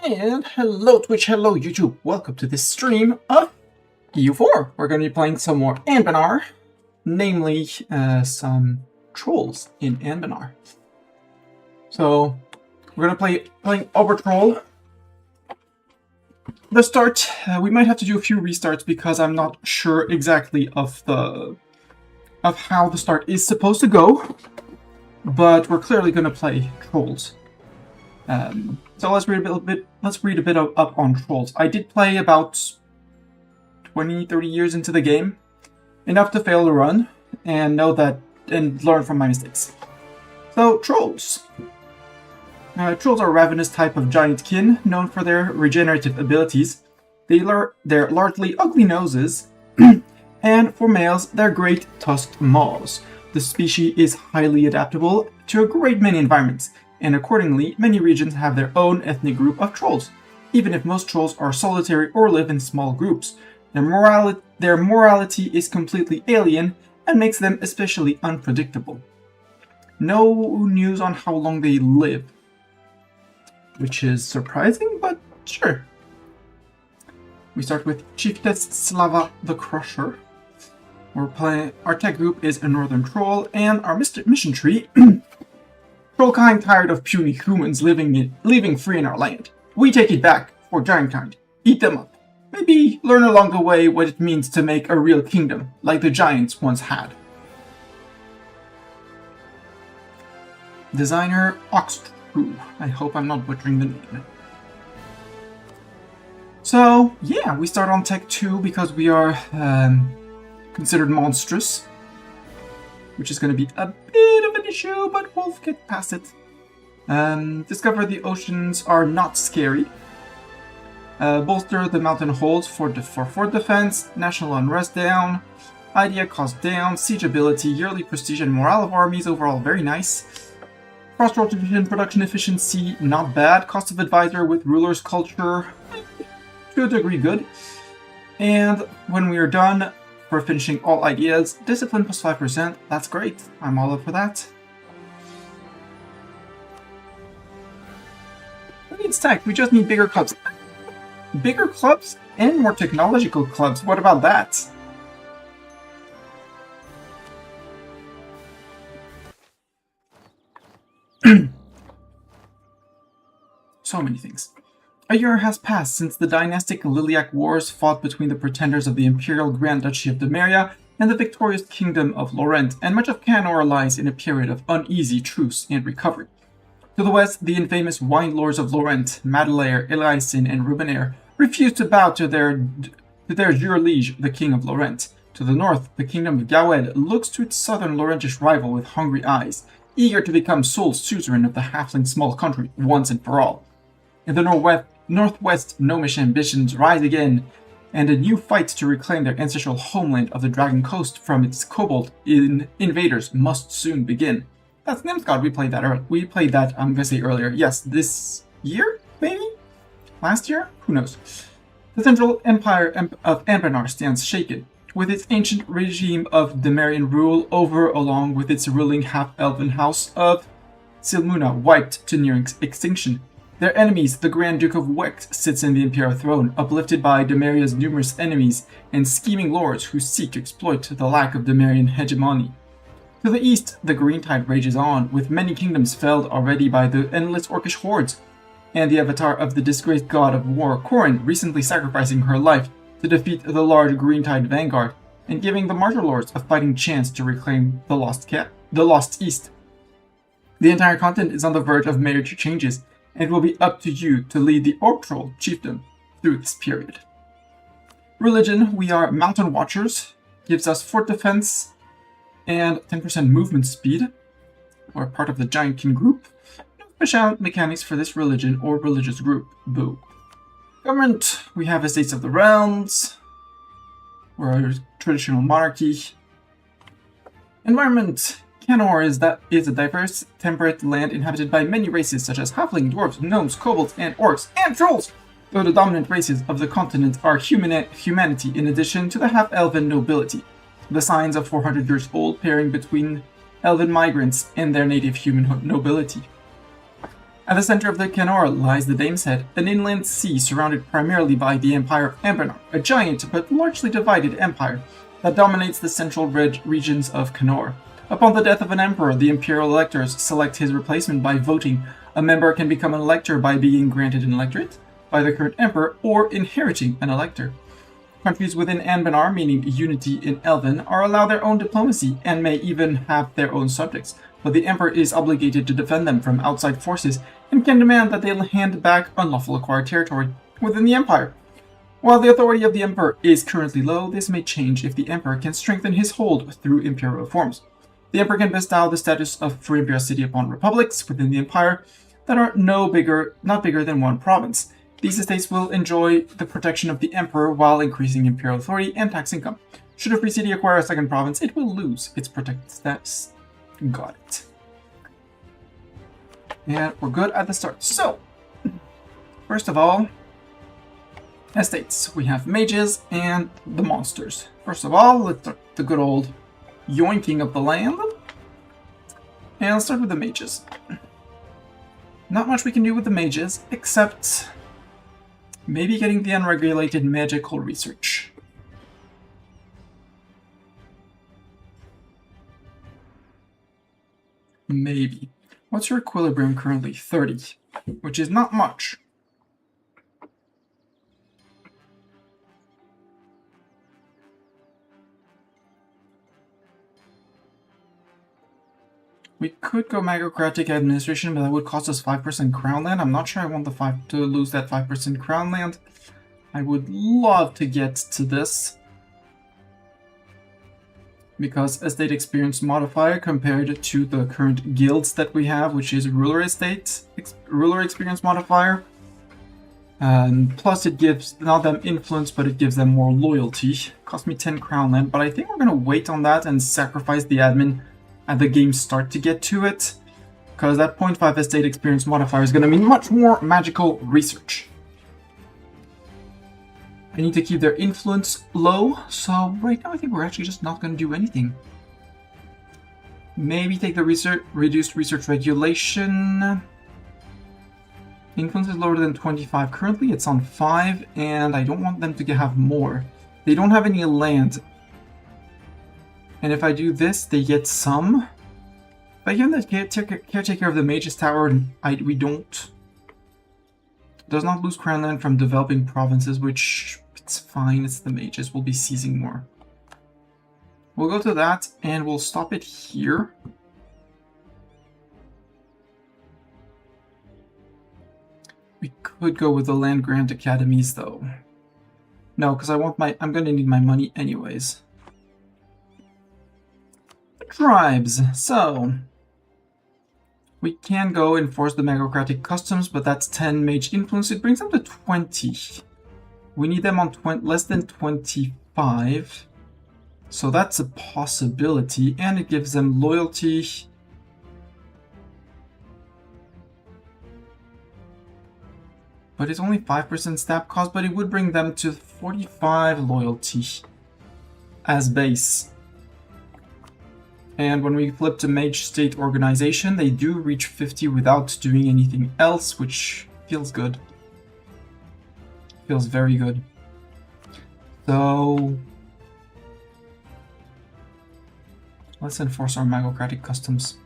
And hello Twitch, hello YouTube, welcome to this stream of EU4. We're going to be playing some more Anbennar, namely some trolls in Anbennar. So we're going to playing Obrtrol. The start, we might have to do a few restarts because I'm not sure exactly of how the start is supposed to go, but we're clearly going to play trolls. So let's read a bit up on trolls. I did play about 20-30 years into the game, enough to fail the run and know that and learn from my mistakes. So trolls. Trolls are a ravenous type of giant kin known for their regenerative abilities. They're largely ugly noses, and for males, they're great tusked maws. The species is highly adaptable to a great many environments, and accordingly, many regions have their own ethnic group of trolls. Even if most trolls are solitary or live in small groups, their morality is completely alien and makes them especially unpredictable. No news on how long they live, which is surprising, but sure. We start with Chiefess Slava the Crusher. Our tech group is a northern troll, and our mission tree Trollkind tired of puny humans living free in our land. We take it back for Giantkind. Eat them up. Maybe learn along the way what it means to make a real kingdom, like the giants once had. Designer Obrtrol. I hope I'm not butchering the name. So, yeah, we start on Tech 2 because we are considered monstrous, which is going to be a bit of an issue, but we'll get past it. Discover the oceans are not scary. Bolster the mountain holds for fort defense. National unrest down. Idea cost down. Siege ability, yearly prestige and morale of armies, overall very nice. Cross-roll tradition, production efficiency, not bad. Cost of advisor with ruler's culture, to a degree good. And when we are done, for finishing all ideas, discipline plus 5%, that's great. I'm all up for that. Who needs tech? We just need bigger clubs. Bigger clubs and more technological clubs. What about that? So many things. A year has passed since the dynastic Liliac Wars fought between the pretenders of the Imperial Grand Duchy of Demeria and the victorious Kingdom of Laurent, and much of Canor lies in a period of uneasy truce and recovery. To the west, the infamous wine lords of Laurent, Madelaire, Eliasin, and Rubenaire refused to bow to their Jure Liege, the King of Laurent. To the north, the Kingdom of Gawed looks to its southern Laurentish rival with hungry eyes, eager to become sole suzerain of the halfling small country once and for all. In the northwest, gnomish ambitions rise again, and a new fight to reclaim their ancestral homeland of the Dragon Coast from its kobold invaders must soon begin. That's Nimscott. We played that, I'm gonna say earlier. Yes, this year, maybe? Last year? Who knows? The Central Empire of Anbennar stands shaken, with its ancient regime of Demarian rule along with its ruling half-elven house of Silmuna wiped to near extinction. Their enemies, the Grand Duke of Wecht, sits in the Imperial throne, uplifted by Demaria's numerous enemies and scheming lords who seek to exploit the lack of Demarian hegemony. To the east, the green tide rages on, with many kingdoms felled already by the endless orcish hordes, and the avatar of the disgraced god of war, Corin, recently sacrificing her life to defeat the large green tide vanguard, and giving the martyr lords a fighting chance to reclaim the lost east. The entire continent is on the verge of major changes, and it will be up to you to lead the Obrtrol chiefdom through this period. Religion, we are Mountain Watchers, gives us fort defense and 10% movement speed. We're part of the Giant Kin group. No special mechanics for this religion or religious group. Boo. Government, we have Estates of the Realms. We're a traditional monarchy. Environment, Canor is a diverse, temperate land inhabited by many races such as halfling, dwarves, gnomes, kobolds, and orcs, and trolls, though the dominant races of the continent are humanity in addition to the half-elven nobility, the signs of 400 years old pairing between elven migrants and their native human nobility. At the center of the Kenora lies the Dame's Head, an inland sea surrounded primarily by the Empire of Anbennar, a giant but largely divided empire that dominates the central regions of Kenora. Upon the death of an emperor, the imperial electors select his replacement by voting. A member can become an elector by being granted an electorate by the current emperor or inheriting an elector. Countries within Anbennar, meaning unity in Elven, are allowed their own diplomacy and may even have their own subjects, but the emperor is obligated to defend them from outside forces and can demand that they hand back unlawful acquired territory within the empire. While the authority of the emperor is currently low, this may change if the emperor can strengthen his hold through imperial reforms. The emperor can bestow the status of free imperial city upon republics within the empire that are not bigger than one province. These estates will enjoy the protection of the emperor while increasing imperial authority and tax income. Should a free city acquire a second province, it will lose its protected status. Got it. And we're good at the start. So, first of all, estates. We have mages and the monsters. First of all, let's start the good old yoinking of the land. And let's start with the mages. Not much we can do with the mages, except maybe getting the unregulated magical research. Maybe. What's your equilibrium currently? 30, which is not much. We could go magocratic administration, but that would cost us 5% crown land. I'm not sure I want to lose that 5% crown land. I would love to get to this, because estate experience modifier compared to the current guilds that we have, which is ruler experience modifier. Plus it gives not them influence, but it gives them more loyalty. Cost me 10 crown land, but I think we're gonna wait on that and sacrifice the admin at the game start to get to it, because that 0.5 estate experience modifier is gonna mean much more magical research. I need to keep their influence low, so right now I think we're actually just not going to do anything. Maybe take the reduced research regulation. Influence is lower than 25. Currently it's on 5, and I don't want them to have more. They don't have any land. And if I do this, they get some. If I give them the caretaker of the Mage's Tower, we don't. Does not lose crown land from developing provinces, which it's fine, it's the mages, we'll be seizing more. We'll go to that, and we'll stop it here. We could go with the land grant academies, though. No, because I'm gonna need my money anyways. Tribes, so we can go enforce the magocratic customs, but that's 10 mage influence. It brings them to 20. We need them on less than 25. So that's a possibility, and it gives them loyalty. But it's only 5% stab cost, but it would bring them to 45 loyalty as base. And when we flip to Mage State Organization, they do reach 50 without doing anything else, which feels good. Feels very good. So let's enforce our magocratic customs.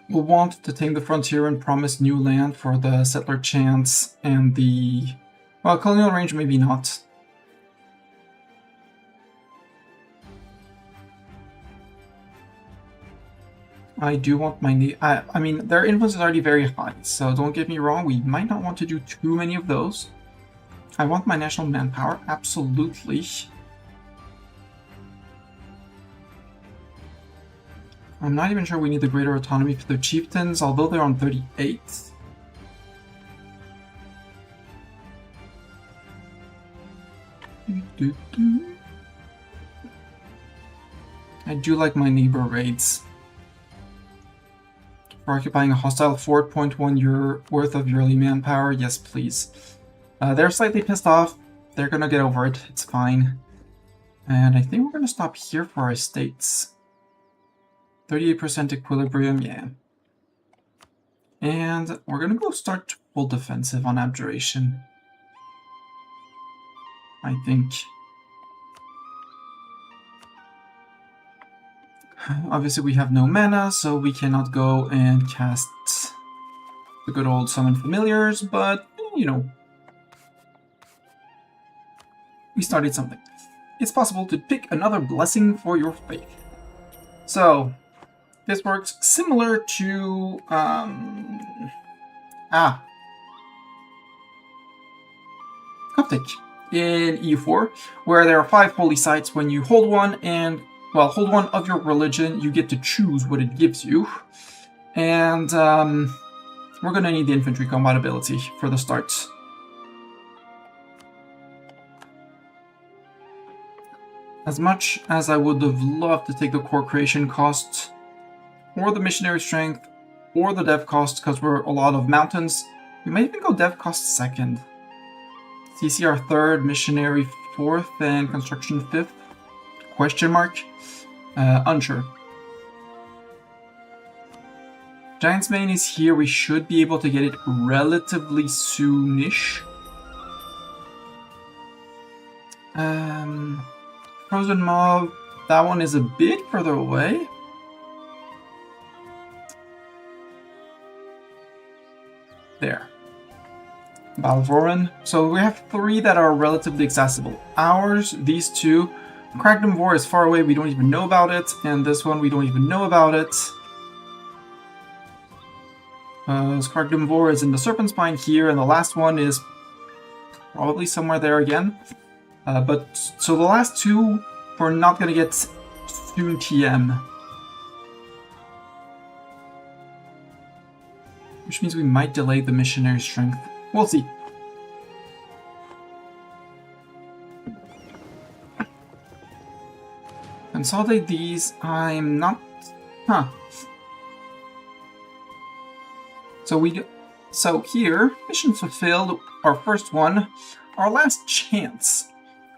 We'll want to tame the frontier and promise new land for the settler chance and the... well, colonial range maybe not. I do want my... I mean, their influence is already very high, so don't get me wrong, we might not want to do too many of those. I want my national manpower, absolutely. I'm not even sure we need the greater autonomy for the chieftains, although they're on 38. I do like my neighbor raids. For occupying a hostile fort, 0.1 your worth of yearly manpower. Yes, please. They're slightly pissed off. They're gonna get over it. It's fine. And I think we're gonna stop here for our estates. 38% equilibrium, yeah. And we're gonna go start full defensive on Abjuration, I think. Obviously we have no mana, so we cannot go and cast the good old Summon Familiars, but, you know, we started something. It's possible to pick another blessing for your faith. So, this works similar to, Coptic in EU4, where there are 5 holy sites. When you hold one and, well, hold one of your religion, you get to choose what it gives you. And, we're gonna need the infantry compatibility for the start. As much as I would have loved to take the core creation cost, or the missionary strength, or the dev cost, because we're a lot of mountains, we might even go dev cost second. CCR third, missionary fourth, and construction fifth? Question mark? Unsure. Giant's Bane is here, we should be able to get it relatively soonish. Frozen Mob, that one is a bit further away. There. Balvoran. So we have 3 that are relatively accessible. Ours, these 2. Cragdom Vor is far away, we don't even know about it. And this one, we don't even know about it. Cragdom Vor is in the Serpent Spine here, and the last one is probably somewhere there again. So the last 2, we're not gonna get soon TM. Which means we might delay the missionary strength. We'll see. Consolidate these, I'm not... So here, mission fulfilled, our first one, our last chance.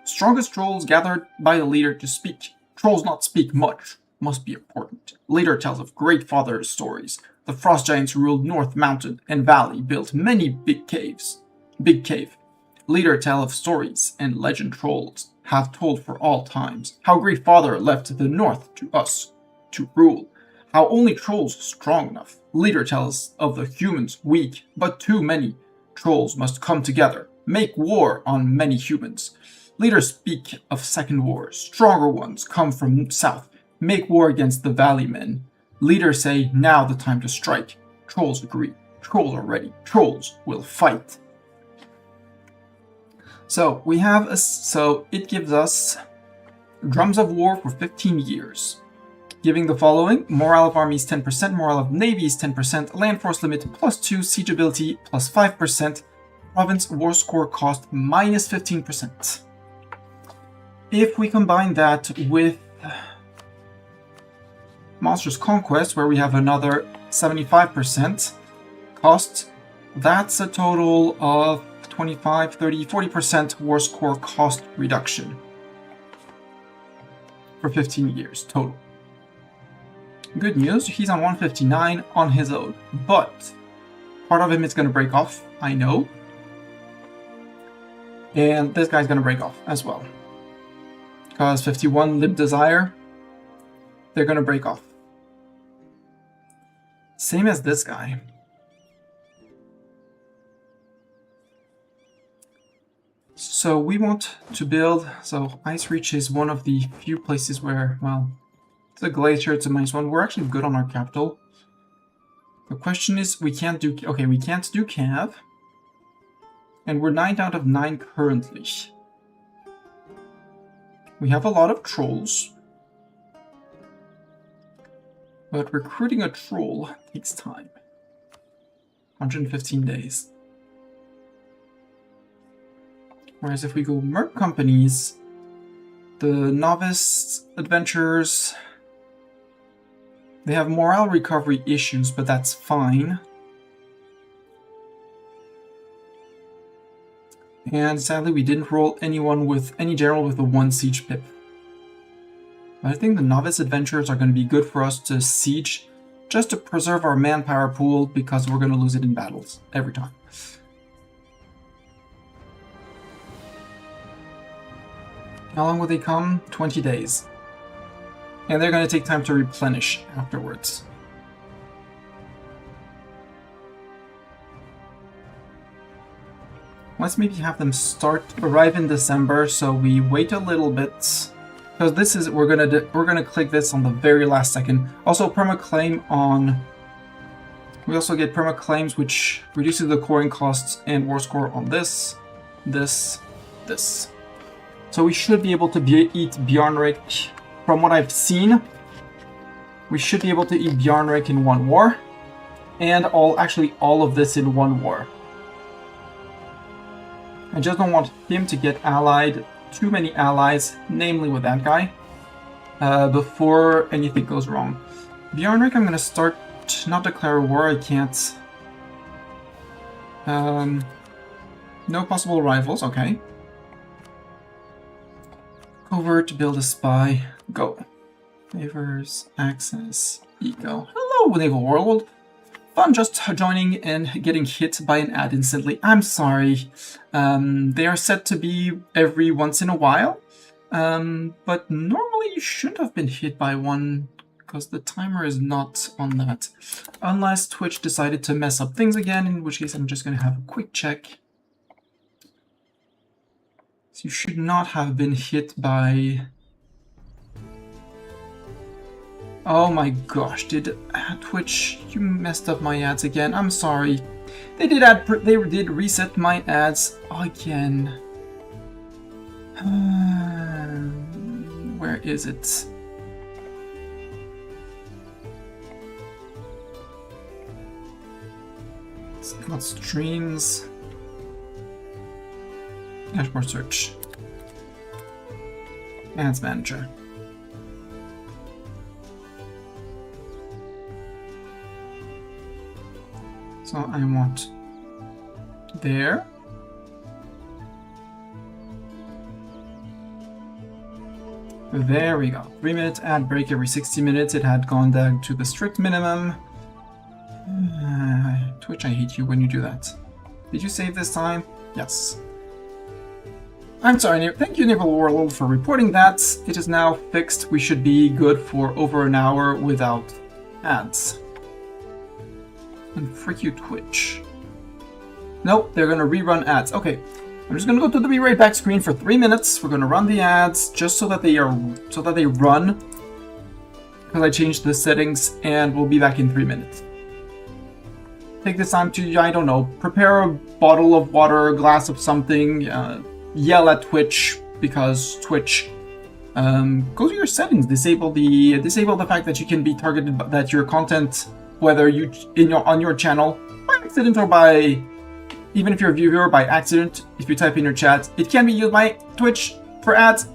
Strongest trolls gathered by a leader to speak. Trolls not speak much, must be important. Leader tells of great father stories. The frost giants ruled North Mountain and Valley, built many big caves. Big cave. Leader tell of stories and legend trolls have told for all times. How great father left the North to us to rule. How only trolls strong enough. Leader tells of the humans weak, but too many. Trolls must come together, make war on many humans. Leaders speak of second wars. Stronger ones come from south, make war against the valley men. Leaders say now the time to strike. Trolls agree. Trolls are ready. Trolls will fight. So we have it gives us drums of war for 15 years. Giving the following: morale of armies 10%, morale of navies 10%, land force limit +2, siege ability +5%, province war score cost -15%. If we combine that with Monstrous Conquest, where we have another 75% cost, that's a total of 25, 30, 40% war score cost reduction for 15 years total. Good news, he's on 159 on his own, but part of him is going to break off, I know. And this guy's going to break off as well. Because 51 Lib Desire, they're going to break off. Same as this guy. So we want to build, so Ice Reach is one of the few places where, well, it's a glacier, it's a -1. We're actually good on our capital. The question is, we can't do Cav. And we're 9 out of 9 currently. We have a lot of trolls. But recruiting a troll takes time. 115 days. Whereas if we go merc companies, the novice adventurers, they have morale recovery issues, but that's fine. And sadly, we didn't roll any general with a 1 siege pip. But I think the novice adventurers are going to be good for us to siege just to preserve our manpower pool, because we're going to lose it in battles every time. How long will they come? 20 days. And they're going to take time to replenish afterwards. Let's maybe have them arrive in December, so we wait a little bit. Because this is, we're gonna click this on the very last second. Also, permaclaim on. We also get permaclaims, which reduces the coring costs and war score on this. So we should be able to eat Bjarnrik. From what I've seen, we should be able to eat Bjarnrik in one war, and actually all of this in one war. I just don't want him to get allied, too many allies, namely with that guy, before anything goes wrong. Bjarnrik, I'm going to start, not declare war, I can't. No possible rivals, okay. Covert, build a spy, go. Favors, access, eco. Hello, Naval World. Fun just joining and getting hit by an ad instantly. I'm sorry. They are set to be every once in a while. But normally you shouldn't have been hit by one, because the timer is not on that. Unless Twitch decided to mess up things again, in which case I'm just going to have a quick check. So you should not have been hit by... Oh my gosh, did Twitch, you messed up my ads again. I'm sorry. They did reset my ads again. Where is it? It's not streams. Dashboard search. Ads manager. So I want there. There we go. 3-minute ad break every 60 minutes. It had gone down to the strict minimum. Twitch, I hate you when you do that. Did you save this time? Yes. I'm sorry, thank you Naval Warlord for reporting that. It is now fixed. We should be good for over an hour without ads. And frick you, Twitch. Nope, they're gonna rerun ads. Okay, I'm just gonna go to the Be Right Back screen for 3 minutes. We're gonna run the ads just so that they run. Because I changed the settings, and we'll be back in 3 minutes. Take this time to, I don't know, prepare a bottle of water, a glass of something, yell at Twitch, because Twitch. Go to your settings, disable the fact that you can be targeted, that your content, whether on your channel by accident or by, even if you're a viewer by accident, if you type in your chat, it can be used by Twitch for ads.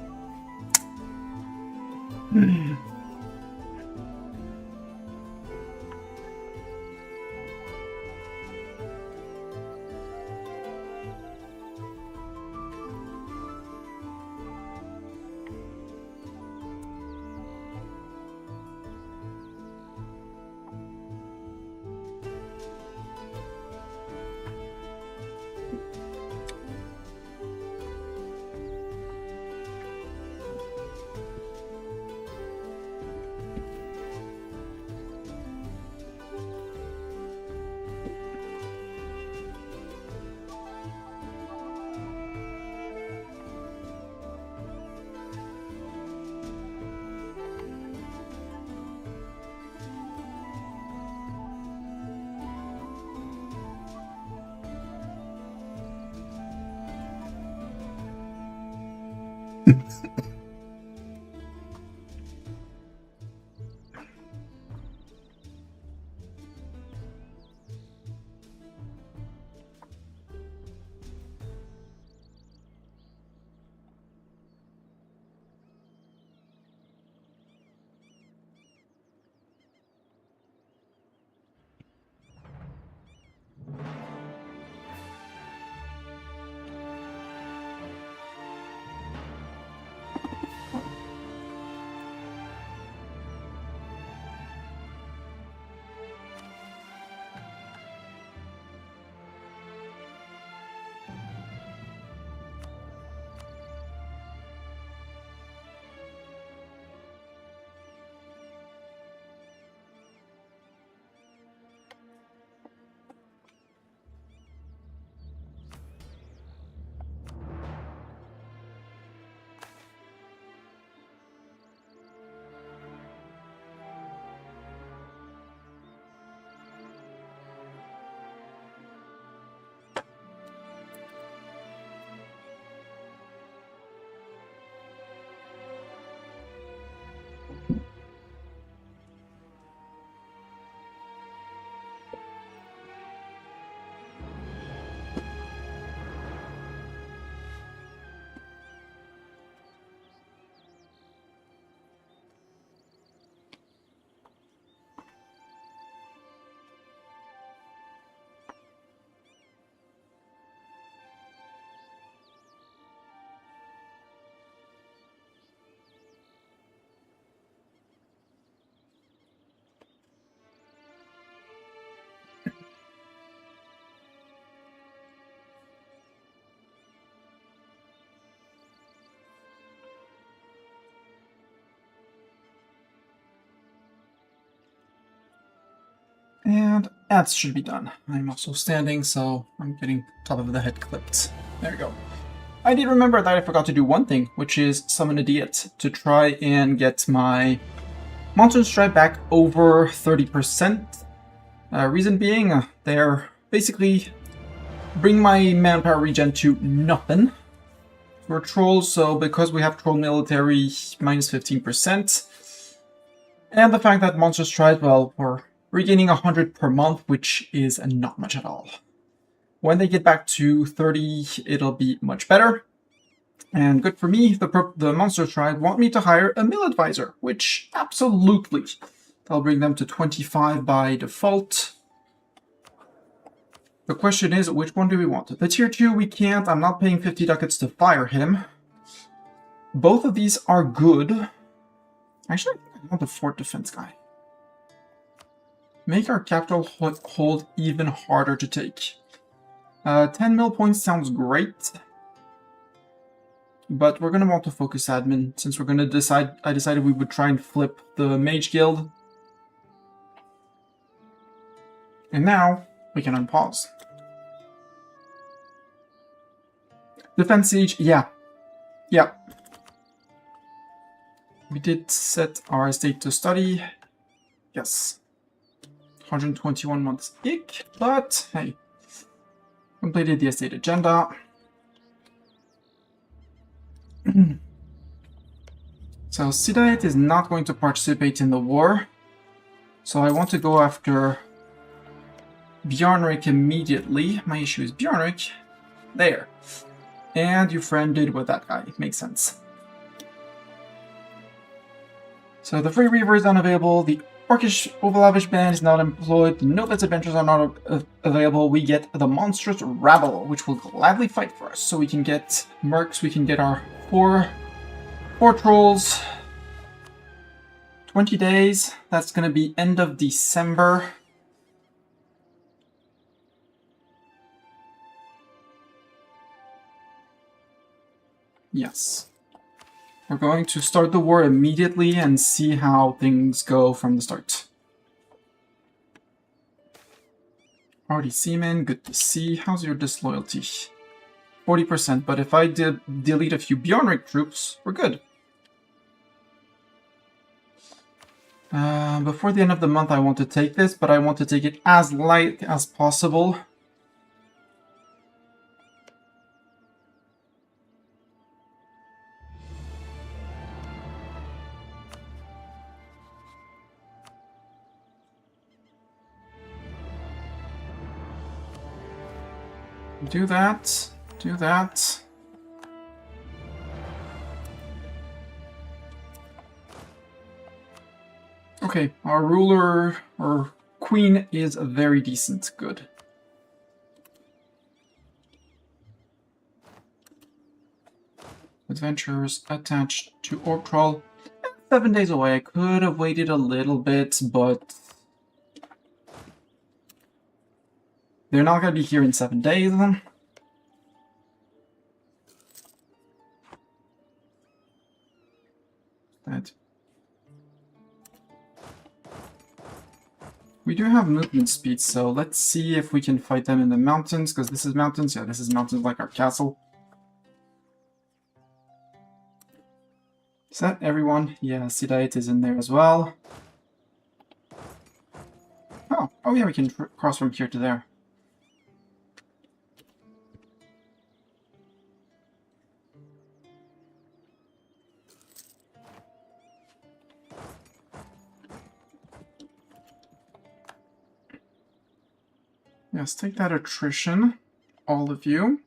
And that should be done. I'm also standing, so I'm getting top of the head clipped. There we go. I did remember that I forgot to do one thing, which is summon a Diet to try and get my Monster Strike back over 30%. Reason being, they're basically bring my manpower regen to nothing for trolls, so because we have troll military, minus 15%. And the fact that Monster Strike, well, we're regaining 100 per month, which is not much at all. When they get back to 30, it'll be much better. And good for me, the Monster Tribe want me to hire a mill advisor, which absolutely. I'll bring them to 25 by default. The question is, which one do we want? The tier 2 we can't, I'm not paying 50 ducats to fire him. Both of these are good. Actually, I want the fort defense guy. Make our capital hold even harder to take. 10 mil points sounds great. But we're going to want to focus admin, since we're going to decide... I decided we would try and flip the Mage Guild. And now, we can unpause. Defense Siege, yeah. Yeah. We did set our estate to study. Yes. 121 months ick, but hey. Completed the estate agenda. So Sidite is not going to participate in the war. So I want to go after Bjarnrik immediately. My issue is Bjarnrik. There. And you friended with that guy. It makes sense. So the Free Reaver is unavailable. The Orcish Ovalavish Band is not employed. The Novice Adventures are not available. We get the Monstrous Rabble, which will gladly fight for us. So we can get Mercs, we can get our four trolls. 20 days. That's going to be end of December. Yes. We're going to start the war immediately and see how things go from the start. Already seamen, good to see. How's your disloyalty? 40%, but if I delete a few Bjarnrik troops, we're good. Before the end of the month I want to take this, but I want to take it as light as possible. Do that. Do that. Okay, our ruler, or queen, is very decent. Good. Adventures attached to Obrtrol. 7 days away. I could have waited a little bit, but they're not going to be here in 7 days. That. We do have movement speed, so let's see if we can fight them in the mountains, because this is mountains. Yeah, this is mountains like our castle. Is that everyone? Yeah, Sidite is in there as well. Oh yeah, we can cross from here to there. Yes, take that attrition, all of you,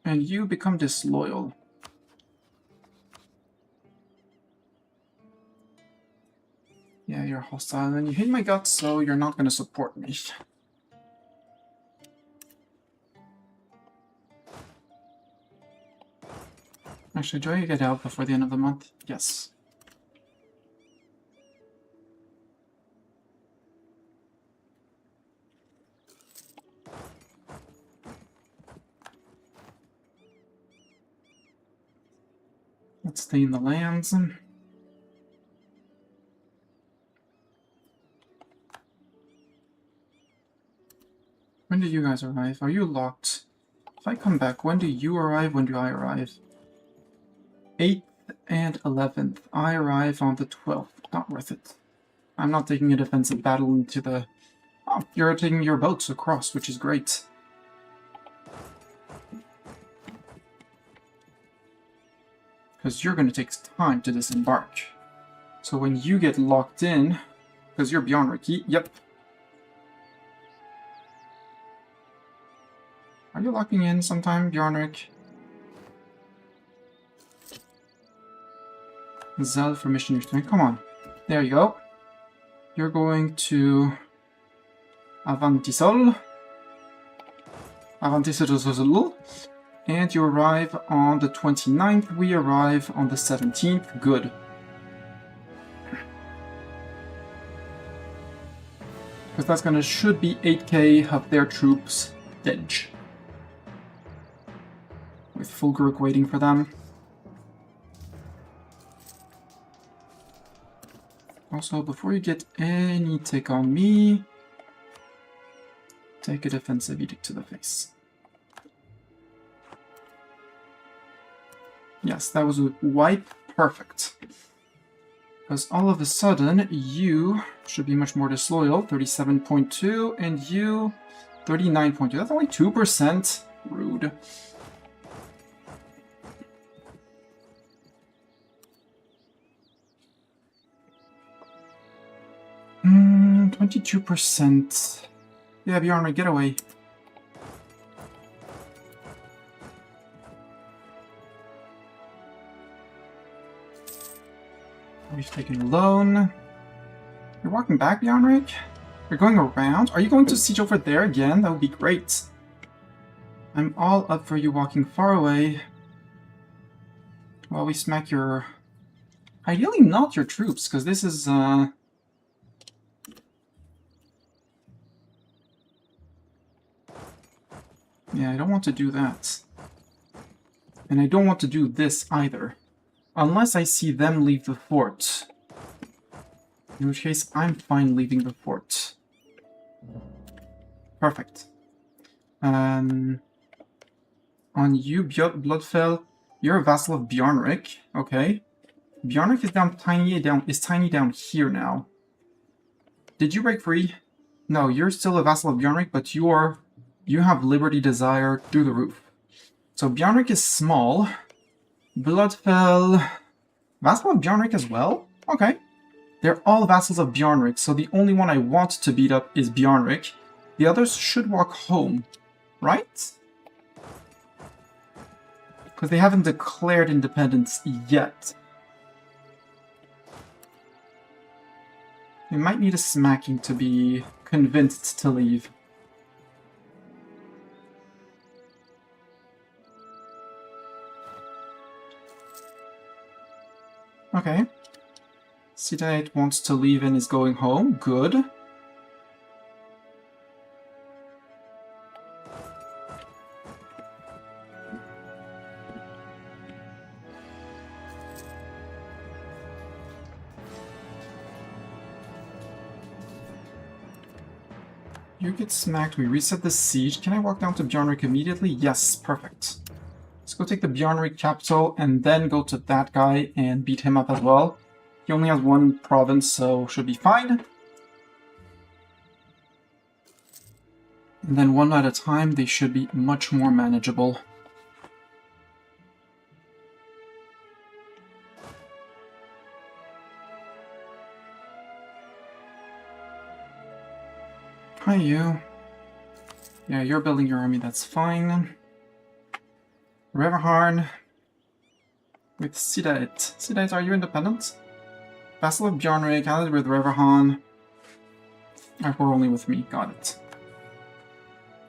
and you become disloyal. Yeah, you're hostile, and you hate my guts, so you're not going to support me. Actually, do I get out before the end of the month? Yes. Let's stay in the lands. When do you guys arrive? Are you locked? If I come back, when do you arrive? When do I arrive? 8th and 11th. I arrive on the 12th. Not worth it. I'm not taking a defensive battle into the... Oh, you're taking your boats across, which is great. Because you're going to take time to disembark. So when you get locked in, because you're Bjornrik, yep. Are you locking in sometime, Bjornrik? Zell for mission return. Come on. There you go. You're going to Avantisol. Avantisol. And you arrive on the 29th. We arrive on the 17th. Good. Because that's gonna should be 8k of their troops dead. With Fulguruk waiting for them. Also, before you get any take on me, take a defensive edict to the face. Yes, that was a wipe. Perfect. Because all of a sudden, you should be much more disloyal. 37.2, and you 39.2. That's only 2%. Rude. Hmm, 22%. Yeah, Bjorn, get away. We've taken a loan. You're walking back, Bjornrik? You're going around? Are you going to siege over there again? That would be great. I'm all up for you walking far away while we smack your... Ideally not your troops, because this is, Yeah, I don't want to do that. And I don't want to do this either. Unless I see them leave the fort. In which case, I'm fine leaving the fort. Perfect. On you, Bloodfell, you're a vassal of Bjornrik. Okay. Bjornrik is tiny down here now. Did you break free? No, you're still a vassal of Bjornrik, but you have Liberty Desire through the roof. So Bjornrik is small. Bloodfell... Vassal of Bjornrik as well? Okay. They're all vassals of Bjornrik, so the only one I want to beat up is Bjornrik. The others should walk home, right? Because they haven't declared independence yet. They might need a smacking to be convinced to leave. Okay. Sidite wants to leave and is going home. Good. You get smacked. We reset the siege. Can I walk down to Bjornrik immediately? Yes, perfect. Let's go take the Bjornrik capital and then go to that guy and beat him up as well. He only has one province, so should be fine. And then one at a time, they should be much more manageable. Hi, you. Yeah, you're building your army, that's fine. Reverharn with Sidite. Sidite, are you independent? Vassal of Bjornrik, allied with Reverharn. We're only with me, got it.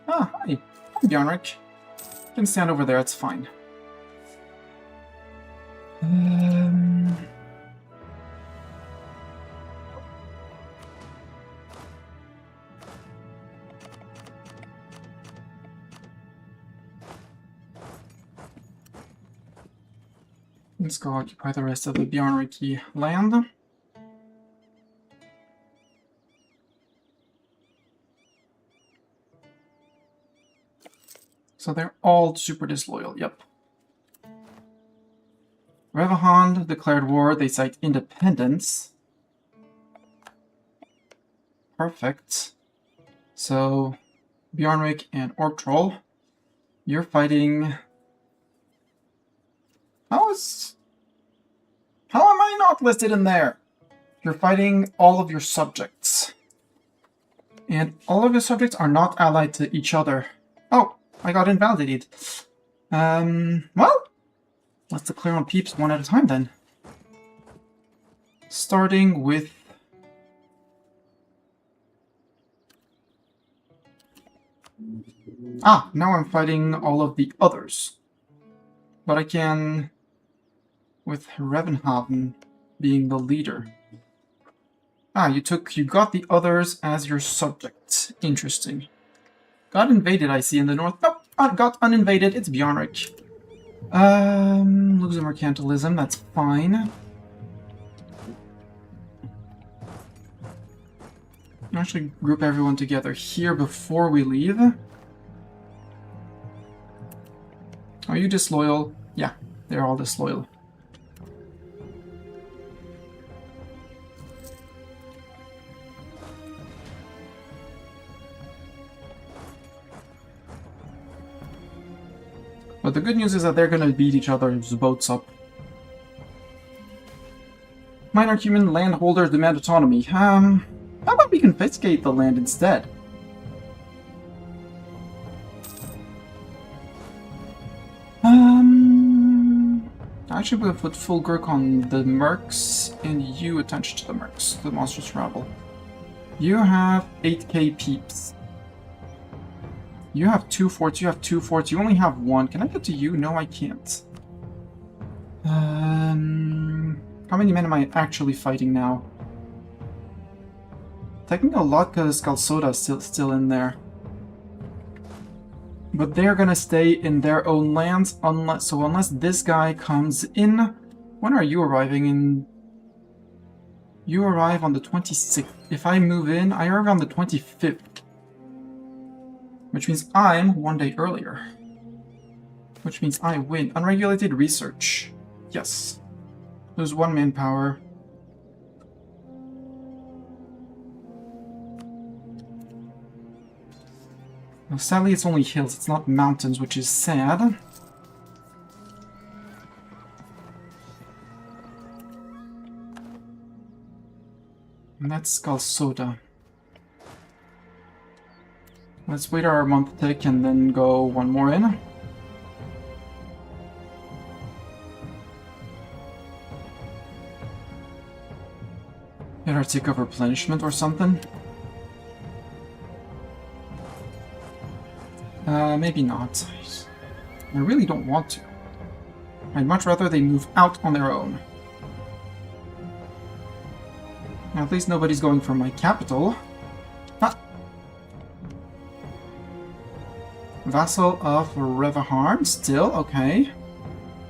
Ah, hi. Hi, Bjornrik. You can stand over there, it's fine. Let's go occupy the rest of the Bjornriki land. So they're all super disloyal, yep. Revahand declared war, they cite independence. Perfect. So, Bjornrik and Obrtrol, you're fighting... How am I not listed in there? You're fighting all of your subjects. And all of your subjects are not allied to each other. Oh, I got invalidated. Well, let's declare on peeps one at a time then. Starting with... Ah, now I'm fighting all of the others. But I can... with Revenhaven being the leader. Ah, you got the others as your subjects. Interesting. Got invaded, I see, in the north. Nope, got uninvaded. It's Bjornrik. Losing mercantilism, that's fine. I'll actually group everyone together here before we leave. Are you disloyal? Yeah, they're all disloyal. But the good news is that they're gonna beat each other's boats up. Minor human landholders demand autonomy. How about we confiscate the land instead? Actually, we'll put full Gurk on the mercs, and you attention to the mercs, the monstrous rabble. You have 8k peeps. You have 2 forts, you have 2 forts, you only have 1. Can I get to you? No, I can't. How many men am I actually fighting now? Technically a lot because Kalsoda is still in there. But they're gonna stay in their own lands unless this guy comes in. When are you arriving in? You arrive on the 26th. If I move in, I arrive on the 25th. Which means I'm 1 day earlier. Which means I win. Unregulated research. Yes. There's 1 manpower. Well, sadly, it's only hills, it's not mountains, which is sad. And that's Kalsoda. Let's wait our month tick and then go 1 more in. Get our tick of replenishment or something. Maybe not. I really don't want to. I'd much rather they move out on their own. At least nobody's going for my capital. Ah. Vassal of Revaharn, still, okay.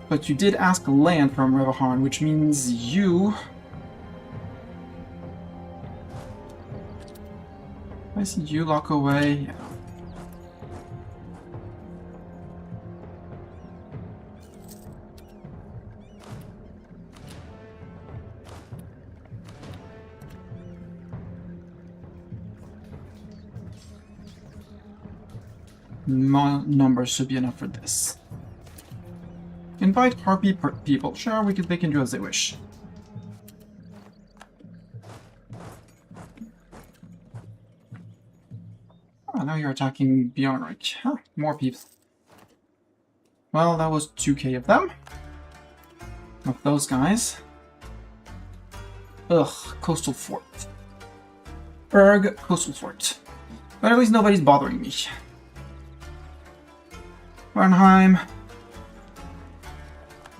But you did ask land from Revaharn, which means you... I see you lock away. Yeah. Numbers should be enough for this. Invite Harpy people. Sure, they can do as they wish. Oh, now you're attacking Bjornrik. Huh, more peeps. Well, that was 2k of them. Of those guys. Ugh, Coastal Fort. Erg, Coastal Fort. But at least nobody's bothering me. Varnheim.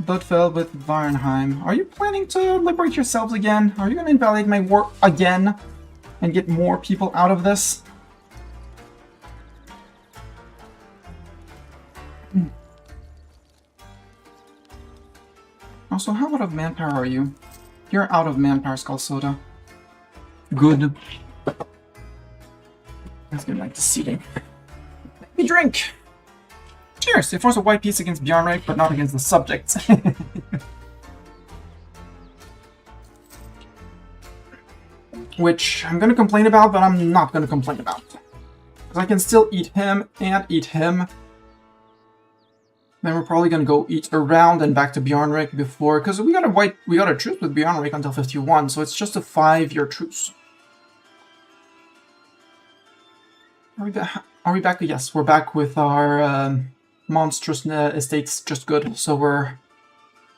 Budfell with Varnheim. Are you planning to liberate yourselves again? Are you going to invalidate my war again? And get more people out of this? Also, how out of manpower are you? You're out of manpower, Kalsoda. Good. Let's get back to seating. Let me drink! Cheers! It forced a white piece against Bjarnrek, but not against the subjects. Which I'm gonna complain about, but I'm not gonna complain about. Because I can still eat him and eat him. Then we're probably gonna go eat around and back to Bjarnrek before, because we got a truce with Bjarnrek until 51, so it's just a 5-year truce. Are we back? Yes, we're back with our monstrous estates just good, so we're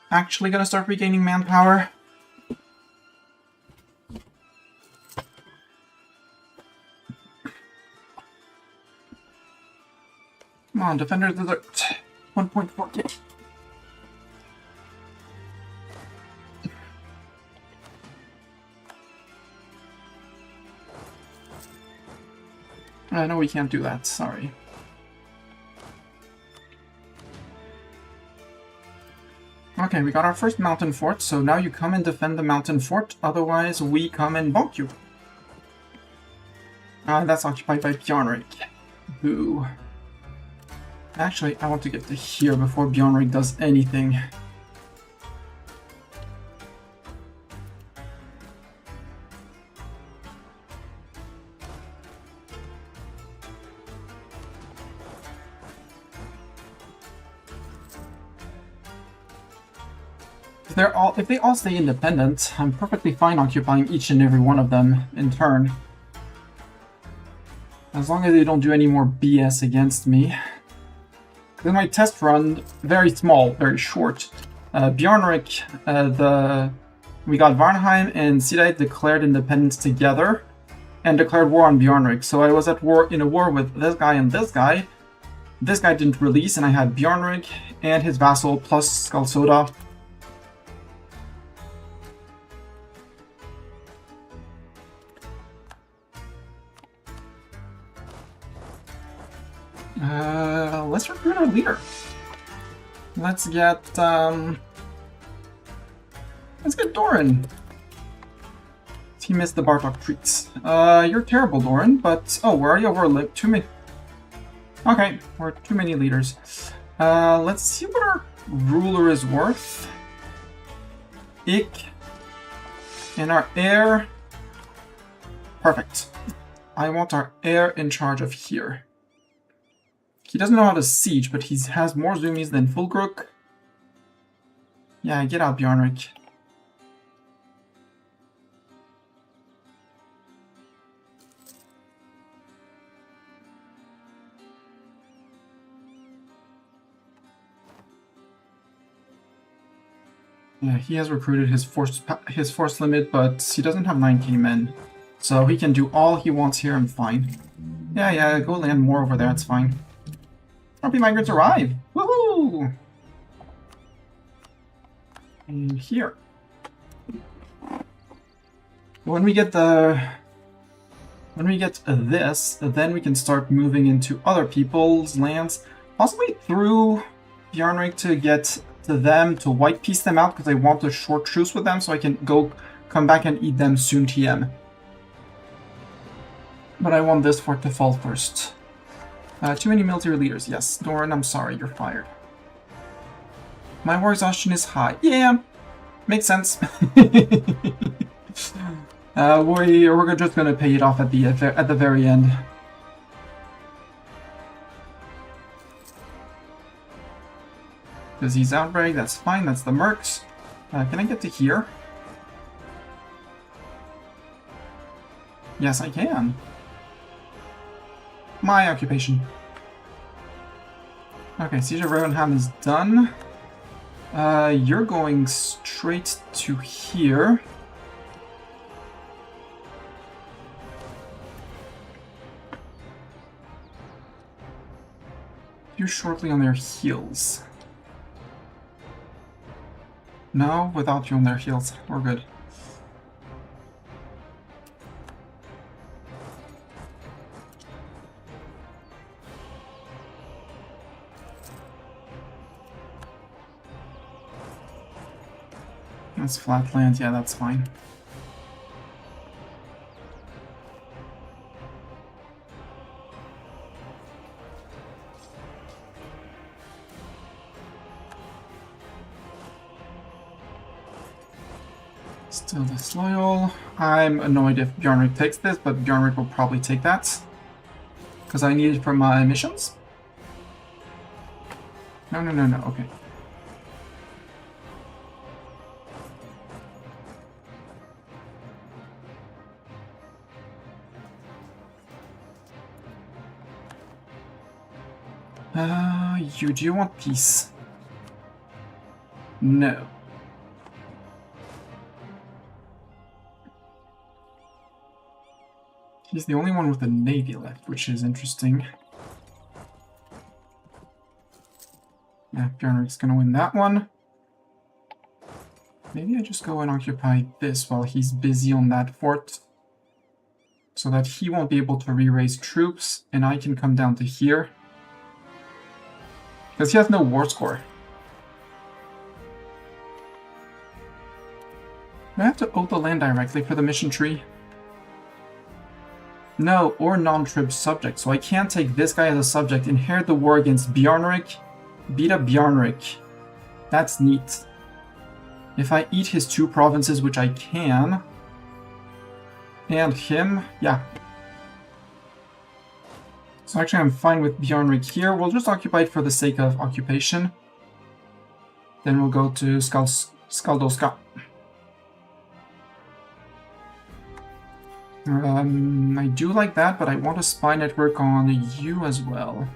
actually gonna start regaining manpower. Come on, Defenders Desert. 1.4k. I know we can't do that, sorry. Okay, we got our first mountain fort, so now you come and defend the mountain fort, otherwise we come and bonk you. That's occupied by Bjarnrek. Boo. Actually, I want to get to here before Bjarnrek does anything. If they all stay independent, I'm perfectly fine occupying each and every one of them in turn. As long as they don't do any more BS against me. Then my test run, very small, very short. Bjarnrek, we got Varnheim and Sidite declared independence together and declared war on Bjarnrek. So I was in a war with this guy and this guy. This guy didn't release, and I had Bjarnrek and his vassal plus Skalsoda. Let's recruit our leader. Let's get Doran. He missed the Bartok treats. You're terrible, Doran, but we're already overlooked. Too many. Okay, we're too many leaders. Let's see what our ruler is worth. Ik. And our heir. Perfect. I want our heir in charge of here. He doesn't know how to siege, but he has more zoomies than Fulgruk. Yeah, get out, Bjarnrek. Yeah, he has recruited his force limit, but he doesn't have 9k men. So he can do all he wants here and fine. Yeah, go land more over there, it's fine. RP migrants arrive! Woohoo! And here. When we get this, then we can start moving into other people's lands, possibly through Bjarnrek to get to them, to white piece them out, because I want a short truce with them, so I can come back and eat them soon TM. But I want this fort to fall first. Too many military leaders. Yes, Doran, I'm sorry, you're fired. My war exhaustion is high. Yeah, makes sense. We're just gonna pay it off at the very end. Disease outbreak, that's fine, that's the mercs. Can I get to here? Yes, I can. My occupation. Okay, Siege of Rodenham is done. You're going straight to here. You're shortly on their heels. No, without you on their heels. We're good. That's flat land, yeah, that's fine. Still disloyal. I'm annoyed if Bjornrik takes this, but Bjornrik will probably take that. Because I need it for my missions. No, okay. Do you want peace? No. He's the only one with a navy left, which is interesting. Yeah, Bjornrik's gonna win that one. Maybe I just go and occupy this while he's busy on that fort. So that he won't be able to re-raise troops, and I can come down to here. Because he has no war score. Do I have to oath the land directly for the mission tree? No, or non-trib subject, so I can't take this guy as a subject, inherit the war against Bjornrik, beat up Bjornrik. That's neat. If I eat his 2 provinces, which I can, and him, yeah. So actually I'm fine with Bjornrik here. We'll just occupy it for the sake of occupation. Then we'll go to Skaldoska. I do like that, but I want a spy network on you as well.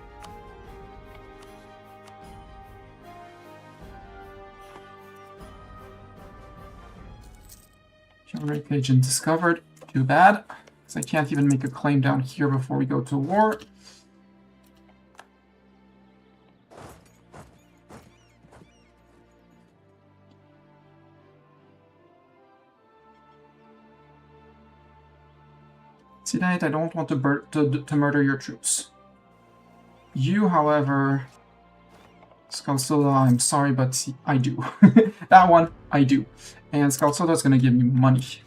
Bjornrik agent discovered. Too bad, because I can't even make a claim down here before we go to war. Tonight, I don't want to murder your troops. You, however, Skalsola, I'm sorry, but I do. That one, I do. And Skalsola is going to give me money.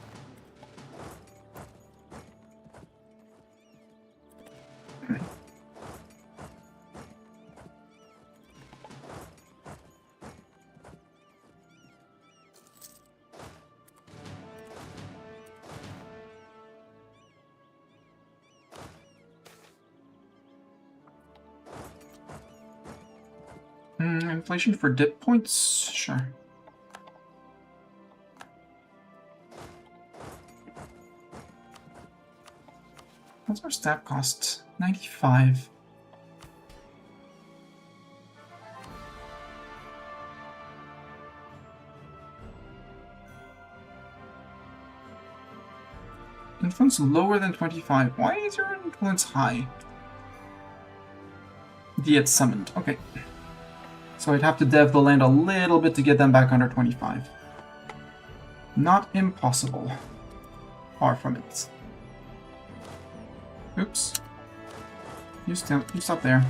Inflation for dip points? Sure. What's our stat cost? 95. Influence lower than 25. Why is your influence high? Diet summoned. Okay. So I'd have to dev the land a little bit to get them back under 25. Not impossible. Far from it. Oops. You stop there.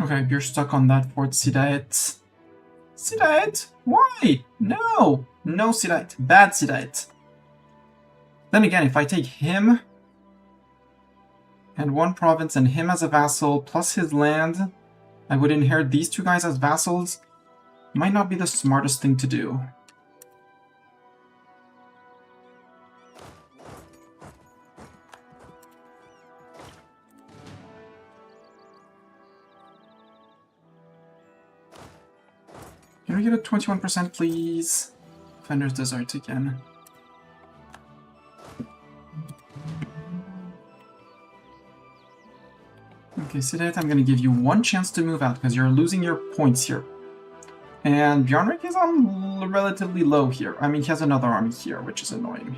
Okay, you're stuck on that fort, Sidaet. Sidaet? Why? No! No Sidaet. Bad Sidaet. Then again, if I take him and 1 province and him as a vassal plus his land, I would inherit these 2 guys as vassals. Might not be the smartest thing to do. Can we get a 21%, please? Fender's Desert again. Okay, Sidaet, I'm going to give you 1 chance to move out because you're losing your points here. And Bjornrik is on relatively low here. I mean, he has another army here, which is annoying.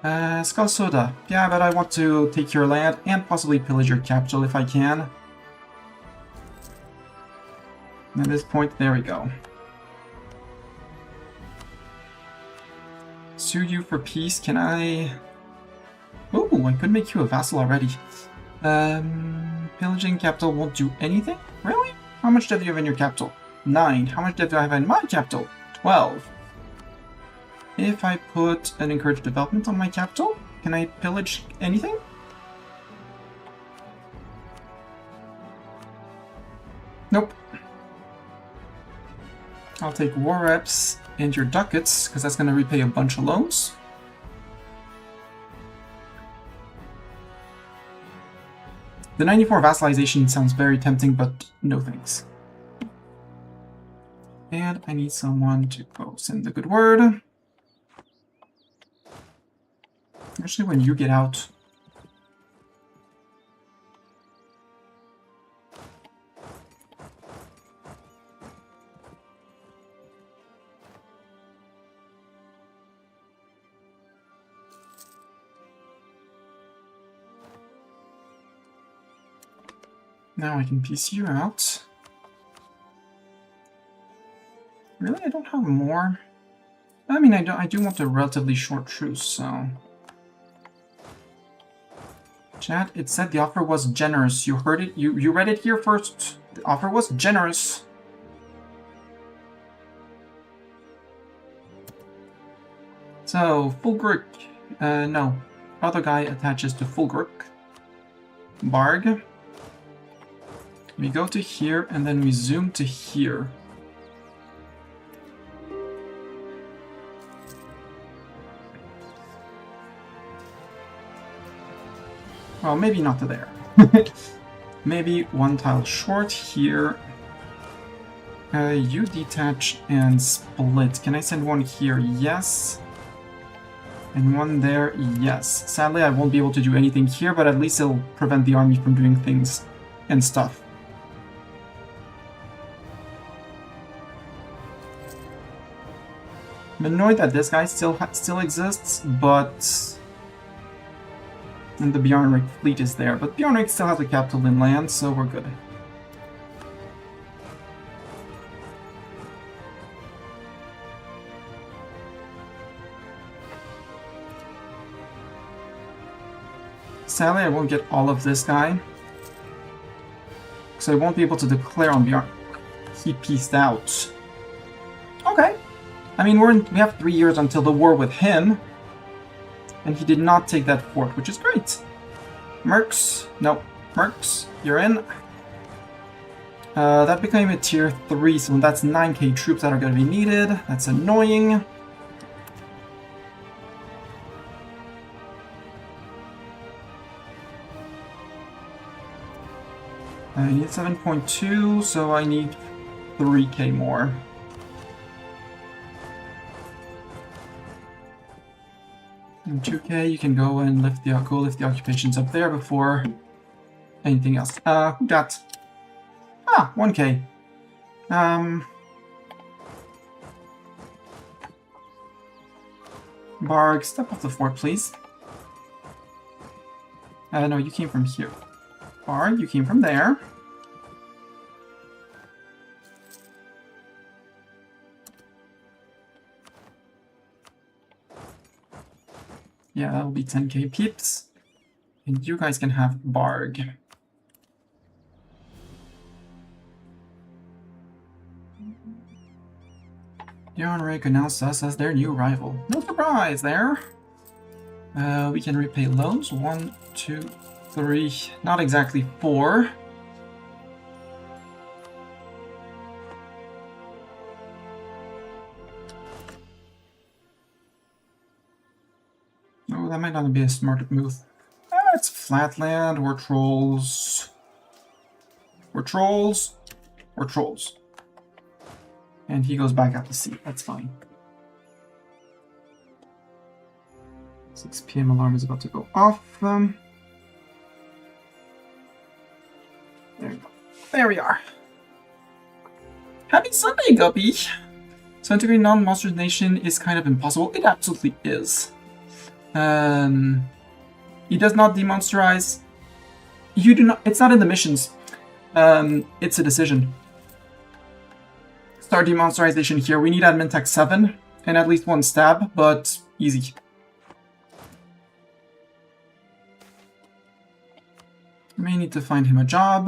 Skalsoda. Yeah, but I want to take your land and possibly pillage your capital if I can. At this point, there we go. Sue you for peace, can I... Ooh, I could make you a vassal already. Pillaging capital won't do anything? Really? How much debt do you have in your capital? 9. How much debt do I have in my capital? 12. If I put an encouraged development on my capital, Can I pillage anything? Nope. I'll take war reps and your ducats, because that's going to repay a bunch of loans. The 94 vassalization sounds very tempting, but no thanks. And I need someone to go send the good word. Actually, when you get out... Now I can piece you out. Really? I don't have more? I mean, I do want a relatively short truce, so... Chat, it said the offer was generous. You heard it? You read it here first. The offer was generous. So, Fulgric. No. Other guy attaches to Fulgric. Barg. We go to here, and then we zoom to here. Well, maybe not to there. Maybe one tile short here. You detach and split. Can I send one here? Yes. And one there? Yes. Sadly, I won't be able to do anything here, but at least it'll prevent the army from doing things and stuff. I'm annoyed that this guy still exists, but... And the Bjarnrik fleet is there, but Bjarnrik still has a capital in land, so we're good. Sadly, I won't get all of this guy, so I won't be able to declare on Bjarn. He pieced out. Okay. I mean, we have 3 years until the war with him. And he did not take that fort, which is great. Mercs. No. Mercs, you're in. That became a tier 3, so that's 9k troops that are going to be needed. That's annoying. I need 7.2, so I need 3k more. And 2k, you can go and lift the occupations up there before anything else. Who got? Ah, 1k. Barg, step off the fort, please. No, you came from here. Barg, you came from there. Yeah, that'll be 10k peeps. And you guys can have Barg. Bjarnrik announced us as their new rival. No surprise there. We can repay loans. 1, 2, 3. Not exactly 4. Oh, that might not be a smart move. It's flatland. We're trolls. We're trolls. We're trolls. And he goes back out to sea. That's fine. 6 PM alarm is about to go off. There we go. There we are. Happy Sunday, Guppy! So integrating non-monster nation is kind of impossible. It absolutely is. He does not demonsterize. You do not. It's not in the missions. It's a decision. Start demonsterization here. We need admin tech 7 and at least 1 stab, but easy. May need to find him a job.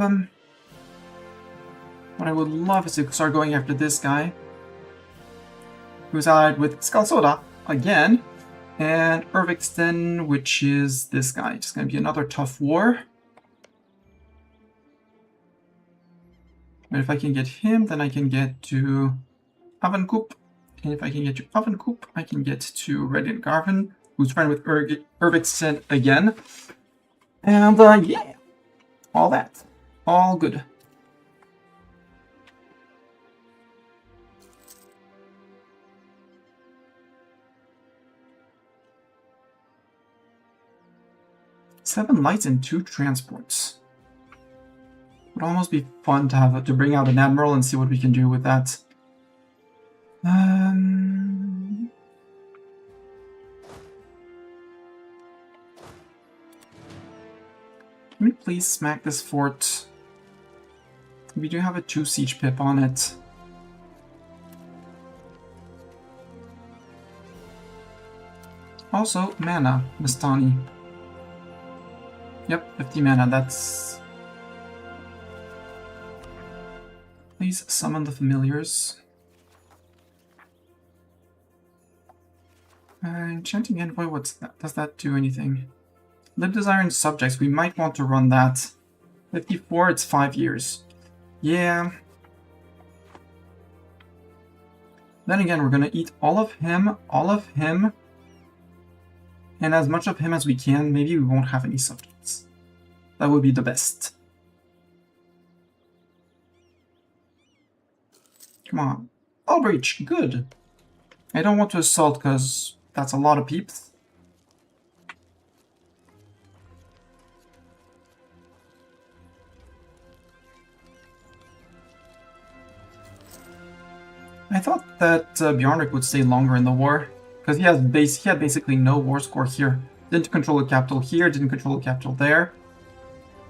What I would love is to start going after this guy, who's allied with Skalsoda again. And Urvixton, which is this guy. It's going to be another tough war. But if I can get him, then I can get to Avankoop. And if I can get to Avankoop, I can get to Radiant Garvin, who's friend with Urvixton again. And yeah, all that. All good. Seven lights and 2 transports. Would almost be fun to have to bring out an admiral and see what we can do with that. Can we please smack this fort? We do have a 2 siege pip on it. Also, mana, Mistani. Yep, 50 mana, that's... Please summon the familiars. Enchanting Envoy, what's that? Does that do anything? Lib Desiring Subjects, we might want to run that. 54, it's 5 years. Yeah. Then again, we're gonna eat all of him, and as much of him as we can. Maybe we won't have any subjects. That would be the best. Come on. Oh, breach, good. I don't want to assault because that's a lot of peeps. I thought that Bjornrik would stay longer in the war, because he had basically no war score here. Didn't control a capital here, didn't control a capital there.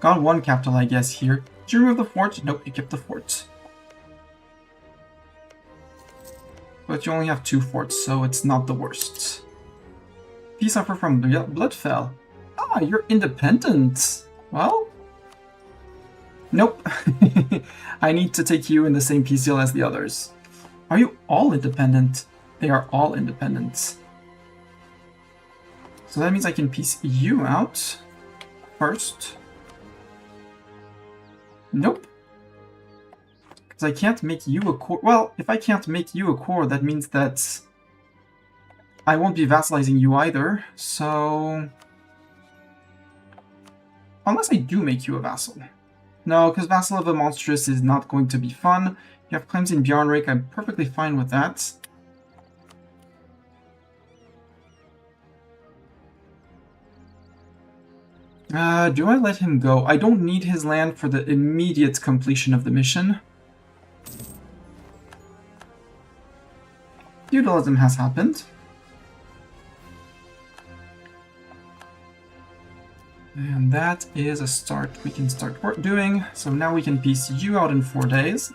Got 1 capital, I guess, here. Did you remove the fort? Nope, you kept the fort. But you only have 2 forts, so it's not the worst. Peace offer from Bloodfell. Ah, you're independent. Well... Nope. I need to take you in the same peace deal as the others. Are you all independent? They are all independent. So that means I can piece you out first. Nope. Because I can't make you a core. Well, if I can't make you a core, that means that I won't be vassalizing you either. So... Unless I do make you a vassal. No, because Vassal of a Monstrous is not going to be fun. You have claims in Bjornrik, I'm perfectly fine with that. Do I let him go? I don't need his land for the immediate completion of the mission. Feudalism has happened. And that is a start we can start doing. So now we can piece you out in 4 days.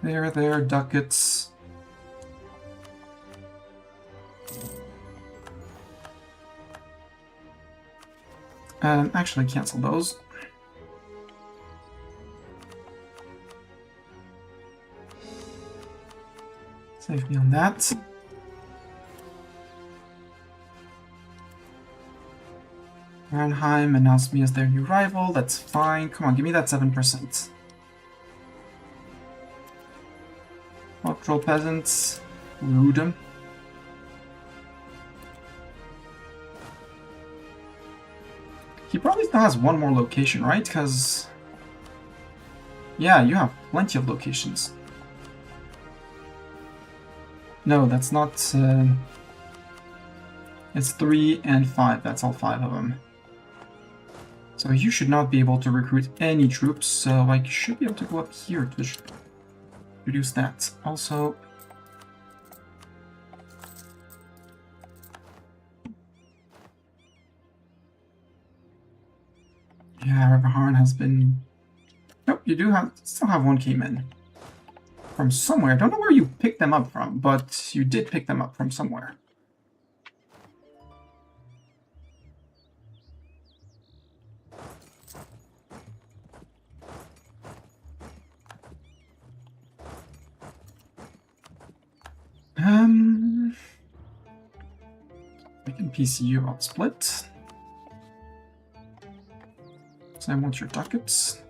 There, ducats. Actually cancel those. Save me on that. Arnheim announced me as their new rival, that's fine. Come on, give me that 7%. Obrtrol peasants. Rude. He probably still has 1 more location, right? Because... yeah, you have plenty of locations. No, that's not... It's 3 and 5, that's all 5 of them. So you should not be able to recruit any troops, so I should be able to go up here to reduce that. Also... yeah, Revaharn has been... nope, you do have still have 1 came in. From somewhere. I don't know where you picked them up from, but you did pick them up from somewhere. I can PC you out split. So I want your ducats.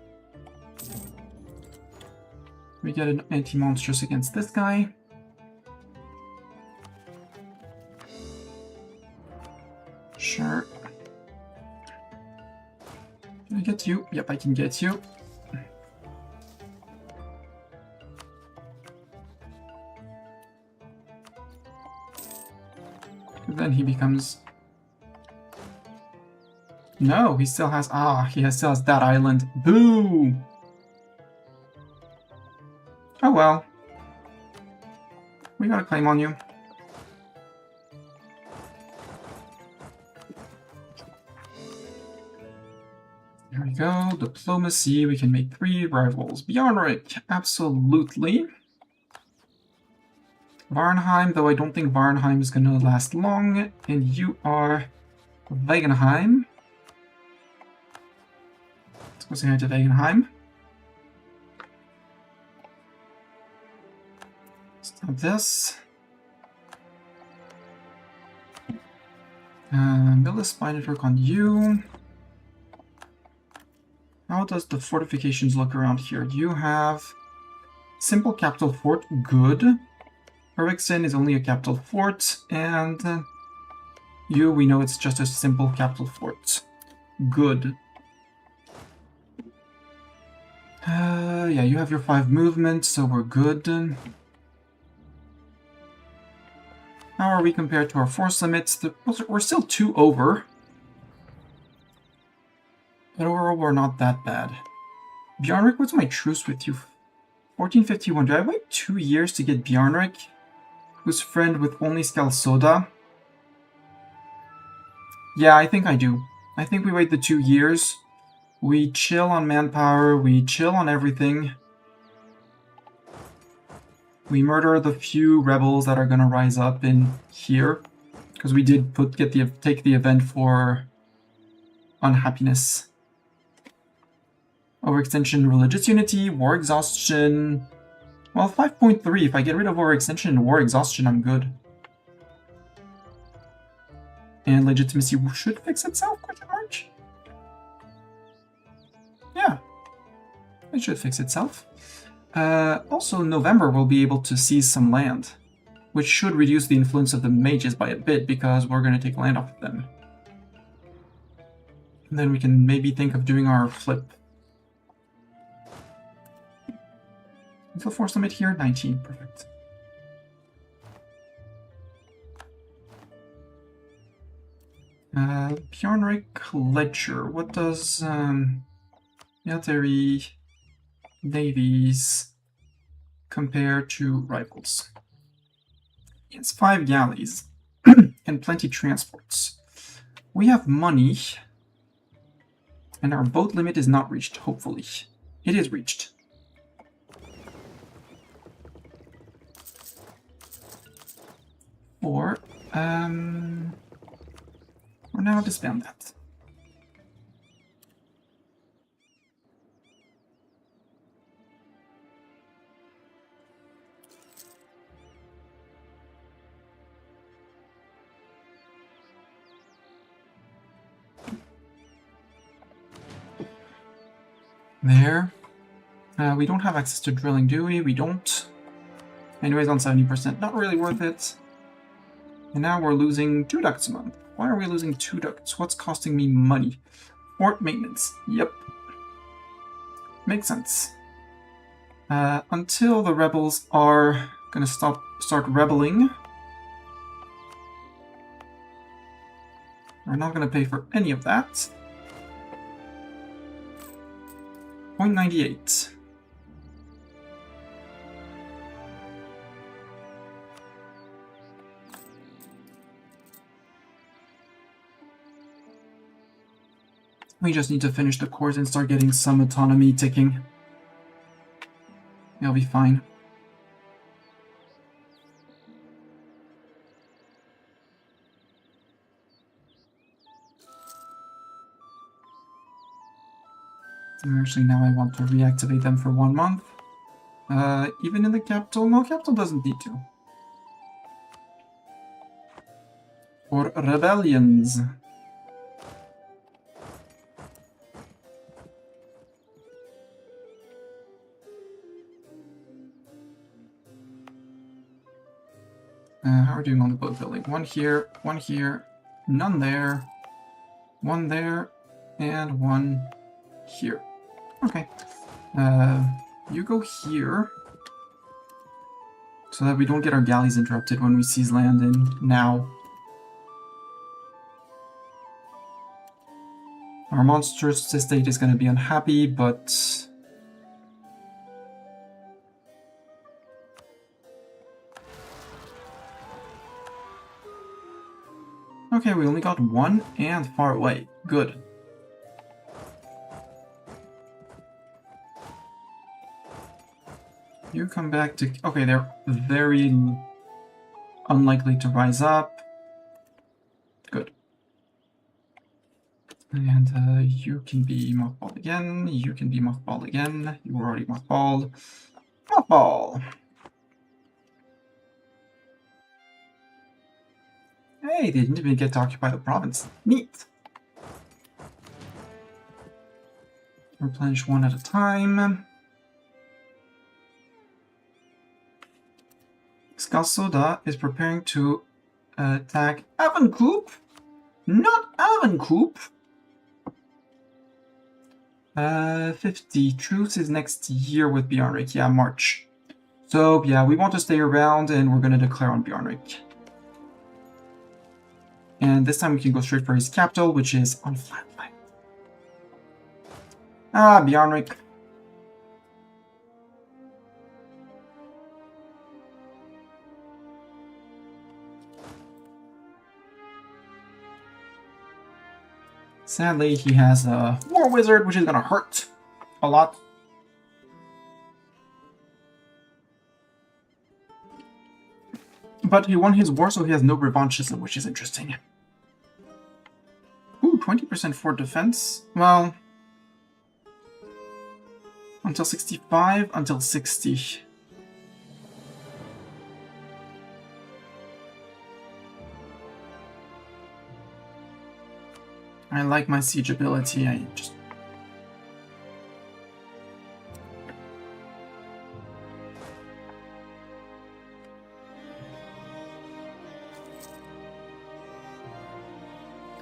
We get an anti-monstrous against this guy. Sure. Can I get you? Yep, I can get you. And then he becomes... No, he still has... still has that island. Boo! Oh well. We got a claim on you. There we go. Diplomacy. We can make 3 rivals. Bjarnrik, absolutely. Varnheim, though I don't think Varnheim is going to last long. And you are Wagenheim. Let's go say hi to Wagenheim. Stop this. Build a spy network on you. How does the fortifications look around here? You have simple capital fort, good. Erikson is only a capital fort, and you, we know it's just a simple capital fort. Good. Yeah, you have your 5 movement, so we're good. How are we compared to our force limits? We're still 2 over. But overall, we're not that bad. Bjarnrik, what's my truce with you? 1451. Do I wait 2 years to get Bjarnrik? Who's friend with only Skalsoda? Yeah, I think I do. I think we wait the 2 years. We chill on manpower, we chill on everything. We murder the few rebels that are gonna rise up in here. Because we did take the event for unhappiness. Overextension, religious unity, war exhaustion. Well, 5.3. If I get rid of overextension and war exhaustion, I'm good. And legitimacy should fix itself, question mark? Yeah. It should fix itself. Also, November we'll be able to seize some land, which should reduce the influence of the mages by a bit, because we're going to take land off of them. And then we can maybe think of doing our flip. What's the force limit here? 19. Perfect. Bjarnrik Ledger. What does military navies compare to rivals? It's 5 galleys and plenty transports. We have money, and our boat limit is not reached, hopefully. It is reached. Or, we're now disband that. There. We don't have access to drilling, do we? We don't. Anyways, on 70%. Not really worth it. And now we're losing 2 ducats a month. Why are we losing 2 ducats? What's costing me money? Fort maintenance. Yep. Makes sense. Until the rebels are gonna start rebelling, we're not gonna pay for any of that. 0.98. We just need to finish the course and start getting some autonomy ticking. It'll be fine. Actually, now I want to reactivate them for 1 month. Even in the capital? No, capital doesn't need to. or rebellions. How are we doing on the boat building? One here, none there, one there, and one here. Okay. You go here, so that we don't get our galleys interrupted when we seize land in now. Our monstrous estate is going to be unhappy, but... Okay, we only got one and far away. Good. You come back to... Okay, they're very unlikely to rise up. Good. And you can be mothballed again. You can be mothballed again. You were already mothballed. Mothball! Hey, they didn't even get to occupy the province. Neat! Replenish one at a time. Skalsoda is preparing to attack Avancoop. Not Avancoop! 50. Truce is next year with Bjarnrik. Yeah, March. So, yeah, we want to stay around and we're going to declare on Bjarnrik. And this time we can go straight for his capital, which is on Flatland. Ah, Bjarnrik. Sadly, he has a War Wizard, which is going to hurt a lot. But he won his war, so he has no revanchism, which is interesting. Ooh, 20% for defense. Well, until 65, until 60. I like my siege ability. I just...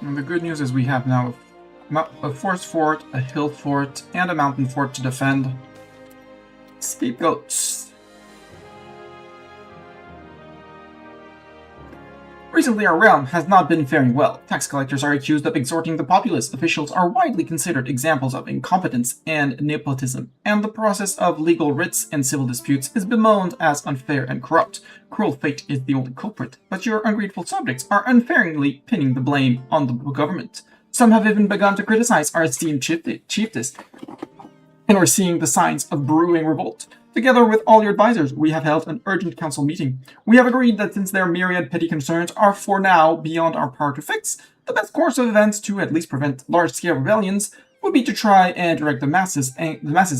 And the good news is we have now a forest fort, a hill fort, and a mountain fort to defend. Scapegoats. Recently, our realm has not been faring well. Tax collectors are accused of extorting the populace. Officials are widely considered examples of incompetence and nepotism, and the process of legal writs and civil disputes is bemoaned as unfair and corrupt. Cruel fate is the only culprit, but your ungrateful subjects are unfairly pinning the blame on the government. Some have even begun to criticize our esteemed chiefess, and are seeing the signs of brewing revolt. Together with all your advisors, we have held an urgent council meeting. We have agreed that since their myriad petty concerns are for now beyond our power to fix, the best course of events to at least prevent large-scale rebellions would be to try and direct the masses'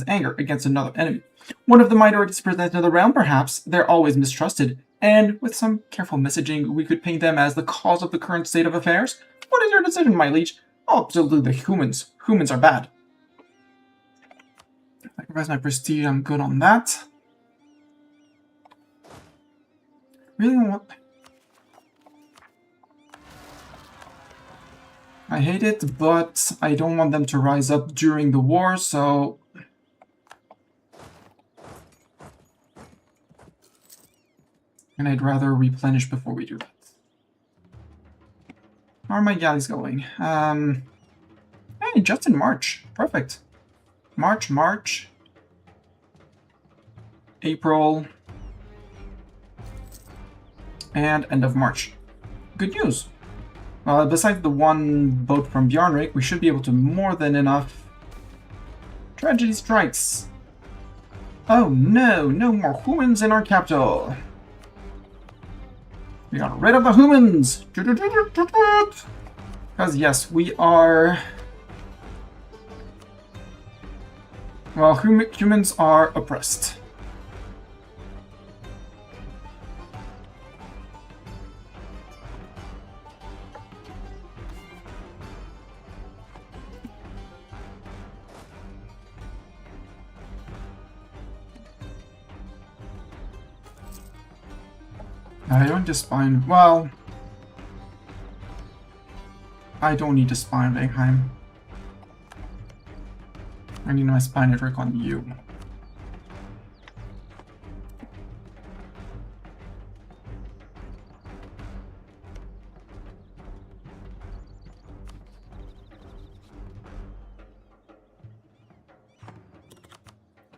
anger against another enemy. One of the minorities present in the realm, perhaps. They're always mistrusted, and with some careful messaging, we could paint them as the cause of the current state of affairs. What is your decision, my liege? Absolutely, humans. Humans are bad. Sacrifice my prestige, I'm good on that. Really want... I hate it, but I don't want them to rise up during the war, so... And I'd rather replenish before we do that. How are my galleys going? Hey, just in March. Perfect. March. April. And end of March. Good news. Besides the one boat from Bjarnrik, we should be able to more than enough. Tragedy strikes. Oh no, no more humans in our capital. We got rid of the humans. Because yes, we are... Well, humans are oppressed. I don't just spine. Well, I don't need to spine Vegheim. I need my spine trick on you.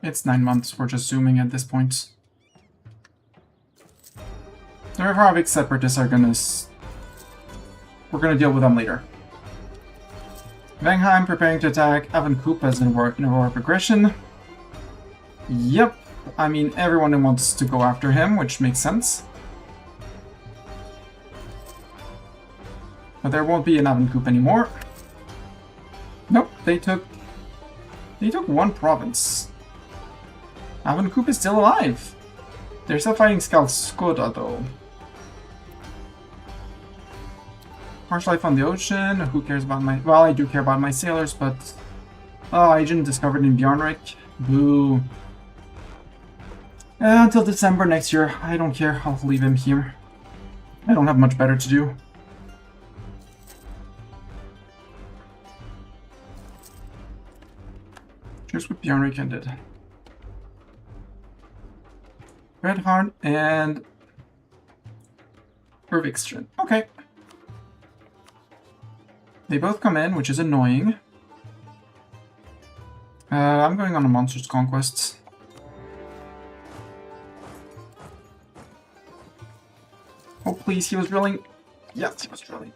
It's 9 months, we're just zooming at this point. The Rivarovic separatists are gonna... We're gonna deal with them later. Vegheim preparing to attack. Avancoop as in Aurora progression. Yep. I mean, everyone wants to go after him, which makes sense. But there won't be an Avancoop anymore. Nope, they took one province. Avancoop is still alive. They're still fighting Skalskoda, though. Harsh life on the ocean. Who cares about my... Well, I do care about my sailors, but... Oh, agent discovered in Bjarnrik. Boo. Until December next year. I don't care. I'll leave him here. I don't have much better to do. Here's what Bjarnrik ended. Redheart and... Ervikstrand. Okay. They both come in, which is annoying. I'm going on a Monsters Conquest. Oh, please, he was drilling. Yes, he was drilling.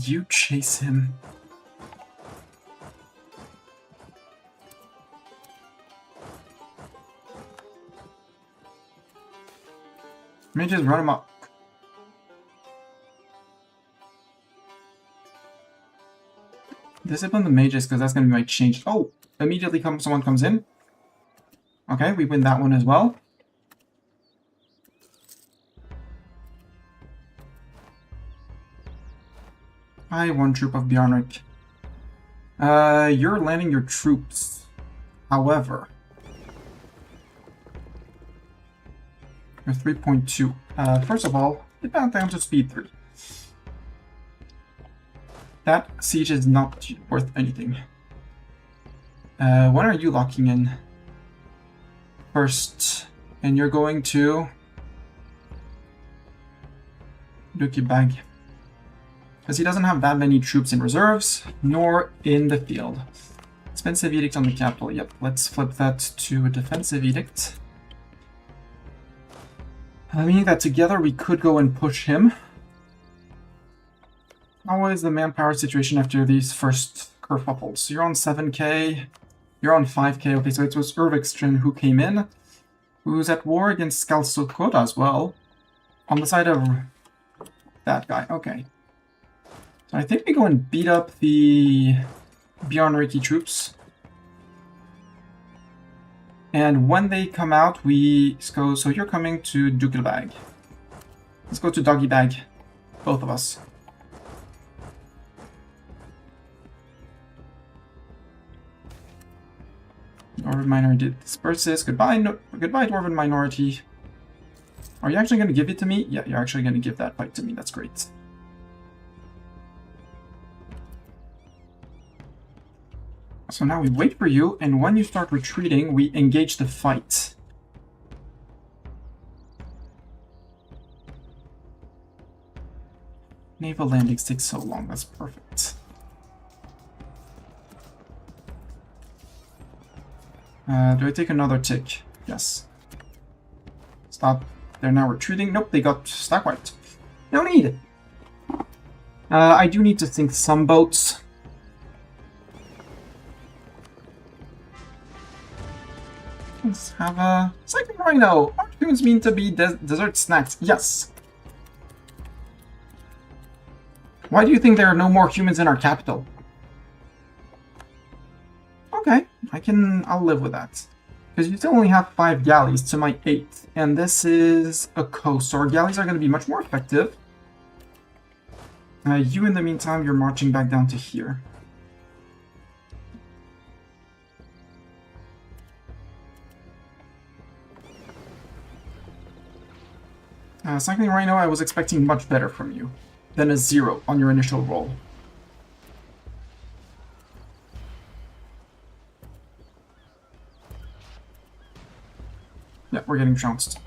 You chase him. Let me just run him up. Discipline the mages, because that's going to be my change. Oh, immediately someone comes in. Okay, we win that one as well. I one troop of Bjarnrik. You're landing your troops. However, you're 3.2. First of all, get back down to speed 3. That siege is not worth anything. When are you locking in? First. And you're going to... Dookie Bag. Because he doesn't have that many troops in reserves, nor in the field. Expensive edict on the capital. Yep, let's flip that to a defensive edict. Meaning that together we could go and push him. How is the manpower situation after these first kerfuffles? You're on 7k, you're on 5k. Okay, so it was Ervikstrand who came in, who's at war against Skalskoda as well, on the side of that guy. Okay. So I think we go and beat up the Bjarnriki troops. And when they come out, we go... So you're coming to Dukelbag. Let's go to Doggy Bag. Both of us. Dwarven minority disperses. Goodbye, goodbye, Dwarven minority. Are you actually going to give it to me? Yeah, you're actually going to give that fight to me. That's great. So now we wait for you, and when you start retreating, we engage the fight. Naval landings take so long. That's perfect. Do I take another tick? Yes. Stop. They're now retreating. Nope, they got stack wiped. No need! I do need to sink some boats. Let's have a second rhino. Aren't humans mean to be dessert snacks? Yes. Why do you think there are no more humans in our capital? Okay, I'll live with that. Because you still only have 5 galleys to my 8. And this is a coast, so our galleys are going to be much more effective. You, in the meantime, you're marching back down to here. Cycling Rhino, I was expecting much better from you than a 0 on your initial roll. Yeah, we're getting trounced.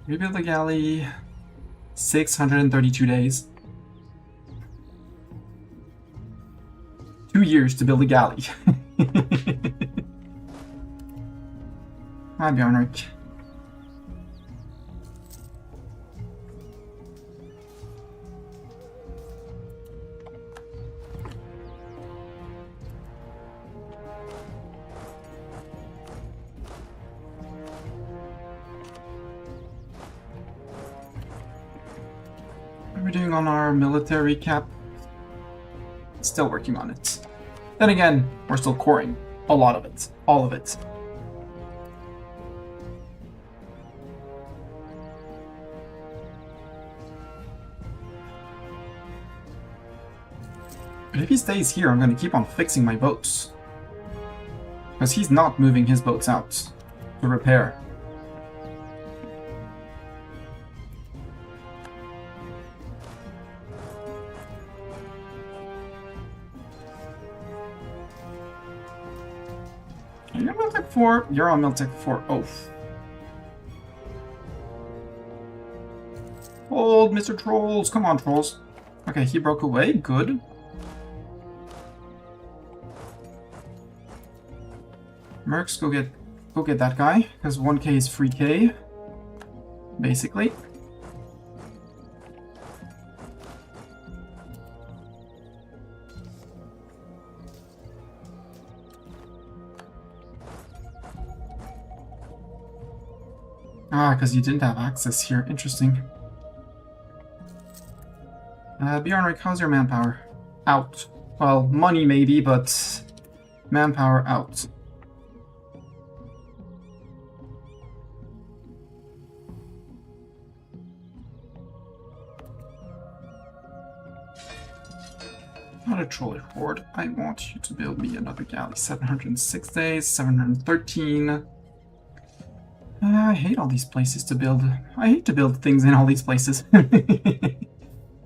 Rebuild the galley. 632 days. 2 years to build a galley. Hi, Bjornrik. What are we doing on our military cap? Still working on it. Then again, we're still coring a lot of it. All of it. But if he stays here, I'm going to keep on fixing my boats. Because he's not moving his boats out to repair. You're on Miltech 4. You're on Miltech 4 Oath. Hold, Mr. Trolls. Come on, Trolls. Okay, he broke away. Good. Mercs, go get that guy, because 1k is free k, basically. Ah, because you didn't have access here. Interesting. Bjornrik, how's your manpower? Out. Well, money maybe, but manpower out. Not a trolley horde. I want you to build me another galley. 706 days, 713. I hate all these places to build. I hate to build things in all these places.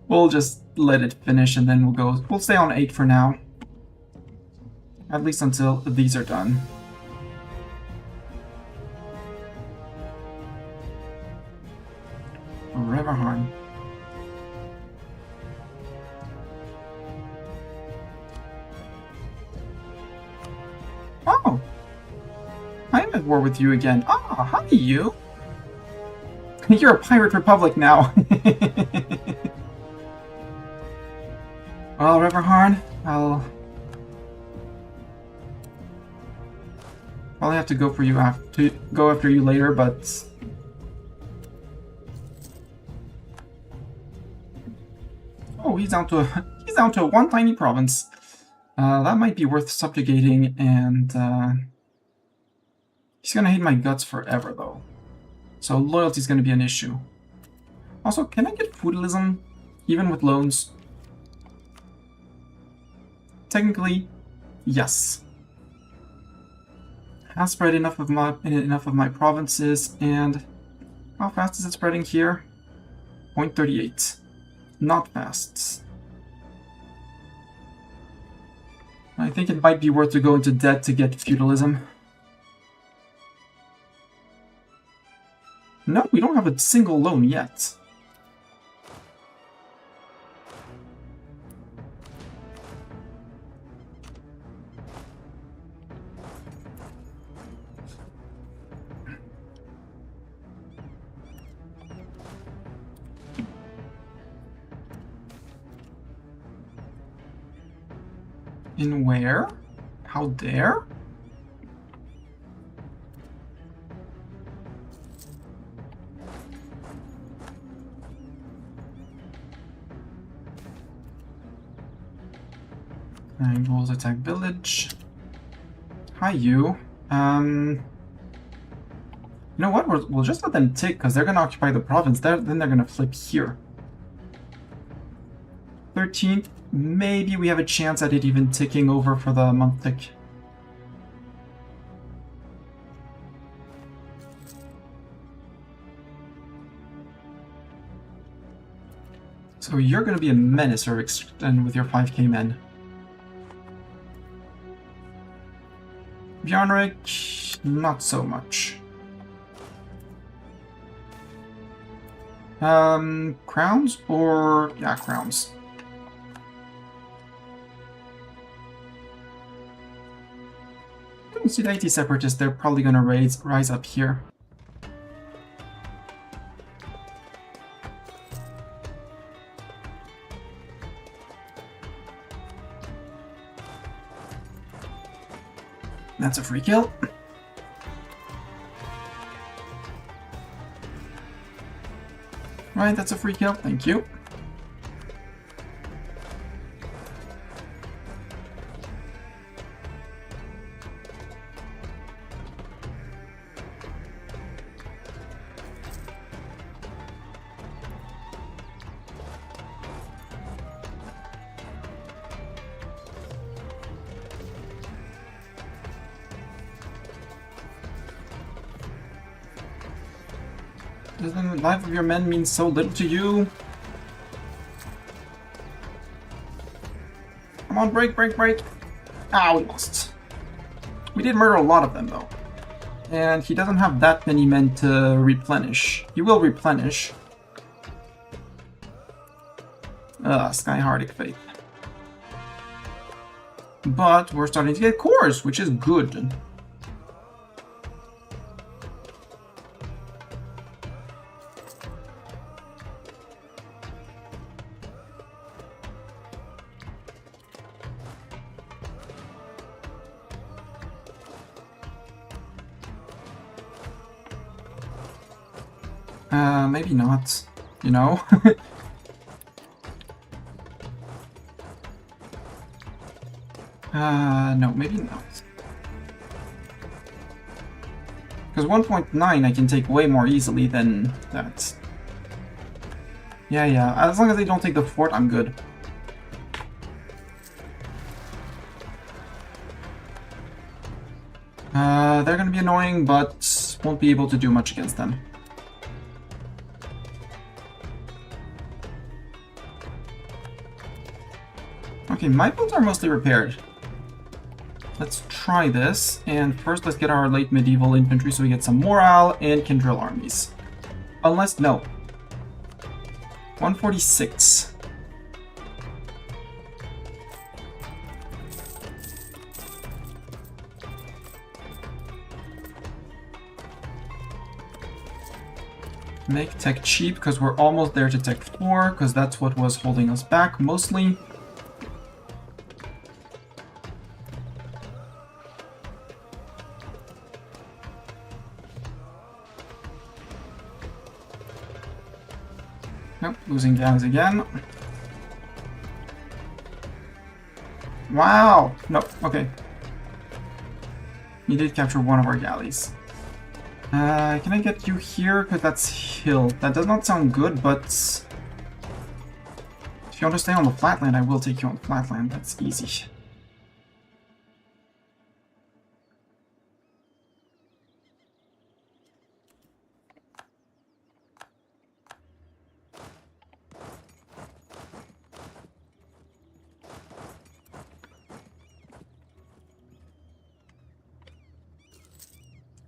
We'll just let it finish and then we'll stay on 8 for now. At least until these are done. Reverharn. Oh! I'm at war with you again. Ah, hi you! You're a pirate republic now. Well, Reverharn, I'll probably have to go after you later, but oh, he's down to one tiny province. That might be worth subjugating, and he's gonna hate my guts forever, though. So loyalty is gonna be an issue. Also, can I get feudalism even with loans? Technically, yes. Has spread enough of my provinces, and how fast is it spreading here? 0.38. Not fast. I think it might be worth to go into debt to get feudalism. No, we don't have a single loan yet. In where? How dare? Angles attack village. Hi, you. You know what? We'll just let them tick because they're gonna occupy the province. Then they're gonna flip here. 13th, maybe we have a chance at it even ticking over for the month tick. So you're going to be a menace, and with your 5k men. Bjarnrik, not so much. Crowns or... yeah, crowns. See the 80 separatists, they're probably gonna rise up here. That's a free kill. Right, that's a free kill, thank you. Doesn't the life of your men mean so little to you? Come on, break, break, break! Ah, we lost. We did murder a lot of them, though. And he doesn't have that many men to replenish. He will replenish. Skyhardic Faith. But we're starting to get cores, which is good. Maybe not, you know? No, maybe not. Because 1.9 I can take way more easily than that. Yeah, as long as they don't take the fort, I'm good. They're gonna be annoying, but won't be able to do much against them. Okay, my builds are mostly repaired. Let's try this, and first let's get our late medieval infantry so we get some morale and can drill armies. Unless, no. 146. Make tech cheap, because we're almost there to tech 4, because that's what was holding us back mostly. Nope, losing galleys again. Wow! Nope, okay. You did capture one of our galleys. Can I get you here? Because that's hill. That does not sound good, but... if you want to stay on the flatland, I will take you on the flatland. That's easy.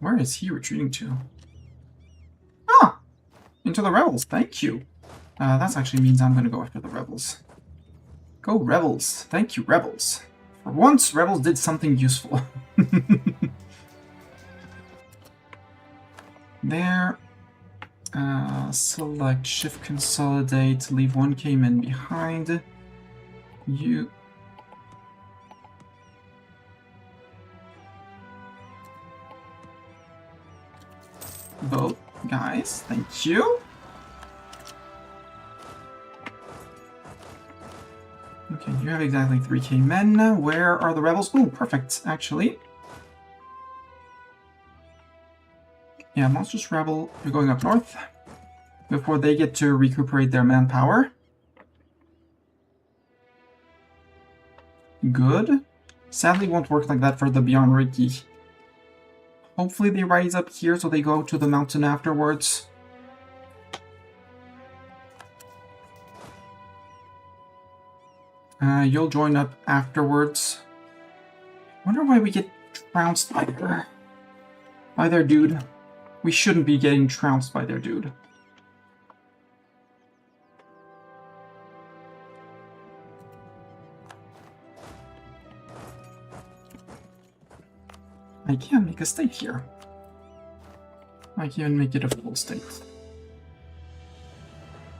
Where is he retreating to? Ah! Into the rebels, thank you. That actually means I'm gonna go after the rebels. Go rebels, thank you rebels. For once, rebels did something useful. There. Select, shift, consolidate, leave 1k men behind. You... vote, guys. Thank you. Okay, you have exactly 3k men. Where are the rebels? Ooh, perfect, actually. Yeah, Monstrous Rebel, you're going up north before they get to recuperate their manpower. good. Sadly, won't work like that for the Beyond Reiki. Hopefully they rise up here so they go to the mountain afterwards. You'll join up afterwards. Wonder why we get trounced by their dude. We shouldn't be getting trounced by their dude. I can make a state here. I can even make it a full state.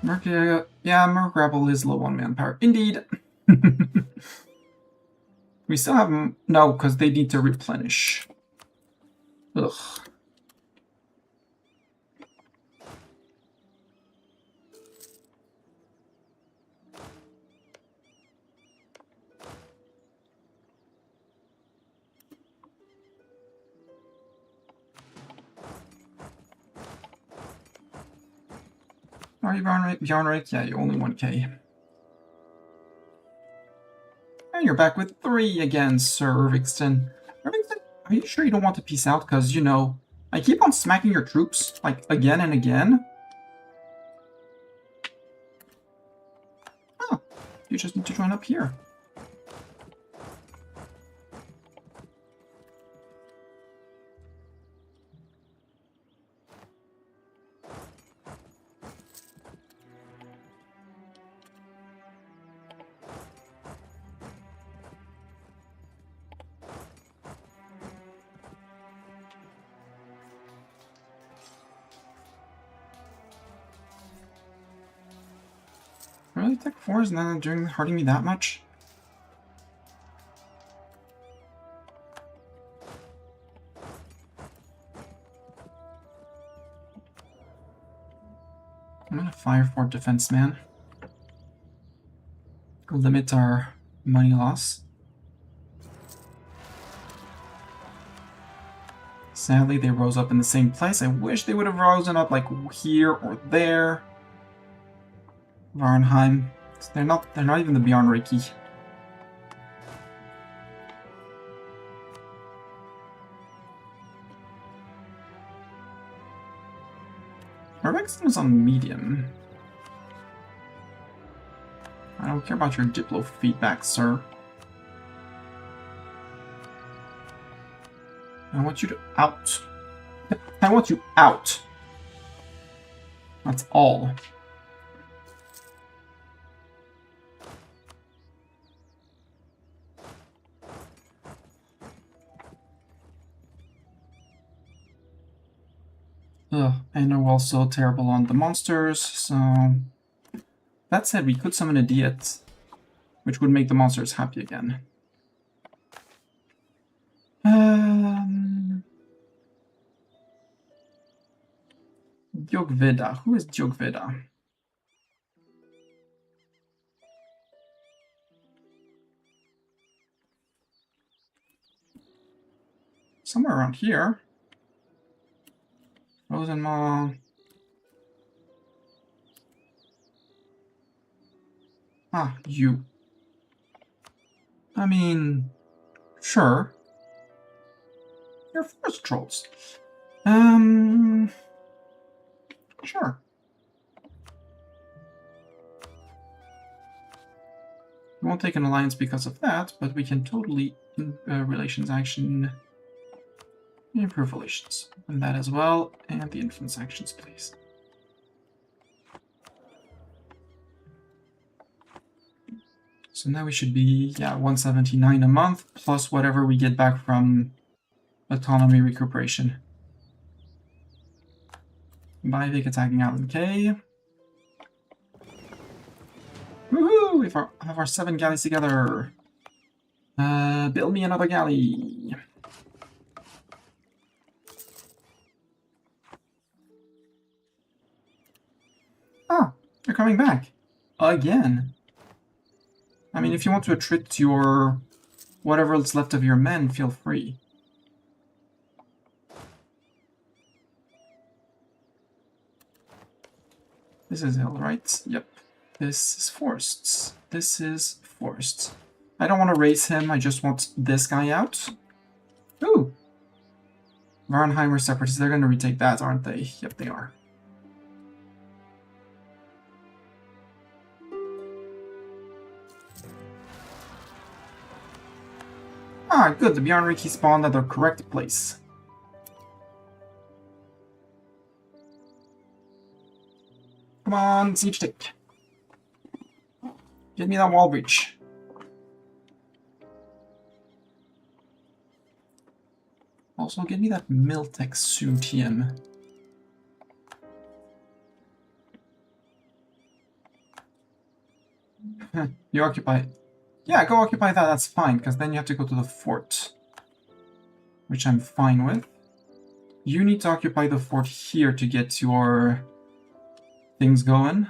Merc Grapple is low on manpower. Indeed. We still have... No, because they need to replenish. Ugh. Are you beyond right? Yeah, you're only 1k. And you're back with 3 again, Sir Irvingston. Irvingston, are you sure you don't want to peace out? Because, you know, I keep on smacking your troops, like, again and again. Oh, you just need to join up here. Really? Tech 4 is not hurting me that much? I'm gonna fire for defense, man. Limit our money loss. Sadly, they rose up in the same place. I wish they would have risen up like here or there. Varnheim. They're not even the Beyond Reiki. Irvingston is on medium. I don't care about your Diplo feedback, sir. I want you to out. I want you out. That's all. Ugh, and we're also terrible on the monsters, so... That said, we could summon a Diet, which would make the monsters happy again. Yogveda. Who is Yogveda? Somewhere around here. Rosenmaw. Ah, you. I mean, sure. You're forest trolls. Sure. We won't take an alliance because of that, but we can totally relations action improve relations. And that as well, and the influence actions, please. So now we should be, yeah, 179 a month, plus whatever we get back from autonomy recuperation. Bivik attacking Island K. Woohoo! We have our 7 galleys together. Build me another galley. Ah, you're coming back. Again. I mean, if you want to attrit your... whatever is left of your men, feel free. This is hill, right? Yep. This is forests. This is forests. I don't want to raise him, I just want this guy out. Ooh! Varenheimer Separatists, they're going to retake that, aren't they? Yep, they are. Ah, good, the Bjarnriki spawned at the correct place. Come on, siege take. Give me that wall breach. Also, give me that Miltech soon, TM. You occupy. Yeah, go occupy that, that's fine, because then you have to go to the fort. Which I'm fine with. You need to occupy the fort here to get your things going.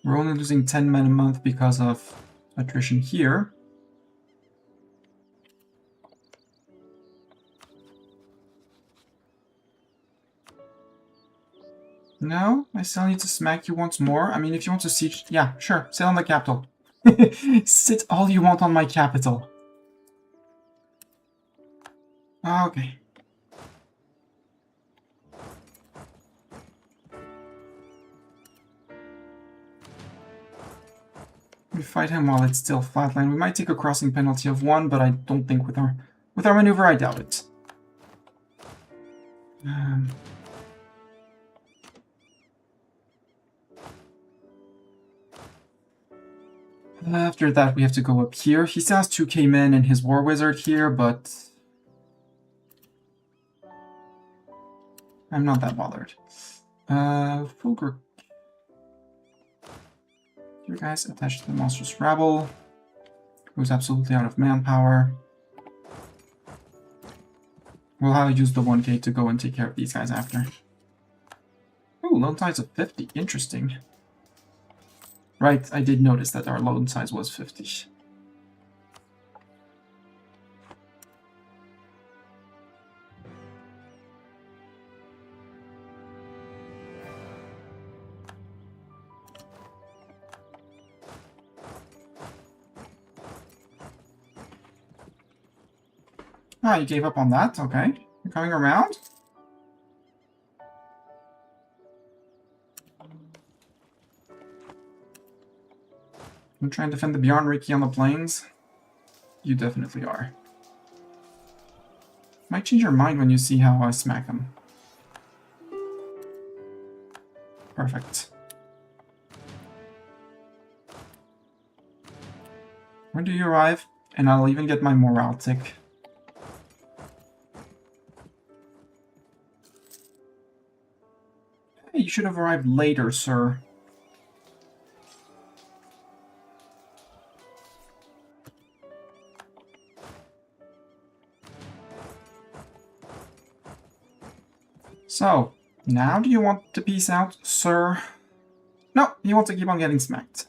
We're only losing 10 men a month because of attrition here. No, I still need to smack you once more. I mean, if you want to siege... Yeah, sure, sit on the capital. Sit all you want on my capital. Okay. We fight him while it's still flatline. We might take a crossing penalty of 1, but I don't think with our maneuver, I doubt it. After that, we have to go up here. He still has 2k men and his war wizard here, but I'm not that bothered. Fulgur. You guys attached to the monstrous rabble, who's absolutely out of manpower. We'll have to use the 1k to go and take care of these guys after. Ooh, loan size of 50. Interesting. Right, I did notice that our loan size was 50. Ah, you gave up on that? Okay. You're coming around? I'm trying to defend the Bjarnriki on the plains. You definitely are. Might change your mind when you see how I smack them. Perfect. When do you arrive? And I'll even get my morale tick. Hey, you should have arrived later, sir. So, now do you want to peace out, sir? No, you want to keep on getting smacked.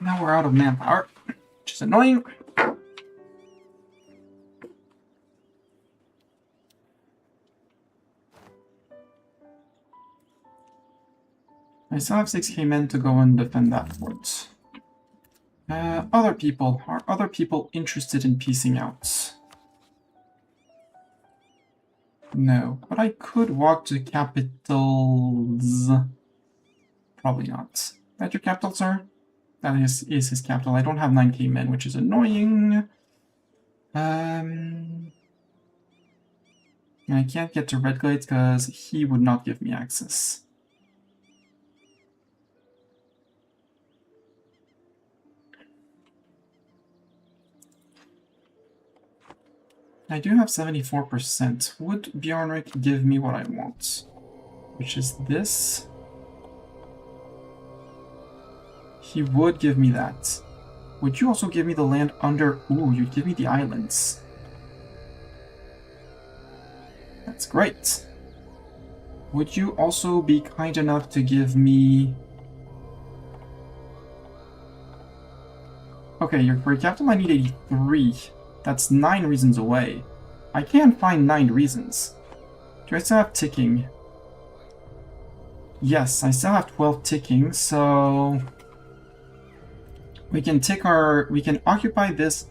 Now we're out of manpower, which is annoying. I still have 6k men to go and defend that fort. Other people. Are other people interested in peacing out? No, but I could walk to capitals. Probably not. Is that your capital, sir? That is his capital. I don't have 9k men, which is annoying. And I can't get to Redglades because he would not give me access. I do have 74%. Would Bjarnrik give me what I want? Which is this. He would give me that. Would you also give me the land under... Ooh, you'd give me the islands. That's great. Would you also be kind enough to give me... Okay, you're for capital I need 83. That's 9 reasons away. I can't find 9 reasons. Do I still have ticking? Yes, I still have 12 ticking, so... We can take our... We can occupy this.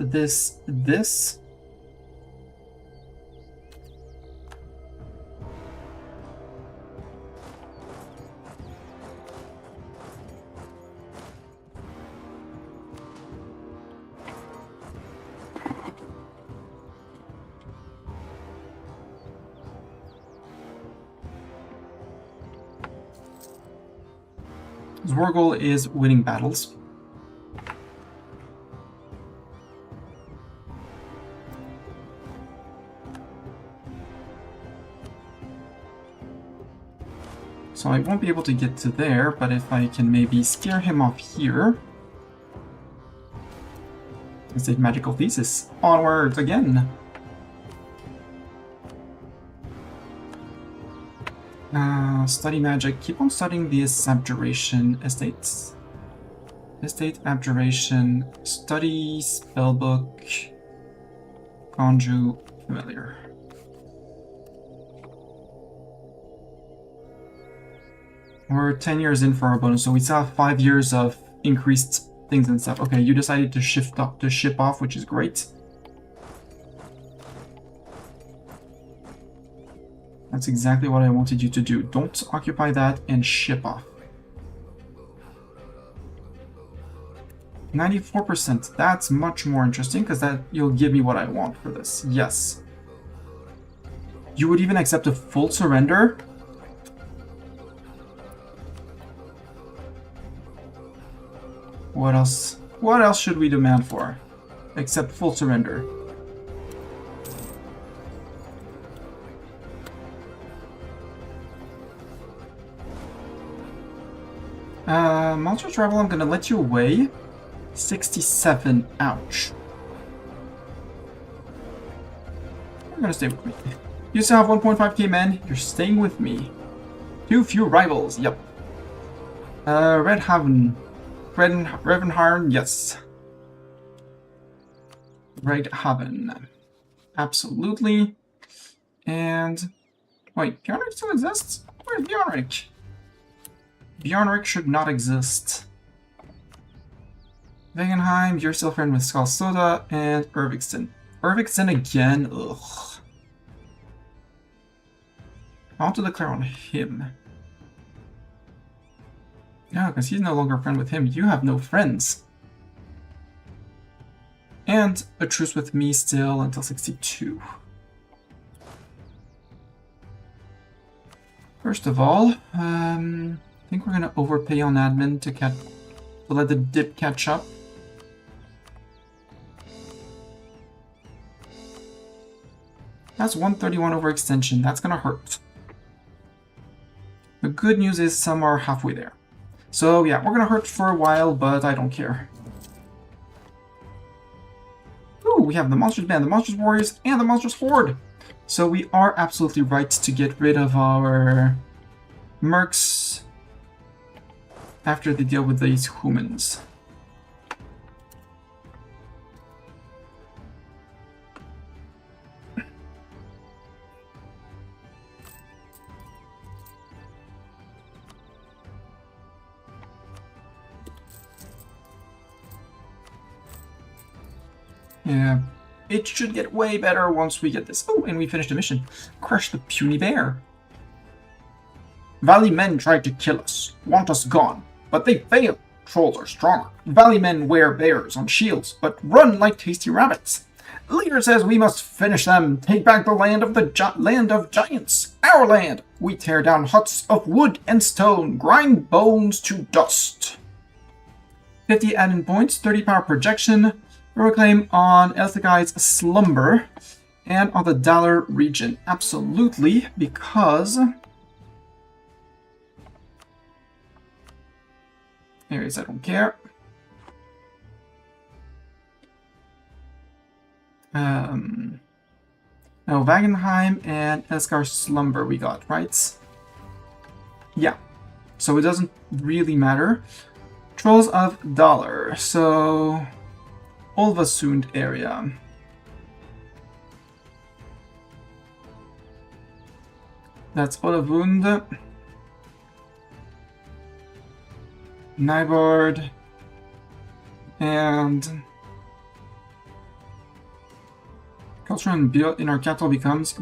Our goal is winning battles. So I won't be able to get to there, but if I can maybe scare him off here... Let's take Magical Thesis. Onwards again! Study magic. Keep on studying this abjuration estates. Estate abjuration. Study spellbook. Conjure familiar. We're 10 years in for our bonus, so we still have 5 years of increased things and stuff. Okay, you decided to ship off, which is great. That's exactly what I wanted you to do. Don't occupy that and ship off. 94%. That's much more interesting because that you'll give me what I want for this. Yes. You would even accept a full surrender? What else? What else should we demand for? Except full surrender. Monster Travel, I'm gonna let you away. 67, ouch. You're gonna stay with me. You still have 1.5k men, you're staying with me. Too few rivals, yep. Revenharn, yes. Redhaven. Absolutely. And... Wait, Bjornrik still exists? Where's Bjornrik? Bjornrik should not exist. Wegenheim, you're still friend with Skull Soda, and Irvikston. Irvikston again? Ugh. I want to declare on him. No, because he's no longer a friend with him. You have no friends. And a truce with me still until 62. First of all, I think we're gonna overpay on admin to let the dip catch up. That's 131 overextension. That's gonna hurt. The good news is some are halfway there. So yeah, we're gonna hurt for a while, but I don't care. Ooh, we have the Monsters Band, the Monsters Warriors, and the Monsters Horde. So we are absolutely right to get rid of our mercs after they deal with these humans. Yeah, it should get way better once we get this. Oh, and we finished the mission. Crush the puny bear. Valley men tried to kill us, want us gone, but they failed. Trolls are stronger. Valley men wear bears on shields, but run like tasty rabbits. Leader says we must finish them, take back the land of land of giants, our land. We tear down huts of wood and stone, grind bones to dust. 50 admin points, 30 power projection. Reclaim on Elthagai's Slumber and on the Dalar region. Absolutely, because... Anyways, I don't care. No, Wagenheim and Esgar Slumber we got, right? Yeah, so it doesn't really matter. Trolls of Dollar, so Olvasund area. That's Olavund, Nybard, and culture and build in our capital becomes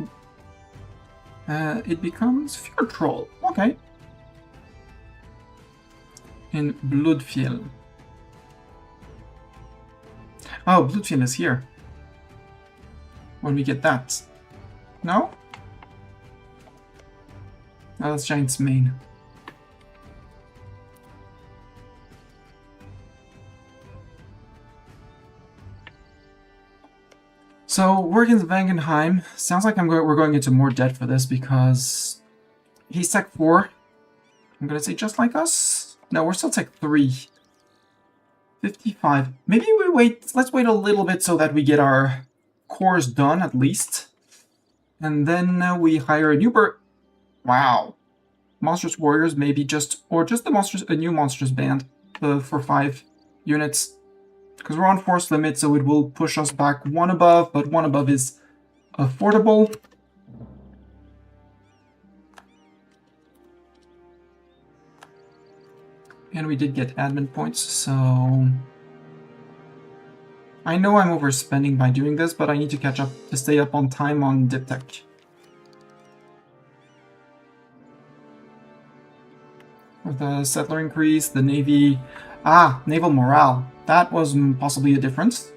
it becomes Fjordtroll. Okay. In Bloodfjell. Oh, Bloodfjell is here. When we get that. No? Oh, that's Giant's Mane. So, we're against Wangenheim. Sounds like we're going into more debt for this because he's Tech 4. I'm gonna say just like us. No, we're still Tech 3. 55. Maybe we wait. Let's wait a little bit so that we get our cores done at least. And then we hire a new Wow. Monstrous Warriors, maybe just... Or just a new Monstrous Band for 5 units. Because we're on force limit, so it will push us back 1 above, but 1 above is affordable. And we did get admin points, so... I know I'm overspending by doing this, but I need to catch up to stay up on time on Diptech. With the settler increase, the Navy... Ah, naval morale. That was possibly a difference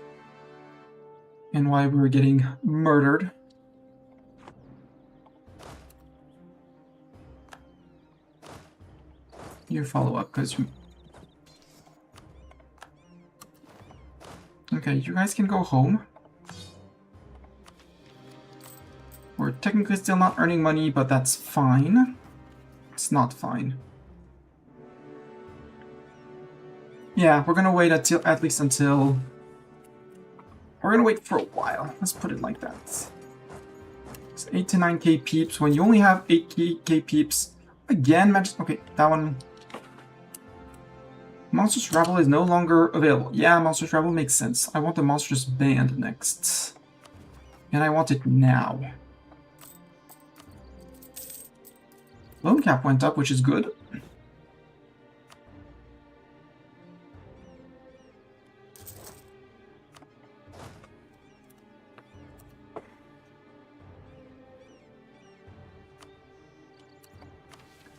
in why we were getting murdered. You follow up, because you... Okay, you guys can go home. We're technically still not earning money, but that's fine. It's not fine. Yeah, we're gonna wait until, at least until... We're gonna wait for a while. Let's put it like that. It's 8 to 9k peeps. When you only have 8k peeps... Again, okay, that one... Monstrous Rabble is no longer available. Yeah, Monstrous Rabble makes sense. I want the Monstrous Band next. And I want it now. Loan cap went up, which is good.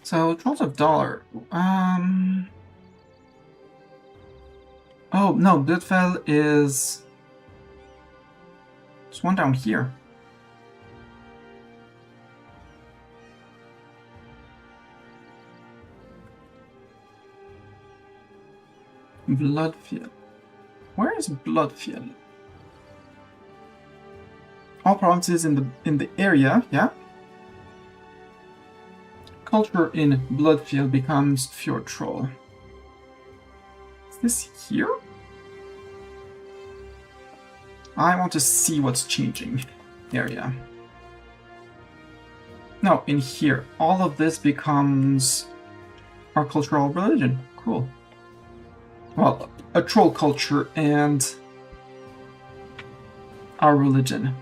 So, Trolls of Dollar. Oh, no, Bloodfell is... There's one down here. Bloodfjell. Where is Bloodfjell? All provinces in the area, yeah? Culture in Bloodfjell becomes Fjordtroll. Is this here? I want to see what's changing. Area. No, in here. All of this becomes our cultural religion. Cool. Well, a troll culture and our religion.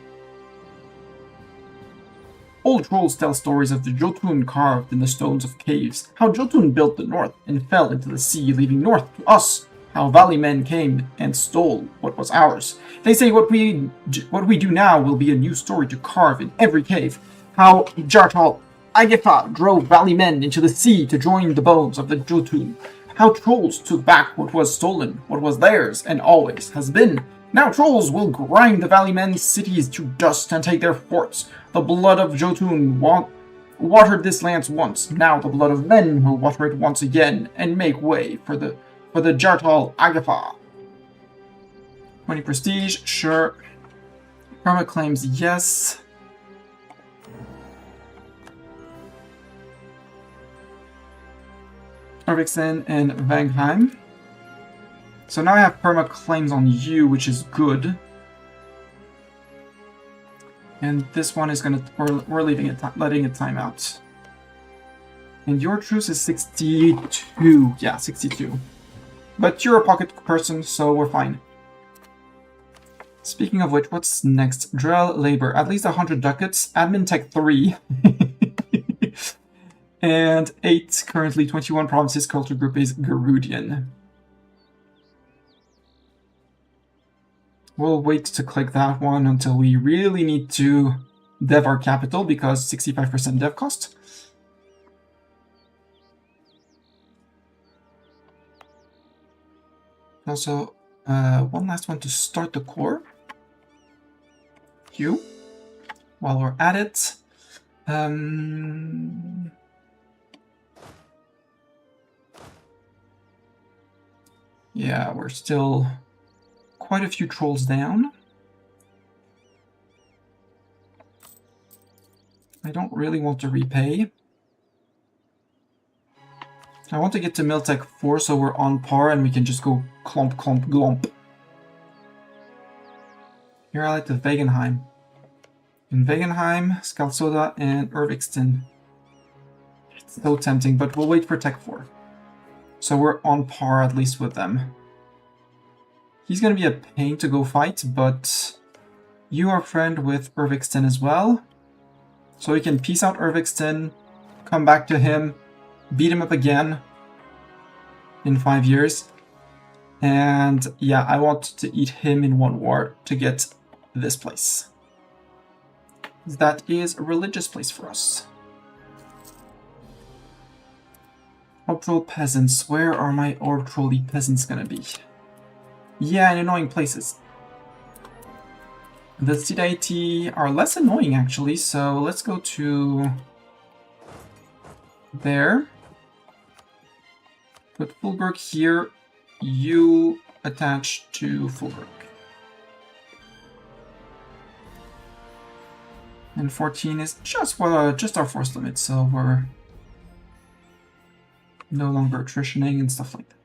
Old trolls tell stories of the Jotun carved in the stones of caves, how Jotun built the north and fell into the sea, leaving north to us, how valley men came and stole what was ours. They say what we do now will be a new story to carve in every cave, how Jartal Agefa drove valley men into the sea to join the bones of the Jotun, how trolls took back what was stolen, what was theirs and always has been. Now trolls will grind the valley men's cities to dust and take their forts. The blood of Jotun watered this land once. Now the blood of men will water it once again and make way for the Jartal Agafa. 20 prestige, sure. Perma claims yes. Erviksen and Vangheim. So now I have perma claims on you, which is good. And this one is gonna, we're leaving it, letting it time out. And your truce is 62. Yeah, 62. But you're a pocket person, so we're fine. Speaking of which, what's next? Drell labor. At least 100 ducats. Admin tech 3. And 8. Currently 21 provinces. Culture group is Garudian. We'll wait to click that one until we really need to dev our capital, because 65% dev cost. Also, one last one to start the core. Q. While we're at it. Yeah, we're still quite a few trolls down. I don't really want to repay. I want to get to Miltech 4 so we're on par and we can just go clomp, clomp, glomp. Here I like the Wagenheim. In Wagenheim, Skalsoda, and Irvikston. It's so tempting, but we'll wait for Tech 4. So we're on par at least with them. He's going to be a pain to go fight, but you are friend with Irvikston as well. So we can peace out Irvikston, come back to him, beat him up again in 5 years. And yeah, I want to eat him in one war to get this place. That is a religious place for us. Obrtrol peasants. Where are my Obrtrol peasants gonna be? Yeah, in annoying places. The Sidaiti are less annoying actually, so let's go to there. Put Fulberg here. You attach to Fulberg. And 14 is just our force limit, so we're no longer attritioning and stuff like that.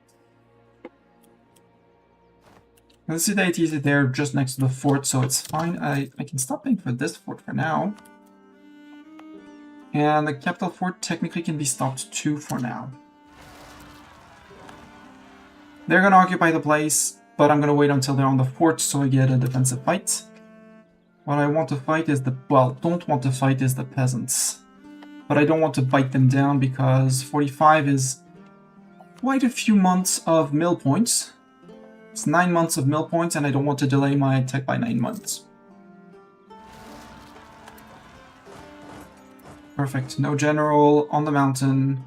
And the Sidaiti is there just next to the fort, so it's fine. I can stop paying for this fort for now. And the capital fort technically can be stopped too for now. They're gonna occupy the place, but I'm gonna wait until they're on the fort so I get a defensive fight. What I want to fight is don't want to fight is the peasants. But I don't want to bite them down because 45 is quite a few months of mill points. It's 9 months of mill points and I don't want to delay my tech by 9 months. Perfect. No general on the mountain.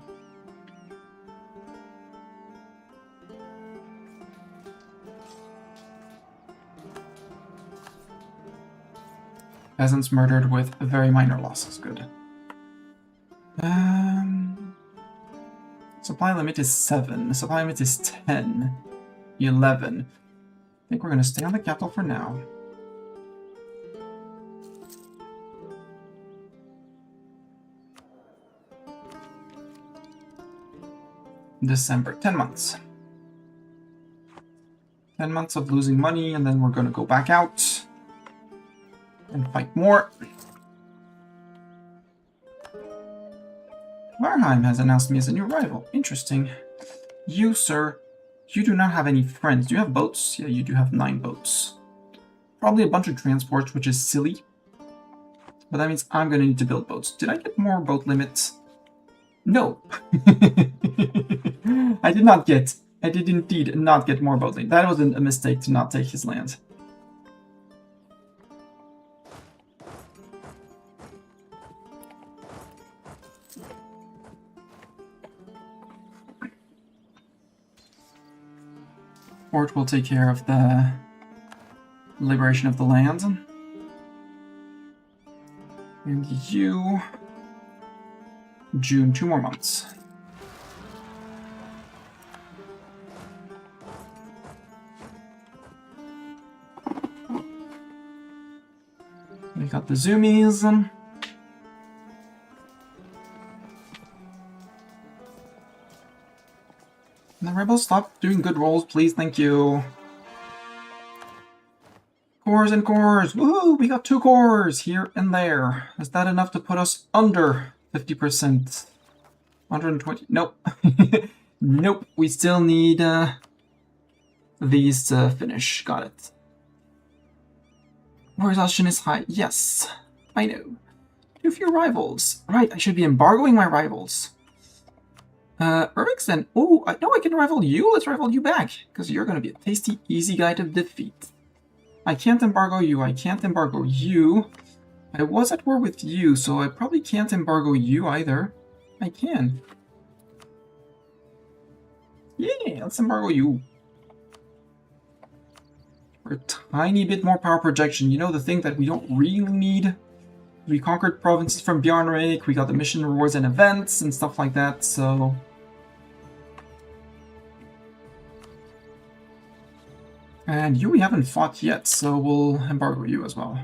Peasants murdered with very minor losses. Good. Supply limit is 7. Supply limit is 10. 11. I think we're going to stay on the capital for now. December. 10 months. 10 months of losing money, and then we're going to go back out and fight more. Warheim has announced me as a new rival. Interesting. You, sir, you do not have any friends. Do you have boats? Yeah, you do have 9 boats. Probably a bunch of transports, which is silly. But that means I'm going to need to build boats. Did I get more boat limits? No. I did indeed not get more boat limits. That was a mistake to not take his land. Fort will take care of the liberation of the land. And you... June, 2 more months. We got the zoomies. The rebels, stop doing good rolls, please, thank you. Cores and cores! Woohoo! We got 2 cores here and there. Is that enough to put us under 50%? 120. Nope. Nope. We still need these to finish. Got it. War exhaustion is high. Yes, I know. Too few rivals. Right, I should be embargoing my rivals. Ericson. Oh, I know I can rival you. Let's rival you back, because you're going to be a tasty, easy guy to defeat. I can't embargo you. I can't embargo you. I was at war with you, so I probably can't embargo you either. I can. Yeah, let's embargo you. For a tiny bit more power projection. You know, the thing that we don't really need? We conquered provinces from Bjarnrake, we got the mission rewards and events and stuff like that, so... And you we haven't fought yet, so we'll embargo you as well.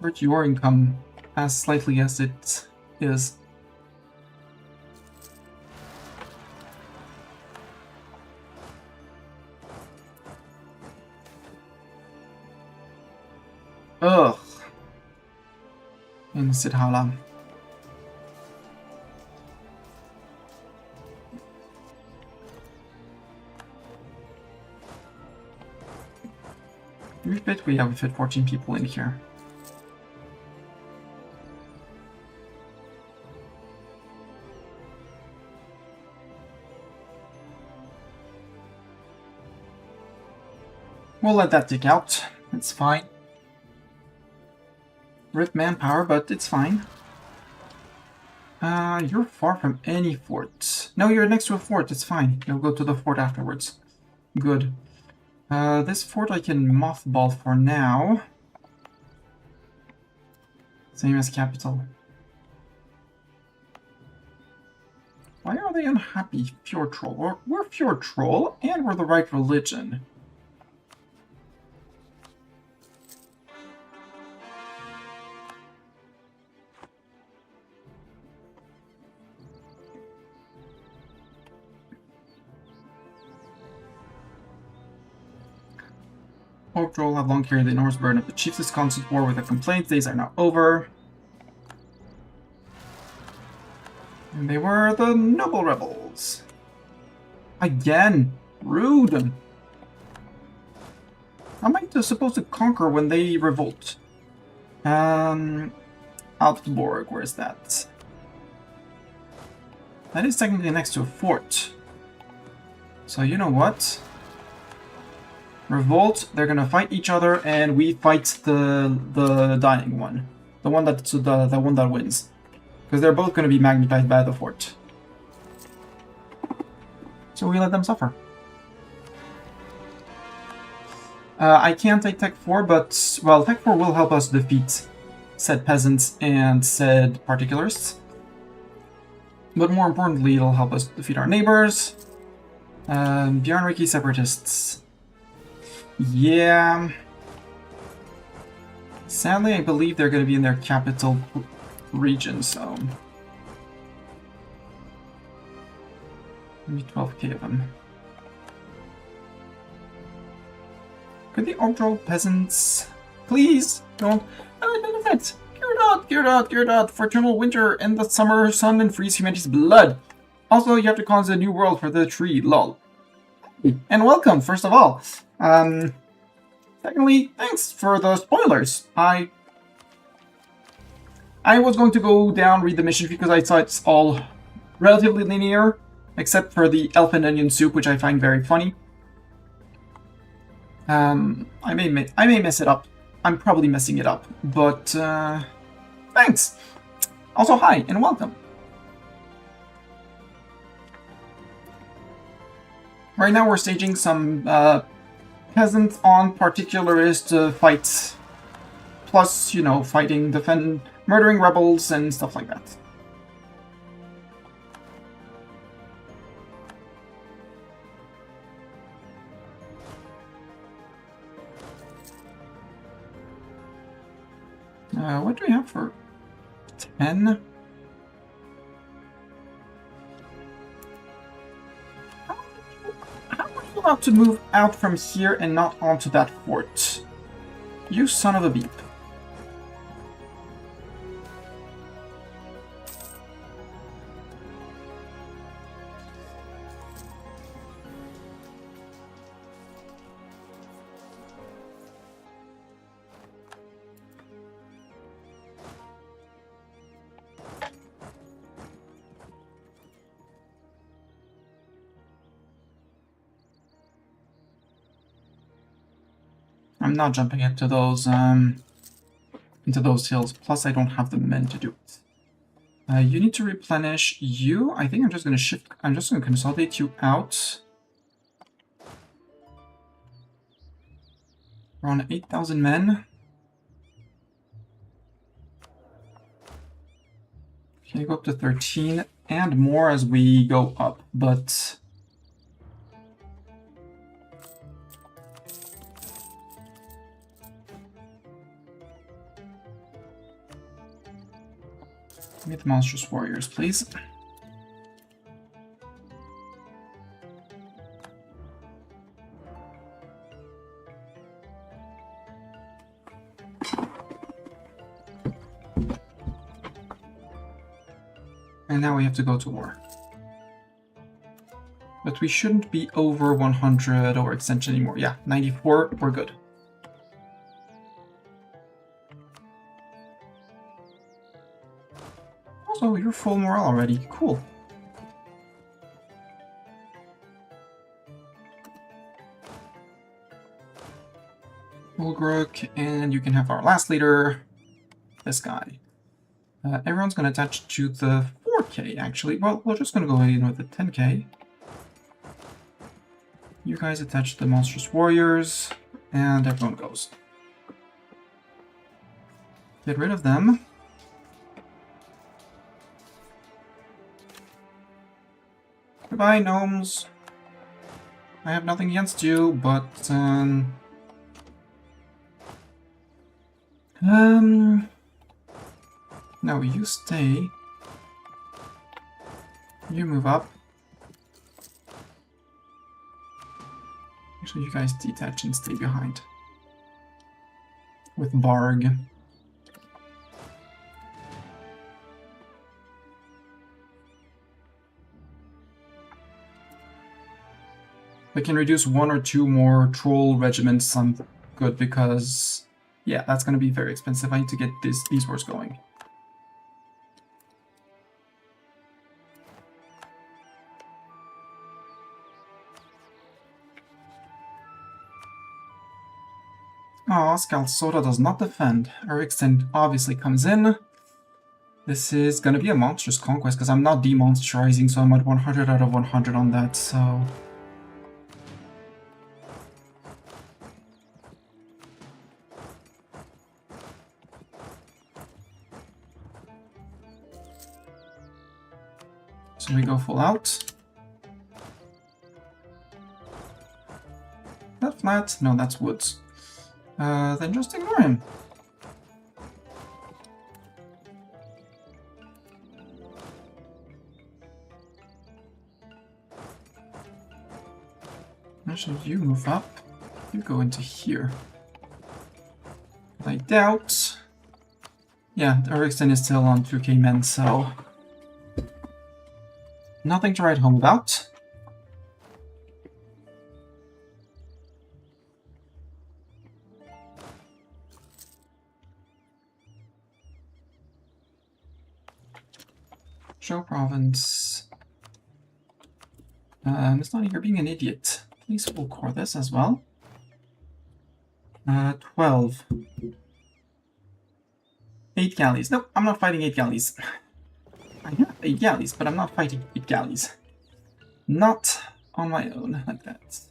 Hurt your income as slightly as it is. Ugh. In Sidhala. Refit, we have fit 14 people in here. We'll let that tick out. It's fine. Rip manpower, but it's fine. You're far from any fort. No, you're next to a fort, it's fine. You'll go to the fort afterwards. Good. This fort I can mothball for now. Same as capital. Why are they unhappy? Fjord Troll. We're Fjord Troll, and we're the right religion. Obrtrol have long carried the enormous burden of the chief's constant war with the complaints. Days are now over. And they were the noble rebels. Again. Rude. How am I supposed to conquer when they revolt? Altborg, where's that? That is technically next to a fort. So you know what? Revolt, they're gonna fight each other, and we fight the dying one. The one that wins. Because they're both gonna be magnetized by the fort. So we let them suffer. I can't take Tech 4, but, well, Tech 4 will help us defeat said peasants and said particularists. But more importantly, it'll help us defeat our neighbors. Bjarnrake separatists. Yeah. Sadly, I believe they're going to be in their capital region, so... Maybe 12k of them. Could the Obrtrol peasants... Please, don't... benefit! Gyrodot, for eternal winter and the summer sun and freeze humanity's blood. Also, you have to cause a new world for the tree, lol. And welcome, first of all. Secondly, thanks for the spoilers. I was going to go down, read the mission because I thought it's all relatively linear, except for the elf and onion soup, which I find very funny. I may mess it up. I'm probably messing it up, but thanks. Also, hi and welcome. Right now we're staging some peasants on particularist fights. Plus, you know, fighting, murdering rebels and stuff like that. What do we have for 10? How are you allowed to move out from here and not onto that fort? You son of a beep. I'm not jumping into those hills. Plus, I don't have the men to do it. You need to replenish you. I think I'm just going to shift. I'm just going to consolidate you out. We're on 8,000 men. Can you go up to 13 and more as we go up, but meet the monstrous warriors, please. And now we have to go to war. But we shouldn't be over 100 or extension anymore. Yeah, 94, we're good. Also, you're full morale already. Cool. Ulgruk, and you can have our last leader, this guy. Everyone's going to attach to the 4K, actually. Well, we're just going to go in with the 10K. You guys attach to the monstrous warriors, and everyone goes. Get rid of them. Goodbye, gnomes. I have nothing against you, but no, you stay. You move up. Actually, you guys detach and stay behind. With Barg. We can reduce 1 or 2 more troll regiments. I'm good because, yeah, that's going to be very expensive. I need to get these wars going. Aw, Scalsoda does not defend. Erikson obviously comes in. This is going to be a monstrous conquest because I'm not demonsterizing, so I'm at 100 out of 100 on that, so... So we go full out. That flat? No, that's woods. Then just ignore him. Actually, you move up. You go into here. But I doubt... Yeah, Erikson is still on 2k men, so... Nothing to write home about. Show province. It's not you're being an idiot. Please full core this as well. 12. 8 galleys. Nope, I'm not fighting 8 galleys. I have 8 galleys, but I'm not fighting 8 galleys. Not on my own like that.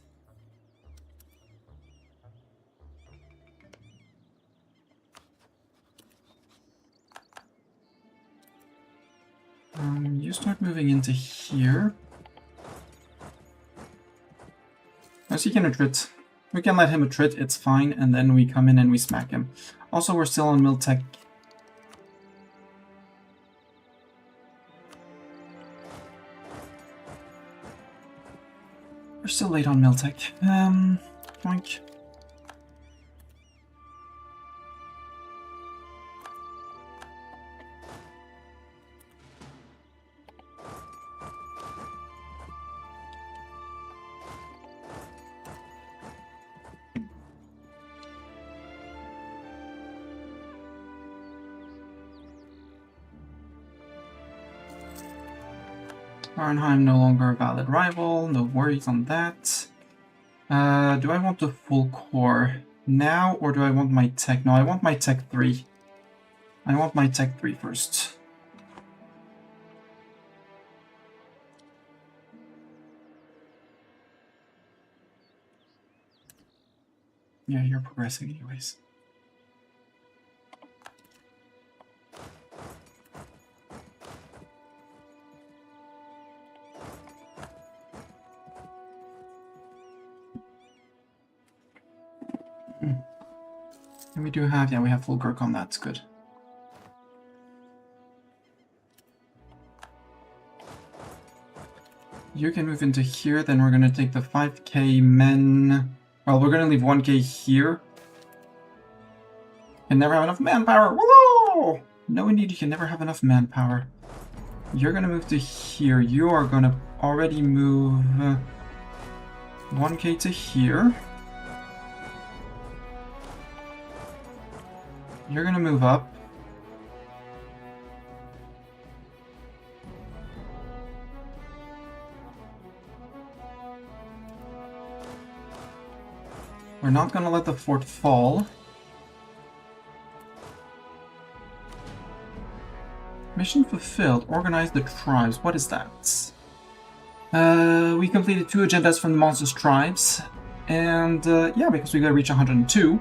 You start moving into here. As he can retreat. We can let him retreat, it's fine, and then we come in and we smack him. Also, we're still on Miltech. We're still late on Miltech. Boink. Arnheim no longer a valid rival, no worries on that. Do I want the full core? now, or do I want my tech? No, I want my tech 3. I want my tech 3 first. Yeah, you're progressing anyways. And we do have, yeah, we have full Gurk on that. That's good. You can move into here, then we're going to take the 5k men. Well, we're going to leave 1k here. Can never have enough manpower. Whoa! No, indeed, you can never have enough manpower. You're going to move to here. You are going to already move 1k to here. You're going to move up. We're not going to let the fort fall. Mission fulfilled. Organize the tribes. What is that? We completed 2 agendas from the monsters tribes. And yeah, because we gotta reach 102.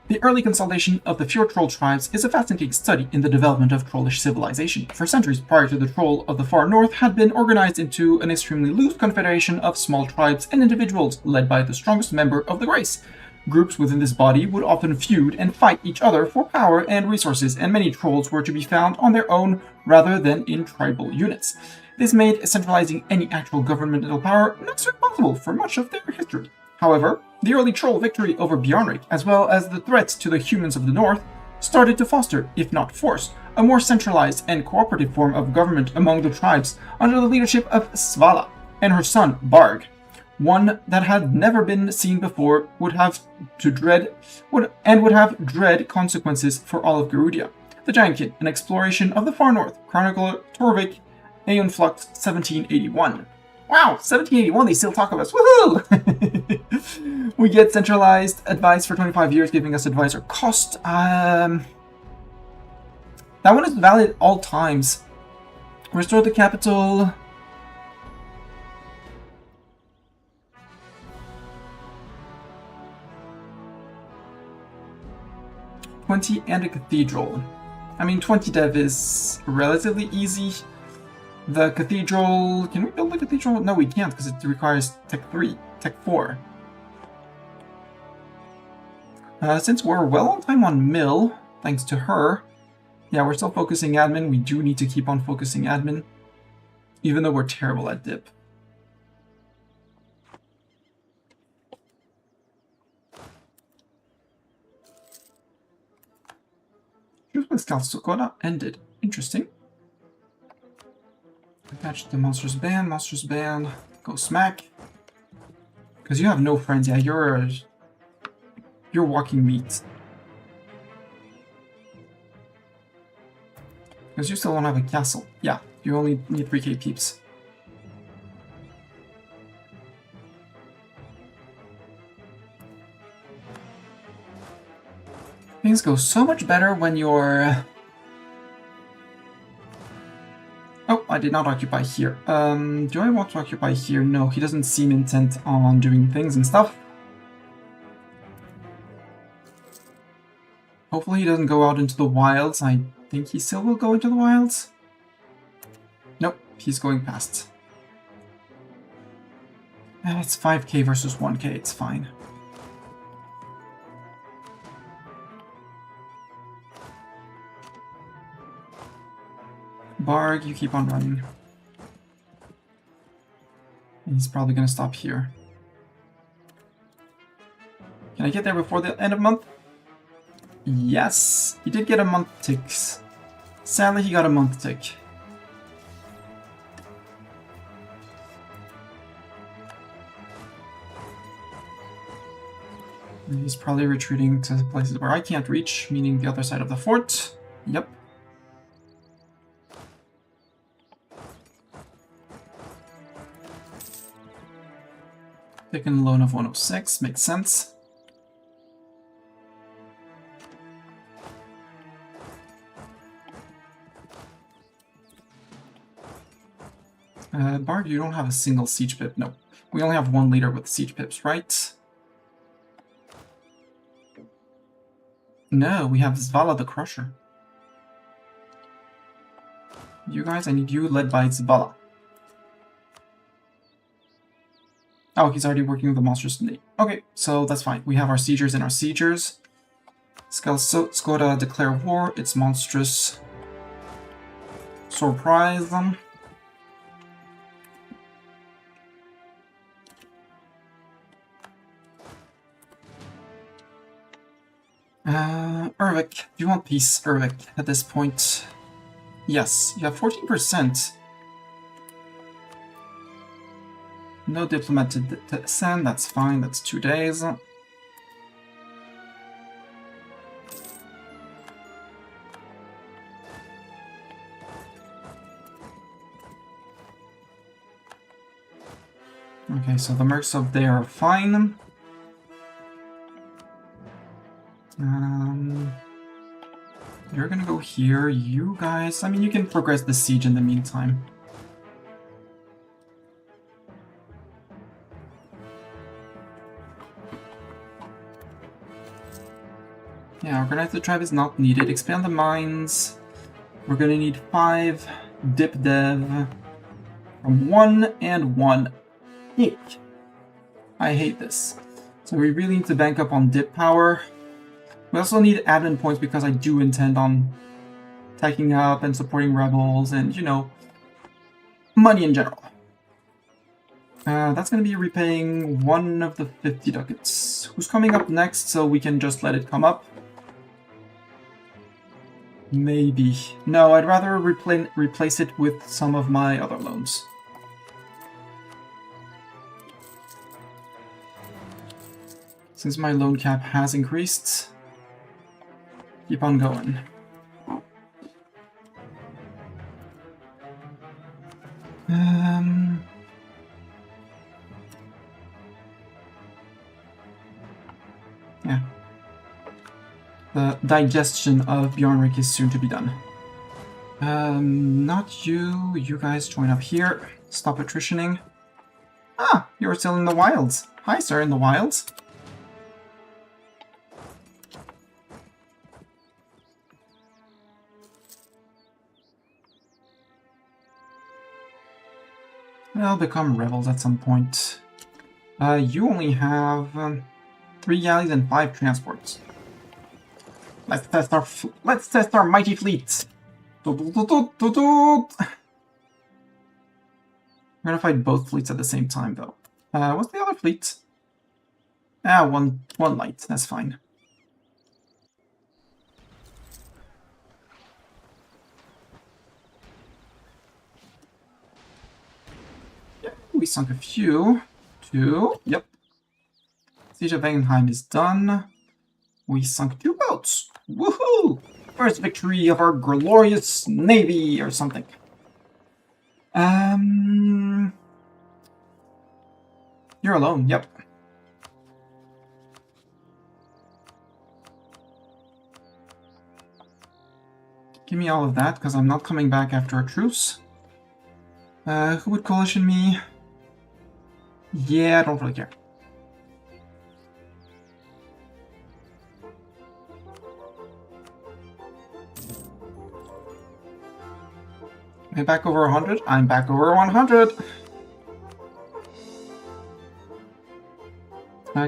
The early consolidation of the fjord troll tribes is a fascinating study in the development of trollish civilization. For centuries prior to the troll of the far north had been organized into an extremely loose confederation of small tribes and individuals led by the strongest member of the race. Groups within this body would often feud and fight each other for power and resources, and many trolls were to be found on their own rather than in tribal units. This made centralizing any actual governmental power not so possible for much of their history. However, the early troll victory over Bjarnrik, as well as the threats to the humans of the north, started to foster, if not force, a more centralized and cooperative form of government among the tribes under the leadership of Svala and her son Barg. One that had never been seen before would have dread consequences for all of Garudia. The Giantkin, an exploration of the far north, chronicler Torvik, Aeon Flux 1781. Wow, 1781, they still talk of us. Woohoo! We get centralized advice for 25 years, giving us advisor cost. That one is valid at all times. Restore the capital. 20 and a cathedral. I mean, 20 dev is relatively easy. The cathedral... Can we build the cathedral? No, we can't, because it requires Tech 3, Tech 4. Since we're well on time on Mill, thanks to her, yeah, we're still focusing admin. We do need to keep on focusing admin, even though we're terrible at dip. Truth with Scout Sokora ended. Interesting. Attach the Monsters Band, go smack. Because you have no friends, yeah, you're walking meat. Because you still don't have a castle. Yeah, you only need 3k peeps. Things go so much better when you're... Oh, I did not occupy here. Do I want to occupy here? No, he doesn't seem intent on doing things and stuff. Hopefully he doesn't go out into the wilds. I think he still will go into the wilds. Nope, he's going past. It's 5k versus 1k, it's fine. Barg, you keep on running. And he's probably gonna stop here. Can I get there before the end of month? Yes, he did get a month tick. Sadly, he got a month tick. And he's probably retreating to places where I can't reach, meaning the other side of the fort. Yep. Taking a loan of 106, makes sense. Bard, you don't have a single siege pip. No. We only have one leader with siege pips, right? No, we have Zvala the Crusher. You guys, I need you led by Zvala. Oh, he's already working with the monsters today. Okay, so that's fine. We have our siegers and our siegers. Skoda declare war. It's monstrous. Surprise them. Urvik, do you want peace, Urvik, at this point? Yes, you have 14%. No diplomat to send, that's fine, that's 2 days. Okay, so the mercs up there are fine. You're gonna go here. You guys, I mean, you can progress the siege in the meantime. Yeah, organize the tribe is not needed. Expand the mines. We're gonna need 5 dip dev from 1 and 1 each. I hate this. So we really need to bank up on dip power. We also need admin points because I do intend on taking up and supporting rebels and, you know, money in general. That's going to be repaying 1 of the 50 ducats. Who's coming up next so we can just let it come up? Maybe. No, I'd rather replace it with some of my other loans. Since my loan cap has increased, keep on going. Yeah. The digestion of Bjornrik is soon to be done. Not you. You guys join up here. Stop attritioning. Ah, you're still in the wilds. Hi, sir, in the wilds. They'll become rebels at some point. You only have 3 galleys and 5 transports. Let's test our mighty fleet. We're gonna fight both fleets at the same time, though. What's the other fleet? One light. That's fine. Yeah, we sunk a few. 2. Yep. Siege of Wagenheim is done. We sunk 2 boats. Woohoo! First victory of our glorious navy or something. You're alone. Yep. Give me all of that, because I'm not coming back after a truce. Who would coalition me? Yeah, I don't really care. Am I back over 100? I'm back over 100!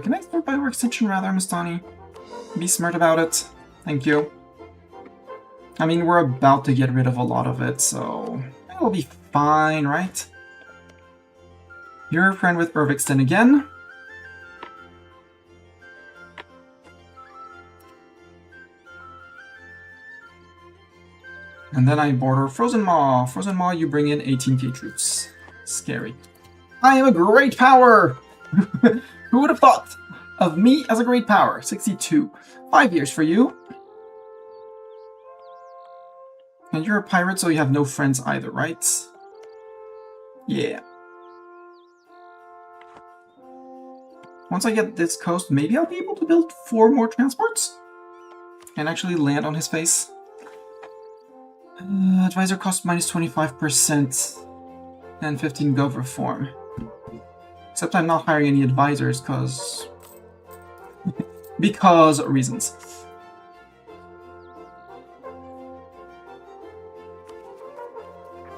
Can I start by work extension rather, Mastani? Be smart about it. Thank you. I mean, we're about to get rid of a lot of it, so it'll be fine, right? You're a friend with Urvixton again. And then I border Frozen Maw. Frozen Maw, you bring in 18k troops. Scary. I am a great power! Who would have thought of me as a great power? 62. 5 years for you. And you're a pirate, so you have no friends either, right? Yeah. Once I get this coast, maybe I'll be able to build 4 more transports and actually land on his face. Advisor cost minus 25% and 15 gov reform. Except I'm not hiring any advisors because reasons.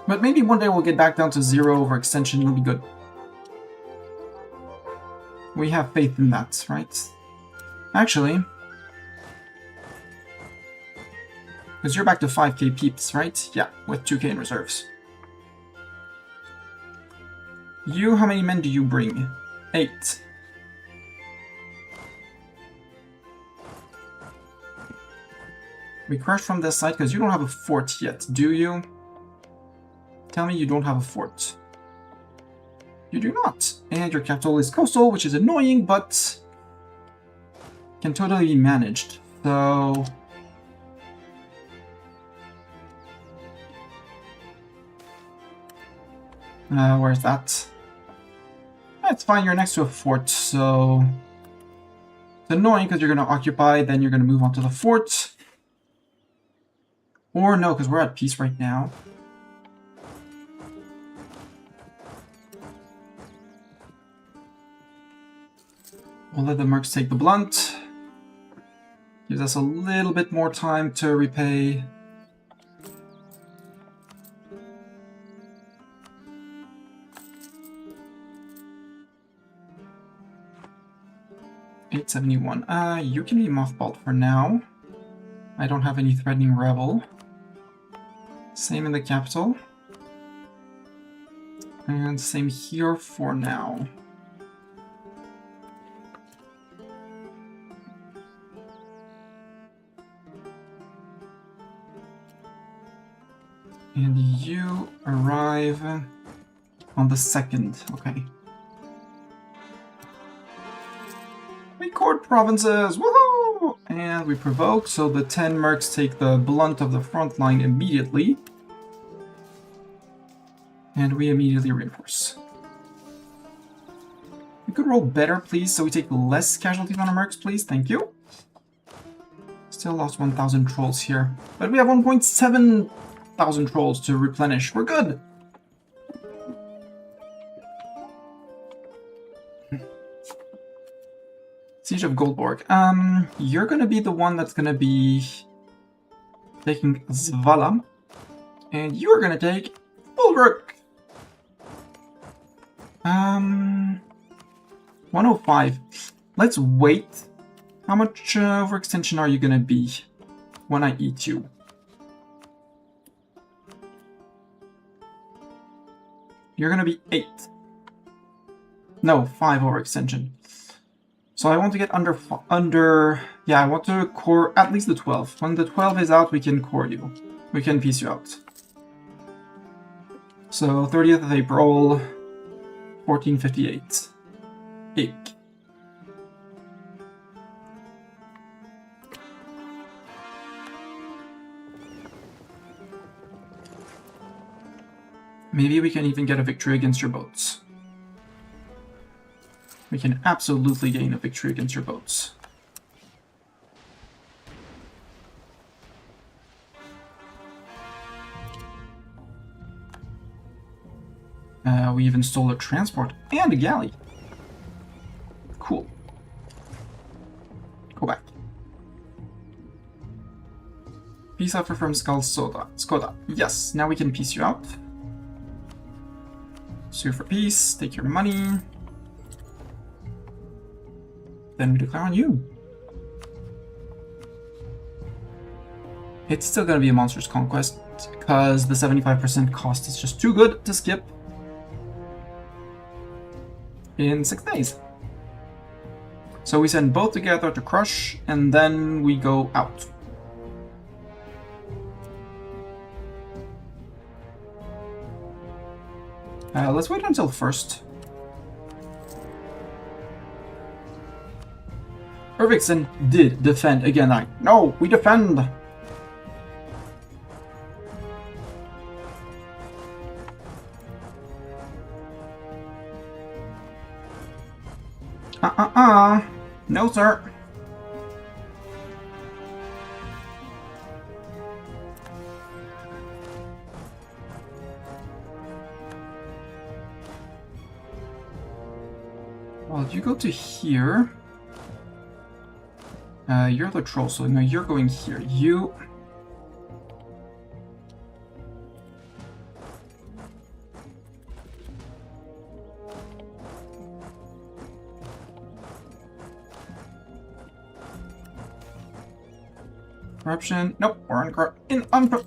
But maybe one day we'll get back down to 0 overextension, it'll be good. We have faith in that, right? Actually, because you're back to 5k peeps, right? Yeah, with 2k in reserves. You, how many men do you bring? 8. We crush from this side because you don't have a fort yet, do you? Tell me you don't have a fort. You do not. And your capital is coastal, which is annoying, but can totally be managed. So where's that? It's fine, you're next to a fort, so it's annoying because you're going to occupy, then you're going to move on to the fort. Or no, because we're at peace right now. We'll let the mercs take the blunt. Gives us a little bit more time to repay. $871. You can be mothballed for now. I don't have any threatening rebel. Same in the capital. And same here for now. And you arrive on the 2nd. Okay. We court provinces! Woohoo! And we provoke, so the 10 mercs take the blunt of the front line immediately. And we immediately reinforce. We could roll better, please, so we take less casualties on our mercs, please. Thank you. Still lost 1,000 trolls here. But we have 1,700 trolls to replenish. We're good! Siege of Goldborg. You're gonna be the one that's gonna be taking Zvala. And you're gonna take Ulrich! 105. Let's wait. How much overextension are you gonna be when I eat you? You're gonna be 8. No, 5 overextension. So I want to get under... Yeah, I want to core at least the 12. When the 12 is out, we can core you. We can piece you out. So, 30th of April, 1458. Ick. Maybe we can even get a victory against your boats. We can absolutely gain a victory against your boats. We even stole a transport and a galley. Cool. Go back. Peace offer from Skoda. Yes, now we can piece you out. Sue for peace, take your money. Then we declare on you. It's still gonna be a monstrous conquest, because the 75% cost is just too good to skip in 6 days. So we send both together to crush, and then we go out. Let's wait until first. Ervikson did defend again. No, we defend! No, sir. Well, you go to here. You're the troll, so no, you're going here. You... Corruption. Nope, we're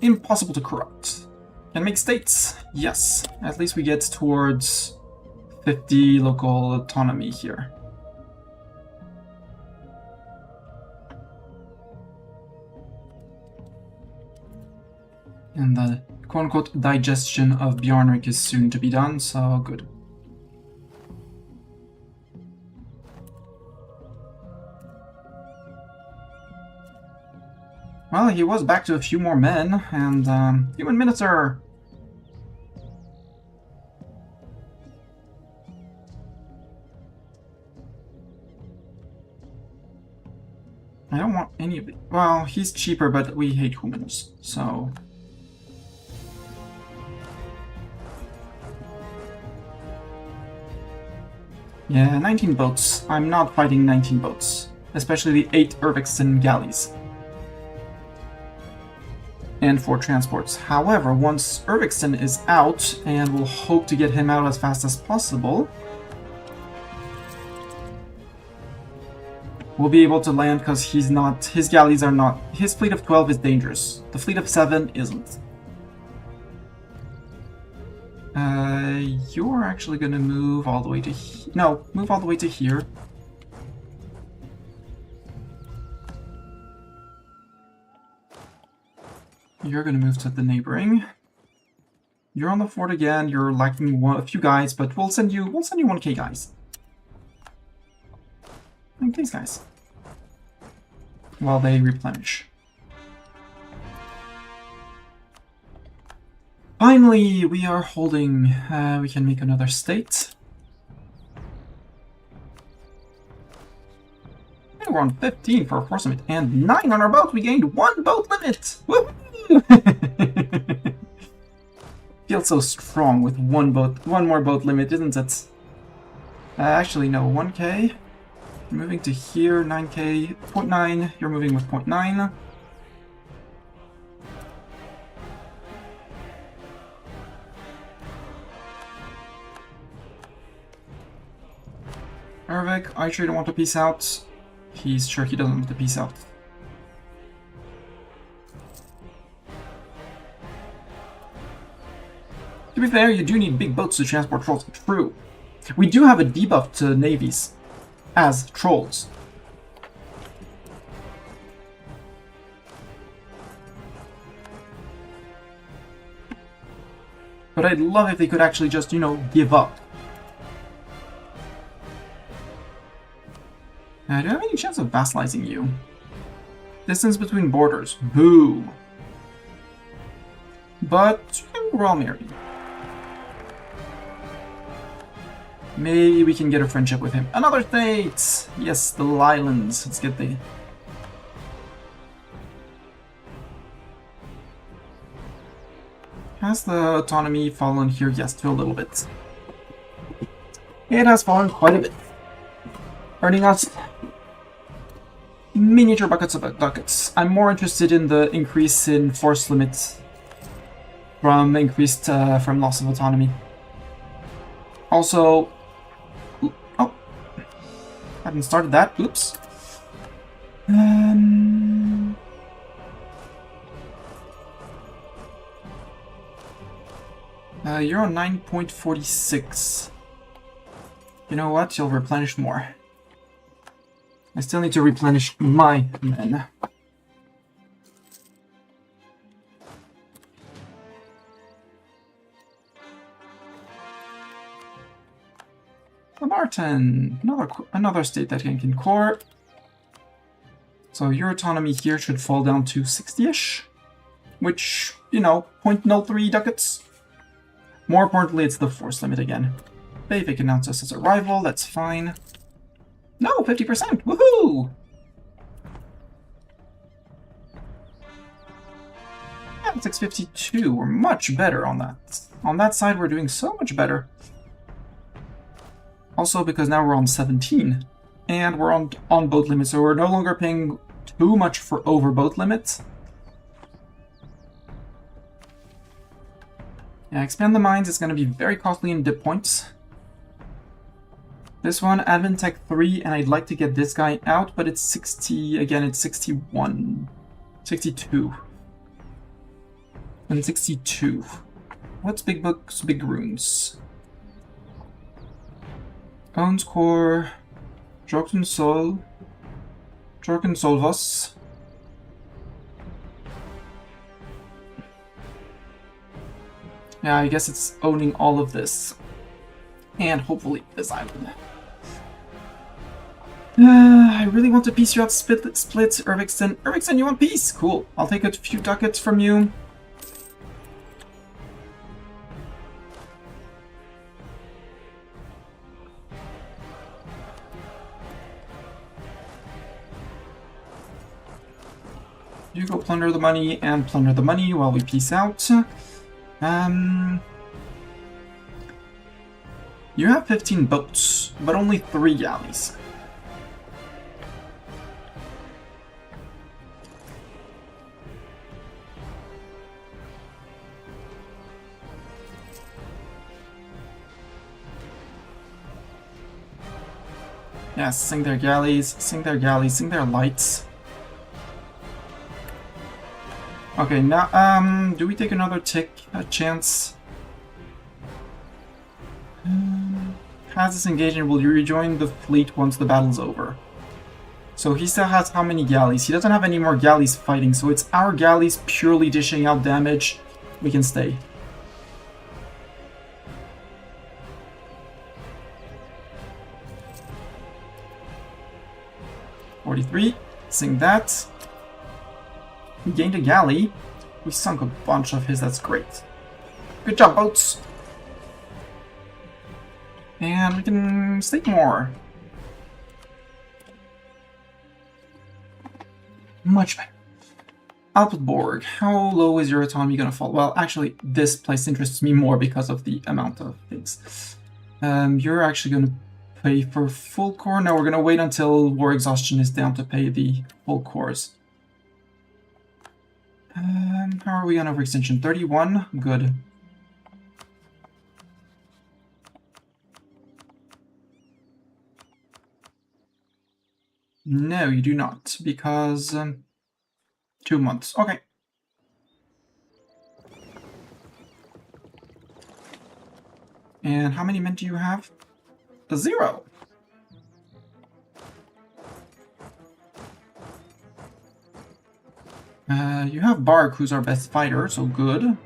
impossible to corrupt. Can make states? Yes. At least we get towards 50 local autonomy here. And the quote-unquote digestion of Bjarnrik is soon to be done, so good. Well, he was back to a few more men, and human minister. I don't want any of it. Well, he's cheaper, but we hate humans, so... Yeah, 19 boats. I'm not fighting 19 boats. Especially the 8 Urvixen galleys. And 4 transports. However, once Urvixen is out, and we'll hope to get him out as fast as possible, we'll be able to land because he's not... His galleys are not... His fleet of 12 is dangerous. The fleet of 7 isn't. You're actually gonna move all the way to no, move all the way to here. You're gonna move to the neighboring. You're on the fort again. You're lacking a few guys, but we'll send you 1k guys. And these guys. While they replenish. Finally, we are holding. We can make another state. And we're on 15 for a force limit, and 9 on our boat. We gained 1 boat limit. Woohoo! Feels so strong with one more boat limit, isn't it? Actually, no, 1k. You're moving to here, 9k, 0.9. You're moving with 0.9. Ervik, are you sure you don't want to peace out? He's sure he doesn't want to peace out. To be fair, you do need big boats to transport trolls. True. We do have a debuff to navies as trolls. But I'd love if they could actually just, you know, give up. Do I have any chance of vassalizing you? Distance between borders. Boo. But we're all married. Maybe we can get a friendship with him. Another state! Yes, the islands. Let's get the... Has the autonomy fallen here? Yes, to a little bit. It has fallen quite a bit. Earning us miniature buckets of ducats. I'm more interested in the increase in force limits from from loss of autonomy. Also, oh, hadn't started that. Oops. You're on 9.46. You know what? You'll replenish more. I still need to replenish my men. Martin, another state that can core. So your autonomy here should fall down to 60-ish, which, you know, 0.03 ducats. More importantly, it's the force limit again. Bavik announces its arrival, that's fine. No, 50%! Woohoo! Yeah, 652. We're much better on that. On that side, we're doing so much better. Also, because now we're on 17. And we're on boat limit, so we're no longer paying too much for over boat limit. Yeah, expand the mines is going to be very costly in dip points. This one, Advent Tech 3, and I'd like to get this guy out, but it's 60, again, it's 61. 62. And 62. What's Big Books, Big Runes? Owns Core, Jorken Sol, Jorken Solvos. Yeah, I guess it's owning all of this. And hopefully this island. I really want to piece you out splits, Irvixton. Irvixton, you want peace? Cool. I'll take a few ducats from you. You go plunder the money and plunder the money while we peace out. You have 15 boats, but only 3 galleys. Yes, sink their galleys, sink their galleys, sink their lights. Okay, now, do we take another chance? Has this engaged and will you rejoin the fleet once the battle's over? So he still has how many galleys? He doesn't have any more galleys fighting, so it's our galleys purely dishing out damage. We can stay. Sink that. We gained a galley. We sunk a bunch of his, that's great. Good job, boats! And we can stake more. Much better. Alpborg, how low is your autonomy gonna fall? Well, actually, this place interests me more because of the amount of things. You're actually gonna pay for full core? No, we're gonna wait until war exhaustion is down to pay the full cores. How are we on overextension? 31? Good. No, you do not, because 2 months. Okay. And how many men do you have? 0. You have Bark, who's our best fighter, so good.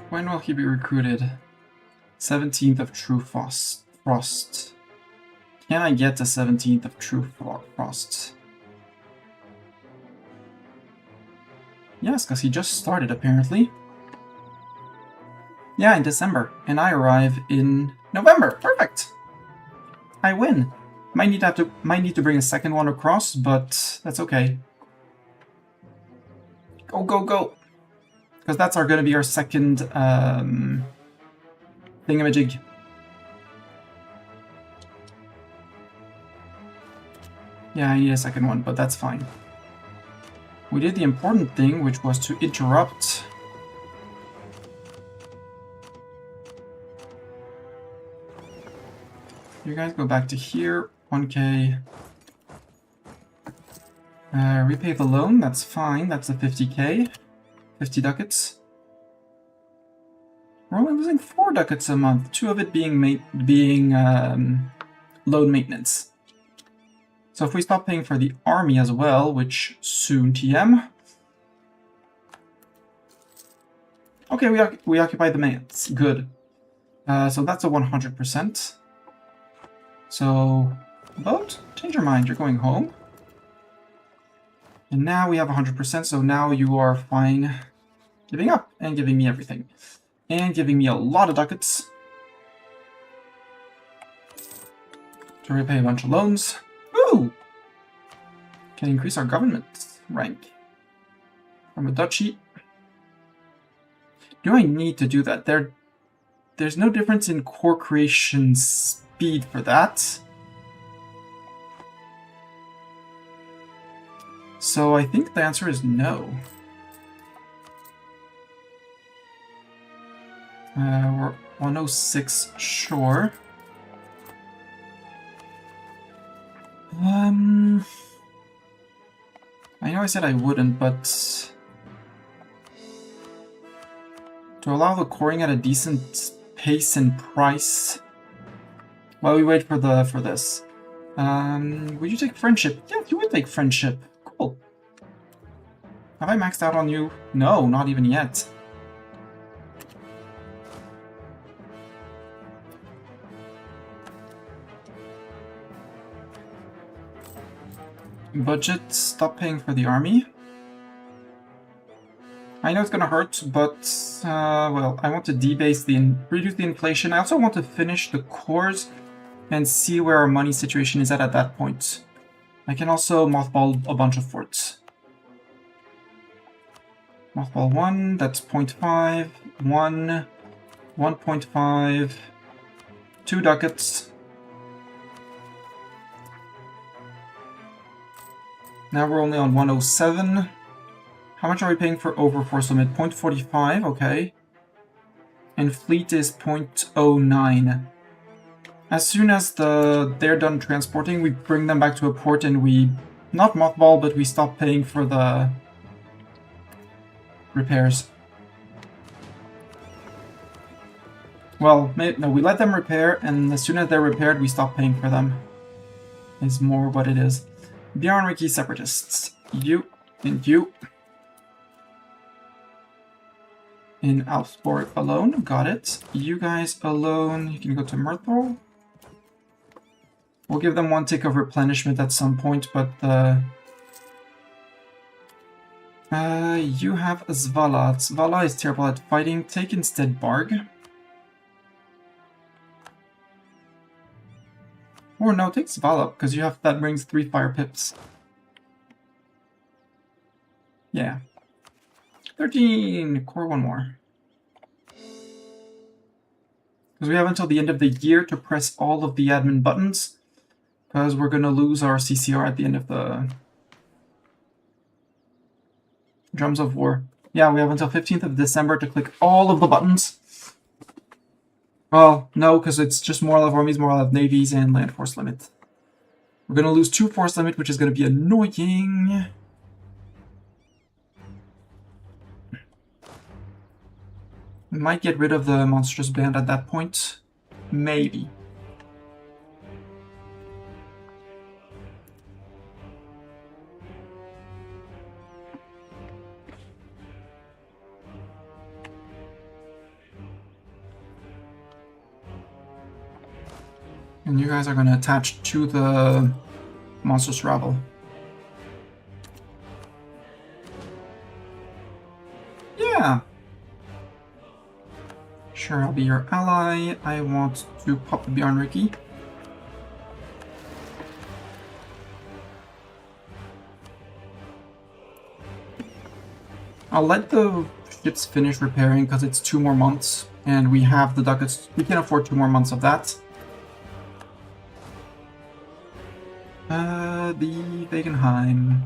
When will he be recruited? 17th of True Frost. Can I get the 17th of True Frost? Yes, because he just started, apparently. Yeah, in December. And I arrive in November. Perfect! I win. Might need to bring a second one across, but that's okay. Go, go, go! Because that's going to be our second thingamajig. Yeah, I need a second one, but that's fine. We did the important thing, which was to interrupt. You guys go back to here. 1k. Repay the loan, that's fine. That's a 50k. 50 ducats. We're only losing 4 ducats a month, 2 of it being load maintenance. So if we stop paying for the army as well, which soon TM. Okay, we occupy the Mayans. Good. So that's a 100%. So, boat, change your mind. You're going home. And now we have 100%, so now you are fine giving up and giving me everything. And giving me a lot of ducats to repay a bunch of loans. Ooh! Can increase our government rank from a duchy. Do I need to do that? There's no difference in core creation speed for that. So I think the answer is no. We're 106, sure. I know I said I wouldn't, but to allow the coring at a decent pace and price while we wait for this. Would you take friendship? Yeah, you would take friendship. Cool. Have I maxed out on you? No, not even yet. Budget, stop paying for the army. I know it's gonna hurt, but, well, I want to reduce the inflation. I also want to finish the cores and see where our money situation is at that point. I can also mothball a bunch of forts. Mothball 1, that's 0.5, 1, 1.5, 2 ducats. Now we're only on 107. How much are we paying for overforce limit? 0.45, okay. And fleet is 0.09. As soon as they're done transporting, we bring them back to a port and we not mothball, but we stop paying for the repairs. Well, no, we let them repair, and as soon as they're repaired, we stop paying for them. Is more what it is. Bjarnriki separatists. You and you. In Alfborg alone, got it. You guys alone, you can go to Myrthol. We'll give them 1 tick of replenishment at some point, but you have Zvala. Zvala is terrible at fighting. Take instead Barg. Or no, take Zvala, because that brings 3 fire pips. Yeah. 13! Core 1 more. Because we have until the end of the year to press all of the admin buttons, because we're going to lose our CCR at the end of the Drums of War. Yeah, we have until 15th of December to click all of the buttons. Well, no, because it's just Moral of Armies, Moral of Navies, and Land Force Limit. We're going to lose 2 Force Limit, which is going to be annoying. We might get rid of the Monstrous Band at that point. Maybe. And you guys are going to attach to the Monstrous Rabble. Yeah. Sure, I'll be your ally. I want to pop the Bjarnriki. I'll let the ships finish repairing because it's 2 more months, and we have the ducats. We can afford 2 more months of that. The Wagenheim.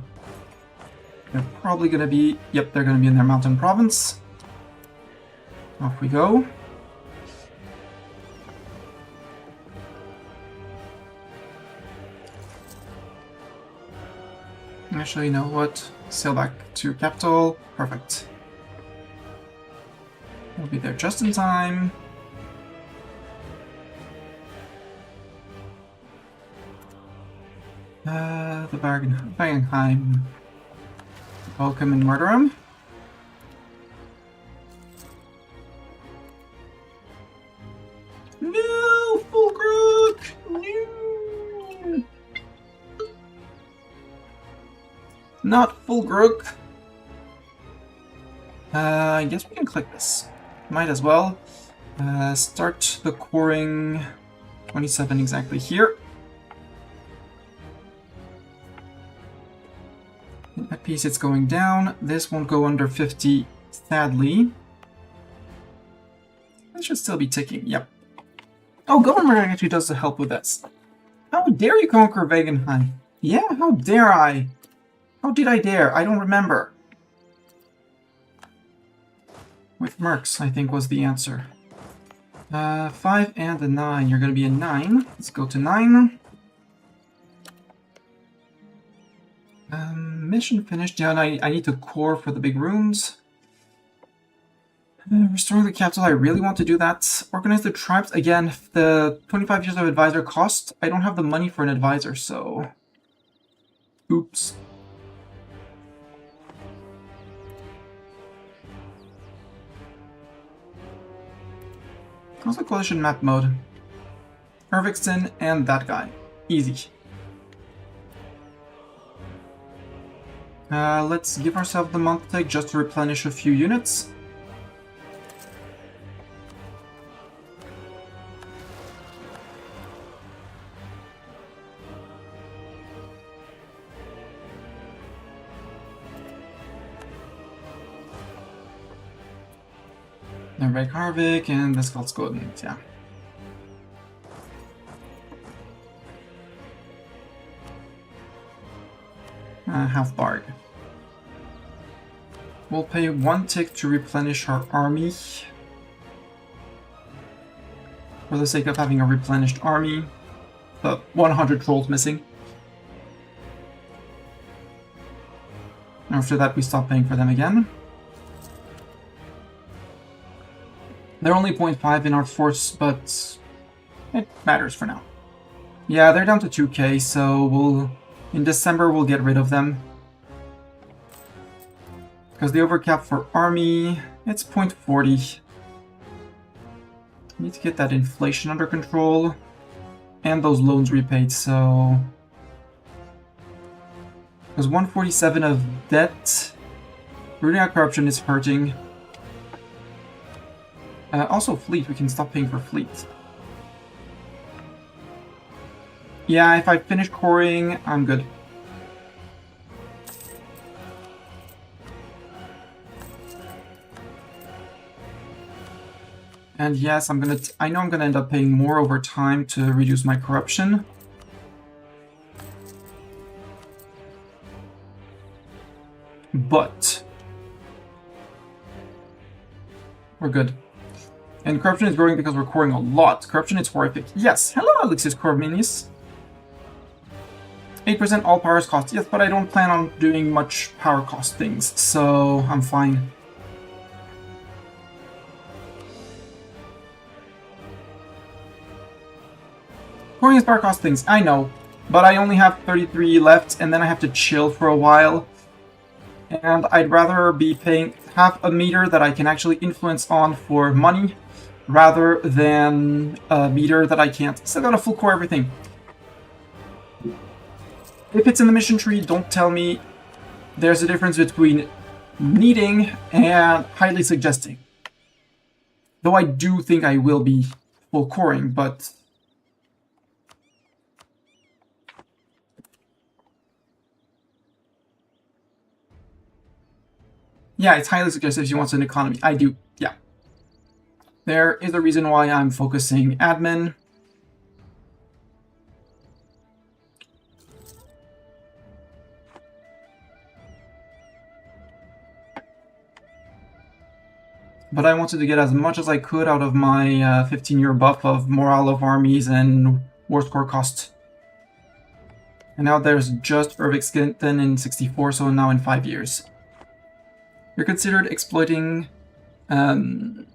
They're probably going to be... Yep, they're going to be in their mountain province. Off we go. Actually, you know what? Sail back to capital. Perfect. We'll be there just in time. The Wagenheim. Welcome and murder him. No, Fulgrook! No! Not Fulgrook. I guess we can click this. Might as well. Start the coring 27 exactly here. At piece it's going down. This won't go under 50, sadly. It should still be ticking, yep. Oh, government actually does help with this. How dare you conquer Wagenheim? Yeah, how dare I? How did I dare? I don't remember. With mercs, I think was the answer. 5 and a 9. You're going to be a 9. Let's go to 9. Mission finished. Yeah, I need to core for the big rooms. Restoring the capital, I really want to do that. Organize the tribes. Again, the 25 years of advisor cost. I don't have the money for an advisor, so... Oops. How's the coalition map mode? Ervikson and that guy. Easy. Let's give ourselves the month take just to replenish a few units. And Reykjavik and the Skalskoden, yeah. Halfbarg. We'll pay 1 tick to replenish our army. For the sake of having a replenished army. But 100 trolls missing. After that we stop paying for them again. They're only 0.5 in our force, but it matters for now. Yeah, they're down to 2k, so in December we'll get rid of them. Because the overcap for army, it's 0.40. Need to get that inflation under control. And those loans repaid, so... Because 147 of debt. Rooting out corruption is hurting. Also fleet, we can stop paying for fleet. Yeah, if I finish coring, I'm good. And yes, I know I'm gonna end up paying more over time to reduce my corruption. But we're good. And corruption is growing because we're coring a lot. Corruption is horrific. Yes. Hello, Alexis Corminis. 8% all powers cost. Yes, but I don't plan on doing much power cost things, so I'm fine. Coring is power cost things, I know. But I only have 33 left, and then I have to chill for a while. And I'd rather be paying half a meter that I can actually influence on for money, rather than a meter that I can't. Still gotta full core everything. If it's in the mission tree, don't tell me there's a difference between needing and highly suggesting. Though I do think I will be full coring, but... Yeah, it's highly suggestive if you want an economy. I do, yeah. There is a reason why I'm focusing admin. But I wanted to get as much as I could out of my 15-year buff of morale of armies and war score cost. And now there's just Ervikskitten in 64, so now in 5 years. You're considered exploiting... considered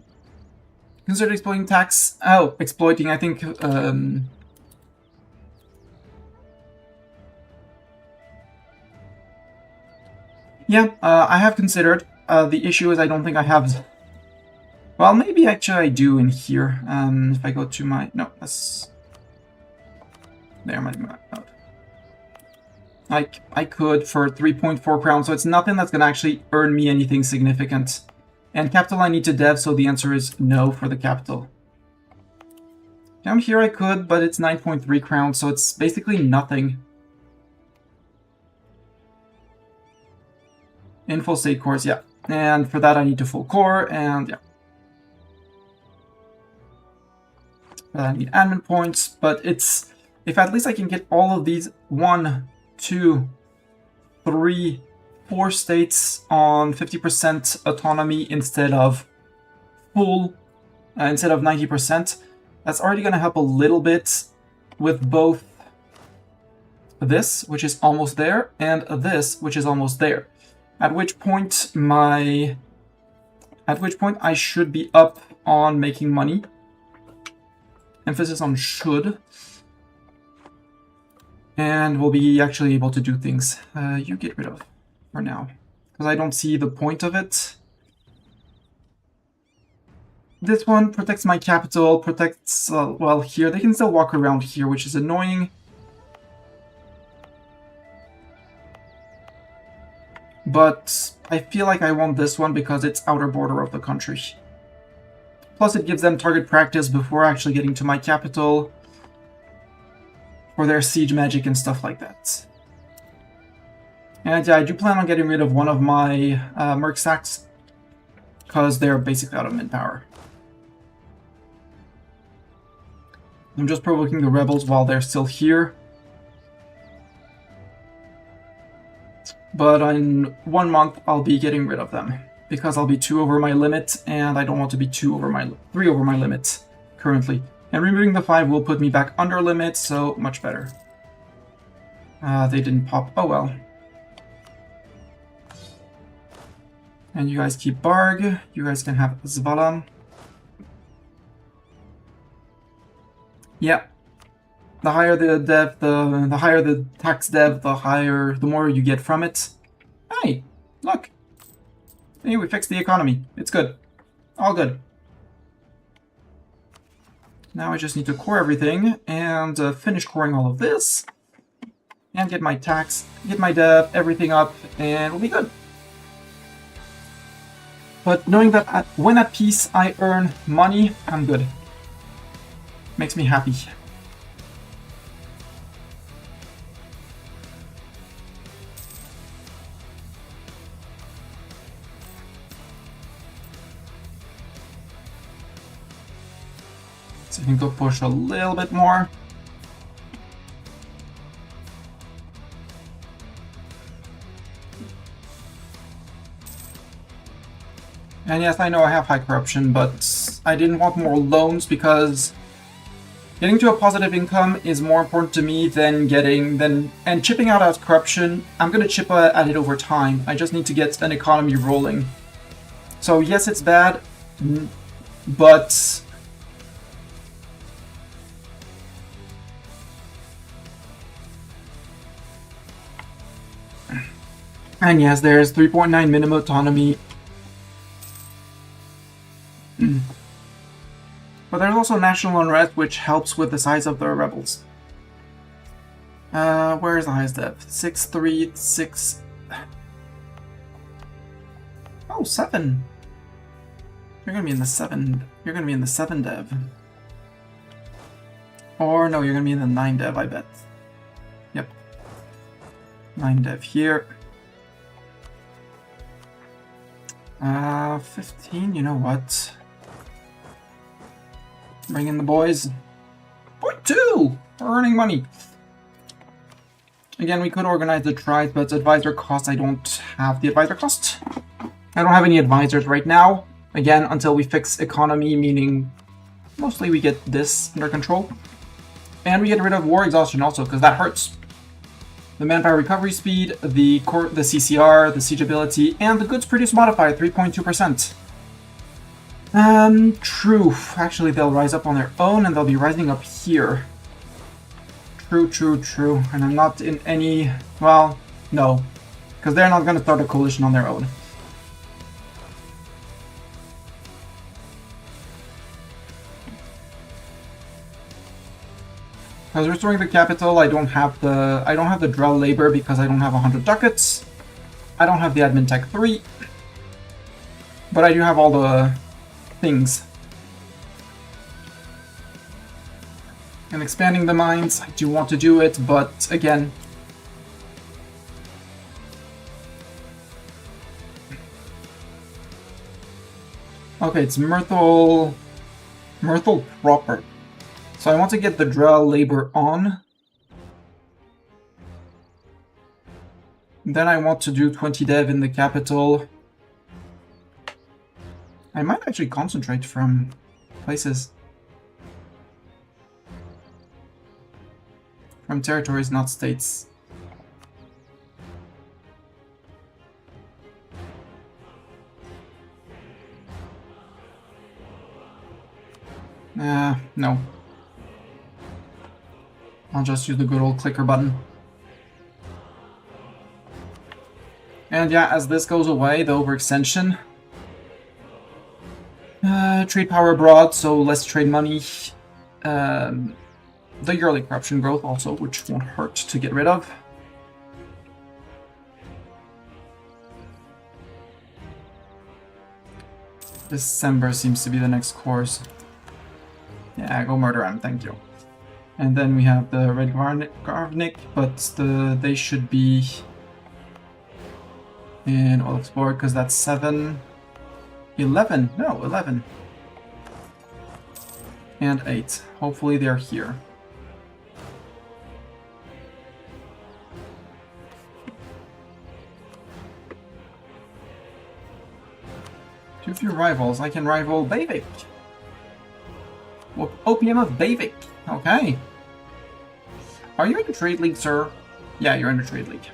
exploiting tax... Oh, exploiting, I think... Yeah, I have considered. The issue is I don't think I have... Well, maybe actually I do in here. If I go to my... No, that's... There, my map. I could for 3.4 crowns, so it's nothing that's going to actually earn me anything significant. And capital I need to dev, so the answer is no for the capital. Down here I could, but it's 9.3 crowns, so it's basically nothing. In full state cores, yeah. And for that I need to full core, and yeah. I need admin points, but it's... If at least I can get all of these 1, 2, 3, 4 states on 50% autonomy instead of full, instead of 90%, that's already going to help a little bit with both this, which is almost there, and this, which is almost there. At which point I should be up on making money. Emphasis on should. And we'll be actually able to do things. You get rid of for now, because I don't see the point of it. This one protects my capital, protects, well, here. They can still walk around here, which is annoying. But I feel like I want this one because it's outer border of the country. Plus it gives them target practice before actually getting to my capital. For their siege magic and stuff like that. And yeah, I do plan on getting rid of one of my merc stacks, because they're basically out of manpower. I'm just provoking the rebels while they're still here. But in 1 month, I'll be getting rid of them, because I'll be 2 over my limit, and I don't want to be 3 over my limit currently. And removing the 5 will put me back under limit, so much better. They didn't pop. Oh well. And you guys keep Barg. You guys can have Zvalam. Yeah. The higher the dev, the higher the tax dev, the more you get from it. Hey, look. Hey, we fixed the economy. It's good. All good. Now I just need to core everything and finish coring all of this. And get my tax, get my dev, everything up, and we'll be good. But knowing that when at peace I earn money, I'm good. Makes me happy. So I can go push a little bit more. And yes, I know I have high corruption, but I didn't want more loans because getting to a positive income is more important to me than and chipping out at corruption. I'm gonna chip at it over time. I just need to get an economy rolling. So yes, it's bad, but and yes, there's 3.9 minimum autonomy. But there's also national unrest, which helps with the size of the rebels. Where is the highest depth? 6, 3, 6... Oh, 7! You're gonna be in the 7... You're gonna be in the 7 dev. Or no, you're gonna be in the 9 dev, I bet. Yep. 9 dev here. 15, you know what? Bring in the boys. Point 2! We're earning money. Again, we could organize the tribes, but advisor cost, I don't have the advisor cost. I don't have any advisors right now. Again, until we fix economy, meaning mostly we get this under control. And we get rid of war exhaustion also, because that hurts. The manpower recovery speed, the CCR, the siege ability, and the goods produced modifier, 3.2%. True. Actually, they'll rise up on their own, and they'll be rising up here. True. And I'm not in any... Well, no. Because they're not going to start a coalition on their own. Because restoring the capital, I don't have the Drell labor because I don't have 100 ducats. I don't have the admin tech 3. But I do have all the things. And expanding the mines, I do want to do it, but again. Okay, it's Myrtle proper. So I want to get the Drell labor on. Then I want to do 20 dev in the capital. I might actually concentrate from places. From territories, not states. No. I'll just use the good old clicker button. And yeah, as this goes away, the overextension. Trade power abroad, so less trade money. The yearly corruption growth also, which won't hurt to get rid of. December seems to be the next course. Yeah, go murder him, thank you. And then we have the Red Garvnik, but they should be in Oil Explorer because that's 7, 11, no, 11. And 8. Hopefully they're here. Too few rivals. I can rival Bayvik. Opium of Bayvik. Okay. Are you in the trade league, sir? Yeah, you're in the trade league.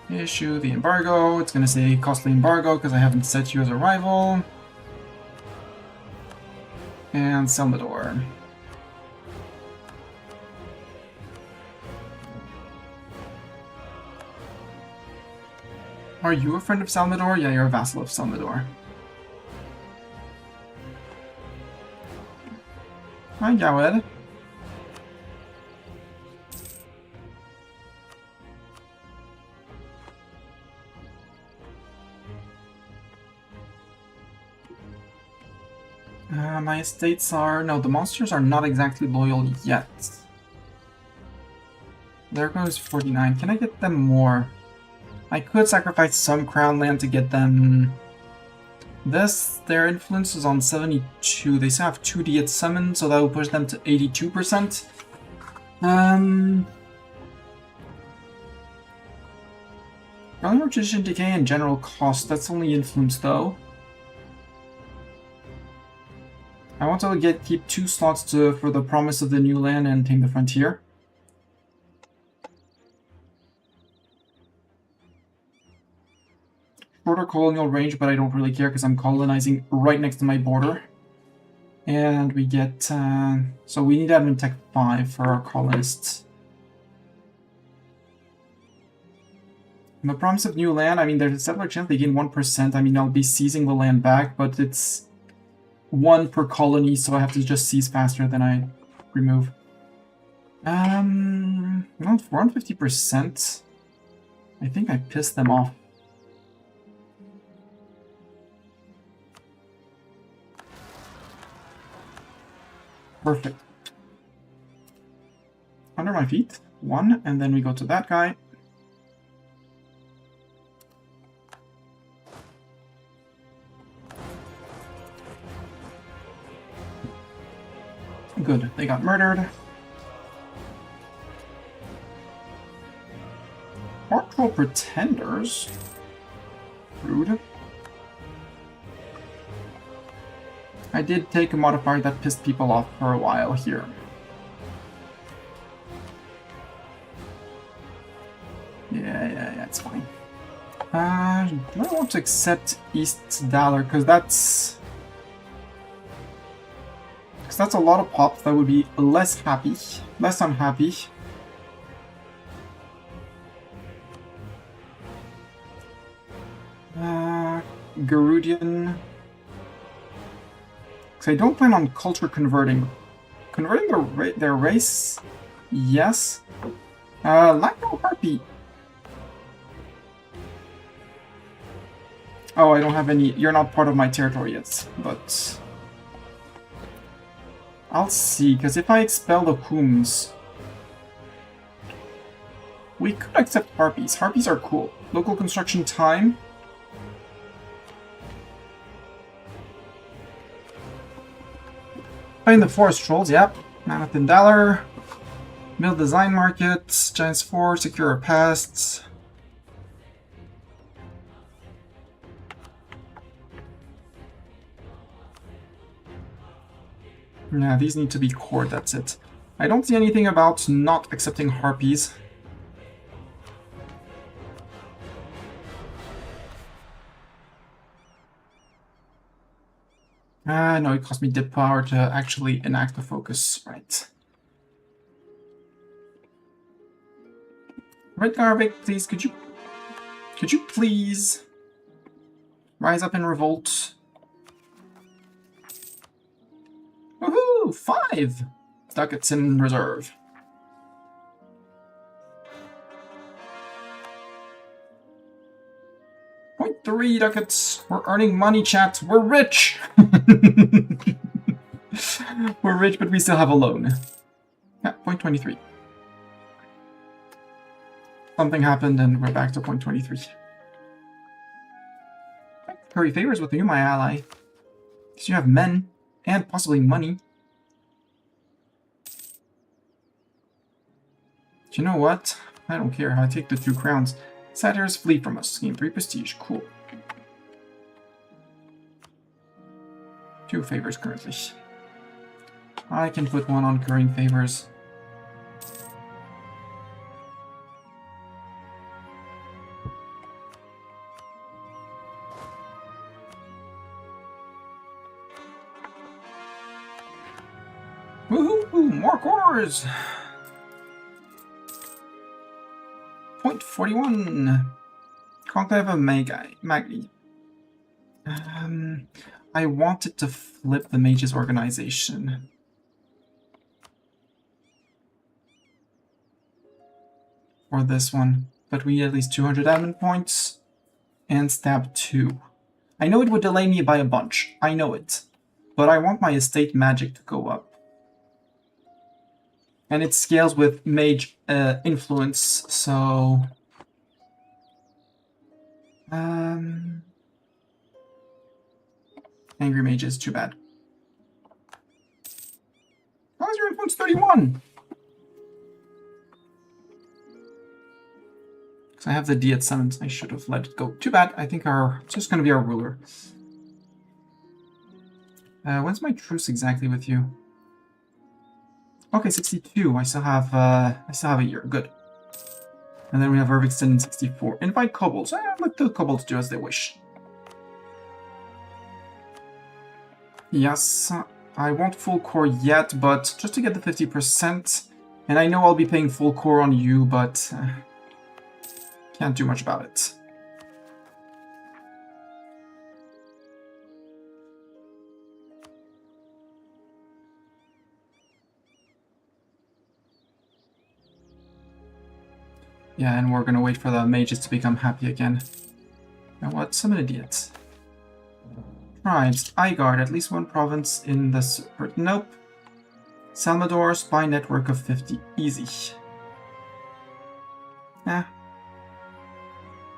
Issue the embargo. It's going to say costly embargo because I haven't set you as a rival. And Salvador. Are you a friend of Salvador? Yeah, you're a vassal of Salvador. Hi, Gawed. My estates are... No, the monsters are not exactly loyal yet. There goes 49. Can I get them more? I could sacrifice some crown land to get them... This, their influence is on 72. They still have 2D at summon, so that will push them to 82%. Early Rotation Decay and General Cost, that's only influence though. I want to keep 2 slots for the Promise of the New Land and Tame the Frontier. Shorter colonial range, but I don't really care because I'm colonizing right next to my border. And we get... so we need admin tech 5 for our colonists. And the Promise of New Land, I mean, there's a settler chance they gain 1%. I mean, I'll be seizing the land back, but it's 1 per colony, so I have to just seize faster than I remove. Well, 450%. I think I pissed them off. Perfect. Under my feet, 1, and then we go to that guy. Good, they got murdered. Obrtrol Pretenders? Rude. I did take a modifier that pissed people off for a while here. Yeah, it's fine. Do I want to accept East Dalar? Because that's a lot of pops that would be less unhappy. Garudian. Because I don't plan on culture converting. Converting their race? Yes. Lacto Harpy. Oh, I don't have any. You're not part of my territory yet, but I'll see. Because if I expel the Hooms, we could accept Harpies. Harpies are cool. Local construction time. Find the forest trolls, yep. Mammoth and Dollar. Mill design market. Giants 4. Secure our pests. Yeah, these need to be core, that's it. I don't see anything about not accepting Harpies. No, it cost me dip power to actually enact the focus. Right. Red Garvik, please, could you please rise up in revolt? Woohoo! 5 ducats in reserve. .3 ducats. We're earning money, chat. We're rich. We're rich, but we still have a loan. Yeah, 0.23. Something happened, and we're back to 0.23. Curry favors with you, my ally. Because you have men and possibly money. Do you know what? I don't care. I take the 2 crowns. Satyrs flee from us. Gain 3 prestige. Cool. 2 favors currently. I can put 1 on currying favors. Woohoo! More cores! 0.41. Conclave of Magni. I wanted to flip the mage's organization. For this one. But we need at least 200 admin points. And stab 2. I know it would delay me by a bunch. I know it. But I want my estate magic to go up. And it scales with mage influence, so... Angry mage is too bad. How is your influence 31? Because I have the D at 7, I should have let it go. Too bad, I think it's just going to be our ruler. When's my truce exactly with you? Okay, 62. I still have a year. Good. And then we have Irvingston in 64. Invite kobolds. Let the kobolds do as they wish. Yes, I won't full core yet, but just to get the 50%. And I know I'll be paying full core on you, but can't do much about it. Yeah, and we're gonna wait for the mages to become happy again. Now what? Summon idiots. Tribes. Igard, at least 1 province in the... Nope. Salvador, spy network of 50. Easy.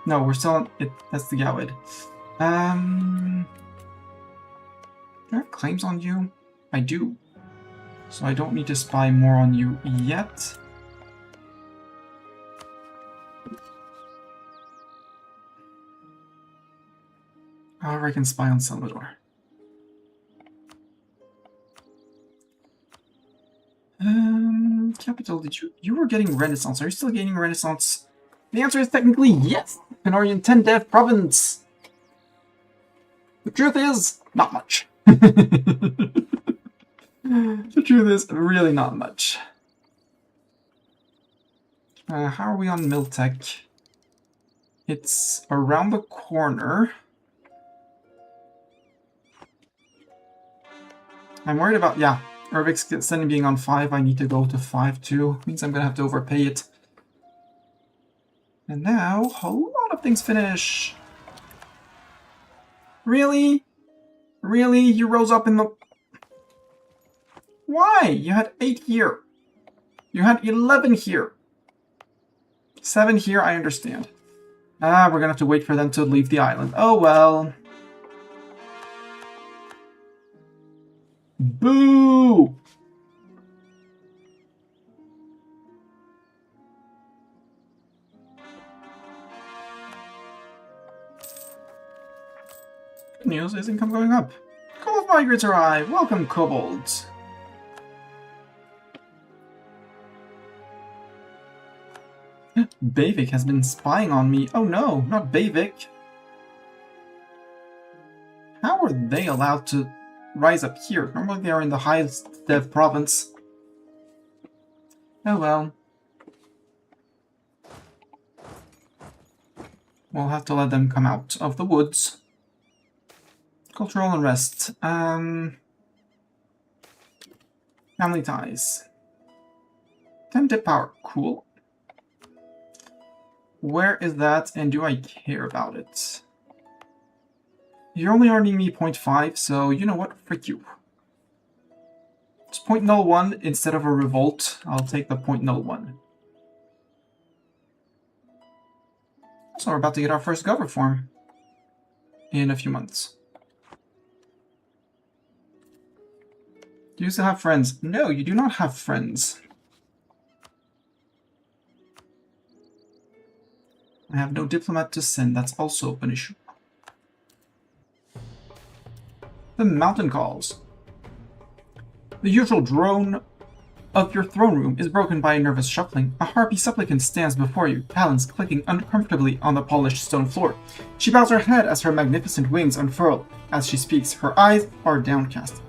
No, we're still on it. That's the Gowid. Do I have claims on you? I do. So I don't need to spy more on you yet. However, I can spy on Salvador. Capital, you were getting Renaissance. Are you still gaining Renaissance? The answer is technically yes! Penorian 10 Dev Province! The truth is, not much. The truth is, really not much. How are we on Miltech? It's around the corner. I'm worried about, yeah, Ervik's standing being on 5. I need to go to 5 too. Means I'm gonna have to overpay it. And now, a lot of things finish. Really? Really? You rose up in the... Why? You had 8 here. You had 11 here. 7 here, I understand. Ah, we're gonna have to wait for them to leave the island. Oh well. Boo! Good news is income going up. Kobold migrants arrive. Welcome, kobolds. Bavik has been spying on me. Oh no, not Bavik. How are they allowed to rise up here? Normally they are in the highest dev province. Oh well. We'll have to let them come out of the woods. Cultural unrest. Family ties. 10 tip power. Cool. Where is that, and do I care about it? You're only earning me 0.5, so you know what? Frick you. It's 0.01 instead of a revolt. I'll take the 0.01. So we're about to get our first gov reform in a few months. Do you still have friends? No, you do not have friends. I have no diplomat to send. That's also an issue. The mountain calls. The usual drone of your throne room is broken by a nervous shuffling. A harpy supplicant stands before you, talons clicking uncomfortably on the polished stone floor. She bows her head as her magnificent wings unfurl. As she speaks, her eyes are downcast.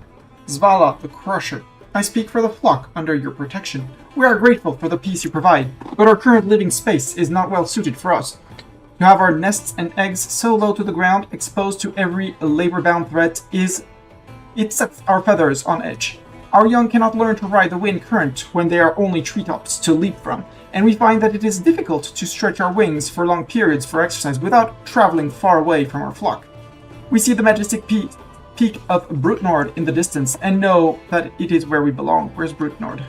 Zvala, the Crusher, I speak for the flock under your protection. We are grateful for the peace you provide, but our current living space is not well suited for us. To have our nests and eggs so low to the ground, exposed to every labor-bound threat, it sets our feathers on edge. Our young cannot learn to ride the wind current when there are only treetops to leap from, and we find that it is difficult to stretch our wings for long periods for exercise without traveling far away from our flock. We see the majestic peak of Brutnord in the distance and know that it is where we belong. Where's Brutnord?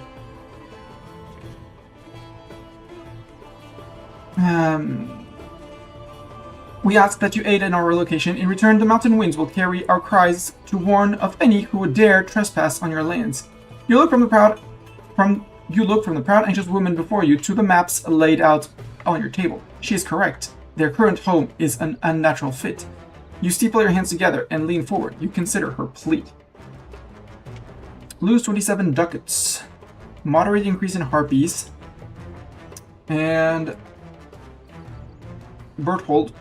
We ask that you aid in our relocation. In return, the mountain winds will carry our cries to warn of any who would dare trespass on your lands. You look from the proud, anxious woman before you to the maps laid out on your table. She is correct. Their current home is an unnatural fit. You steeple your hands together and lean forward. You consider her plea. Lose 27 ducats. Moderate increase in harpies. And Berthold.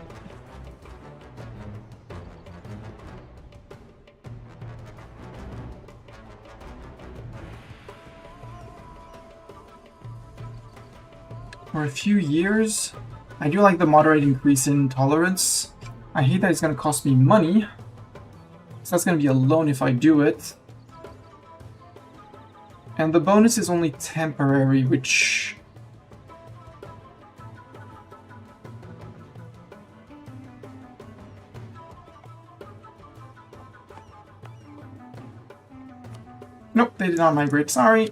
For a few years. I do like the moderate increase in tolerance. I hate that it's going to cost me money. So that's going to be a loan if I do it. And the bonus is only temporary, which... Nope, they did not migrate. Sorry.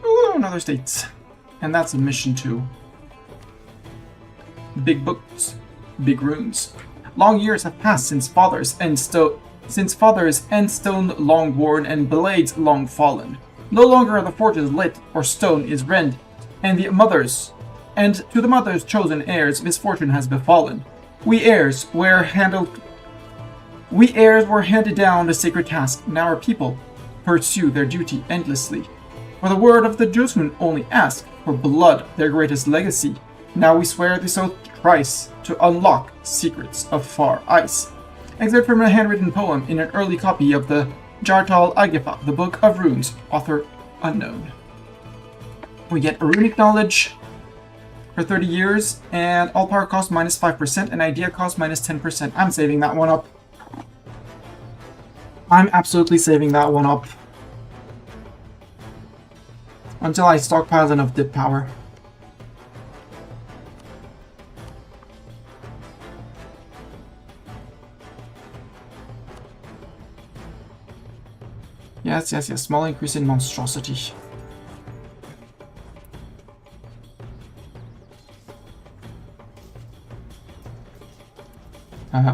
Ooh, another state. And that's a mission too. Big books, big runes. Long years have passed since fathers and stone long worn and blades long fallen. No longer are the forges lit or stone is rend, and to the mother's chosen heirs misfortune has befallen. We heirs were handed down the sacred task. Now our people pursue their duty endlessly. For the word of the Jotun only ask, for blood their greatest legacy. Now we swear this oath thrice to unlock secrets of far ice. Excerpt from a handwritten poem in an early copy of the Jartal Agifa, the Book of Runes, author unknown. We get a runic knowledge for 30 years, and all power cost minus 5%, and idea cost minus 10%. I'm saving that one up. I'm absolutely saving that one up. Until I stockpile enough dip power. Yes, yes, yes. Small increase in monstrosity.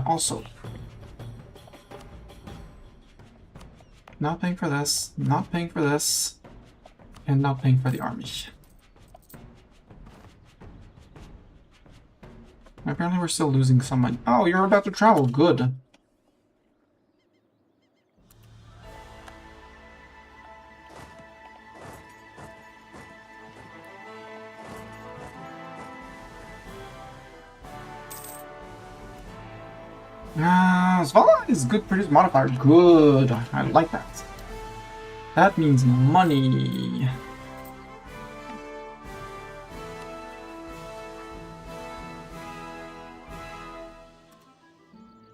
Also, not paying for this, not paying for this, and not paying for the army. Apparently we're still losing some money. Oh, you're about to travel. Good. Svala is good produce modifier. Good. I like that. That means money.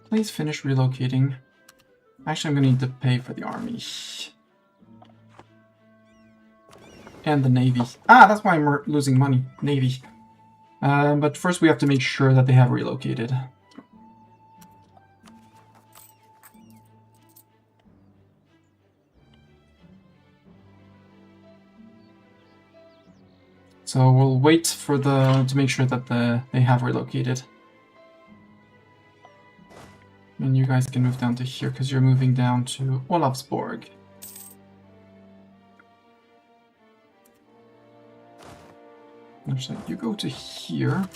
Please finish relocating. Actually, I'm going to need to pay for the army. And the navy. Ah, that's why I'm losing money. Navy. But first we have to make sure that they have relocated. So we'll wait for to make sure that they have relocated. And you guys can move down to here because you're moving down to Olafsborg. Actually, you go to here.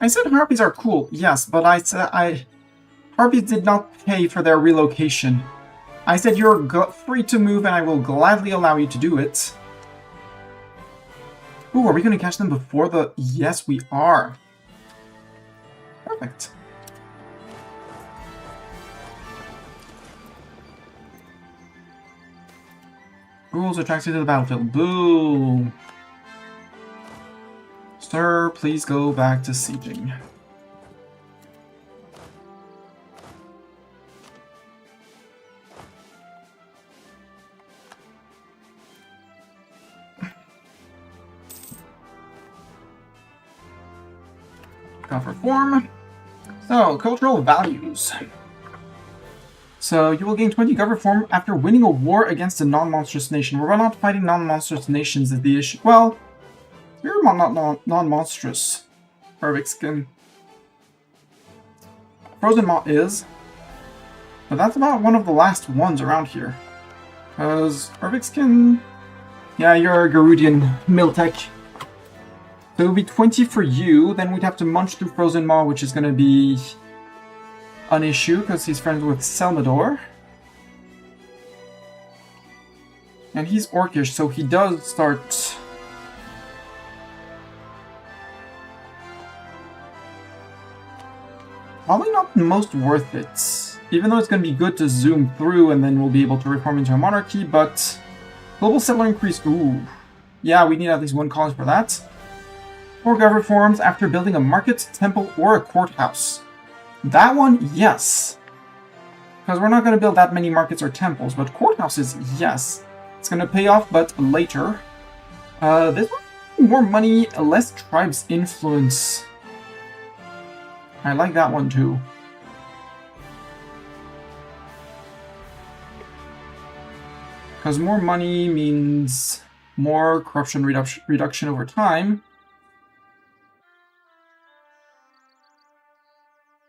I said harpies are cool, yes, but I said harpies did not pay for their relocation. I said you're free to move and I will gladly allow you to do it. Ooh, are we going to catch them before the... Yes, we are. Perfect. Rules attracts you to the battlefield. Boo! Sir, please go back to sieging. Reform. So, cultural values. So, you will gain 20 gov reform after winning a war against a non-monstrous nation. We're not fighting non-monstrous nations is the issue. Well, you're not non-monstrous. Perfect skin. Frozen Maw is. But that's about one of the last ones around here. Because Perfect skin... Yeah, you're a Garudian Miltech. So it would be 20 for you, then we'd have to munch through Frozen Maw, which is going to be an issue, because he's friends with Selmador. And he's Orcish, so he does start... Probably not most worth it. Even though it's going to be good to zoom through, and then we'll be able to reform into a monarchy, but... Global settler increase, ooh. Yeah, we need at least one college for that. 4 gov reforms after building a market, temple, or a courthouse. That one, yes. Because we're not going to build that many markets or temples, but courthouses, yes. It's going to pay off, but later. This one, more money, less tribes influence. I like that one too. Because more money means more corruption reduction over time.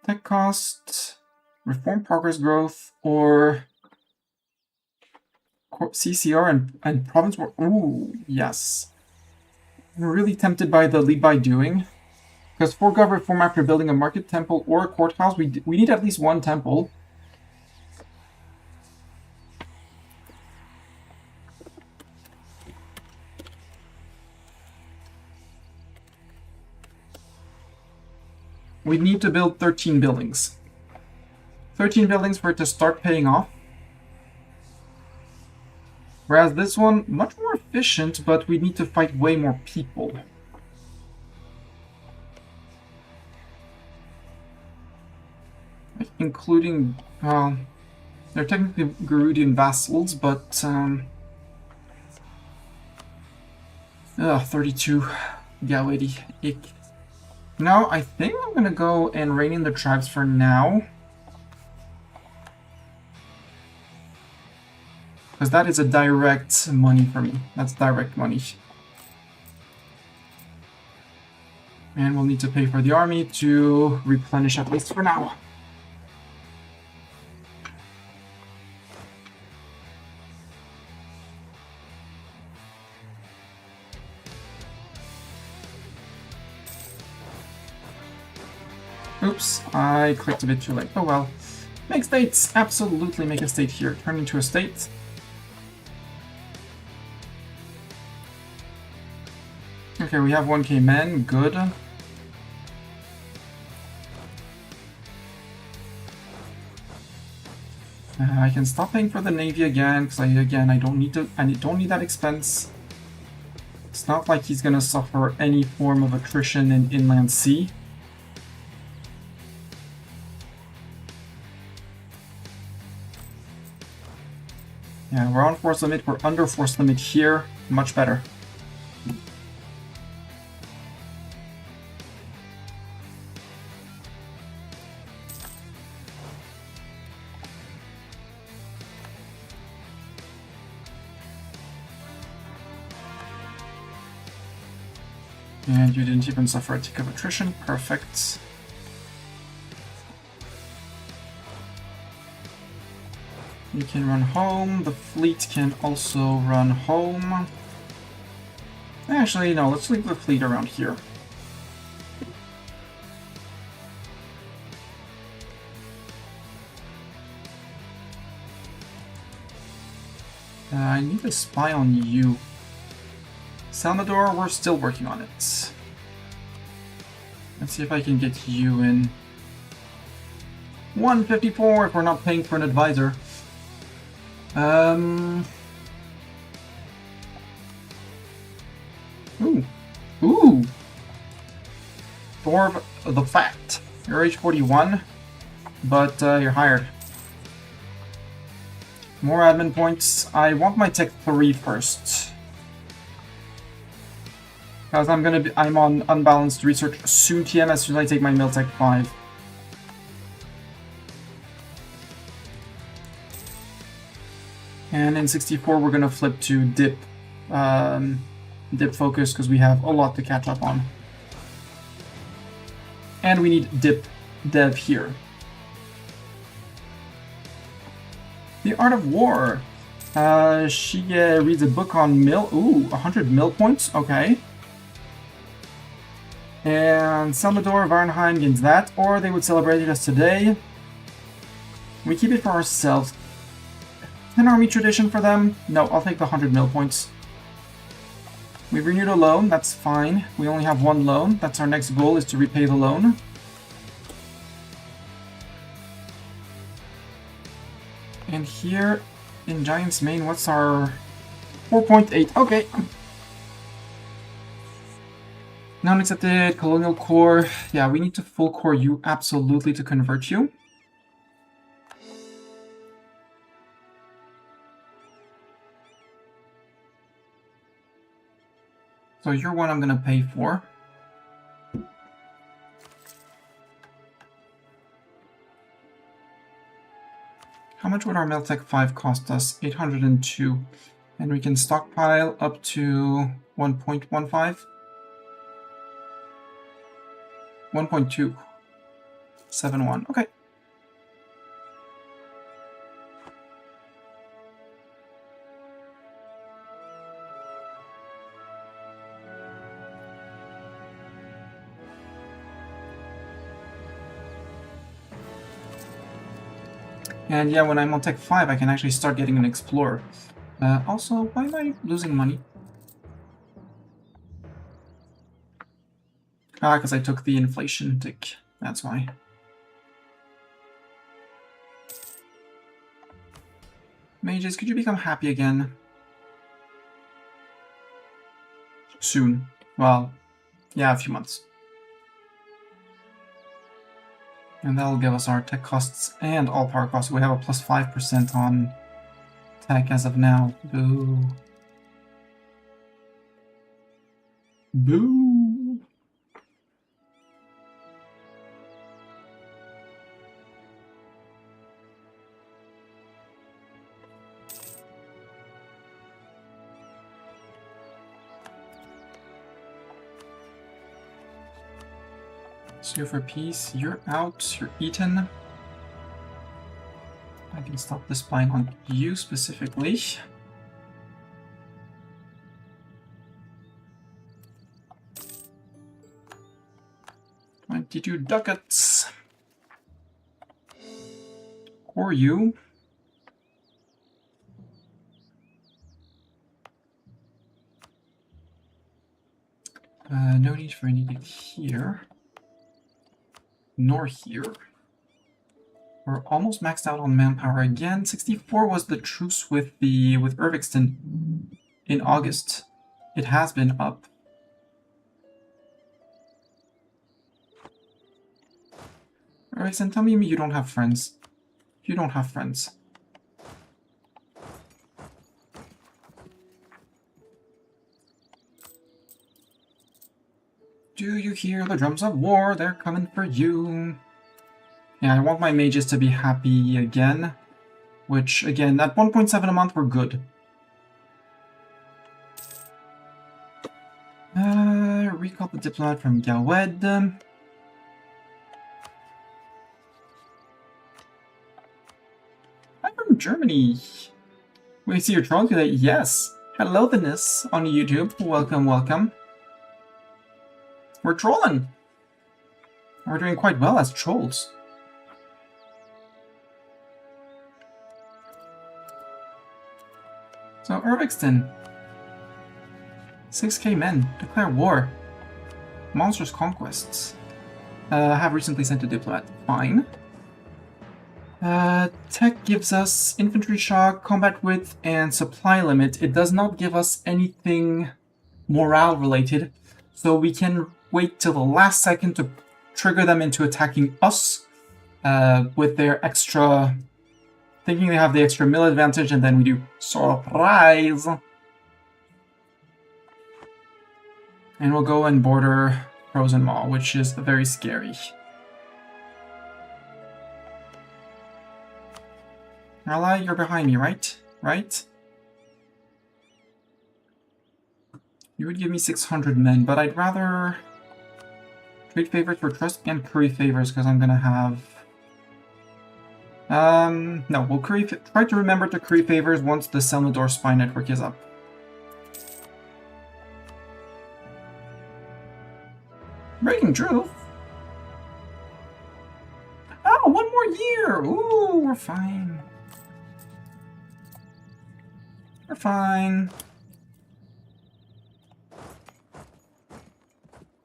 Tech cost, reform progress growth, or CCR and province war. Ooh, yes. I'm really tempted by the lead by doing. Because for gov reform, after building a market temple or a courthouse, we need at least one temple. We need to build 13 buildings. 13 buildings for it to start paying off. Whereas this one, much more efficient, but we need to fight way more people. Including, they're technically Garudian vassals, but, 32. Gawedi. Ick. No, I think I'm gonna go and rein in the tribes for now. Because that is a direct money for me. That's direct money. And we'll need to pay for the army to replenish at least for now. Oops, I clicked a bit too late. Oh well. Make states! Absolutely make a state here. Turn into a state. Okay, we have 1k men. Good. I can stop paying for the navy again, because I don't need that expense. It's not like he's gonna suffer any form of attrition in inland sea. Yeah, we're on force limit, we're under force limit here. Much better. And you didn't even suffer a tick of attrition. Perfect. You can run home. The fleet can also run home. Actually, no, let's leave the fleet around here. I need a spy on you. Salvador, we're still working on it. Let's see if I can get you in. 154 if we're not paying for an advisor. Ooh. Thor the Fact. You're age 41, but you're hired. More admin points. I want my tech 3 first. Because I'm on unbalanced research soon TM as soon as I take my Miltech 5. And in 64 we're gonna flip to dip focus because we have a lot to catch up on. And we need dip dev here. The Art of War. She reads a book on mill. Ooh, 100 mill points. Okay. And Salvador Varnheim gains that, or they would celebrate it as today. We keep it for ourselves. An army tradition for them? No, I'll take the 100 mill points. We've renewed a loan, that's fine. We only have one loan. That's our next goal, is to repay the loan. And here in Giant's Main, what's our 4.8? Okay. Non-accepted, colonial core. Yeah, we need to full core you absolutely to convert you. So you're one I'm gonna pay for. How much would our Miltech 5 cost us? 802. And we can stockpile up to 1.15. 1.271. Okay. And yeah, when I'm on Tech 5, I can actually start getting an Explorer. Also, why am I losing money? Ah, because I took the inflation tick. That's why. Mages, could you become happy again? Soon. Well, yeah, a few months. And that'll give us our tech costs and all power costs. We have a plus 5% on tech as of now. Boo. Boo. Sue for peace, you're out, you're eaten. I can stop the spine on you specifically. 22 ducats. Or you. No need for any here. Nor here. We're almost maxed out on manpower again. 64 was the truce with Irvikston in August. It has been up. Irvikston, tell me you don't have friends. You don't have friends. Do you hear the drums of war? They're coming for you. Yeah, I want my mages to be happy again. Which, again, at 1.7 a month, we're good. Recall the diplomat from Galwed. I'm from Germany. We see your troll today? Yes. Hello, Theness on YouTube. Welcome, welcome. We're trolling. We're doing quite well as trolls. So, Irvikston. 6k men. Declare war. Monstrous conquests. Have recently sent a diplomat. Fine. Tech gives us infantry shock, combat width, and supply limit. It does not give us anything morale related, so we can wait till the last second to trigger them into attacking us with their extra... thinking they have the extra mill advantage, and then we do surprise! And we'll go and border Frozen Mall, which is very scary. Ally, you're behind me, right? Right? You would give me 600 men, but I'd rather trade favors for trust and curry favors, because I'm gonna have... no, we'll try to remember to curry favors once the Selmador spy network is up. Breaking truth? Oh, one more year! Ooh, we're fine. We're fine.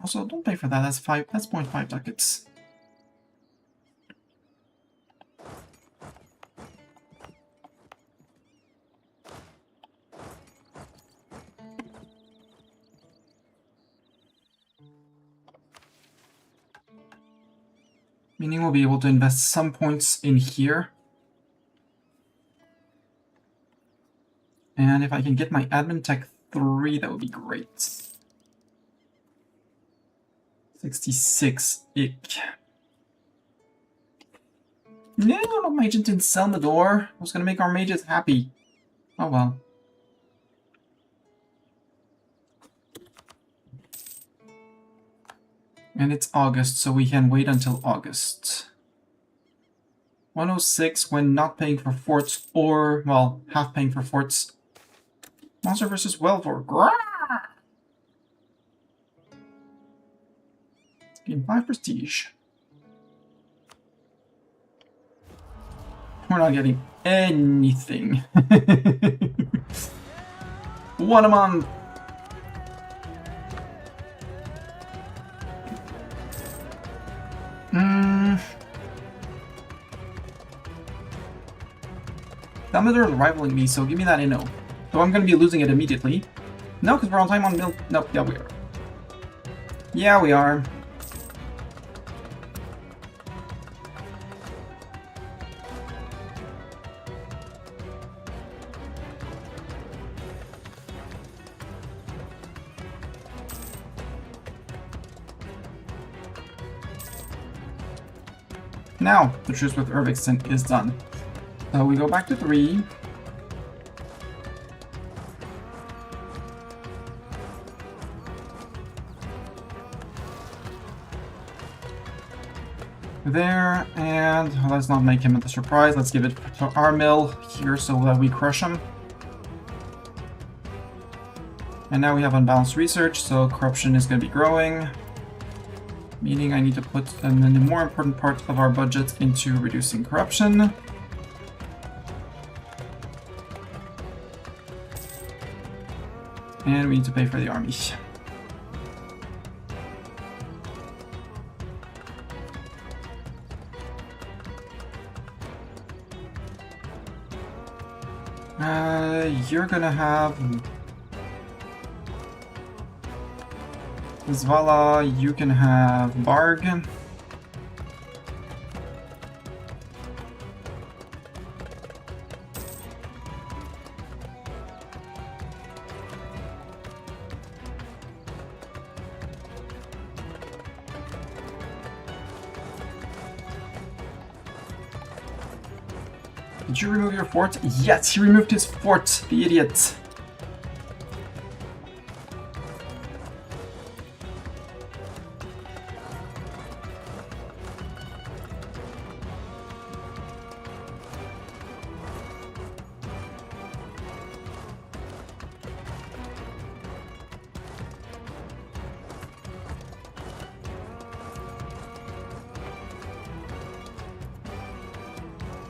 Also, don't pay for that. That's 0.5 ducats. Meaning we'll be able to invest some points in here. And if I can get my admin tech 3, that would be great. 66. Ick. No, no magent in Selmador. I was gonna make our mages happy. Oh well. And it's August, so we can wait until August. 106 when not paying for forts, or, well, half paying for forts. Monster versus Welvor. Gain 5 prestige. We're We're not getting anything. 1 a month. Dumbledore is rivaling me, so give me that Inno. So I'm gonna be losing it immediately. No, because we're on time on milk. Nope, yeah, we are. Yeah, we are. Now, the truce with Ervikson is done. So we go back to 3. There, and let's not make him the surprise. Let's give it to our mill here so that we crush him. And now we have unbalanced research, so corruption is going to be growing. Meaning I need to put the more important part of our budget into reducing corruption. And we need to pay for the army. You're gonna have Zvala, you can have Barg. Did you remove your fort? Yes, he removed his fort, the idiot.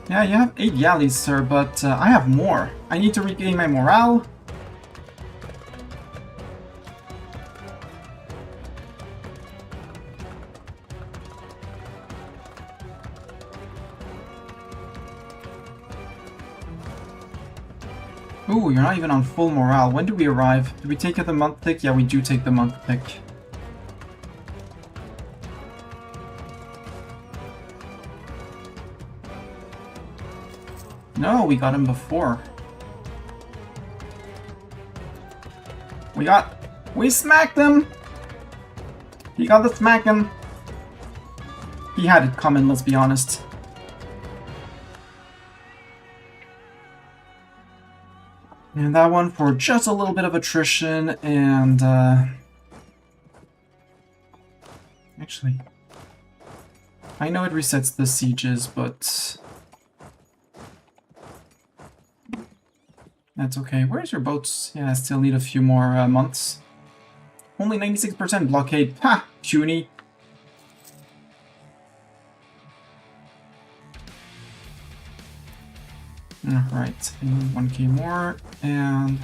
Yeah, you have 8 galleys, sir, but I have more. I need to regain my morale. Ooh, you're not even on full morale. When do we arrive? Do we take the month tick? Yeah, we do take the month tick. No, we got him before. We smacked him! He got the smacking. He had it coming, let's be honest. And that one for just a little bit of attrition, and actually, I know it resets the sieges, but that's okay. Where's your boats? Yeah, I still need a few more months. Only 96% blockade. Ha! Puny. Alright, 1k more, and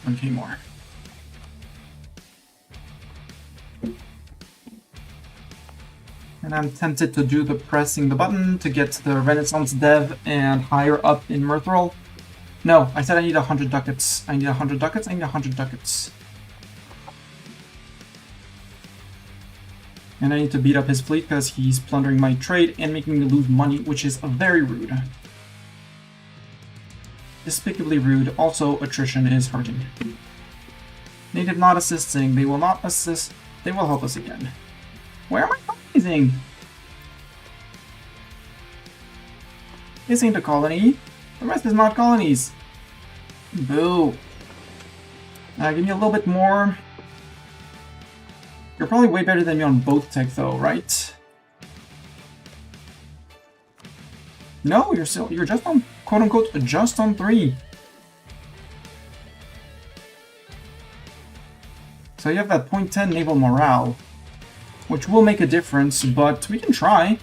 1k more. And I'm tempted to do the pressing the button to get the Renaissance Dev and higher up in Obrtrol. No, I said I need 100 ducats. I need 100 ducats, I need 100 ducats. And I need to beat up his fleet because he's plundering my trade and making me lose money, which is very rude. Despicably rude. Also, attrition is hurting. Native not assisting. They will not assist. They will help us again. Where am I colonizing? This ain't a colony. The rest is not colonies. Boo. Give me a little bit more. You're probably way better than me on both tech though, right? No, you're just on, quote unquote, just on 3. So you have that 0.10 naval morale, which will make a difference, but we can try.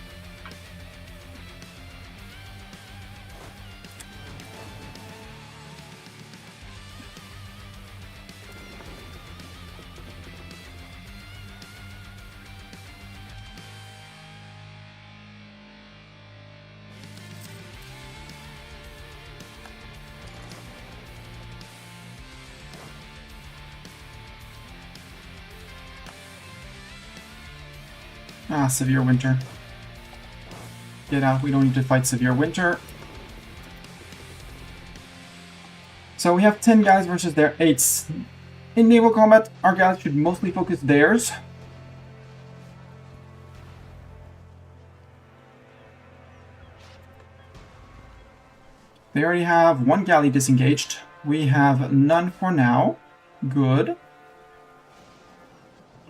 Ah, Severe Winter. Get out, we don't need to fight Severe Winter. So we have 10 guys versus their 8s. In naval combat, our guys should mostly focus theirs. They already have 1 galley disengaged. We have none for now. Good.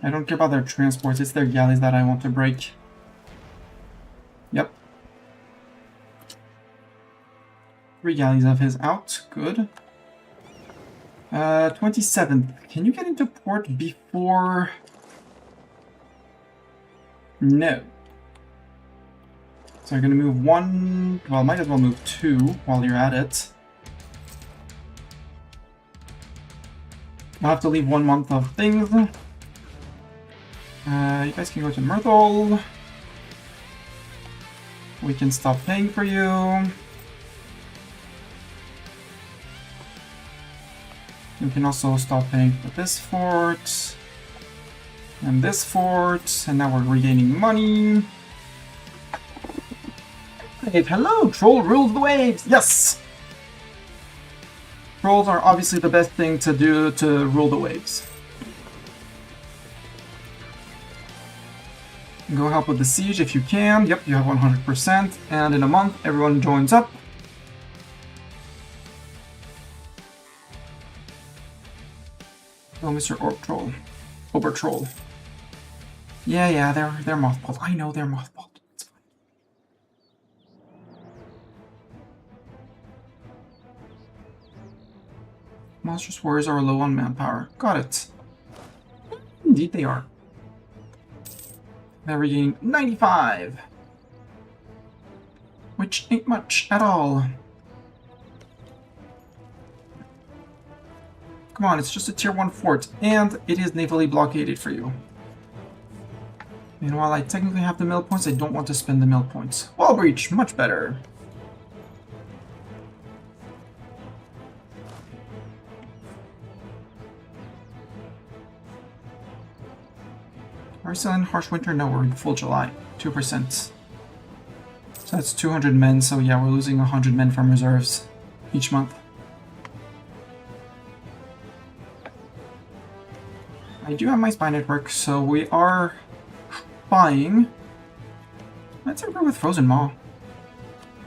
I don't care about their transports, it's their galleys that I want to break. Yep. 3 galleys of his out. Good. 27th. Can you get into port before... No. So you're going to move 1... Well, might as well move 2 while you're at it. I'll have to leave 1 month of things. You guys can go to Myrtle. We can stop paying for you. You can also stop paying for this fort. And this fort. And now we're regaining money. Hey, hello! Troll rules the waves! Yes! Trolls are obviously the best thing to do to rule the waves. Go help with the siege if you can. Yep, you have 100%. And in a month, everyone joins up. Oh, Mr. Obrtrol. Obrtrol. Yeah, they're mothballed. I know they're mothballed. It's fine. Monstrous warriors are low on manpower. Got it. Indeed they are. They're regaining 95. Which ain't much at all. Come on, it's just a tier 1 fort, and it is navally blockaded for you. And while I technically have the mill points, I don't want to spend the mill points. Wall breach, much better. Are we still in harsh winter? No, we're in full July. 2%. So that's 200 men, so yeah, we're losing 100 men from reserves each month. I do have my spy network, so we are buying. Let's agree with Frozen Maw.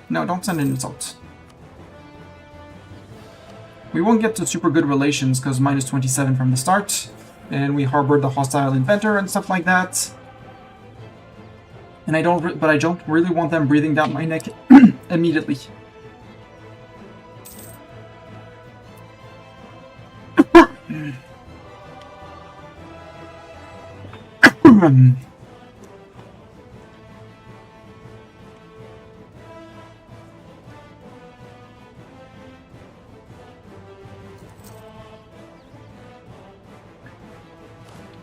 No, don't send an insult. We won't get to super good relations because minus 27 from the start, and we harbored the hostile inventor and stuff like that. And I don't really want them breathing down my neck immediately.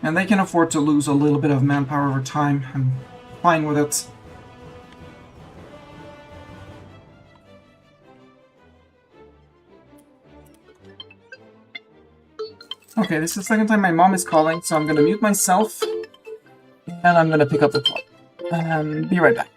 And they can afford to lose a little bit of manpower over time. I'm fine with it. Okay, this is the second time my mom is calling, so I'm going to mute myself. And I'm going to pick up the call. Be right back.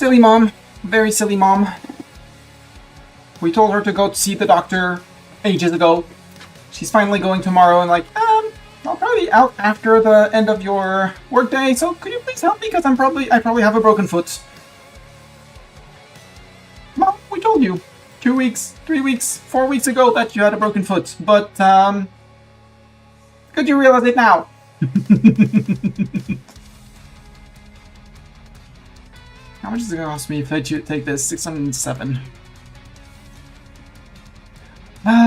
Silly mom. Very silly mom. We told her to go see the doctor ages ago. She's finally going tomorrow and like, I'll probably be out after the end of your workday, so could you please help me? Because I probably have a broken foot. Mom, we told you 2 weeks, 3 weeks, 4 weeks ago that you had a broken foot, but, could you realize it now? How much is it gonna cost me if I take this? 607.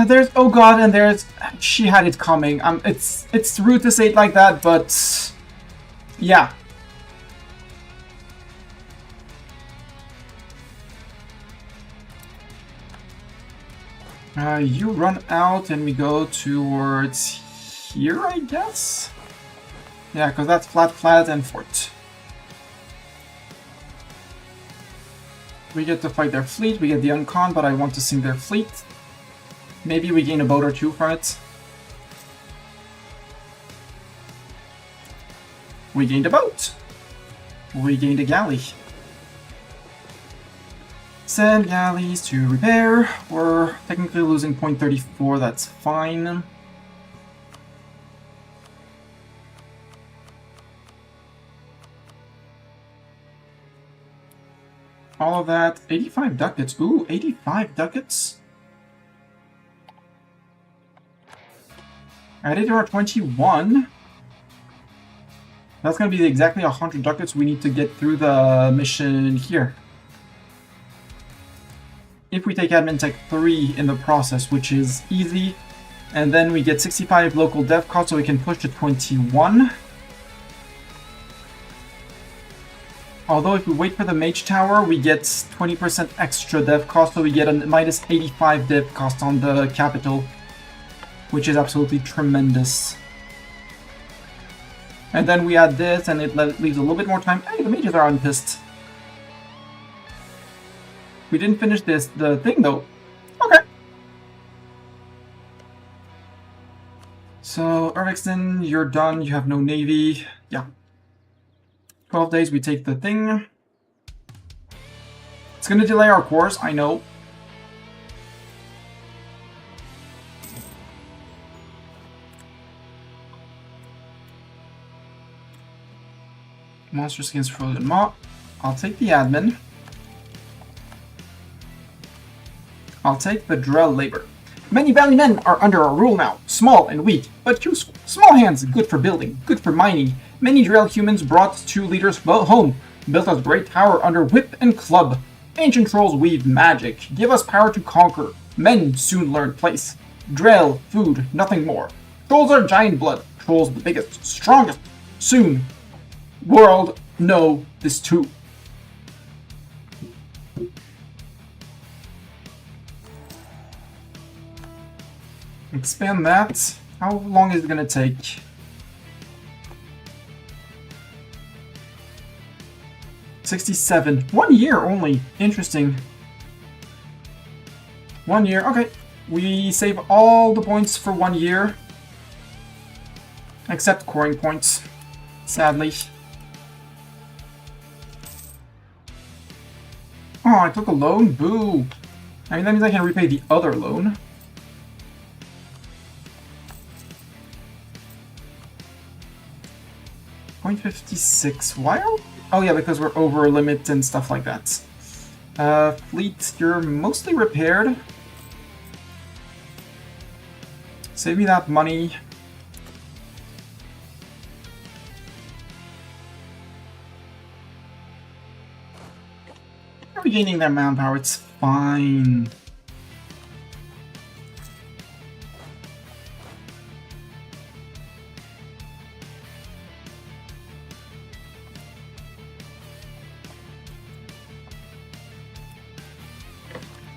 There's, oh god, and there's, she had it coming. It's rude to say it like that, but, yeah. You run out and we go towards here, I guess? Yeah, because that's flat and fort. We get to fight their fleet, we get the uncon, but I want to sink their fleet. Maybe we gain a boat or two from it. We gained a boat. We gained a galley. Send galleys to repair. We're technically losing 0.34, that's fine. All of that. 85 ducats. Ooh, 85 ducats? Added our 21. That's going to be exactly 100 ducats we need to get through the mission here. If we take Admin Tech 3 in the process, which is easy, and then we get 65 local dev cost so we can push to 21. Although if we wait for the Mage Tower, we get 20% extra dev cost, so we get a minus 85 dev cost on the capital, which is absolutely tremendous. And then we add this, and it leaves a little bit more time. Hey, the mages are unpissed. We didn't finish the thing though. Okay. So, Ervixton, you're done. You have no navy. Yeah. 12 days, we take the thing. It's gonna delay our course, I know. Monster skins frozen maw. I'll take the admin. I'll take the Drell labor. Many valley men are under our rule now, small and weak, but useful. Small hands, good for building, good for mining. Many Drell humans brought 2 leaders home, built us great tower under whip and club. Ancient trolls weave magic, give us power to conquer. Men soon learn place. Drell, food, nothing more. Trolls are giant blood, trolls the biggest, strongest. Soon, world know this too. Expand that. How long is it gonna take? $67. 1 year only. Interesting. 1 year. Okay. We save all the points for 1 year. Except coring points. Sadly. Oh, I took a loan? Boo. I mean, that means I can repay the other loan. .56. Why are we... Oh yeah, because we're over limit and stuff like that. Fleet, you're mostly repaired. Save me that money. We're regaining their manpower, it's fine.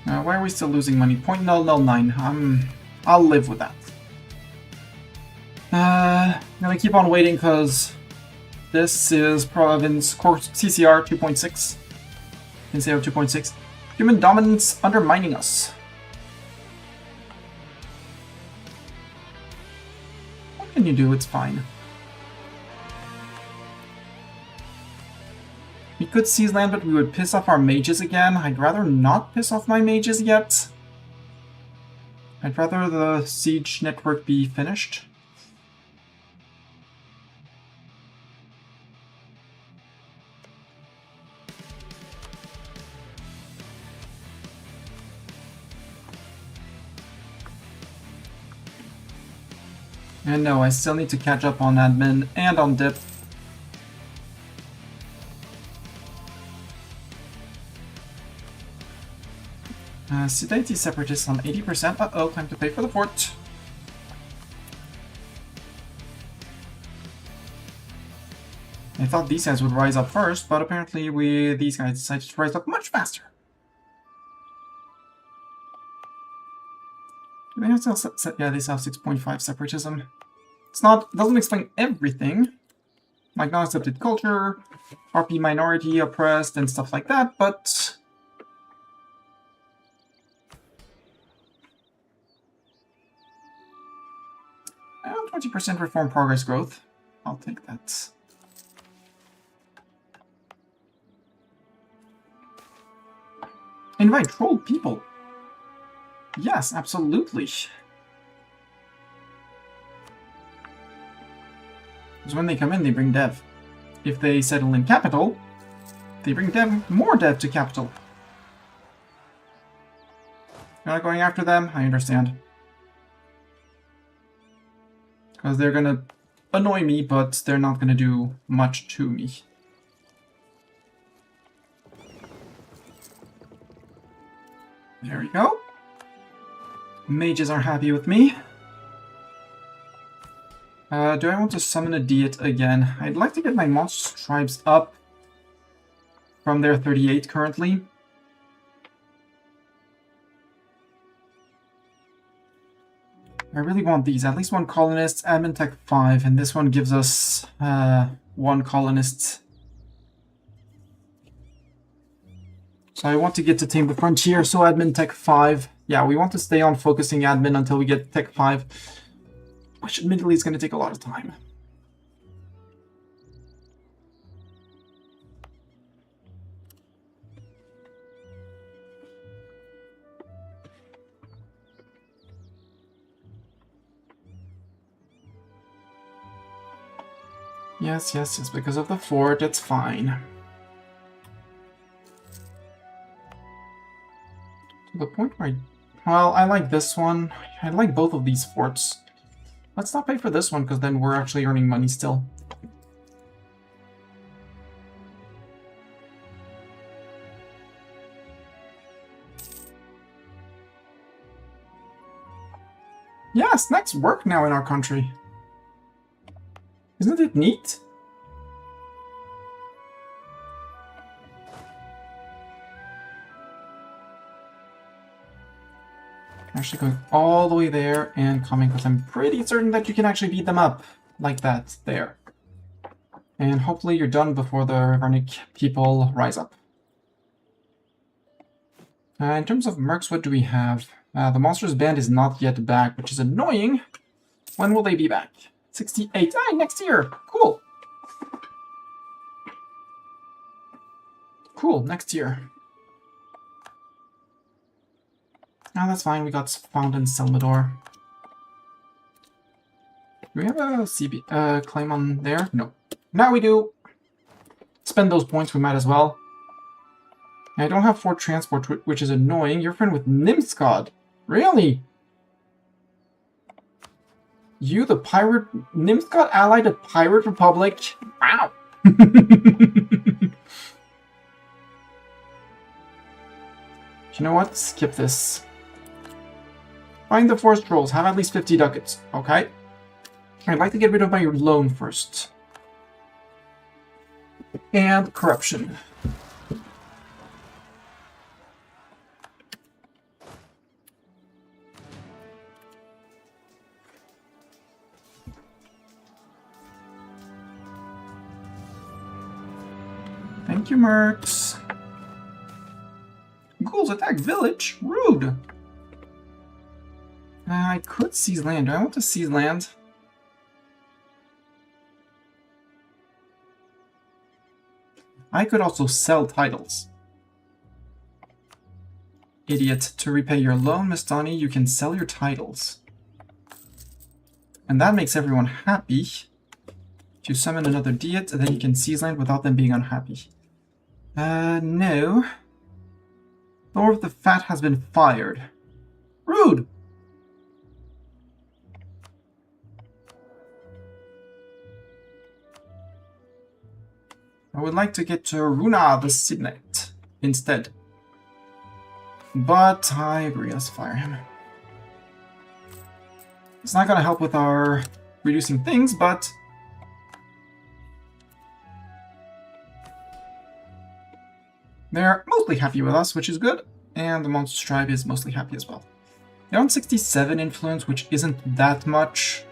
Why are we still losing money? 0.009. I'll live with that. I'm gonna keep on waiting because this is province course CCR 2.6. Instead of 2.6. Human dominance undermining us. What can you do? It's fine. We could seize land, but we would piss off our mages again. I'd rather not piss off my mages yet. I'd rather the siege network be finished. And no, I still need to catch up on admin and on dip. Sedate Separatists on 80%. Uh-oh, time to pay for the fort. I thought these guys would rise up first, but apparently these guys decided to rise up much faster. Do they have yeah, they have 6.5 separatism. Doesn't explain everything. Like non-accepted culture, RP minority oppressed, and stuff like that, but 20% reform progress growth. I'll take that. Invite troll people. Yes, absolutely. Because when they come in, they bring dev. If they settle in capital, they bring more dev to capital. You're not going after them? I understand. Because they're gonna annoy me, but they're not gonna do much to me. There we go. Mages are happy with me. Do I want to summon a Diet again? I'd like to get my monster tribes up from their 38 currently. I really want these. At least one colonist, admin tech 5, and this one gives us one colonist. So I want to get to Tame the Frontier, so admin tech 5. Yeah, we want to stay on focusing admin until we get tech 5, which admittedly is going to take a lot of time. Yes, yes, yes, because of the fort, it's fine. To the point where well, I like this one. I like both of these forts. Let's not pay for this one, because then we're actually earning money still. Yeah, snacks work now in our country. Isn't it neat? Actually going all the way there and coming, because I'm pretty certain that you can actually beat them up like that there. And hopefully you're done before the Vernic people rise up. In terms of mercs, what do we have? The Monsters Band is not yet back, which is annoying. When will they be back? 68. Ah, next year. Cool. Cool, next year. Oh, that's fine. We got found in Salvador. Do we have a CB claim on there? No. Now we do. Spend those points. We might as well. I don't have Fort Transport, which is annoying. You're friend with Nimskod. Really? You, the pirate... Nimskod allied a pirate republic? Wow. You know what? Skip this. Find the forest trolls. Have at least 50 ducats. Okay. I'd like to get rid of my loan first. And corruption. Thank you, mercs. Ghouls attack village? Rude. I could seize land. Do I want to seize land? I could also sell titles. Idiot. To repay your loan, Miss Donnie, you can sell your titles. And that makes everyone happy. If you summon another Diet, then you can seize land without them being unhappy. No. Lord of the Fat has been fired. Rude! I would like to get to Runa the Signet instead. But I agree, let's fire him. It's not going to help with our reducing things, but... they're mostly happy with us, which is good. And the Monster Tribe is mostly happy as well. They're on 67 influence, which isn't that much.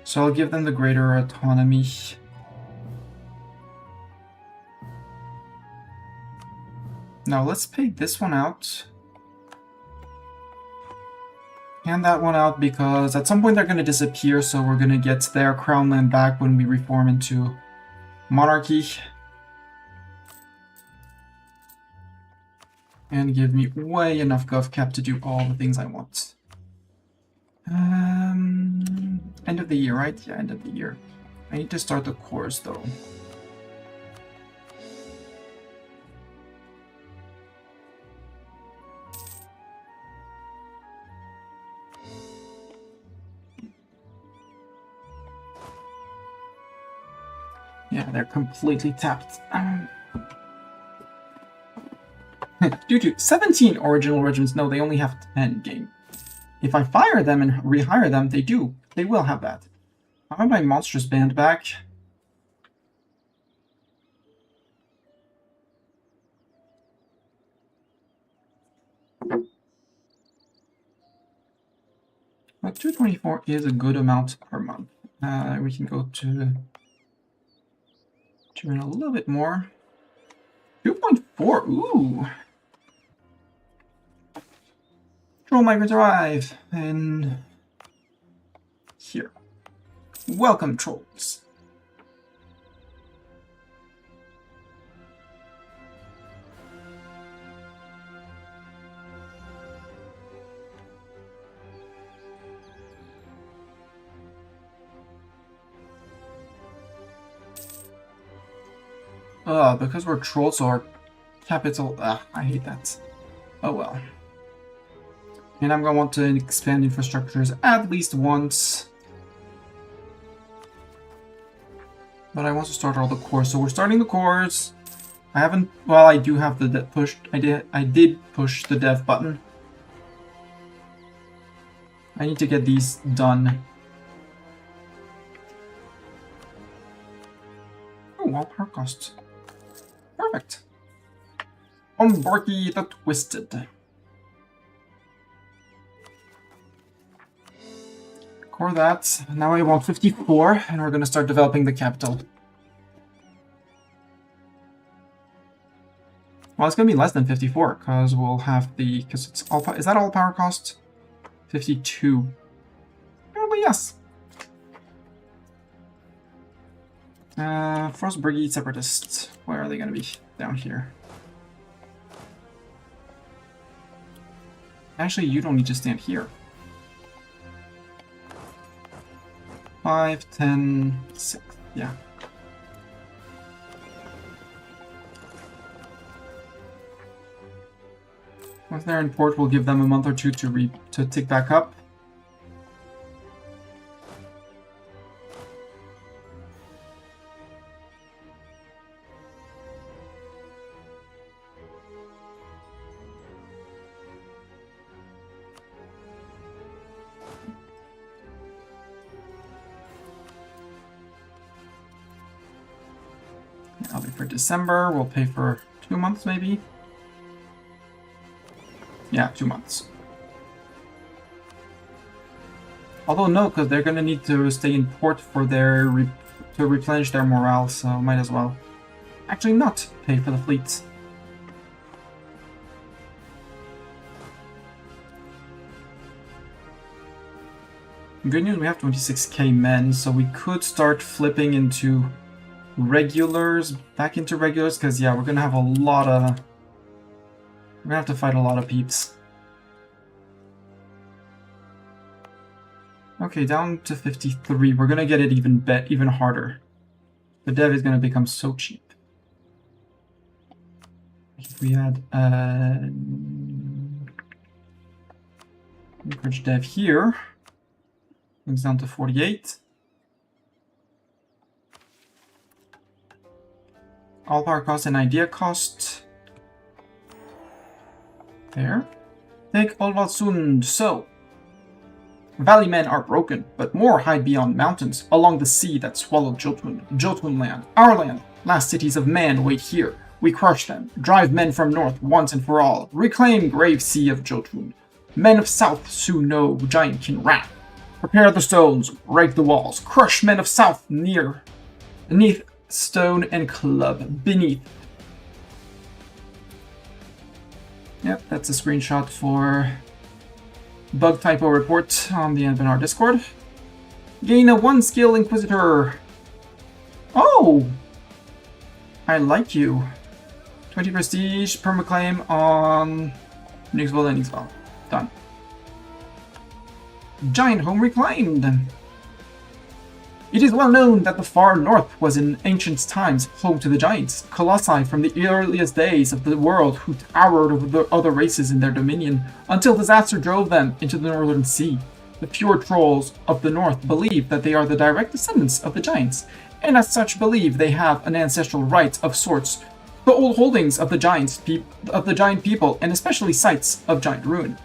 So I'll give them the greater autonomy. Now let's pay this one out. And that one out because at some point they're going to disappear, so we're going to get their crown land back when we reform into monarchy. And give me way enough gov cap to do all the things I want. End of the year, right? Yeah, end of the year. I need to start the course though. Yeah, they're completely tapped. Due to 17 original regiments, no, they only have 10 game. If I fire them and rehire them, they do. They will have that. I want my monstrous band back. But 224 is a good amount per month. We can go to in a little bit more. 2.4, ooh. Troll migrants arrive, and here. Welcome, trolls. Because we're trolls, so our capital... I hate that. Oh well. And I'm going to want to expand infrastructures at least once. But I want to start all the cores, so we're starting the cores. I haven't... well, I do have the push... I did push the dev button. I need to get these done. Oh, all power costs. Perfect. Obrtrol the Twisted. Core that. Now I want 54, and we're going to start developing the capital. Well, it's going to be less than 54, because we'll have the... because it's all... is that all power cost? 52. Probably yes. Frost Brigade Separatists. Where are they going to be? Down here. Actually, you don't need to stand here. 5, 10, 6. Yeah. Once they're in port, we'll give them a month or two to tick back up. I'll be for December. We'll pay for 2 months, maybe. Yeah, 2 months. Although no, because they're gonna need to stay in port for their to replenish their morale, so might as well actually not pay for the fleet. Good news, we have 26k men, so we could start flipping into regulars back into regulars, because yeah, we're gonna have a lot of... We're gonna have to fight a lot of peeps. Okay, down to 53. We're gonna get it even harder. The dev is gonna become so cheap. If we had encourage dev here, brings down to 48. All power cost and idea cost. There. Take Olvaldsund. So, valley men are broken, but more hide beyond mountains, along the sea that swallowed Jotun. Jotun land, our land. Last cities of man wait here. We crush them, drive men from north once and for all. Reclaim grave sea of Jotun. Men of south soon know giant can wrath. Prepare the stones, break the walls, crush men of south beneath stone and club, beneath. Yep, that's a screenshot for bug typo report on the Anbennar Discord. Gain a 1 skill Inquisitor. Oh! I like you. 20 prestige, permaclaim on Nixval and Nixval. Done. Giant home reclaimed. It is well known that the far north was in ancient times home to the giants, colossi from the earliest days of the world who towered over the other races in their dominion, until disaster drove them into the northern sea. The pure trolls of the north believe that they are the direct descendants of the giants, and as such believe they have an ancestral right of sorts. The old holdings of the giant people, and especially sites of giant ruin.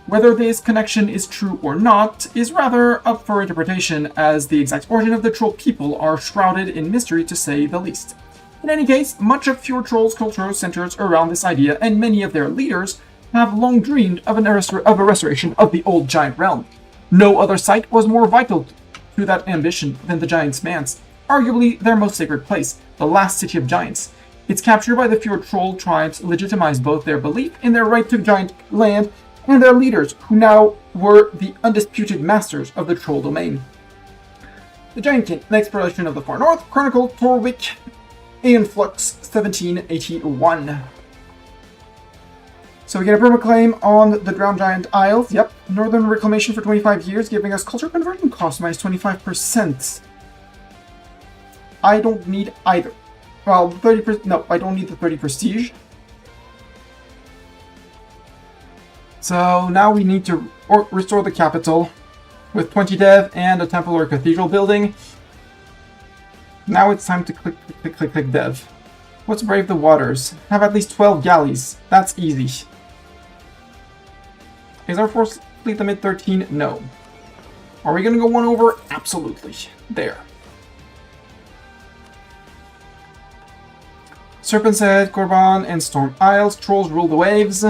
Whether this connection is true or not is rather up for interpretation, as the exact origin of the troll people are shrouded in mystery to say the least. In any case, much of Pure Troll's culture centers around this idea, and many of their leaders have long dreamed of a restoration of the old giant realm. No other site was more vital to that ambition than the Giants' Manse, arguably their most sacred place, the last city of giants. Its capture by the Pure Troll tribes legitimized both their belief in their right to giant land and their leaders, who now were the undisputed masters of the troll domain. The Giant King, an exploration of the far north, Chronicle Torwick, Aeon Flux 1781. So we get a permaclaim on the Drowned Giant Isles. Yep, Northern Reclamation for 25 years, giving us culture conversion cost minus 25%. I don't need either. Well, 30%. No, I don't need the 30 prestige. So now we need to restore the capital with 20 dev and a temple or cathedral building. Now it's time to click dev. Let's brave the waters. Have at least 12 galleys. That's easy. Is our force fleet limit 13? No. Are we gonna go one over? Absolutely. There. Serpent's Head, Korban, and Storm Isles. Trolls rule the waves.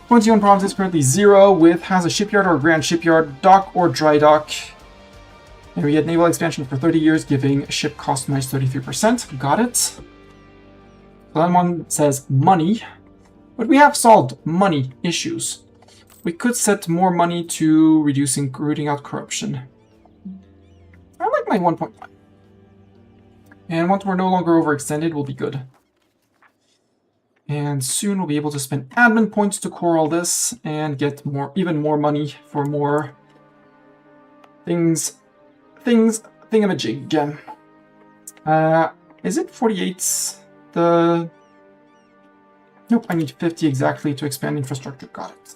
21 provinces, currently 0, has a shipyard or a grand shipyard, dock or dry dock. And we get naval expansion for 30 years, giving ship cost minus 33%. Got it. So that one says money. But we have solved money issues. We could set more money to rooting out corruption. I like my 1.5. And once we're no longer overextended, we'll be good. And soon we'll be able to spend admin points to core all this and get even more money for more things thingamajig. Is it 48? Nope, I need 50 exactly to expand infrastructure. Got it.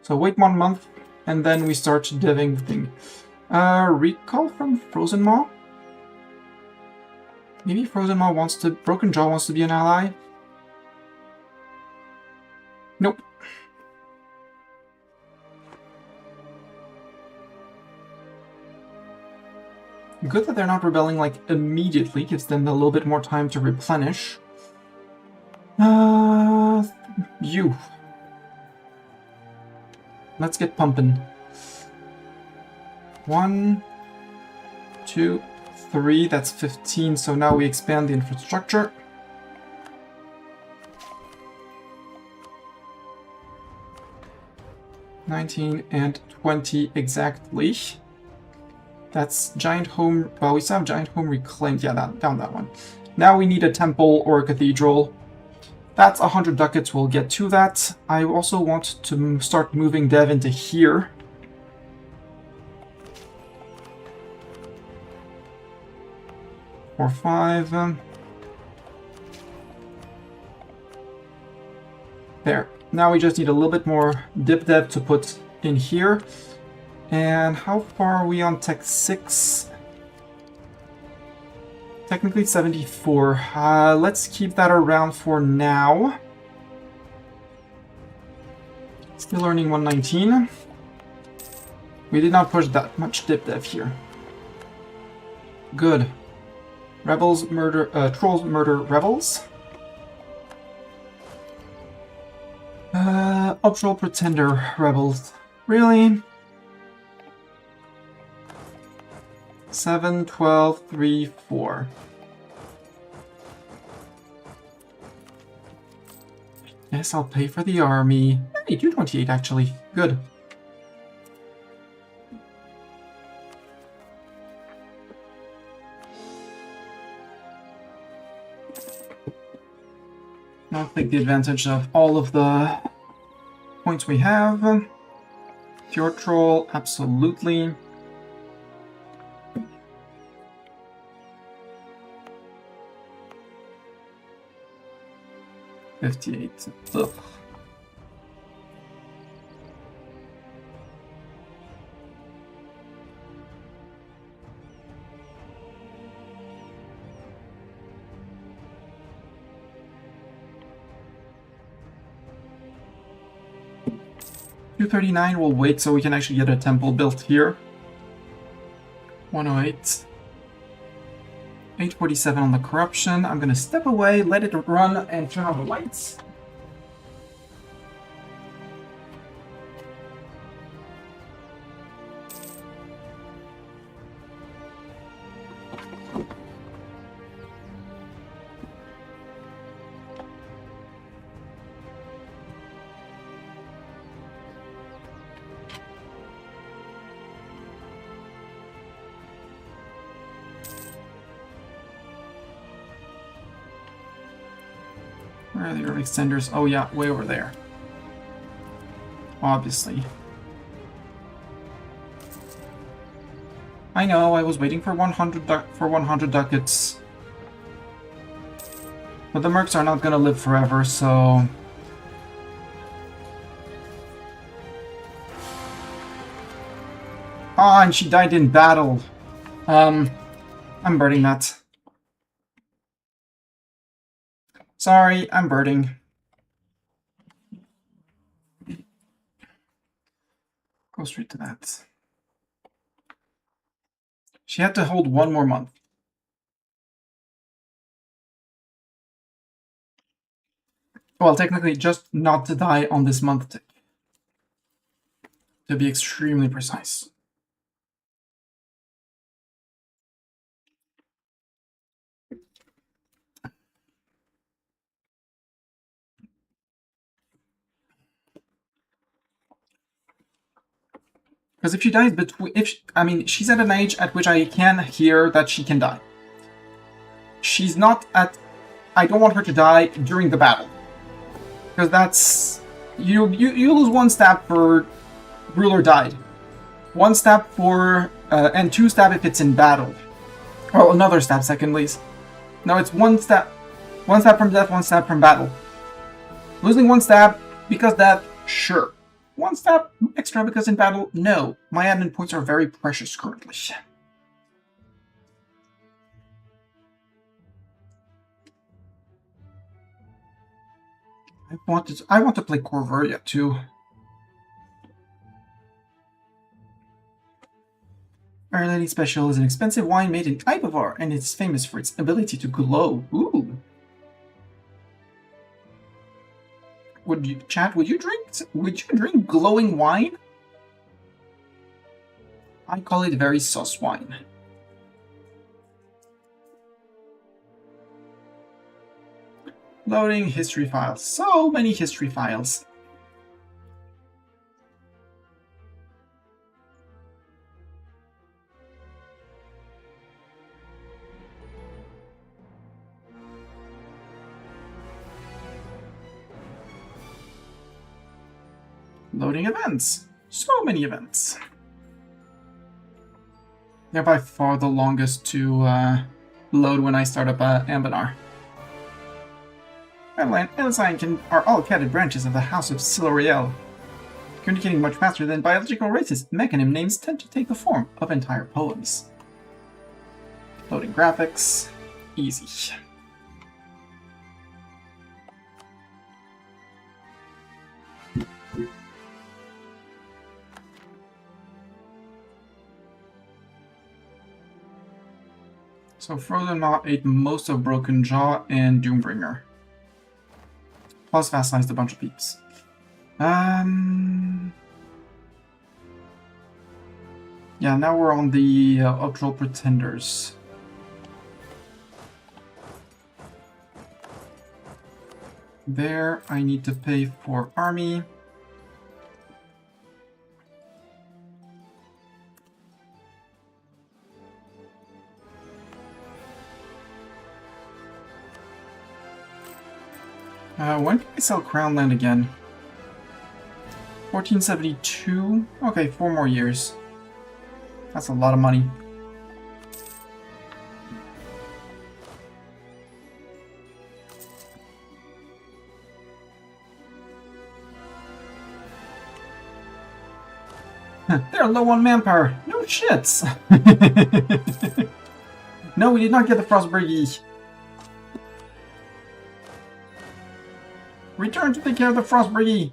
So wait 1 month, and then we start deving the thing. Recall from Frozen Maw? Maybe Frozen Maw Broken Jaw wants to be an ally? Nope. Good that they're not rebelling, like, immediately. Gives them a little bit more time to replenish. You. Let's get pumping. 1, 2, 3. That's 15, so now we expand the infrastructure. $19 and $20 exactly. That's giant home. Well, we still have giant home reclaimed. Yeah, down that one. Now we need a temple or a cathedral. That's 100 ducats. We'll get to that. I also want to start moving dev into here. Or 5. There. Now we just need a little bit more dip dev to put in here. And how far are we on Tech 6? Technically 74. Let's keep that around for now. Still earning 119. We did not push that much dip dev here. Good. Rebels murder, trolls murder rebels. Obrtrol pretender rebels. Really? 7, 12, 3, 4. Yes, I'll pay for the army. Hey, 228 actually. Good. Now take the advantage of all of the points we have. Obrtrol, absolutely. $58. Ugh. $239 will wait so we can actually get a temple built here. 108. 847 on the corruption. I'm gonna step away, let it run, and turn on the lights. Where are the early extenders? Oh yeah, way over there. Obviously. I know, I was waiting for 100 ducats. But the mercs are not gonna live forever, so... Ah, and she died in battle. I'm burning that. Sorry, I'm birding. Go straight to that. She had to hold 1 more month. Well, technically, just not to die on this month tick. To be extremely precise. Because if she dies between... I mean, she's at an age at which I can hear that she can die. She's not at... I don't want her to die during the battle. Because that's... You lose 1 stab for ruler died. 1 stab for... and 2 stab if it's in battle. Oh, another stab secondly. No, it's 1 stab. 1 stab from death, 1 stab from battle. Losing 1 stab because death, sure. 1 stab extra because in battle, no. My admin points are very precious currently. I want to play Corveria too. Our Lady Special is an expensive wine made in Ibavar, and it's famous for its ability to glow. Ooh. Would you drink glowing wine? I call it very sus wine. Loading history files. So many history files. Loading events. So many events. They're by far the longest to load when I start up Anbennar. Madeline and Elysian are all catted branches of the House of Siluriel, communicating much faster than biological races. Mechanim names tend to take the form of entire poems. Loading graphics. Easy. So Frozen Maw ate most of Broken Jaw and Doombringer. Plus vassalized a bunch of peeps. Yeah, now we're on the Obrtrol Pretenders. There, I need to pay for army. When can I sell Crown Land again? 1472? Okay, 4 more years. That's a lot of money. They're low on manpower. No shits. No, we did not get the Frostbriggy. Return to take care of the Frostbriggy.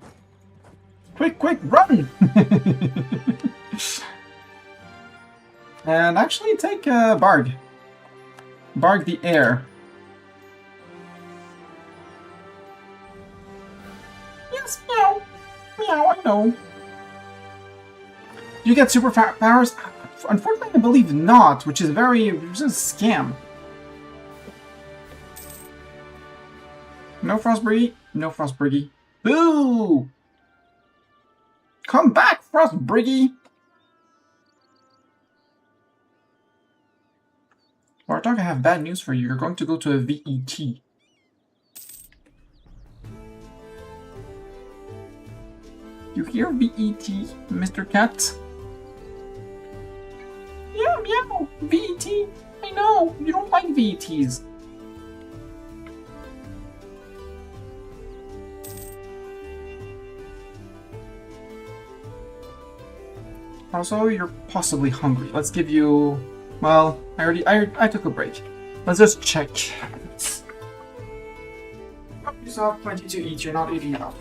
Quick, quick, run! And actually take Barg. Barg the Air. Yes, meow. Meow, I know. Do you get super powers? Unfortunately, I believe not, which is which is a scam. No Frostbriggy. No Frostbriggy. Boo! Come back, Frostbriggy! Bartok, I have bad news for you. You're going to go to a VET. You hear VET, Mr. Cat? Yeah, meow! VET! I know! You don't like VETs. Also, you're possibly hungry. Let's give you... Well, I took a break. Let's just check. You still have plenty to eat. You're not eating enough.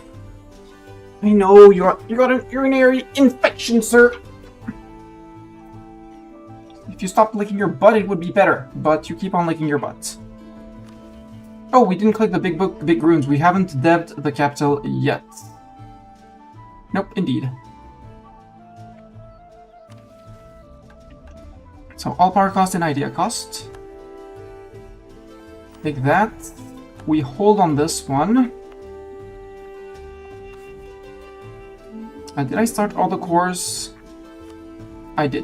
I know you got an urinary infection, sir. If you stopped licking your butt, it would be better. But you keep on licking your butt. Oh, we didn't click the big runes. We haven't devved the capital yet. Nope, indeed. So all power cost and idea cost. Take that. We hold on this one. Did I start all the cores? I did.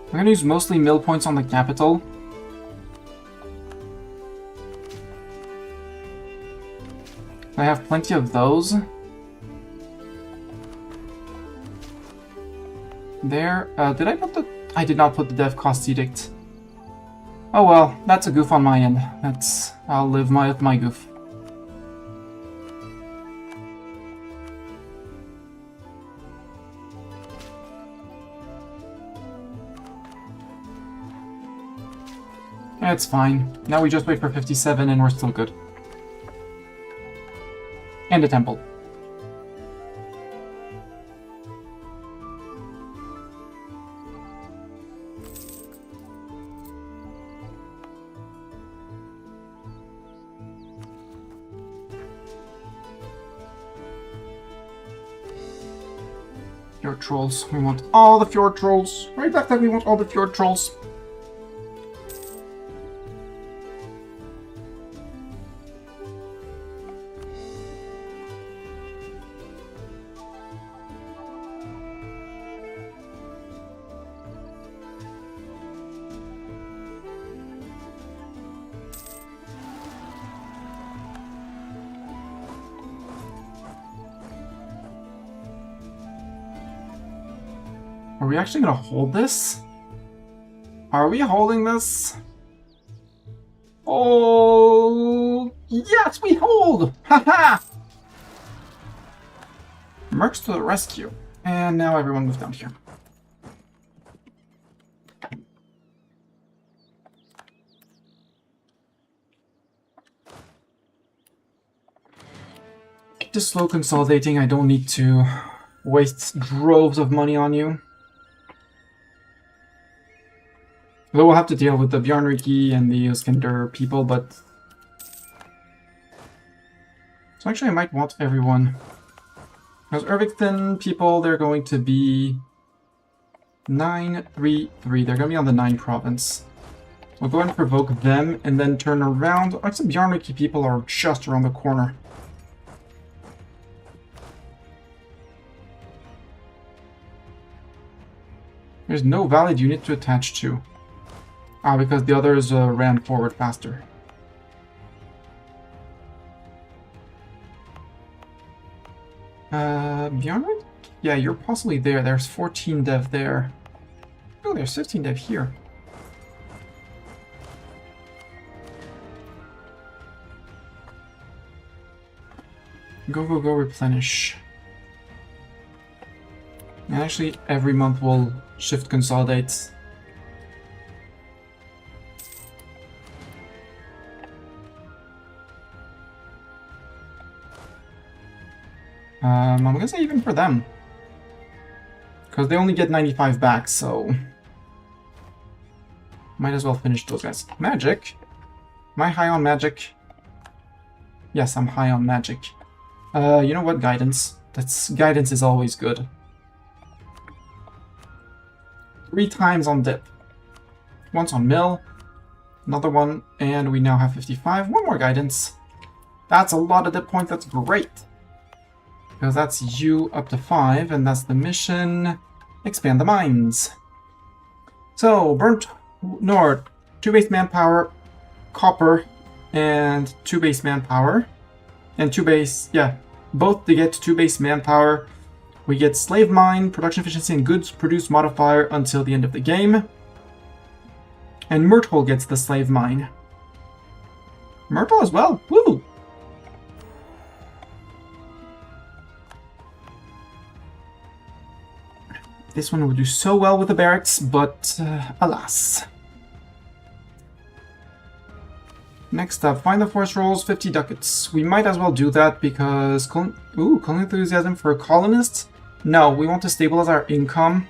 I'm gonna use mostly mill points on the capital. I have plenty of those. There. Did I put the... I did not put the dev cost edict. Oh well, that's a goof on my end. I'll live with my goof. It's fine. Now we just wait for 57 and we're still good. And a temple. Fjord trolls. We want all the fjord trolls. Right back then we want all the fjord trolls. Are we actually gonna hold this? Are we holding this? Oh, yes, we hold! Haha! Mercs to the rescue. And now everyone moves down here. Just slow consolidating. I don't need to waste droves of money on you. Though we'll have to deal with the Bjarnriki and the Iskander people, but... So actually I might want everyone. Those Irvington people, they're going to be 933. They're going to be on the 9 province. We'll go ahead and provoke them and then turn around. Actually, Bjarnriki people are just around the corner. There's no valid unit to attach to. Ah, because the others ran forward faster. Bjarnrik? Yeah, you're possibly there. There's 14 dev there. Oh, there's 15 dev here. Go, go, go, replenish. And actually, every month we'll shift consolidate. I'm gonna say even for them. Because they only get 95 back, so... Might as well finish those guys. Magic? Am I high on magic? Yes, I'm high on magic. You know what? Guidance. Guidance is always good. 3 times on dip. Once on mill. Another one, and we now have 55. One more guidance. That's a lot of dip points. That's great. Because that's you up to 5, and that's the mission. Expand the mines. So, Burnt Nord. 2 base manpower, copper, and 2 base manpower. And 2 base, yeah. Both to get 2 base manpower. We get slave mine, production efficiency, and goods produced modifier until the end of the game. And Myrtle gets the slave mine. Myrtle as well. Woo! This one would do so well with the barracks, but alas. Next up, find the forest rolls, 50 ducats. We might as well do that because... colonial enthusiasm for colonists? No, we want to stabilize our income.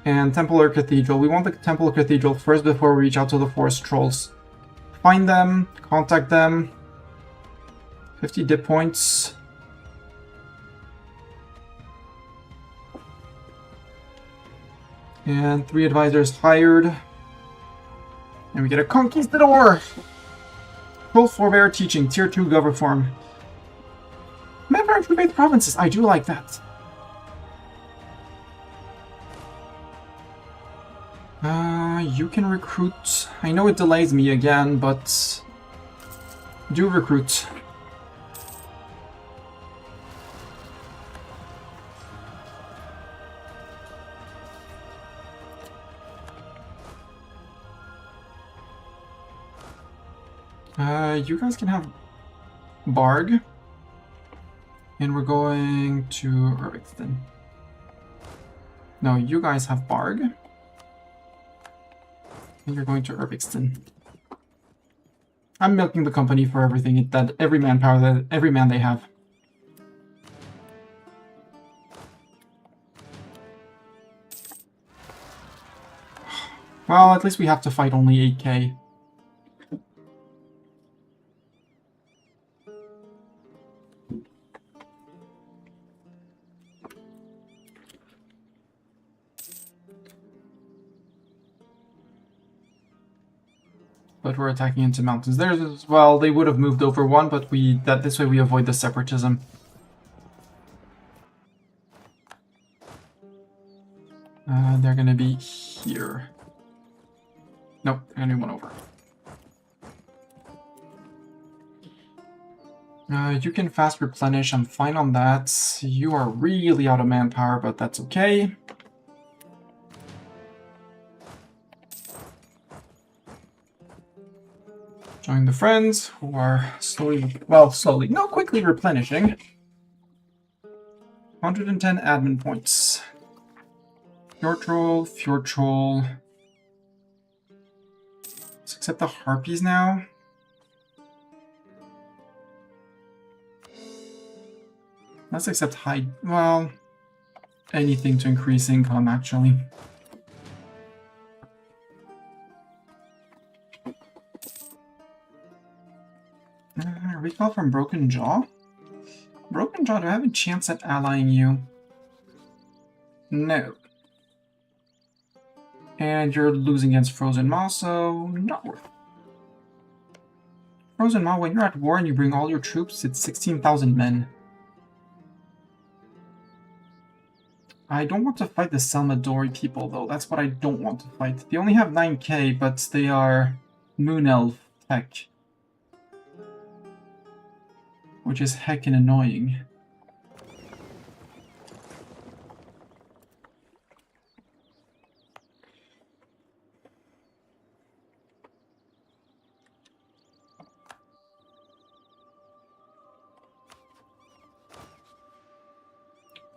And Temple or Cathedral. We want the Temple or Cathedral first before we reach out to the forest trolls. Find them, contact them. 50 dip points. And 3 advisors hired. And we get a conquistador! Full forbear teaching, tier 2 gov reform. Manpower to invade provinces, I do like that. You can recruit. I know it delays me again, but do recruit. You guys can have Barg. And we're going to Irvington. No, you guys have Barg. And you're going to Irvington. I'm milking the company for everything that every manpower that every man they have. Well, at least we have to fight only 8k. But we're attacking into mountains. There's as well. They would have moved over one, but this way we avoid the separatism. They're gonna be here. Nope, they're gonna be one over. You can fast replenish, I'm fine on that. You are really out of manpower, but that's okay. Join the friends, who are quickly replenishing. 110 admin points. Fjord Troll. Let's accept the Harpies now. Let's accept anything to increase income, actually. Recall from Broken Jaw? Broken Jaw, do I have a chance at allying you? No. And you're losing against Frozen Maw, so not worth it. Frozen Maw, when you're at war and you bring all your troops, it's 16,000 men. I don't want to fight the Salmadori people, though. That's what I don't want to fight. They only have 9k, but they are Moon Elf tech. Which is heckin' annoying.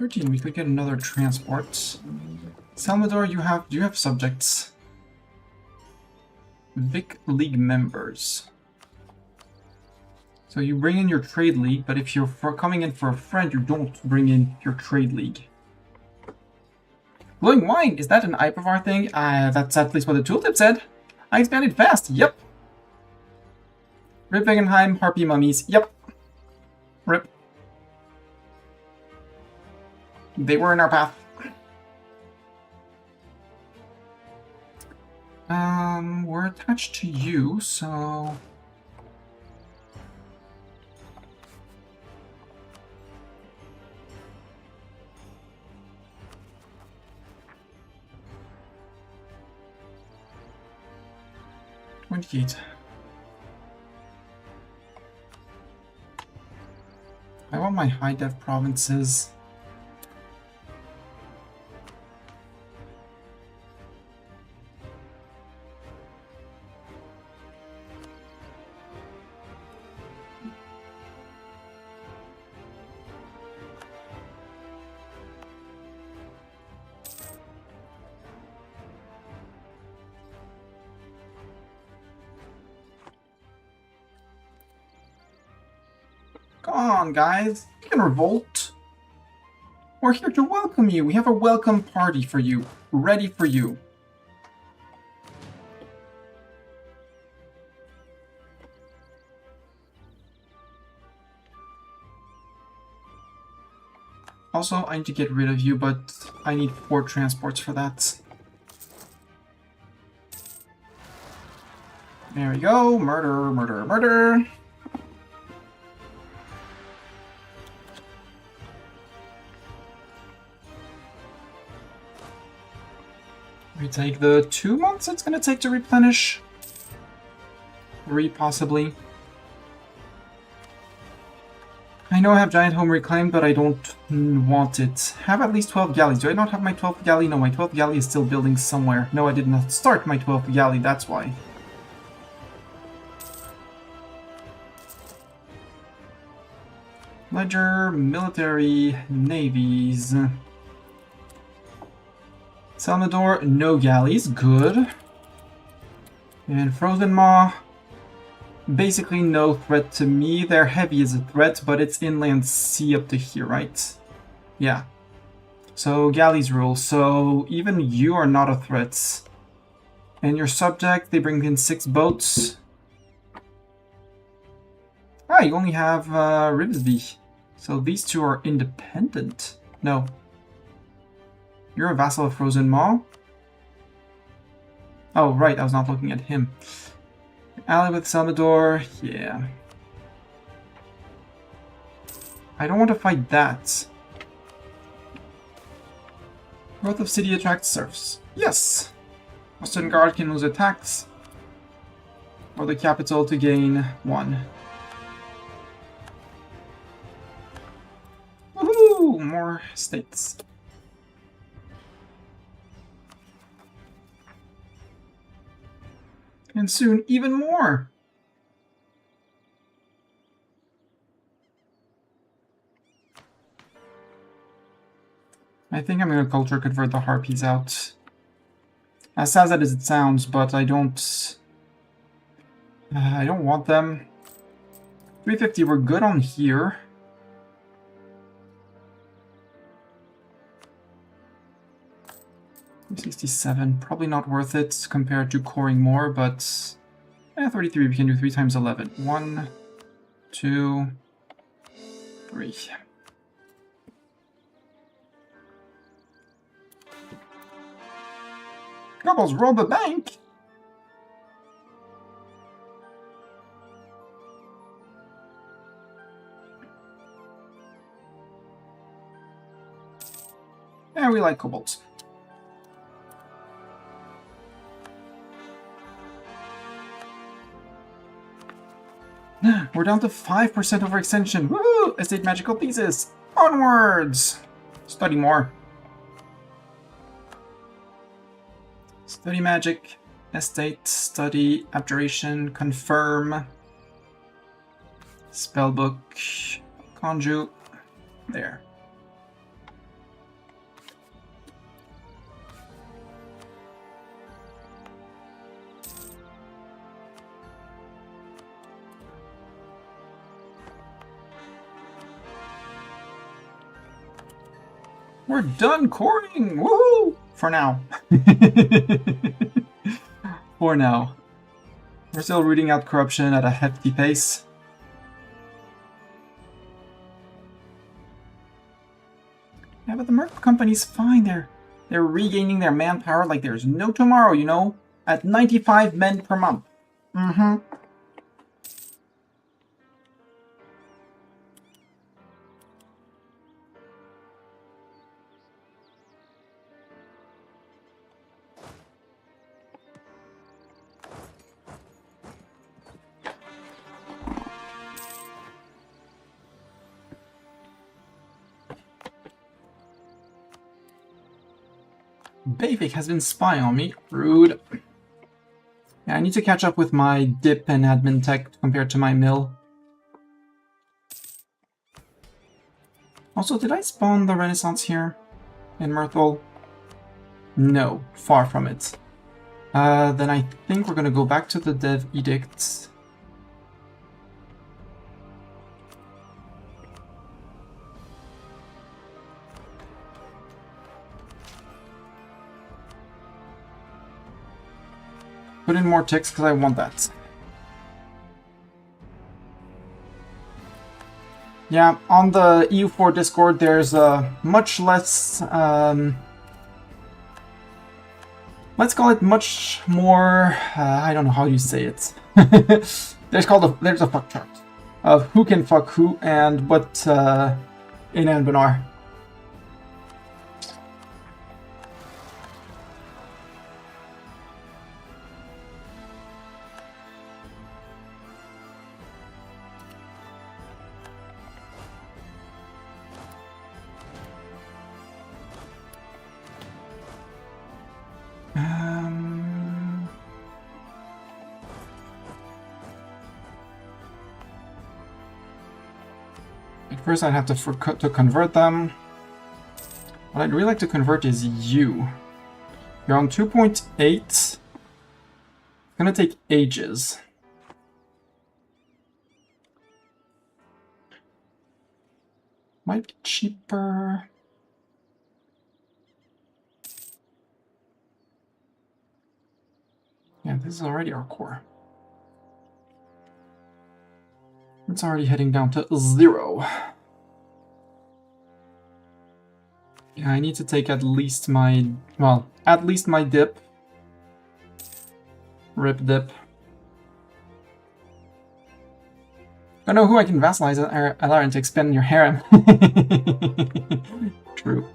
We could get another transport. Salvador, do you have subjects? Vic League members. So you bring in your trade league, but if you're coming in for a friend, you don't bring in your trade league. Glowing wine, is that an Iprovar thing? That's at least what the tooltip said. I expanded fast, yep. Rip Wegenheim, Harpy Mummies, yep. Rip. They were in our path. We're attached to you, so... $28. I want my high dev provinces. Come on, guys. You can revolt. We're here to welcome you. We have a welcome party for you. Ready for you. Also, I need to get rid of you, but I need 4 transports for that. There we go. Murder, murder, murder. We take the 2 months it's gonna take to replenish. 3 possibly. I know I have Giant Home Reclaimed, but I don't want it. Have at least 12 galleys. Do I not have my 12th galley? No, my 12th galley is still building somewhere. No, I did not start my 12th galley, that's why. Ledger, military, navies. Salvador, no galleys, good. And Frozen Maw, basically no threat to me. Their heavy is a threat, but it's inland sea up to here, right? Yeah. So galleys rule, so even you are not a threat. And your subject, they bring in 6 boats. Ah, you only have Ribsby. So these 2 are independent. No. You're a vassal of Frozen Maw? Oh, right, I was not looking at him. Ally with Salvador, yeah. I don't want to fight that. Growth of city attracts serfs. Yes! Western Guard can lose attacks. Or the capital to gain 1. Woohoo! More states. And soon, even more! I think I'm going to culture convert the harpies out. As sad as it sounds, but I don't want them. 350, we're good on here. $67, probably not worth it compared to coring more, but 33, we can do 3 times 11. 1, 2, 3. Couples rob a bank! Yeah, we like kobolds. We're down to 5% overextension. Woo! Estate magical pieces. Onwards! Study more. Study magic, estate, study, abjuration, confirm, spellbook, conjure. There. We're done courting! Woohoo! For now. For now. We're still rooting out corruption at a hefty pace. Yeah, but the Merc Company's fine. They're regaining their manpower like there's no tomorrow, you know? At 95 men per month. Mm-hmm. Bavik has been spying on me. Rude. Yeah, I need to catch up with my dip and admin tech compared to my mill. Also, did I spawn the Renaissance here in Myrtle? No, far from it. Then I think we're gonna go back to the Dev Edict. Put in more ticks because I want that. Yeah, on the EU4 Discord there's much less, let's call it much more, I don't know how you say it. there's a fuck chart of who can fuck who and what in Anbennar. First I'd have to convert them. What I'd really like to convert is you. You're on 2.8. It's gonna take ages. Might be cheaper. Yeah, this is already our core. It's already heading down to 0. Yeah, I need to take at least my, well, at least my dip. Rip dip. I know who I can vassalize Alarin to expand your harem. True.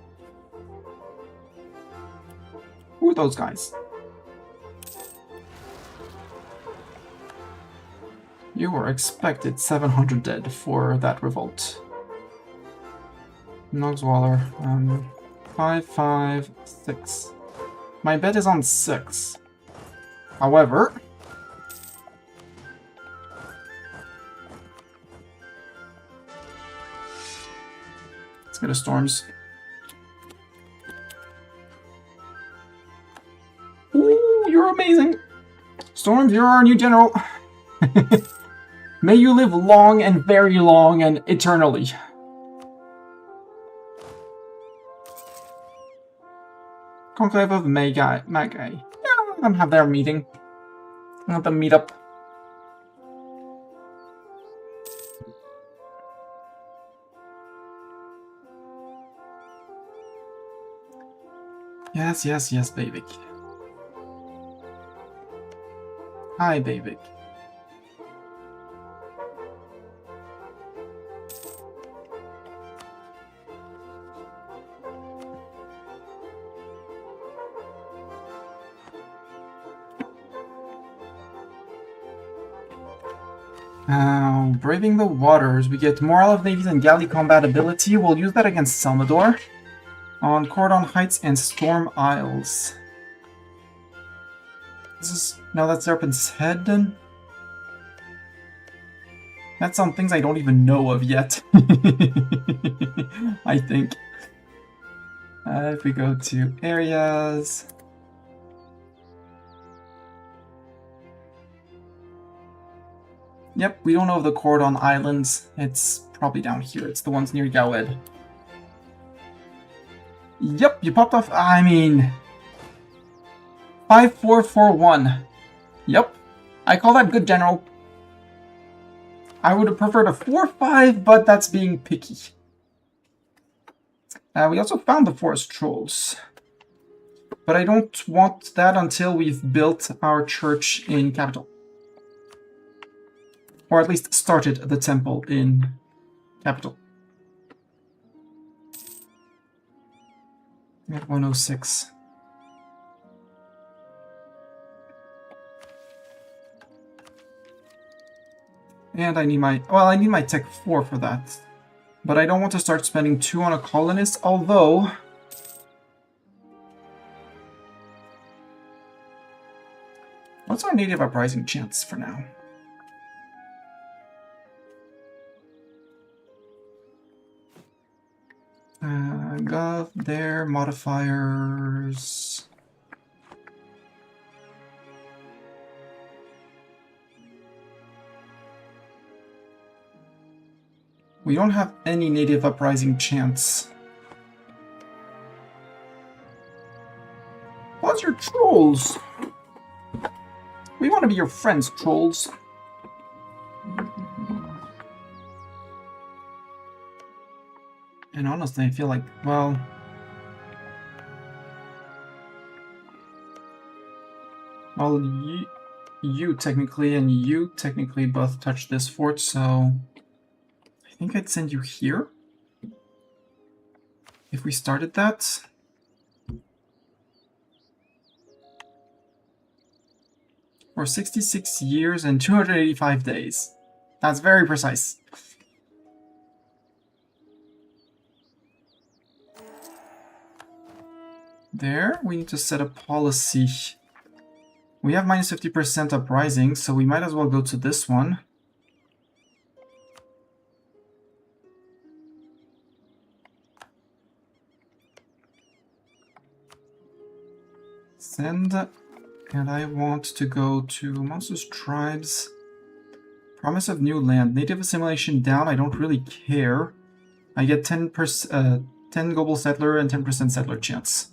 Who are those guys? You were expected 700 dead for that revolt. Nogswaller. 5, 5, 6. My bet is on 6. However, let's go to Storms. Ooh, you're amazing! Storms, you're our new general. May you live long and very long and eternally. Conclave of Magi. Yeah, let them have their meeting. Let them meet up. Yes, yes, yes, baby. Hi, baby. Braving the Waters. We get Moral of Navies and Galley Combat ability. We'll use that against Salmador. On Cordon Heights and Storm Isles. This is... No, that's Serpent's Head, then? That's some things I don't even know of yet. I think. If we go to areas... Yep, we don't know of the Cordon Islands. It's probably down here. It's the ones near Gawed. Yep, you popped off. I mean... 5441. Yep, I call that good, General. I would have preferred a 4-5, but that's being picky. We also found the Forest Trolls. But I don't want that until we've built our church in Capital. Or at least started the temple in Capital. At 106. And I need my... Well, I need my Tech 4 for that. But I don't want to start spending 2 on a colonist, although... What's our native uprising chance for now? Gov, their modifiers... We don't have any native uprising chance. What's your trolls? We want to be your friends, trolls. And honestly, I feel like, well... Well, you technically and you technically both touch this fort, so... I think I'd send you here. If we started that. For 66 years and 285 days. That's very precise. There, we need to set a policy. We have minus 50% uprising, so we might as well go to this one. Send, and I want to go to Monsters Tribes. Promise of new land. Native assimilation down, I don't really care. I get 10% 10 global settler and 10% settler chance.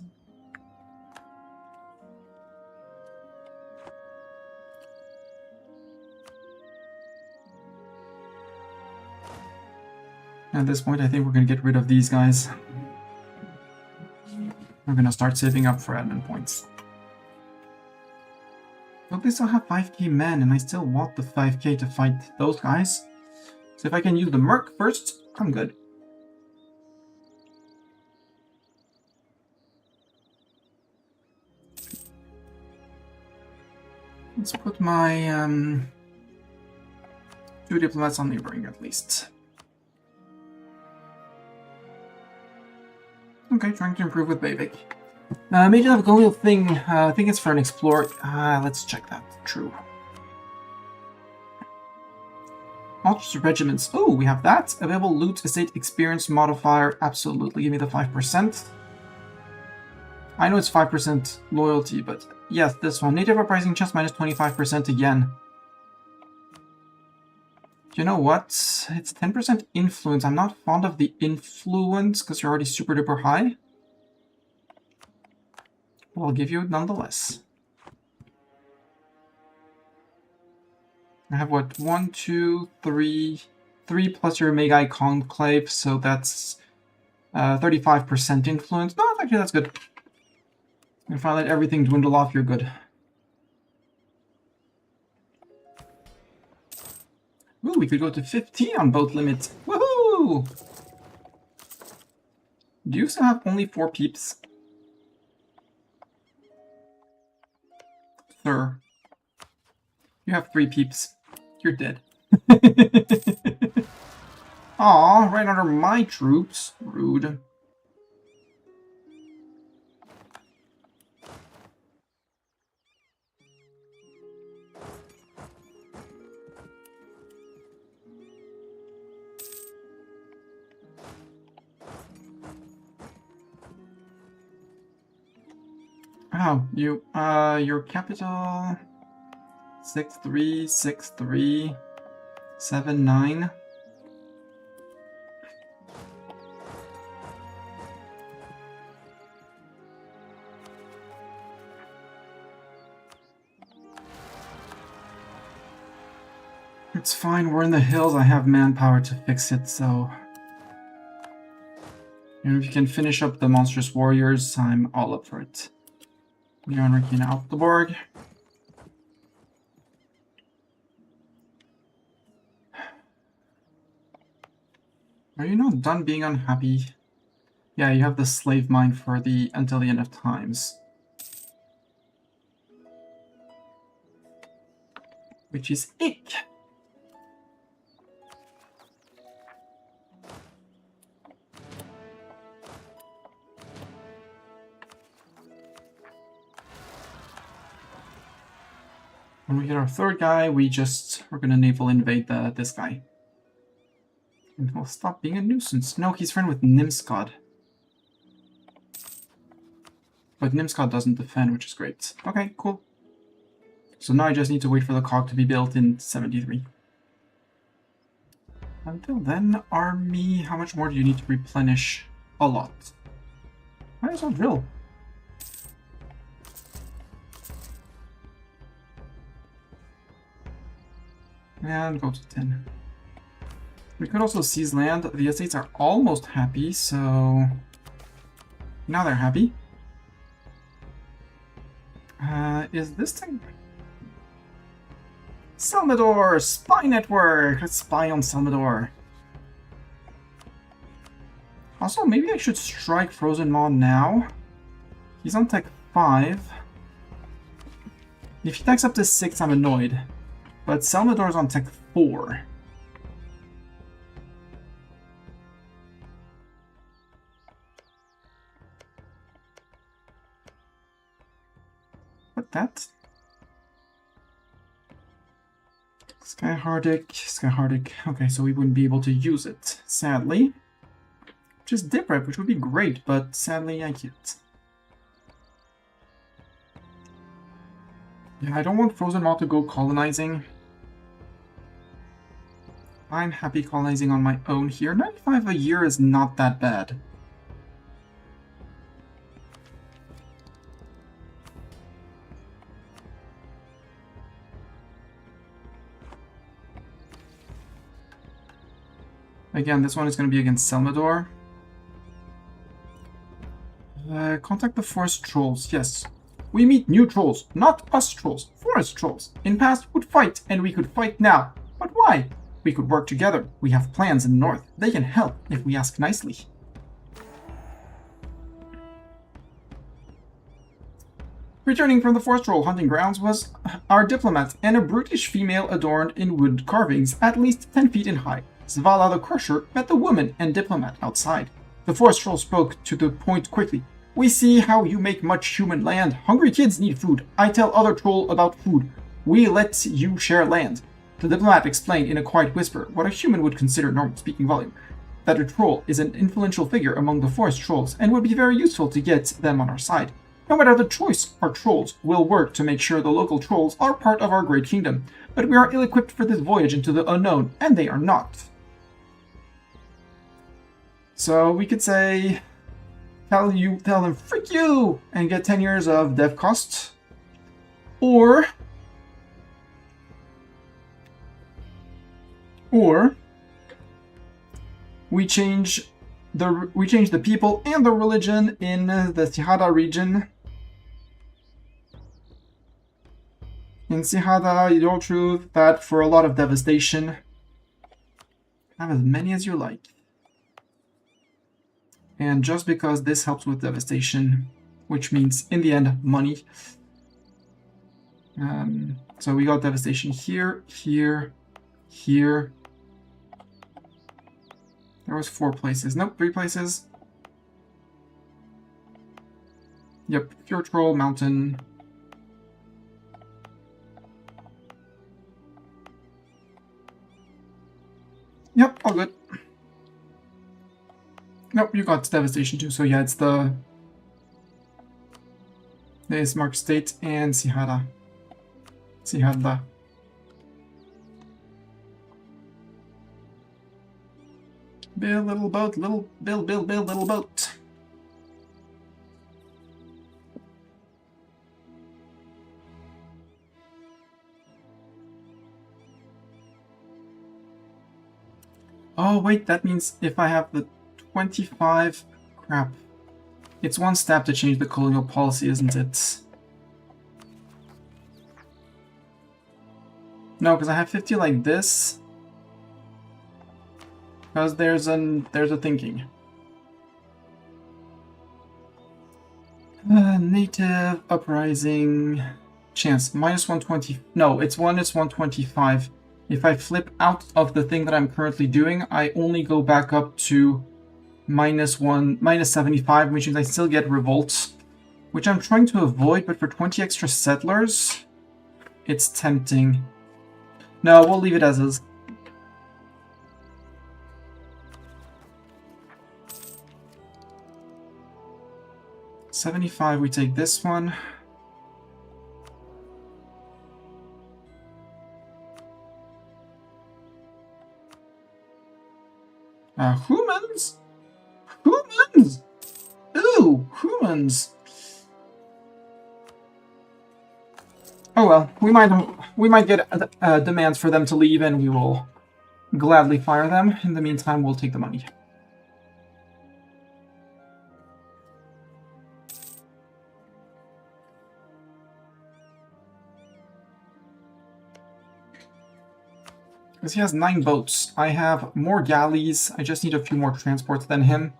At this point, I think we're going to get rid of these guys. We're going to start saving up for admin points. But they still have 5k men, and I still want the 5k to fight those guys. So if I can use the Merc first, I'm good. Let's put my 2 diplomats on neighboring at least. Okay, trying to improve with Bavik. Mage of Colonial thing. I think it's for an explorer. Let's check that. True. Alters regiments. Oh, we have that. Available loot, estate, experience modifier. Absolutely, give me the 5%. I know it's 5% loyalty, but yes, this one. Native Uprising chest minus 25% again. You know what? It's 10% influence. I'm not fond of the influence because you're already super duper high. Well, I'll give you it nonetheless. I have what? 1, 2, 3. 3 plus your Magi Conclave, so that's 35% influence. No, actually, that's good. If I let everything dwindle off, you're good. Ooh, we could go to 15 on both limits. Woohoo! Do you still have only 4 peeps? Sir. You have 3 peeps. You're dead. Aw, right under my troops. Rude. Oh, your capital 636379. It's fine, we're in the hills, I have manpower to fix it, so... And if you can finish up the monstrous warriors, I'm all up for it. Bjorn out the board. Are you not done being unhappy? Yeah, you have the slave mine for the until the end of times. Which is ick. When we get our third guy, we're gonna naval invade this guy. And he'll stop being a nuisance. No, he's friend with Nimskod. But Nimskod doesn't defend, which is great. Okay, cool. So now I just need to wait for the cog to be built in 73. Until then, army, how much more do you need to replenish? A lot. Might as well drill. And go to 10. We could also seize land. The estates are almost happy, so... Now they're happy. Is this thing... Salmador! Spy network! Let's spy on Salmador. Also, maybe I should strike Frozen Maw now. He's on tech 5. If he techs up to 6, I'm annoyed. But Salmador's on tech 4. What that? Skyhardic. Okay, so we wouldn't be able to use it, sadly. Just dip rep, which would be great, but sadly I can't. Yeah, I don't want Frozen Maw to go colonizing. I'm happy colonizing on my own here. 95 a year is not that bad. Again, this one is going to be against Salmador. Contact the forest trolls. Yes. We meet new trolls, not us trolls. Forest trolls. In past would fight, and we could fight now. But why? We could work together. We have plans in the north. They can help if we ask nicely. Returning from the forest troll hunting grounds was our diplomat and a brutish female adorned in wood carvings at least 10 feet in height. Svala the Crusher met the woman and diplomat outside. The forest troll spoke to the point quickly. We see how you make much human land. Hungry kids need food. I tell other troll about food. We let you share land. The diplomat explained in a quiet whisper what a human would consider normal speaking volume. That a troll is an influential figure among the forest trolls and would be very useful to get them on our side. No matter the choice, our trolls will work to make sure the local trolls are part of our great kingdom. But we are ill-equipped for this voyage into the unknown, and they are not. So we could say, tell them, freak you, and get 10 years of dev cost. Or we change the people and the religion in the Sihada region. In Sihada, your truth that for a lot of devastation, have as many as you like. And just because this helps with devastation, which means in the end money. So we got devastation here, here, here. There was 4 places. Nope, 3 places. Yep, Pure Troll, Mountain. Yep, all good. Nope, you got devastation too. So yeah, it's the Ismark State and Sihada. Build little boat, build little boat. Oh wait, that means if I have the 25... Crap. It's 1 step to change the colonial policy, isn't it? No, because I have 50 like this. Because there's a thinking. Native uprising chance -120. No, it's 125. If I flip out of the thing that I'm currently doing, I only go back up to -75, which means I still get revolts, which I'm trying to avoid. But for 20 extra settlers, it's tempting. No, we'll leave it as is. $75, we take this one. Humans? Humans! Ooh, humans! Oh well, we might get demands for them to leave, and we will gladly fire them. In the meantime, we'll take the money. Because he has 9 boats. I have more galleys. I just need a few more transports than him.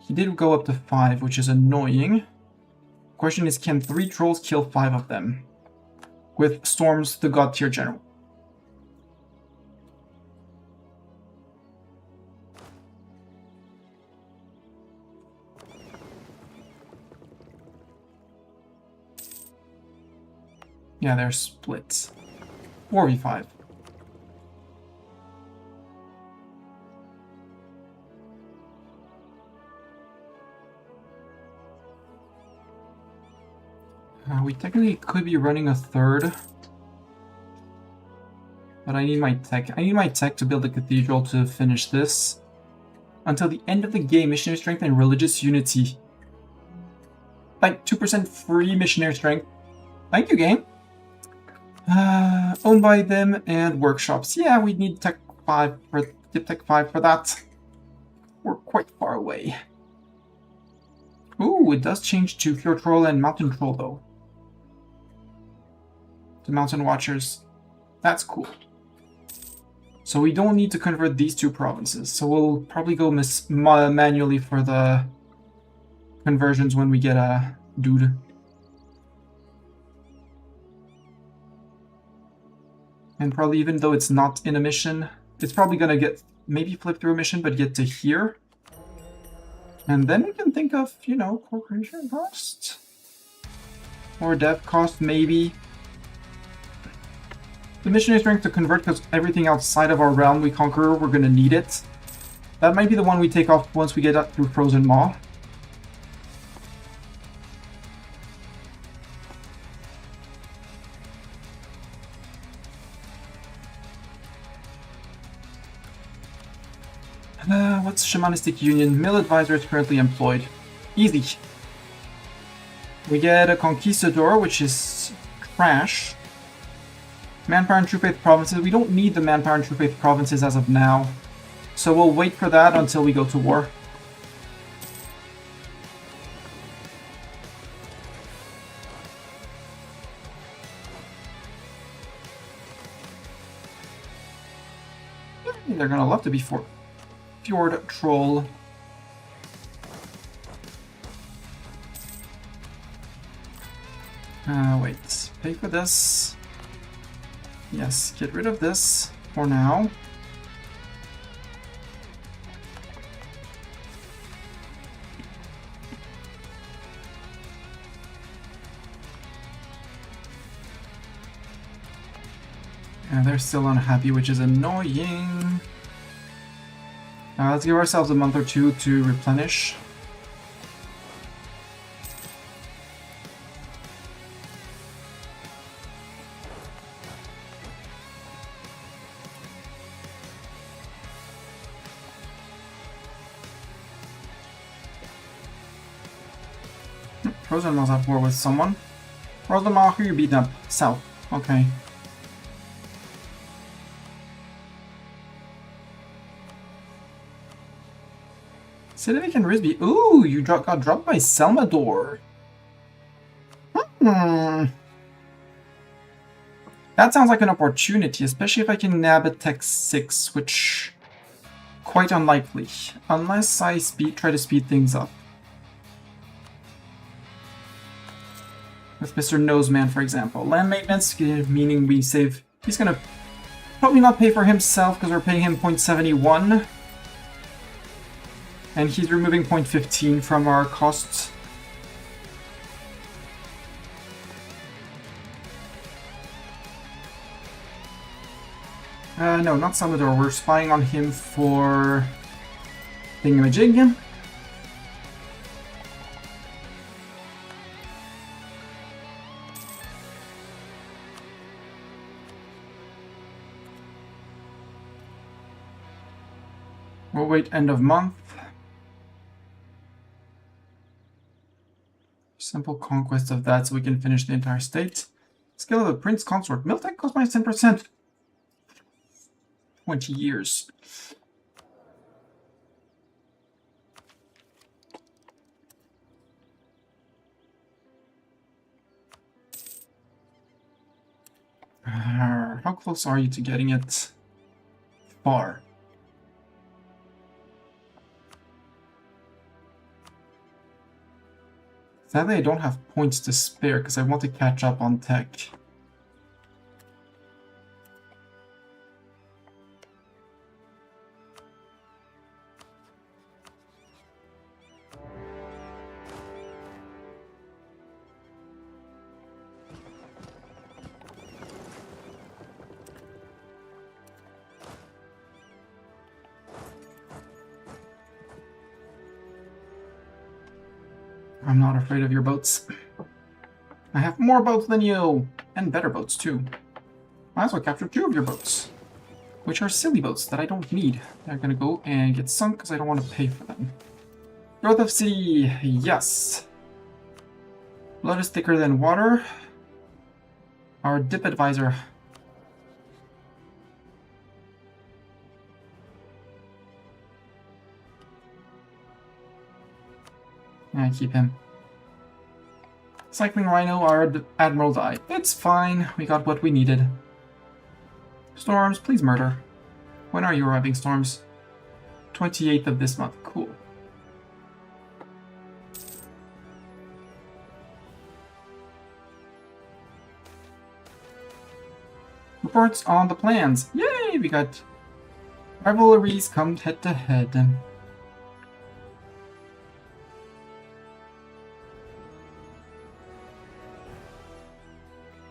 He did go up to 5, which is annoying. Question is, can 3 trolls kill 5 of them? With Storms, the god tier general. Yeah, they're split. 4v5. We technically could be running a 3rd. But I need my tech. I need my tech to build a cathedral to finish this. Until the end of the game, missionary strength and religious unity. Like 2% free missionary strength. Thank you, game. Owned by them and workshops. Yeah, we need tech 5 for tech 5 for that. We're quite far away. Ooh, it does change to Pure Troll and Mountain Troll though. To Mountain Watchers. That's cool. So we don't need to convert these 2 provinces. So we'll probably go manually for the conversions when we get a dude. And probably even though it's not in a mission, it's probably gonna get maybe flip through a mission, but get to here. And then we can think of, you know, corporation cost. Or dev cost, maybe. The missionary strength to convert, because everything outside of our realm we conquer, we're going to need it. That might be the one we take off once we get up through Frozen Maw. What's Shamanistic Union? Mill Advisor is currently employed. Easy. We get a Conquistador, which is trash. Manpower and True Faith provinces. We don't need the Manpower and True Faith provinces as of now. So we'll wait for that until we go to war. They're gonna love to be Fjord Troll. Wait. Pay for this. Yes, get rid of this for now. And they're still unhappy, which is annoying. Let's give ourselves a month or two to replenish. Rosenmaw's at war with someone. Rosenmaw, who you beat up? South. Okay. Civic and Risby. Ooh, you got dropped by Selmador. That sounds like an opportunity, especially if I can nab a Tech 6, which... quite unlikely. Unless I try to speed things up. With Mr. Noseman, for example. Land maintenance, meaning we save... He's gonna probably not pay for himself because we're paying him 0.71. And he's removing 0.15 from our costs. No, not Salvador. We're spying on him for... Thingamajig. We'll wait end of month. Simple conquest of that so we can finish the entire state. Skill of the Prince Consort. Miltech cost minus 10%. 20 years. How close are you to getting it? Far. Sadly, I don't have points to spare because I want to catch up on tech. I'm not afraid of your boats. I have more boats than you! And better boats, too. I also captured 2 of your boats. Which are silly boats that I don't need. They're gonna go and get sunk because I don't want to pay for them. Growth of city, yes. Blood is thicker than water. Our dip advisor. I keep him. Cycling Rhino, our Admiral died. It's fine, we got what we needed. Storms, please murder. When are you arriving, Storms? 28th of this month, cool. Reports on the plans. Yay, we got rivalries come head to head.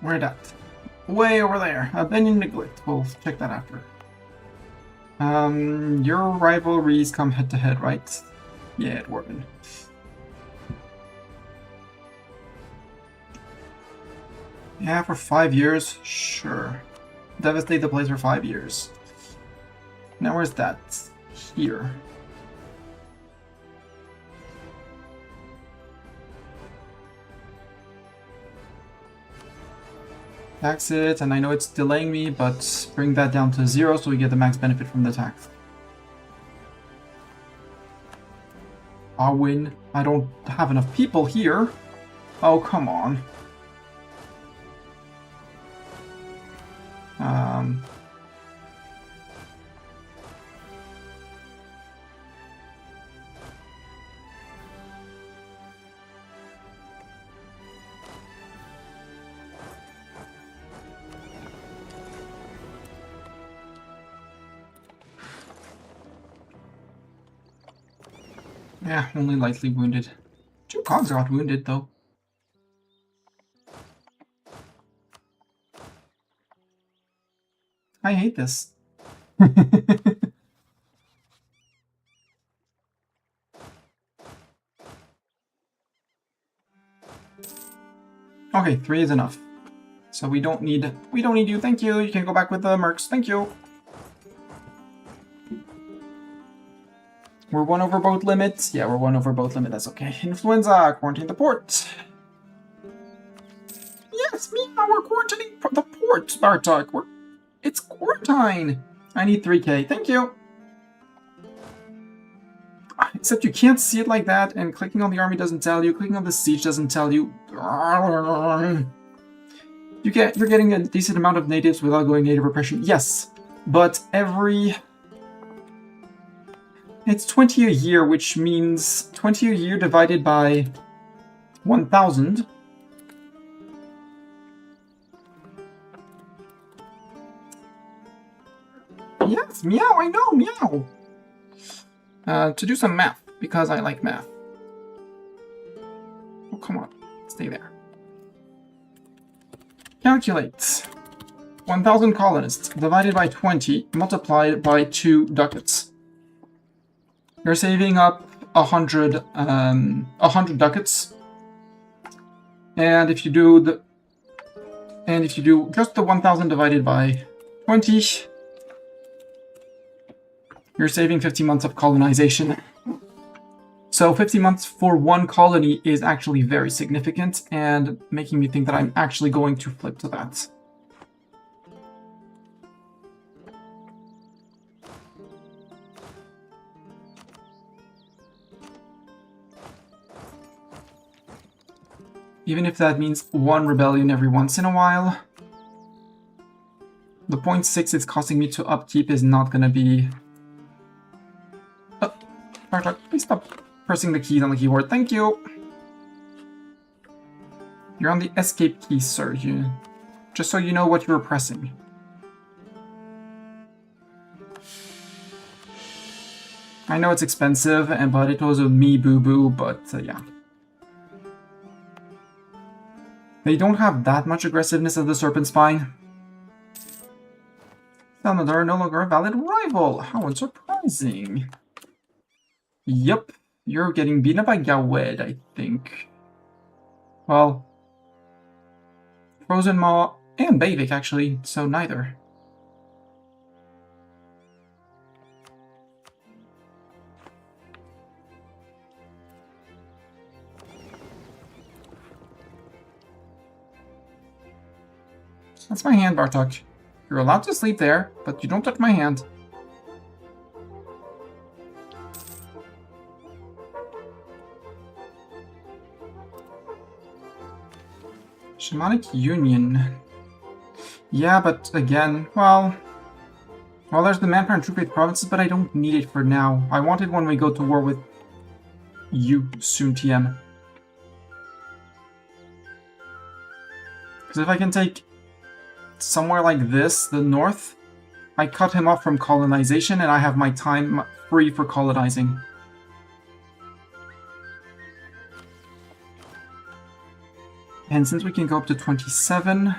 Where that? Way over there. Anbennar Neglect. We'll check that after. Your rivalries come head to head, right? Yeah, Dwarven. Yeah, for 5 years? Sure. Devastate the place for 5 years. Now where's that? Here. Tax it, and I know it's delaying me, but bring that down to 0 so we get the max benefit from the tax. I'll win. I don't have enough people here. Oh, come on. Yeah, only lightly wounded. 2 cogs got wounded, though. I hate this. Okay, 3 is enough. So we don't need you. Thank you. You can go back with the mercs. Thank you. We're 1 over boat limit. Yeah, we're 1 over boat limit. That's okay. Influenza, quarantine the port. Yes, meow, we're quarantining the port, Bartok. It's quarantine. I need 3k. Thank you. Except you can't see it like that, and clicking on the army doesn't tell you. Clicking on the siege doesn't tell you. You're getting a decent amount of natives without going native repression. Yes, but it's 20 a year, which means 20 a year divided by 1,000. Yes, meow, I know, meow. To do some math, because I like math. Oh, come on. Stay there. Calculate. 1,000 colonists divided by 20 multiplied by 2 ducats. You're saving up 100 ducats. And if you do just the 1,000 divided by 20, you're saving 50 months of colonization. So 50 months for 1 colony is actually very significant, and making me think that I'm actually going to flip to that. Even if that means 1 rebellion every once in a while. The 0.6 it's costing me to upkeep is not going to be... Oh, Bartok, please stop pressing the keys on the keyboard. Thank you! You're on the escape key, sir. Just so you know what you were pressing. I know it's expensive, but it was a me boo-boo, but yeah. They don't have that much aggressiveness as the Serpent Spine. Salmador no longer a valid rival. How unsurprising. Yep, you're getting beaten up by Gawed, I think. Well, Frozen Maw and Bayvik, actually, so neither. That's my hand, Bartok. You're allowed to sleep there, but you don't touch my hand. Shamanic Union. Yeah, but again, well, there's the Manpower and Troop Faith provinces, but I don't need it for now. I want it when we go to war with you soon, TM. Because if I can take somewhere like this, the north, I cut him off from colonization and I have my time free for colonizing. And since we can go up to 27,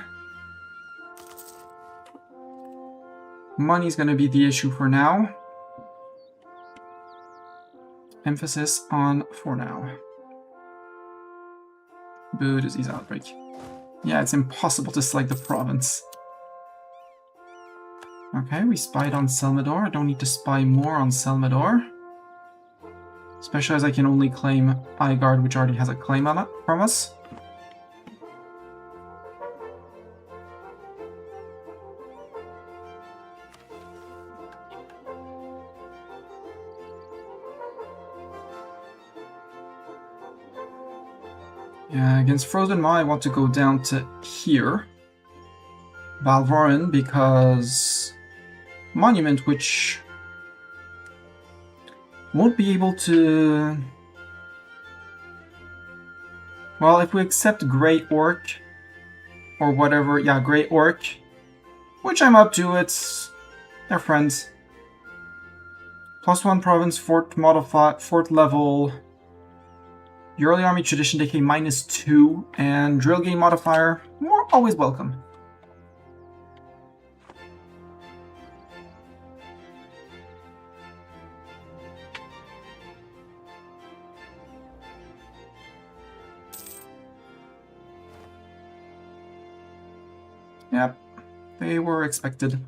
money's going to be the issue for now. Emphasis on for now. Boo, disease outbreak. Yeah, it's impossible to select the province. Okay, we spied on Selmador. I don't need to spy more on Selmador. Especially as I can only claim Igard, which already has a claim on it from us. Yeah, against Frozen Maw, I want to go down to here. Valvorin, because Monument, which won't be able to... Well, if we accept Grey Orc, or whatever, yeah, Grey Orc, which I'm up to, they're friends. +1 province, fort modify, fort level, Early Army Tradition Decay -2, and Drill Game modifier, more always welcome. Yep, they were expected.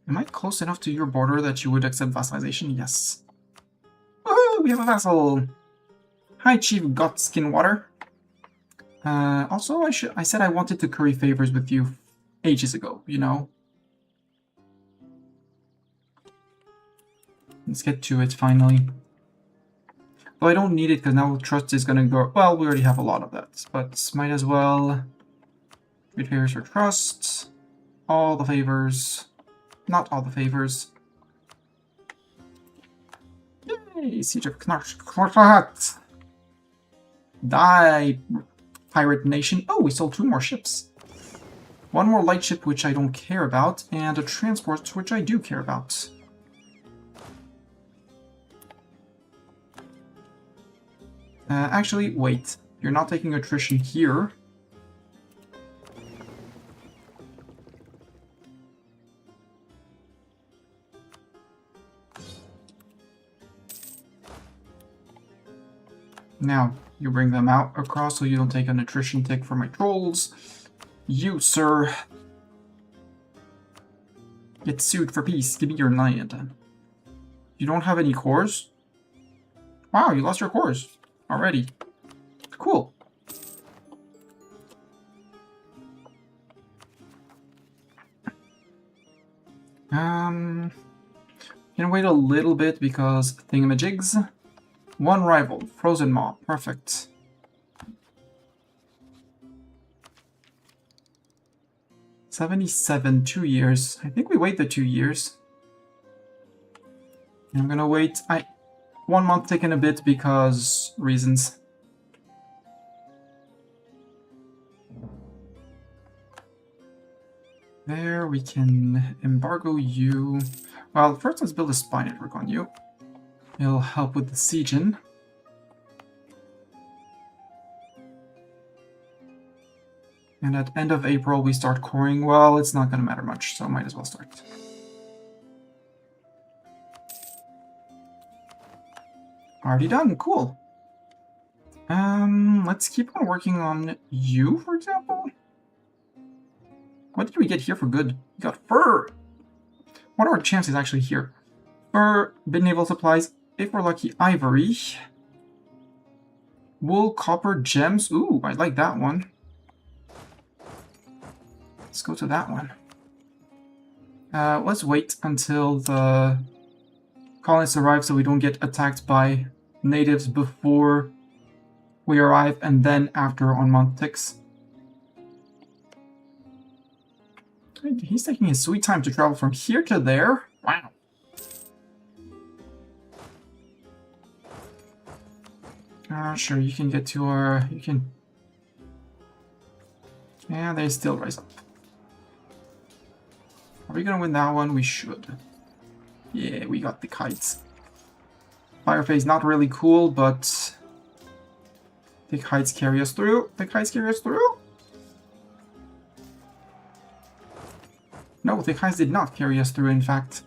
Am I close enough to your border that you would accept vassalization? Yes. Woohoo! We have a vassal! Hi, Chief Gotskinwater. Also, I said I wanted to curry favors with you ages ago, you know? Let's get to it, finally. Though I don't need it, because now trust is gonna go... Well, we already have a lot of that, but might as well... Trade favors for trust. All the favors... Not all the favors. Yay! Siege of Knarch. Die, Pirate Nation. Oh, we sold 2 more ships. 1 more light ship, which I don't care about, and a transport, which I do care about. Actually, wait. You're not taking attrition here. Now, you bring them out across so you don't take an attrition tick for my trolls. You, sir, get sued for peace. Give me your land. You don't have any cores? Wow, you lost your cores already. Cool. Can wait a little bit because thingamajigs. 1 rival, Frozen Maw, perfect. $77, 2 years. I think we wait the 2 years. I'm gonna wait 1 month taking a bit because reasons. There, we can embargo you. Well, first let's build a spy network on you. It'll help with the sieging. And at end of April we start coring. Well, it's not gonna matter much, so might as well start. Already done, cool. Let's keep on working on you, for example. What did we get here for good? We got fur! What are our chances actually here? Fur, bit naval supplies, if we're lucky, ivory. Wool, copper, gems. Ooh, I like that one. Let's go to that one. Let's wait until the colonists arrive so we don't get attacked by natives before we arrive and then after on month ticks. He's taking his sweet time to travel from here to there. Wow. Sure, you can get to our... You can... Yeah, they still rise up. Are we gonna win that one? We should. Yeah, we got the kites. Fire phase not really cool, but thick heights carry us through. Thick heights carry us through. No, thick heights did not carry us through, in fact.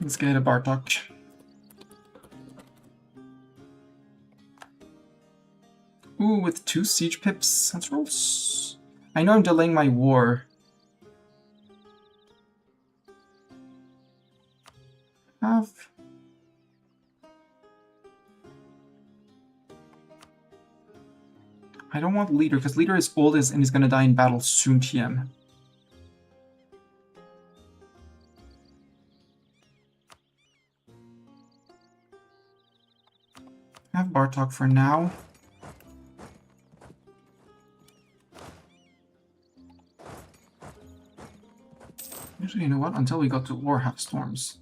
Let's get a Bartok. Ooh, with 2 siege pips. Let's roll. I know I'm delaying my war. I don't want leader, because leader is old and is gonna die in battle soon, TM. I have Bartok for now. Actually, you know what? Until we got to war, have storms.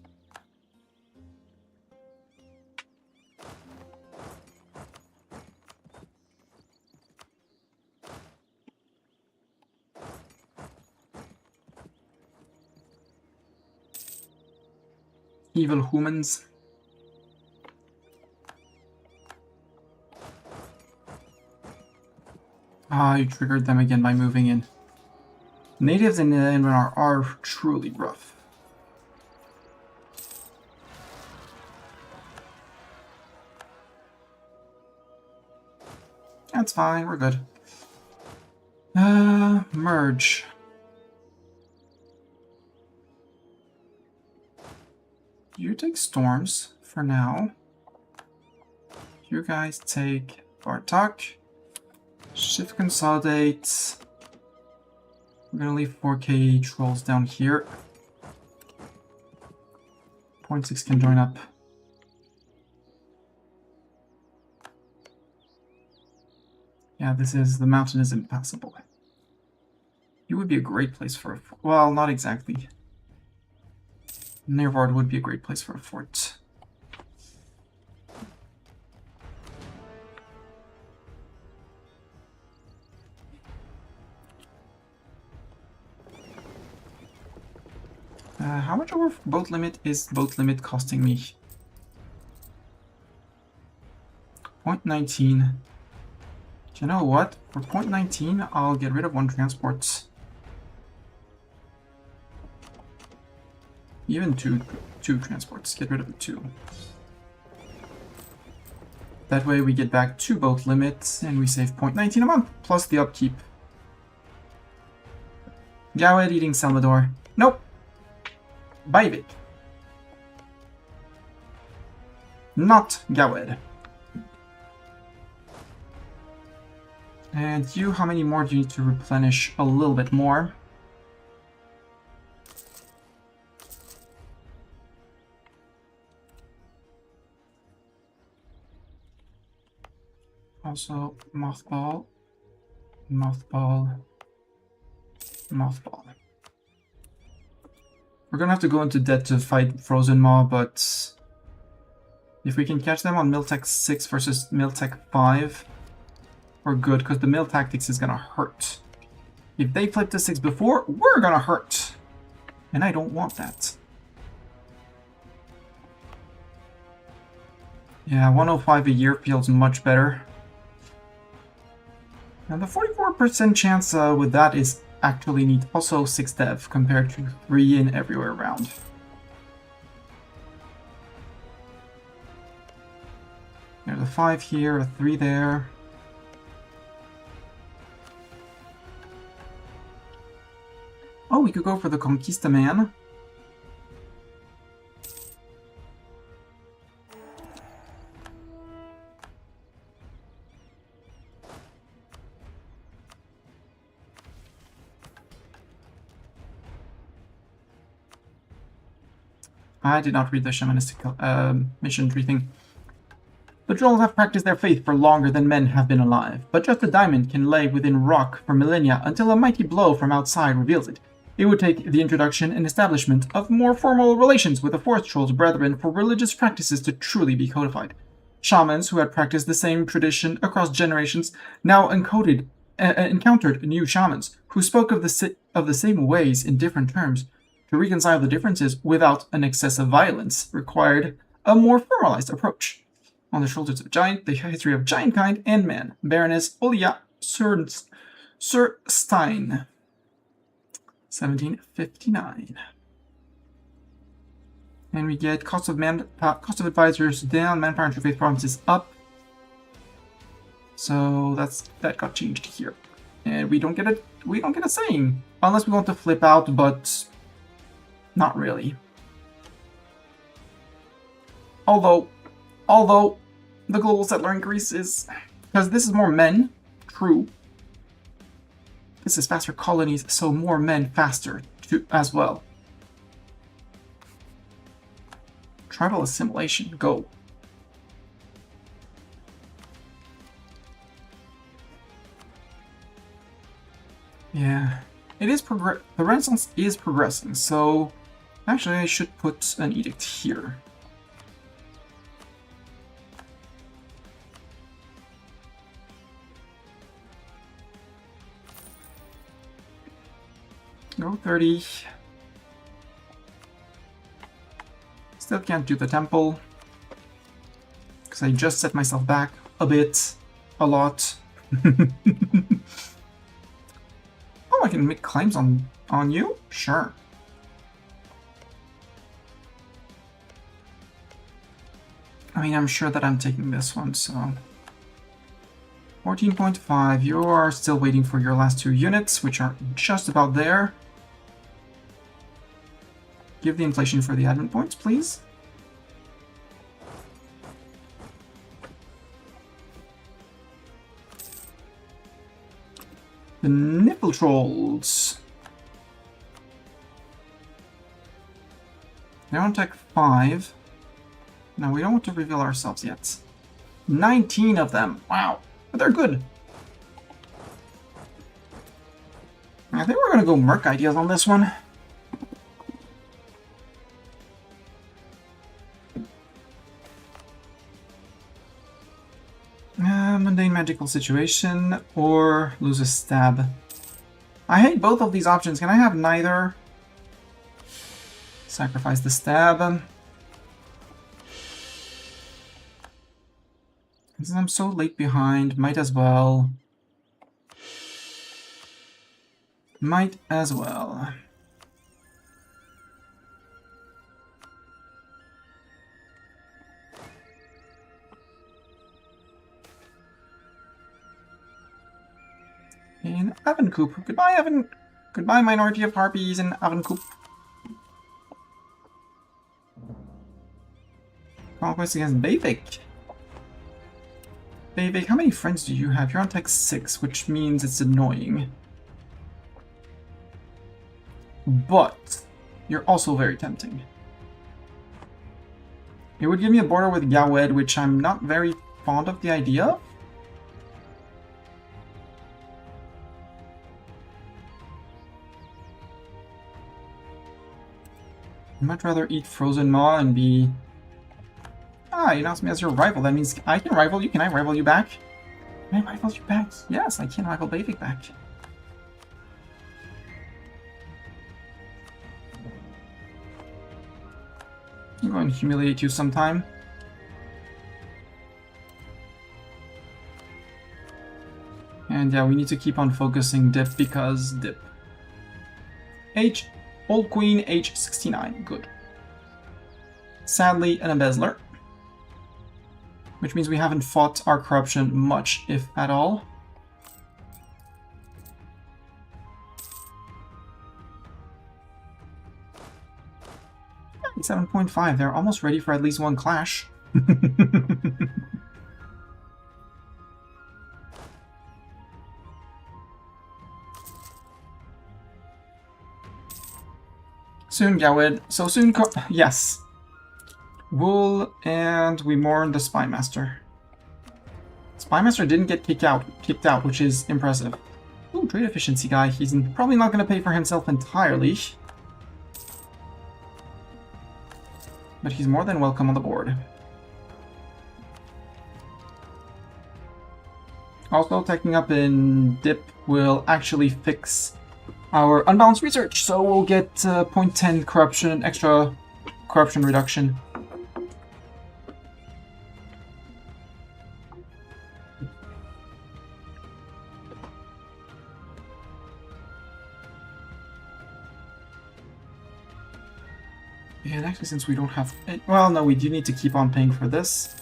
Evil humans. Ah, you triggered them again by moving in. Natives in Anbennar are truly rough. That's fine, we're good. Merge. You take storms for now. You guys take Bartok. Shift consolidate. We're gonna leave 4K trolls down here. 0.6 can join up. Yeah, the mountain is impassable. You would be a great place for a fort. Well, not exactly. Nervard would be a great place for a fort. How much over boat limit is boat limit costing me? 0.19. You know what? For 0.19, I'll get rid of 1 transport. Even two transports. Get rid of the 2. That way we get back 2 boat limits and we save 0.19 a month, plus the upkeep. Gawed eating Salvador. Nope. Baivik. Not Gawed. And you, how many more do you need to replenish? A little bit more. Also, mothball, mothball, mothball. We're gonna have to go into debt to fight Frozen Maw, but if we can catch them on Miltech 6 versus Miltech 5, we're good, because the mill tactics is gonna hurt. If they flipped to 6 before, we're gonna hurt. And I don't want that. Yeah, 105 a year feels much better. And the 44% chance with that is actually neat. Also 6 dev compared to 3 in everywhere around. There's a 5 here, a 3 there. Oh, we could go for the Conquista Man. I did not read the shamanistic mission tree thing. The trolls have practiced their faith for longer than men have been alive, but just a diamond can lay within rock for millennia until a mighty blow from outside reveals it. It would take the introduction and establishment of more formal relations with the forest trolls' brethren for religious practices to truly be codified. Shamans who had practiced the same tradition across generations now encountered new shamans who spoke of the same ways in different terms. To reconcile the differences without an excess of violence required a more formalized approach. On the Shoulders of Giant, the history of Giantkind and Man, Baroness Olia Sir Stein, 1759. And we get cost of advisors down, manpower and true faith provinces up. So that got changed here, and we don't get a saying unless we want to flip out, but not really. Although the global settler increases because this is more men. True. This is faster colonies, so more men faster too, as well. Tribal assimilation, go. Yeah, it is the Renaissance is progressing, so actually I should put an edict here. Go 30. Still can't do the temple, because I just set myself back a bit, a lot. Oh, I can make claims on you? Sure. I mean, I'm sure that I'm taking this one, so... 14.5, you are still waiting for your last 2 units, which are just about there. Give the inflation for the admin points, please. The nipple trolls. They're on tech 5. No, we don't want to reveal ourselves yet. 19 of them. Wow. But they're good. I think we're going to go Merc ideas on this one. Mundane magical situation or lose a stab. I hate both of these options. Can I have neither? Sacrifice the stab. Since I'm so late behind, might as well. Might as well. In Avencoop. Goodbye, Aven. Goodbye, minority of harpies in Avencoop. Conquest against Bayvik. Bayvik, how many friends do you have? You're on tech 6, which means it's annoying. But you're also very tempting. It would give me a border with Gawed, which I'm not very fond of the idea of. I'd much rather eat frozen maw and be... Ah, you announced me as your rival. That means I can rival you. Can I rival you back? Can I rival you back? Yes, I can rival Bayvik back. I'm going to humiliate you sometime. And yeah, we need to keep on focusing dip because dip. Old Queen, age 69. Good. Sadly, an embezzler. Which means we haven't fought our corruption much, if at all. $7.5. They're almost ready for at least one clash. Soon, Gawed. So soon, yes. Wool, and we mourn the Spymaster. Spymaster didn't get kicked out, which is impressive. Ooh, trade efficiency guy. He's probably not going to pay for himself entirely. But he's more than welcome on the board. Also, taking up in dip will actually fix our unbalanced research, so we'll get 0.10 corruption, extra corruption reduction. And actually, since we don't have... Well, no, we do need to keep on paying for this.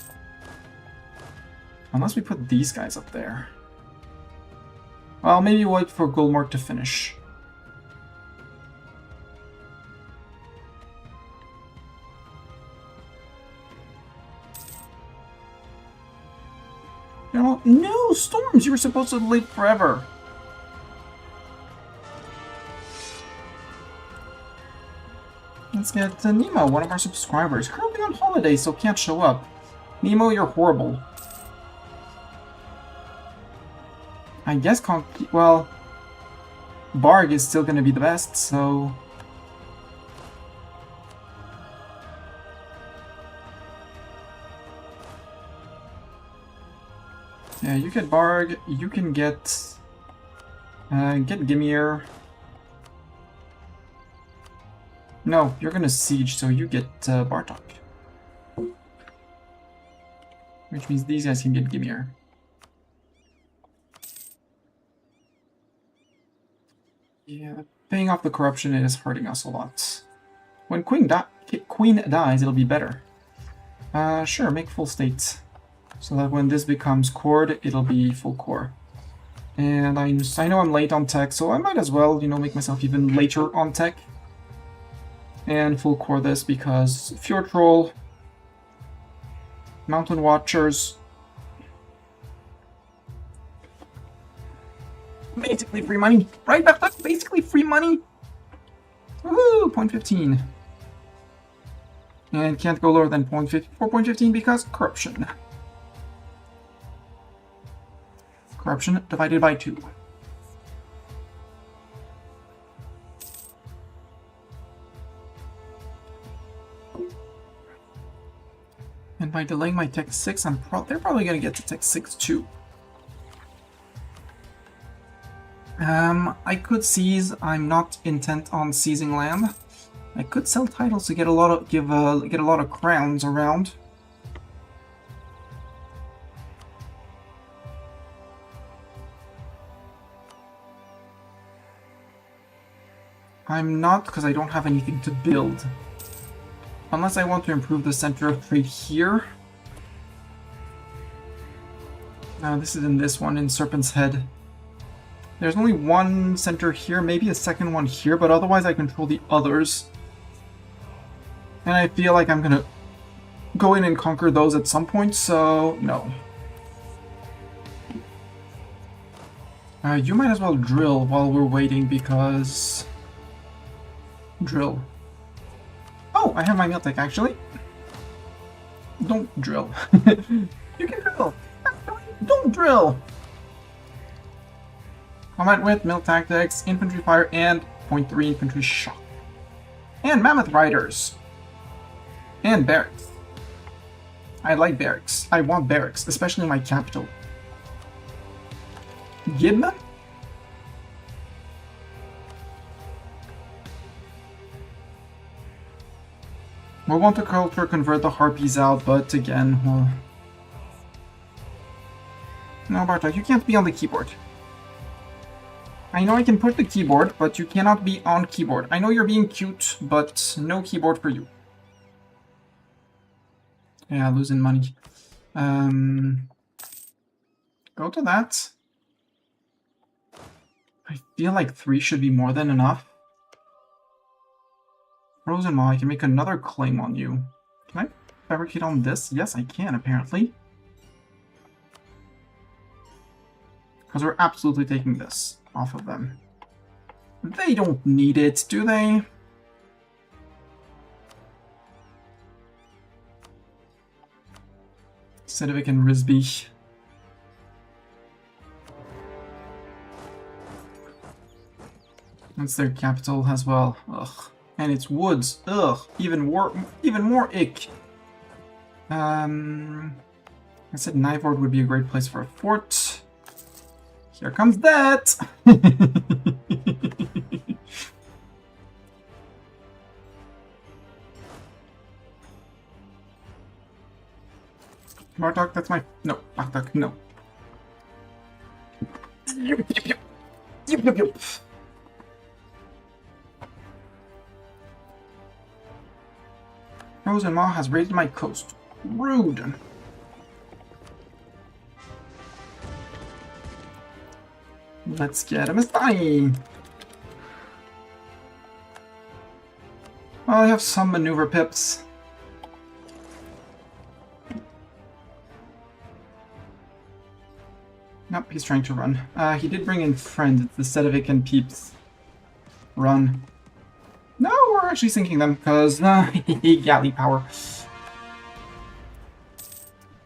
Unless we put these guys up there. Well, maybe wait for Goldmark to finish. No, Storms! You were supposed to live forever! Let's get Nemo, one of our subscribers. Currently on holiday, so can't show up. Nemo, you're horrible. I guess well, Barg is still gonna be the best, so... Yeah, you get Barg, you can get Gimir. No, you're gonna siege, so you get Bartok. Which means these guys can get Gimir. Yeah, paying off the corruption is hurting us a lot. When Queen dies, it'll be better. Sure, make full state. So that when this becomes cored, it'll be full core. And I know I'm late on tech, so I might as well, you know, make myself even later on tech. And full core this because Fjord Troll, Mountain Watchers, basically free money, right? That's basically free money. Woohoo! 0.15. And can't go lower than 4.15 because corruption. Corruption divided by 2. And by delaying my Tech 6, they're probably going to get to Tech 6 too. I could seize. I'm not intent on seizing land. I could sell titles to get a lot of get a lot of crowns around. I'm not, because I don't have anything to build. Unless I want to improve the center of trade here. No, this is in this one, in Serpent's Head. There's only one center here, maybe a second one here, but otherwise I control the others. And I feel like I'm gonna go in and conquer those at some point, so no. You might as well drill while we're waiting, because... Drill. Oh, I have my Miltech actually. Don't drill. You can drill. Don't drill. Combat with Mill Tactics, Infantry Fire, and 0.3 Infantry Shock. And Mammoth Riders. And Barracks. I like Barracks. I want Barracks, especially in my capital. Gib? We want to culture convert the Harpies out, but again, well... No, Bartok, you can't be on the keyboard. I know I can push the keyboard, but you cannot be on keyboard. I know you're being cute, but no keyboard for you. Yeah, losing money. Go to that. I feel like 3 should be more than enough. Frozen Maw, I can make another claim on you. Can I fabricate on this? Yes, I can, apparently. Because we're absolutely taking this off of them. They don't need it, do they? Sedivik and Risby. That's their capital as well. Ugh. And it's woods. Ugh. Even more ick. I said Nyvord would be a great place for a fort. Here comes that! Bartok, that's my... No, Bartok, no. Yep. Frozen Maw has raised my coast. Rude. Let's get him a sign. Well, I have some maneuver pips. Nope, he's trying to run. He did bring in friends. It's the Sedovic and Peeps. Run. No, we're actually sinking them, because galley power.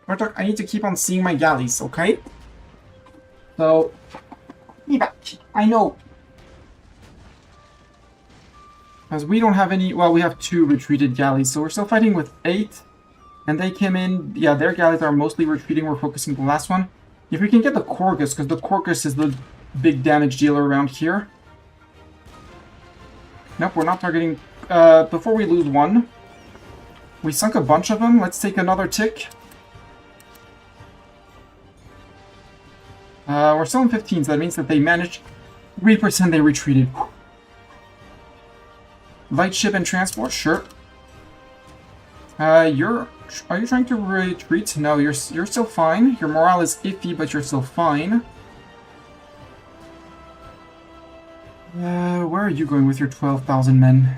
Bartok, I need to keep on seeing my galleys, okay? So, be back. I know. Because we don't have any... Well, we have 2 retreated galleys, so we're still fighting with 8. And they came in... Yeah, their galleys are mostly retreating. We're focusing the last one. If we can get the Corgus, because the Corgus is the big damage dealer around here. Nope, we're not targeting... before we lose one. We sunk a bunch of them. Let's take another tick. We're still in 15, so that means that they managed 3% they retreated. Light ship and transport, sure. Are you trying to retreat? No, you're still fine. Your morale is iffy, but you're still fine. Where are you going with your 12,000 men?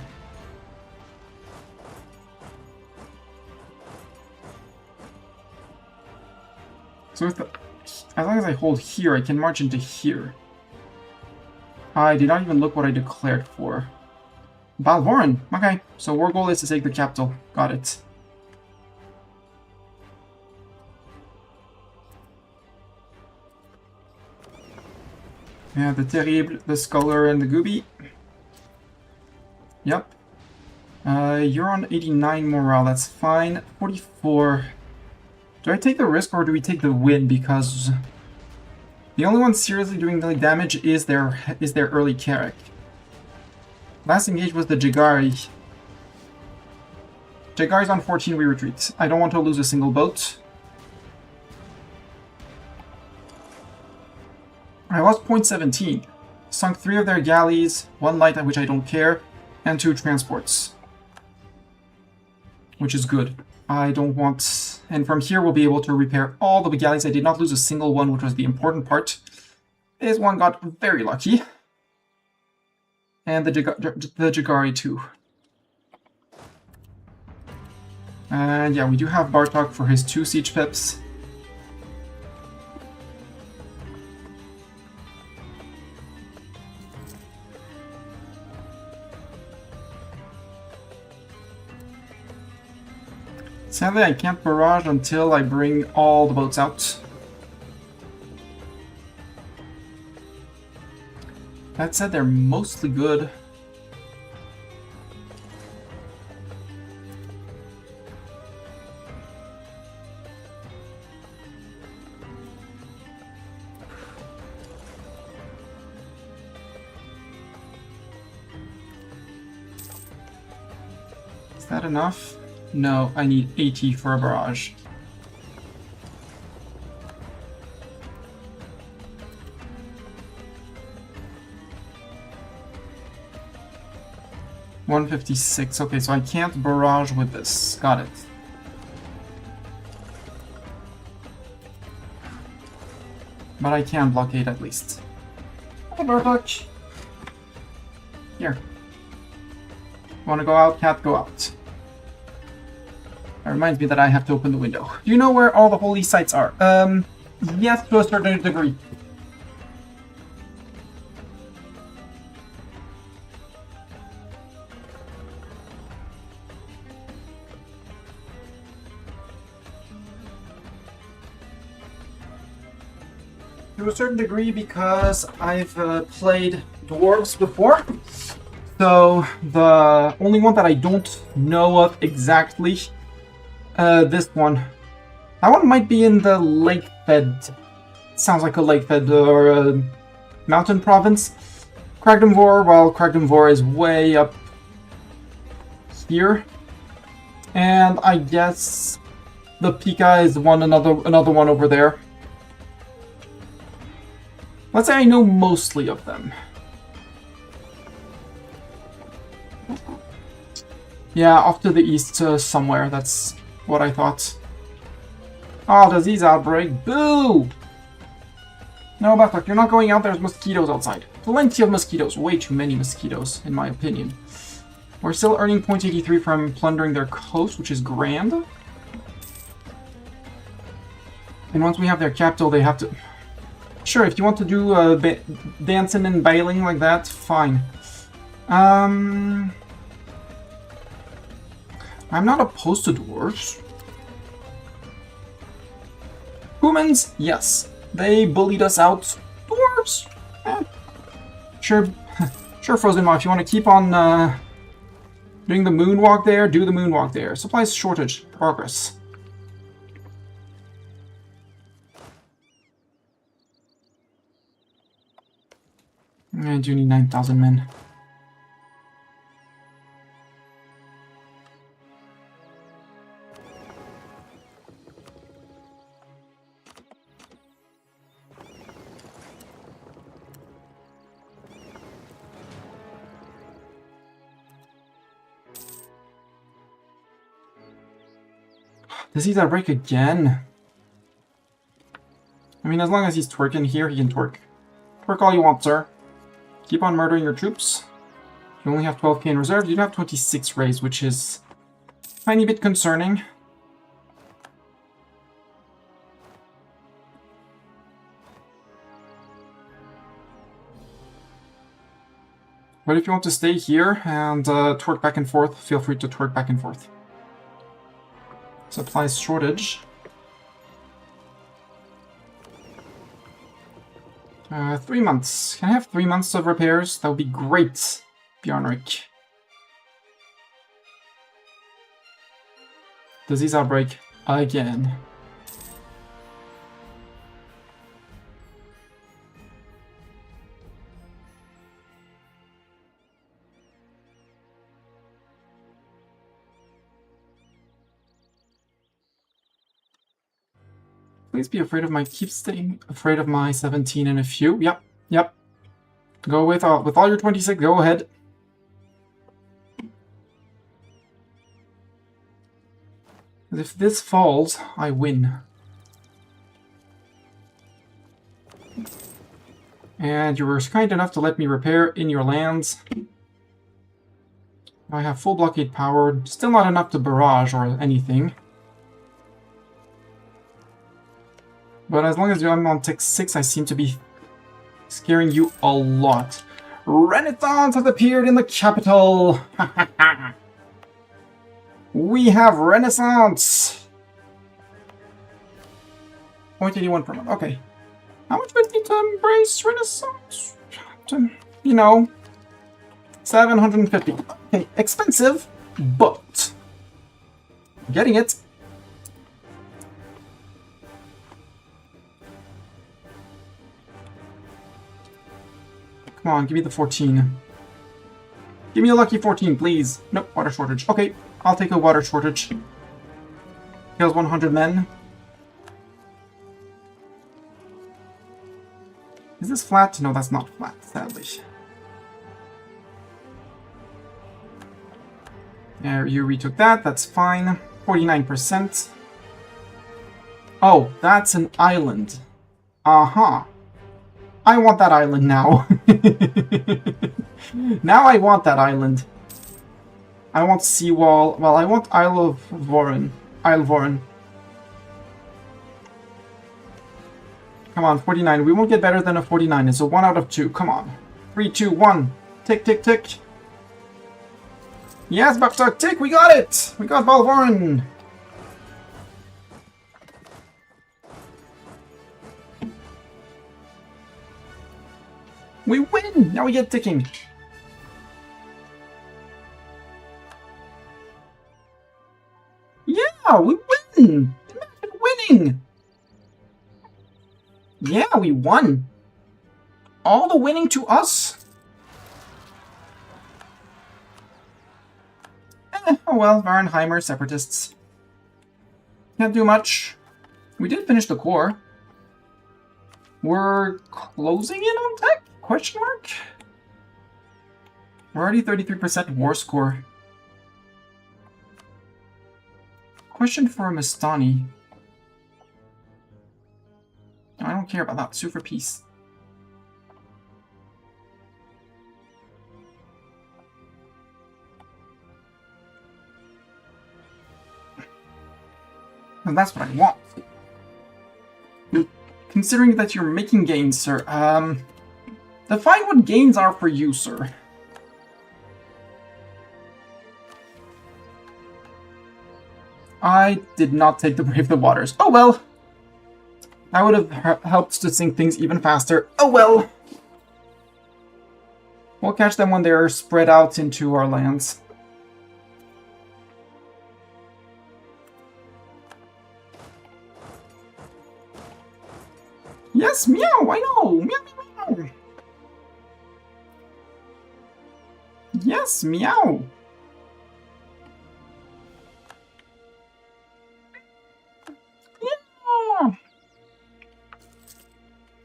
So as long as I hold here, I can march into here. I did not even look what I declared for. Balvoran! Okay, so our goal is to take the capital. Got it. Yeah, the Terrible, the Scholar, and the Gooby. Yep. You're on 89 morale, that's fine. 44. Do I take the risk or do we take the win? Because the only one seriously doing the damage is their early Carrack. Last engage was the Jagari. Jagari's on 14, we retreat. I don't want to lose a single boat. I lost 0.17. Sunk 3 of their galleys, 1 light, which I don't care, and 2 transports. Which is good. I don't want... And from here we'll be able to repair all the galleys. I did not lose a single one, which was the important part. This one got very lucky. And the Jagari too. And yeah, we do have Bartok for his 2 siege pips. Sadly, I can't barrage until I bring all the boats out. That said, they're mostly good. Is that enough? No, I need 80 for a barrage. $156. Okay, so I can't barrage with this. Got it. But I can blockade at least. Hey, Bartok. Here. Wanna go out? Cat, go out. That reminds me that I have to open the window. Do you know where all the holy sites are? Yes, to a certain degree. To a certain degree because I've played dwarves before. So the only one that I don't know of exactly this one. That one might be in the lake-fed Sounds like a lake-fed or a mountain province. Kragdemvor, well, Kragdemvor is way up here. And I guess the Pika is another one over there. Let's say I know mostly of them. Yeah, off to the east somewhere, that's what I thought. Oh, disease outbreak, boo! No, Bathlock, you're not going out, there's mosquitoes outside. Plenty of mosquitoes, way too many mosquitoes, in my opinion. We're still earning 0.83 from plundering their coast, which is grand. And once we have their capital, they have to... Sure, if you want to do dancing and bailing like that, fine. I'm not opposed to dwarves. Humans, yes. They bullied us out. Dwarves? Eh. Sure, sure, Frozen Maw, if you want to keep on doing the moonwalk there, do the moonwalk there. Supplies shortage. Progress. I do need 9,000 men. Disease outbreak again? I mean, as long as he's twerking here, he can twerk. Twerk all you want, sir. Keep on murdering your troops. You only have 12k in reserve. You do have 26 raised, which is a tiny bit concerning. But if you want to stay here and twerk back and forth, feel free to twerk back and forth. Supplies shortage. 3 months. Can I have 3 months of repairs? That would be great, Bjarnrik. Disease outbreak again. Please be afraid of my... Keep staying afraid of my 17 and a few. Yep, yep. Go with all your 26, go ahead. If this falls, I win. And you were kind enough to let me repair in your lands. I have full blockade power. Still not enough to barrage or anything. But as long as I'm on tick 6, I seem to be scaring you a lot. Renaissance has appeared in the capital! We have Renaissance! 0.81 per month, okay. How much would it be to embrace Renaissance? You know, 750. Okay, expensive, but getting it. Come on, give me the 14. Give me a lucky 14, please. Nope, water shortage. Okay, I'll take a water shortage. Kills 100 men. Is this flat? No, that's not flat, sadly. There, you retook that, that's fine. 49%. Oh, that's an island. Uh-huh. I want that island now. Now I want that island. I want seawall. Well, I want Isle of Voren. Isle Voren. Come on, 49. We won't get better than a 49. It's a 1 out of 2. Come on. 3, 2, 1. Tick, tick, tick. Yes, Buckstuck, tick. We got it. We got Balvoren. We win! Now we get ticking. Yeah, we win! Imagine winning! Yeah, we won! All the winning to us? Oh well, Varenheimer separatists. Can't do much. We did finish the core. We're closing in on tech? Question mark? We're already 33% war score. Question for Mastani. I don't care about that. Sue for peace. And that's what I want. Considering that you're making gains, sir, define what gains are for you, sir. I did not take the Brave the Waters. Oh well! That would have helped to sink things even faster. Oh well! We'll catch them when they're spread out into our lands. Yes, meow, I know! Meow, meow, meow! Yes, meow! Yeah!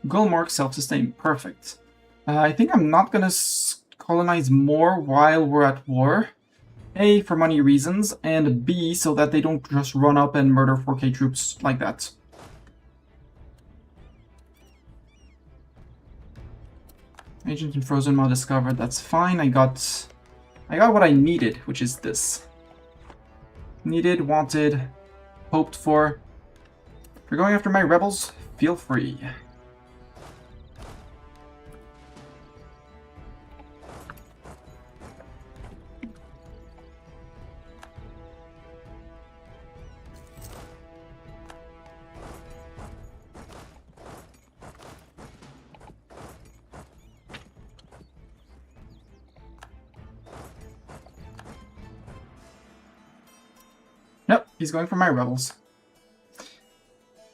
Gulmark self-sustain, perfect. I think I'm not gonna colonize more while we're at war. A, for money reasons, and B, so that they don't just run up and murder 4K troops like that. Agent in Frozen Maw discovered, that's fine. I got what I needed, which is this. Needed, wanted, hoped for. If you're going after my rebels, feel free. Nope, he's going for my rebels.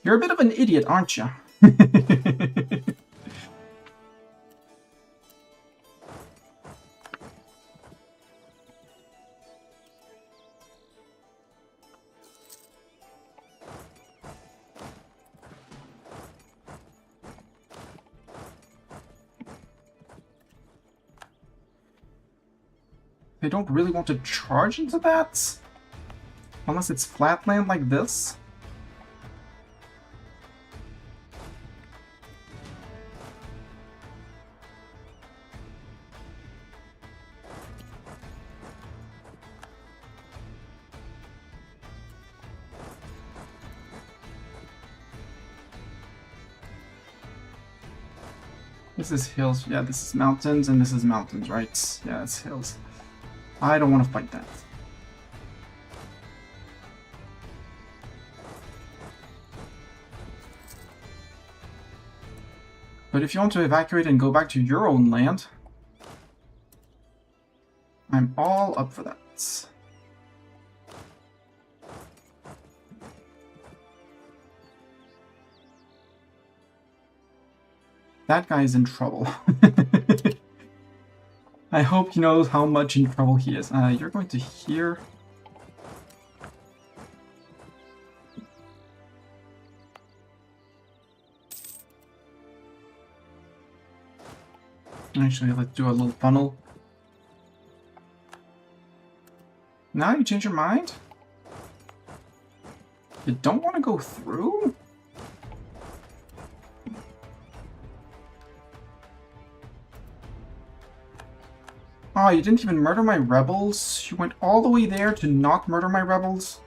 You're a bit of an idiot, aren't you? They don't really want to charge into that? Unless it's flatland like this? This is hills. Yeah, this is mountains, and this is mountains, right? Yeah, it's hills. I don't want to fight that. But if you want to evacuate and go back to your own land, I'm all up for that. That guy's in trouble. I hope he knows how much in trouble he is. You're going to here. Actually, let's do a little funnel. Now you change your mind? You don't want to go through? Oh, you didn't even murder my rebels? You went all the way there to not murder my rebels?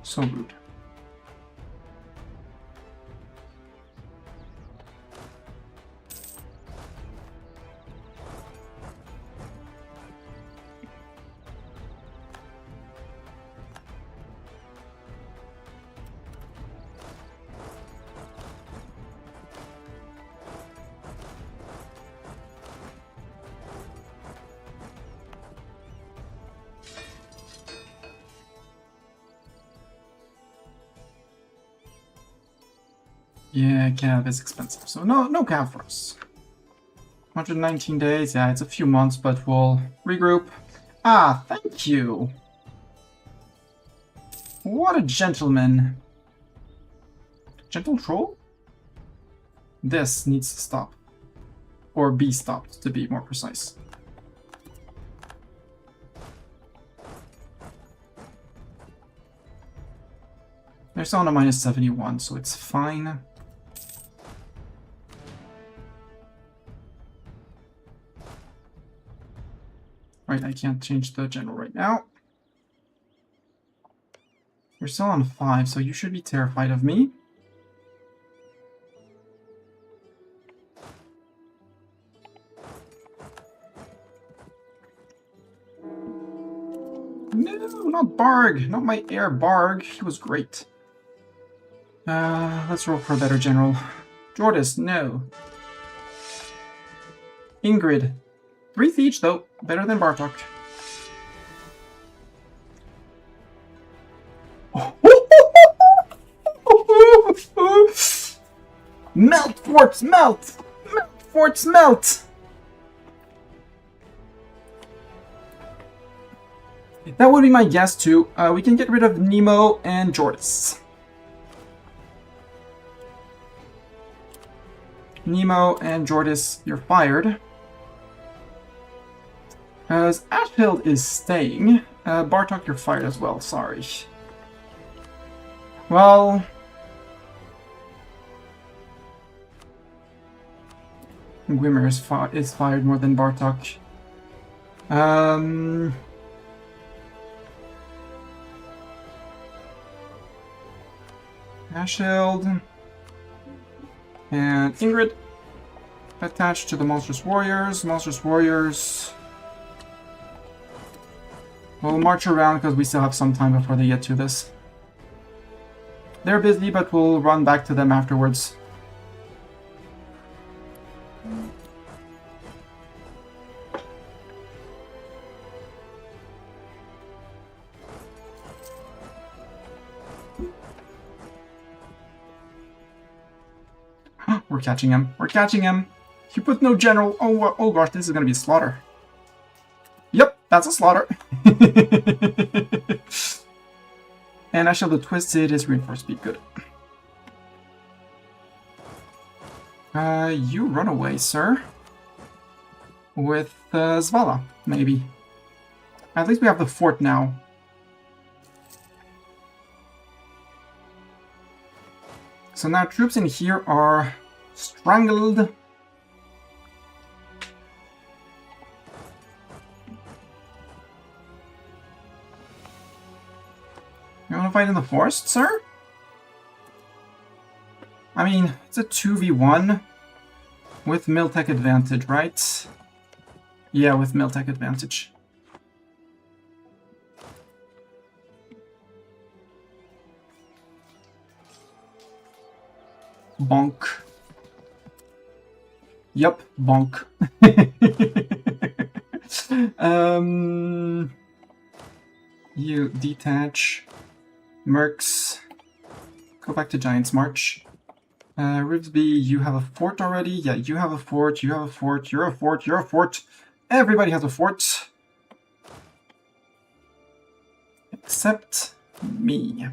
So rude. Yeah, cav is expensive, so no cav for us. 119 days, yeah, it's a few months, but we'll regroup. Ah, thank you! What a gentleman. Gentle troll? This needs to stop. Or be stopped, to be more precise. They're still on a minus 71, so it's fine. Right, I can't change the general right now. You're still on 5, so you should be terrified of me. No, not Barg! Not my heir Barg. He was great. Let's roll for a better general. Jordis, no. Ingrid. 3 each, though. Better than Bartok. Melt, forts, melt! Melt, forts, melt! That would be my guess, too. We can get rid of Nemo and Jordis. Nemo and Jordis, you're fired. As Ashfield is staying, Bartok, you're fired as well, sorry. Well... Gwimmer is fired more than Bartok. Ashfield and Ingrid attached to the Monstrous Warriors. Monstrous Warriors will march around because we still have some time before they get to this. They're busy, but we'll run back to them afterwards. We're catching him. We're catching him. He put no general. Oh gosh, this is going to be a slaughter. Yep, that's a slaughter. And I shall the twisted is reinforced speed. Good. You run away, sir. With Zvala, maybe. At least we have the fort now. So now troops in here are strangled. You want to fight in the forest, sir? I mean, it's a 2v1 with Miltech advantage, right? Yeah, with Miltech advantage. Bonk. Yup, bonk. You detach. Mercs. Go back to Giant's March. Rivsby, you have a fort already? Yeah, you have a fort, you have a fort, you're a fort, you're a fort. Everybody has a fort. Except me.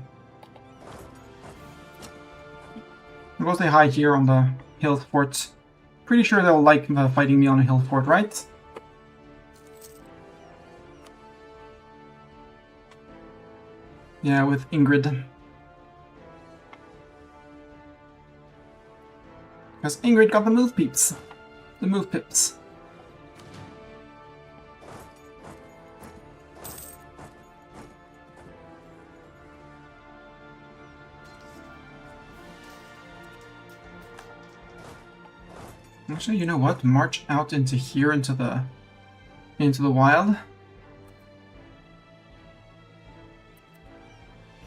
I'll go say hi here on the hill fort. Pretty sure they'll like fighting me on a hill fort, right? Yeah, with Ingrid. Because Ingrid got the move peeps. The move pips. Actually, you know what? March out into here, into the wild.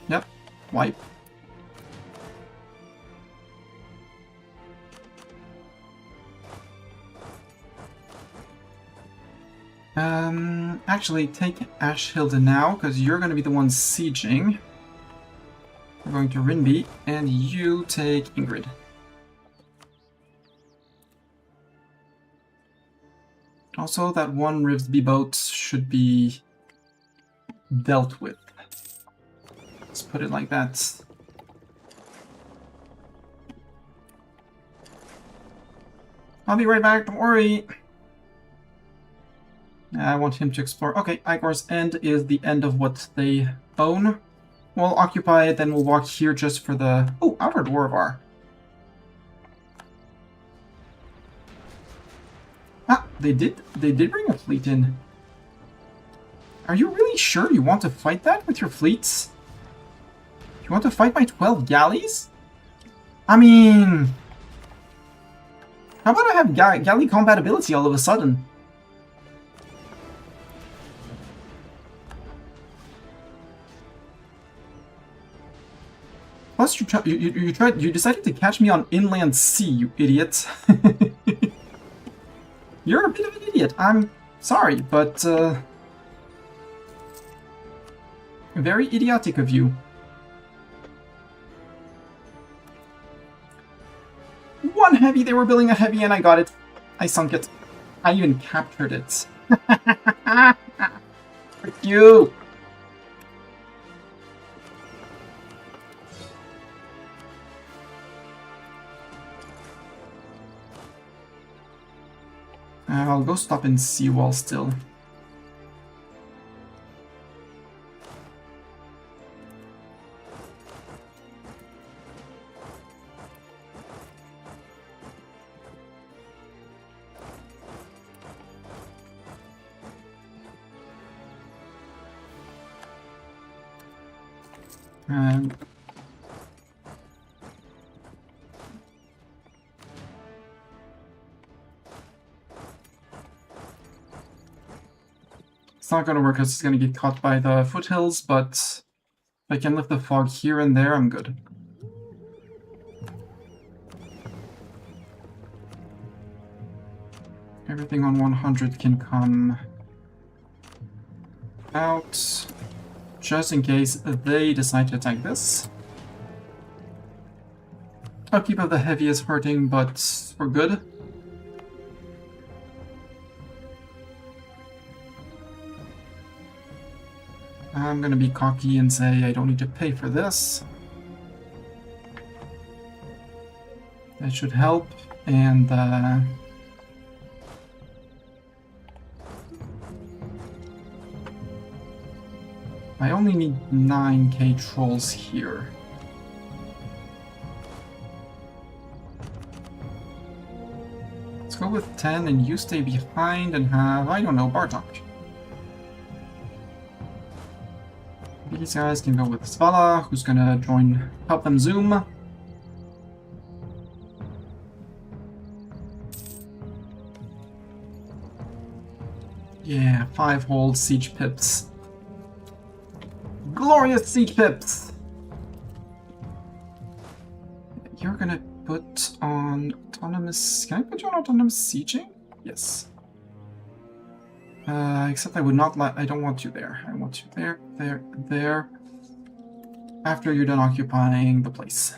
Yep, wipe. Actually, take Ashhilda now, because you're going to be the one sieging. We're going to Rinby, and you take Ingrid. Also, that one Rivsby boat should be dealt with. Let's put it like that. I'll be right back, don't worry. I want him to explore. Okay, Igor's End is the end of what they own. We'll occupy it, then we'll walk here just for the... Oh, Outer Dwarvar. Ah, they did bring a fleet in. Are you really sure you want to fight that with your fleets? You want to fight my 12 galleys? I mean... How about I have galley compatibility all of a sudden? Plus, you decided to catch me on inland sea, you idiot. You're a bit of an idiot. I'm sorry, but very idiotic of you. One heavy. They were building a heavy, and I got it. I sunk it. I even captured it. Frick you. I'll go stop in Seawall still. It's not going to work because it's going to get caught by the foothills, but if I can lift the fog here and there, I'm good. Everything on 100 can come out, just in case they decide to attack this. Upkeep of the heavy is hurting, but we're good. I'm gonna be cocky and say I don't need to pay for this. That should help, and I only need 9k trolls here. Let's go with 10 and you stay behind and have, I don't know, Bartok. These guys can go with Svala, who's gonna join, help them zoom. Yeah, 5 whole siege pips. Glorious siege pips! You're gonna put on autonomous... Can I put you on autonomous sieging? Yes. Except I would not like... I don't want you there. I want you there, there, there. After you're done occupying the place.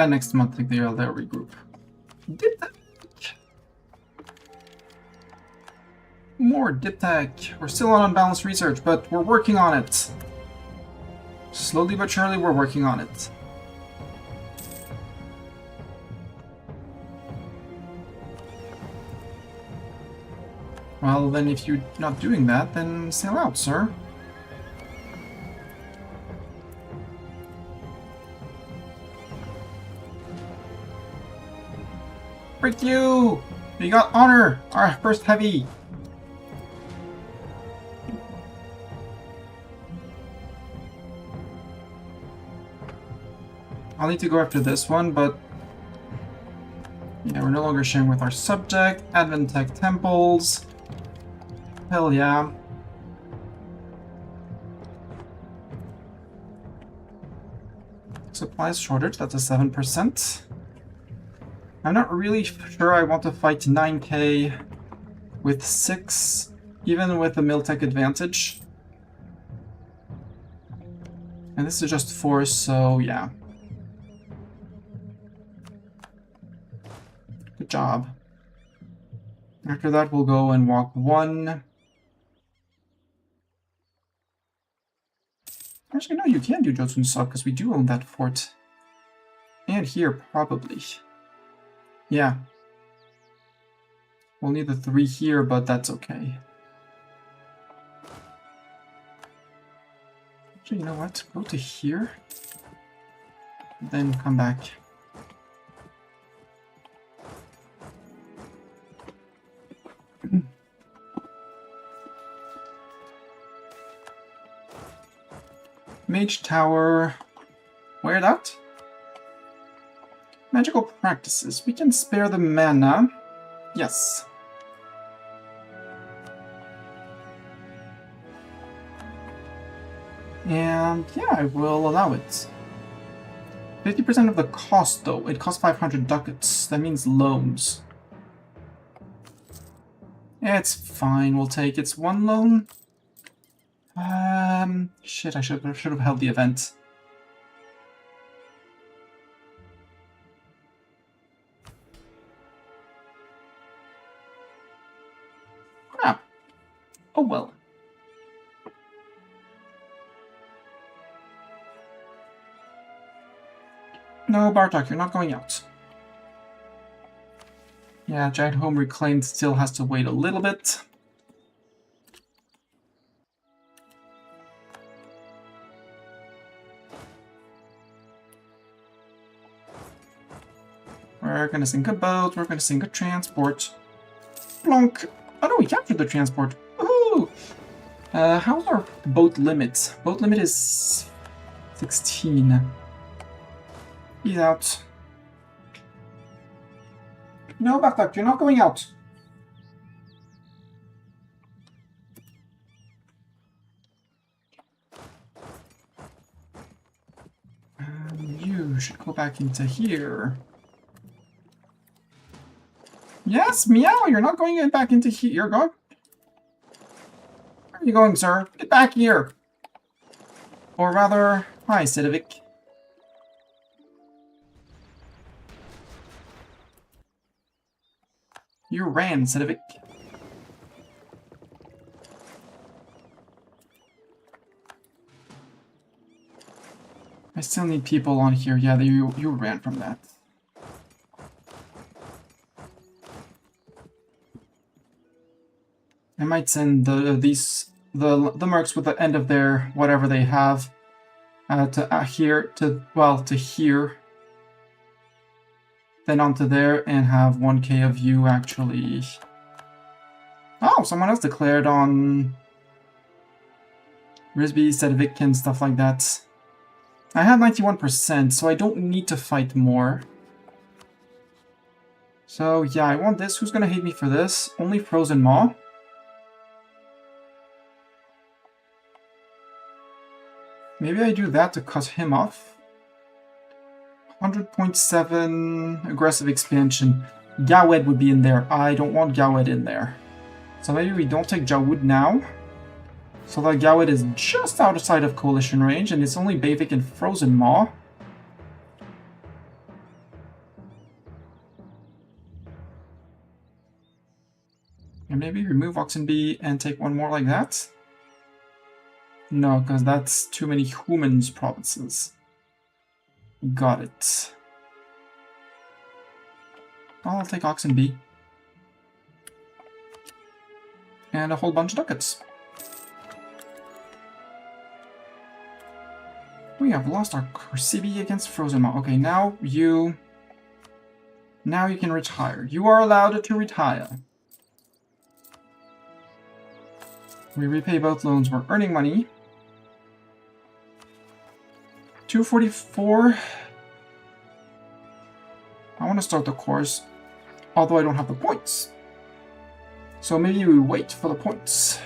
Next month they'll regroup. Diptech! More Diptech! We're still on unbalanced research, but we're working on it. Slowly but surely, we're working on it. Well, then if you're not doing that, then sail out, sir. Frick you! We got honor! Our first heavy! I'll need to go after this one, but... yeah, we're no longer sharing with our subject. Adventech temples. Hell yeah. Supplies shortage, that's a 7%. I'm not really sure I want to fight 9k with 6, even with the Miltech advantage. And this is just 4, so yeah. Good job. After that, we'll go and walk 1. Actually, no, you can do Jotun Sub, because we do own that fort. And here, probably. Yeah. We'll need the 3 here, but that's okay. Actually, you know what? Go to here. Then come back. Mage Tower. Where that? Magical practices. We can spare the mana. Yes. And yeah, I will allow it. 50% of the cost, though. It costs 500 ducats. That means loans. Yeah, it's fine. We'll take it's 1 loan. Shit, I should have held the event. Crap. Oh well. No, Bartok, you're not going out. Yeah, Giant Home Reclaimed still has to wait a little bit. We're gonna sink a boat, we're gonna sink a transport. Plonk! Oh no, we captured the transport. Woohoo! How's our boat limit? Boat limit is 16. He's out. No, Bartok, you're not going out. You should go back into here. Yes, meow, you're not going back into here. You're going... Where are you going, sir? Get back here. Or rather, hi, Sidovic. You ran, Sidovic. I still need people on here. Yeah, you ran from that. I might send the mercs with the end of their whatever they have to here, then onto there, and have 1k of you actually. Oh, someone else declared on Risby, Sedvik, and stuff like that. I have 91%, so I don't need to fight more. So yeah, I want this. Who's gonna hate me for this? Only Frozen Maw. Maybe I do that to cut him off. 100.7 aggressive expansion. Gawed would be in there. I don't want Gawed in there. So maybe we don't take Jawud now. So that Gawed is just outside of coalition range, and it's only Bavik and Frozen Maw. And maybe remove Oxenby and take one more like that? No, because that's too many humans provinces. Got it. I'll take Oxenby. And a whole bunch of ducats. We have lost our Kursibi against Frozen Maw. Okay, now you can retire. You are allowed to retire. We repay both loans. We're earning money. 244. I want to start the course, although I don't have the points. So maybe we wait for the points.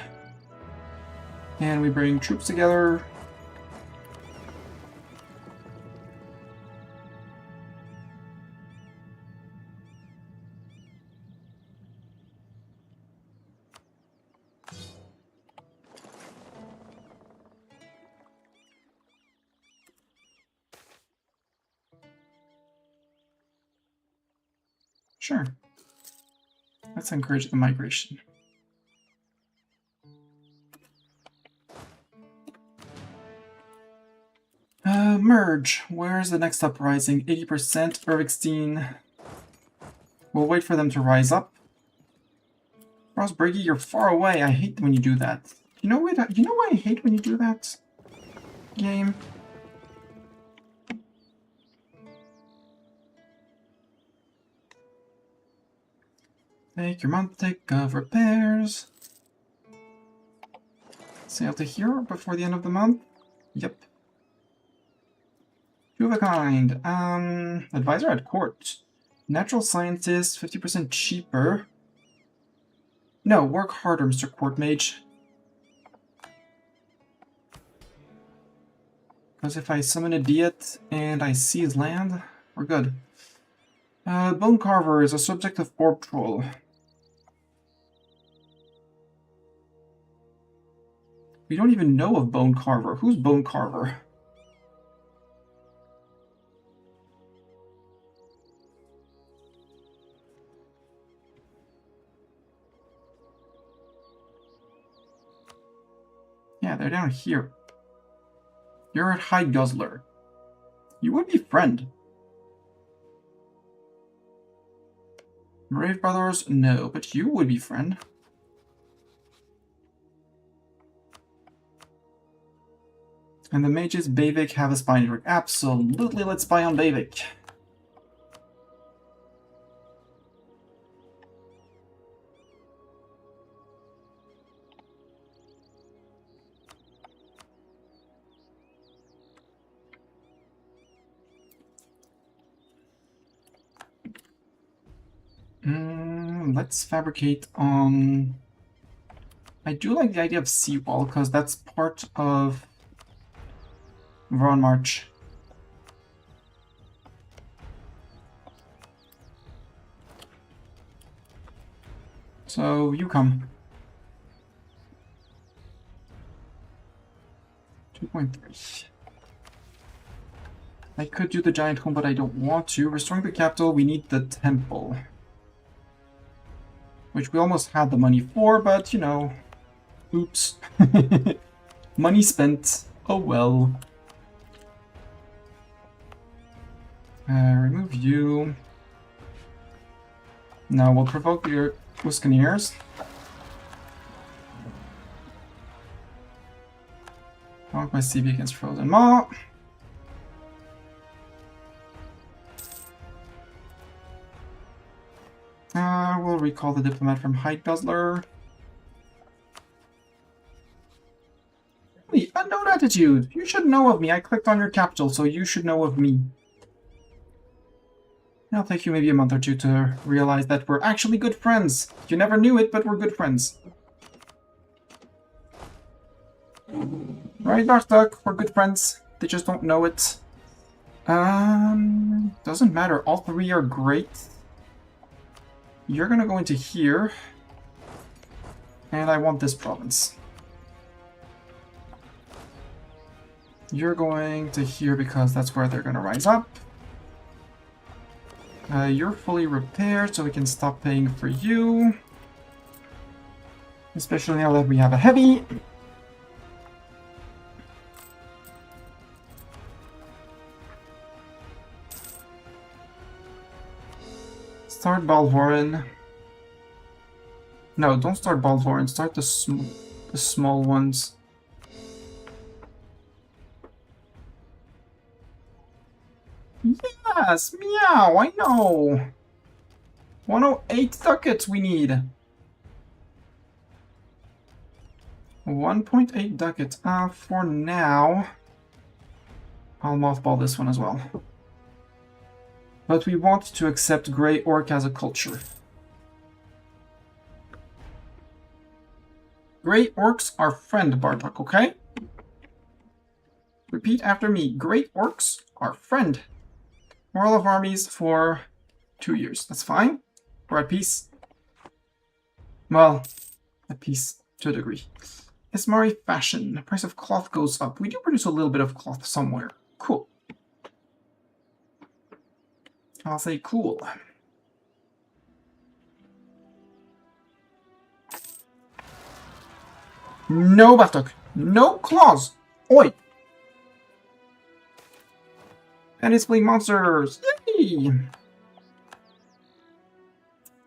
And we bring troops together. Sure. Let's encourage the migration. Merge. Where's the next uprising? 80%. Ervikstein. We'll wait for them to rise up. Rosbergi, you're far away. I hate when you do that. You know why I hate when you do that? Game. Take your month, take of repairs. Sail to here before the end of the month. Yep. Two of a kind. Advisor at court. Natural scientist, 50% cheaper. No, work harder, Mr. Court Mage. Because if I summon a Diet and I seize land, we're good. Bone Carver is a subject of Obrtrol. We don't even know of Bone Carver. Who's Bone Carver? Yeah, they're down here. You're at Hide Guzzler. You would be friend. Brave Brothers? No, but you would be friend. And the mages, Bavik, have a spy network. Absolutely, let's spy on Bavik. Let's fabricate on... I do like the idea of seawall, because that's part of Von March. So, you come. 2.3. I could do the giant home, but I don't want to. Restoring the capital, we need the temple. Which we almost had the money for, but, you know, oops. Money spent. Oh well. Remove you. Now we'll provoke your Wiscaneers. Provoke my CB against Frozen Maw. We'll recall the diplomat from Hide Guzzler. Really, unknown attitude. You should know of me. I clicked on your capital, so you should know of me. It'll take you maybe a month or two to realize that we're actually good friends. You never knew it, but we're good friends. Right, Bartok? We're good friends. They just don't know it. Doesn't matter. All three are great. You're gonna go into here. And I want this province. You're going to here because that's where they're gonna rise up. You're fully repaired, so we can stop paying for you. Especially now that we have a heavy. Start Balvorin. No, don't start Balvorin. Start the small ones. Yes, meow, I know. 108 ducats we need. 1.8 ducats. For now, I'll mothball this one as well. But we want to accept Grey Orc as a culture. Grey Orcs are friend, Bartok, okay? Repeat after me. Grey Orcs are friend. Moral of armies for 2 years. That's fine. We're at peace. Well, at peace to a degree. Ismari fashion. The price of cloth goes up. We do produce a little bit of cloth somewhere. Cool. I'll say cool. No buttock. No claws. Oi! And it's fleeing monsters. Yay!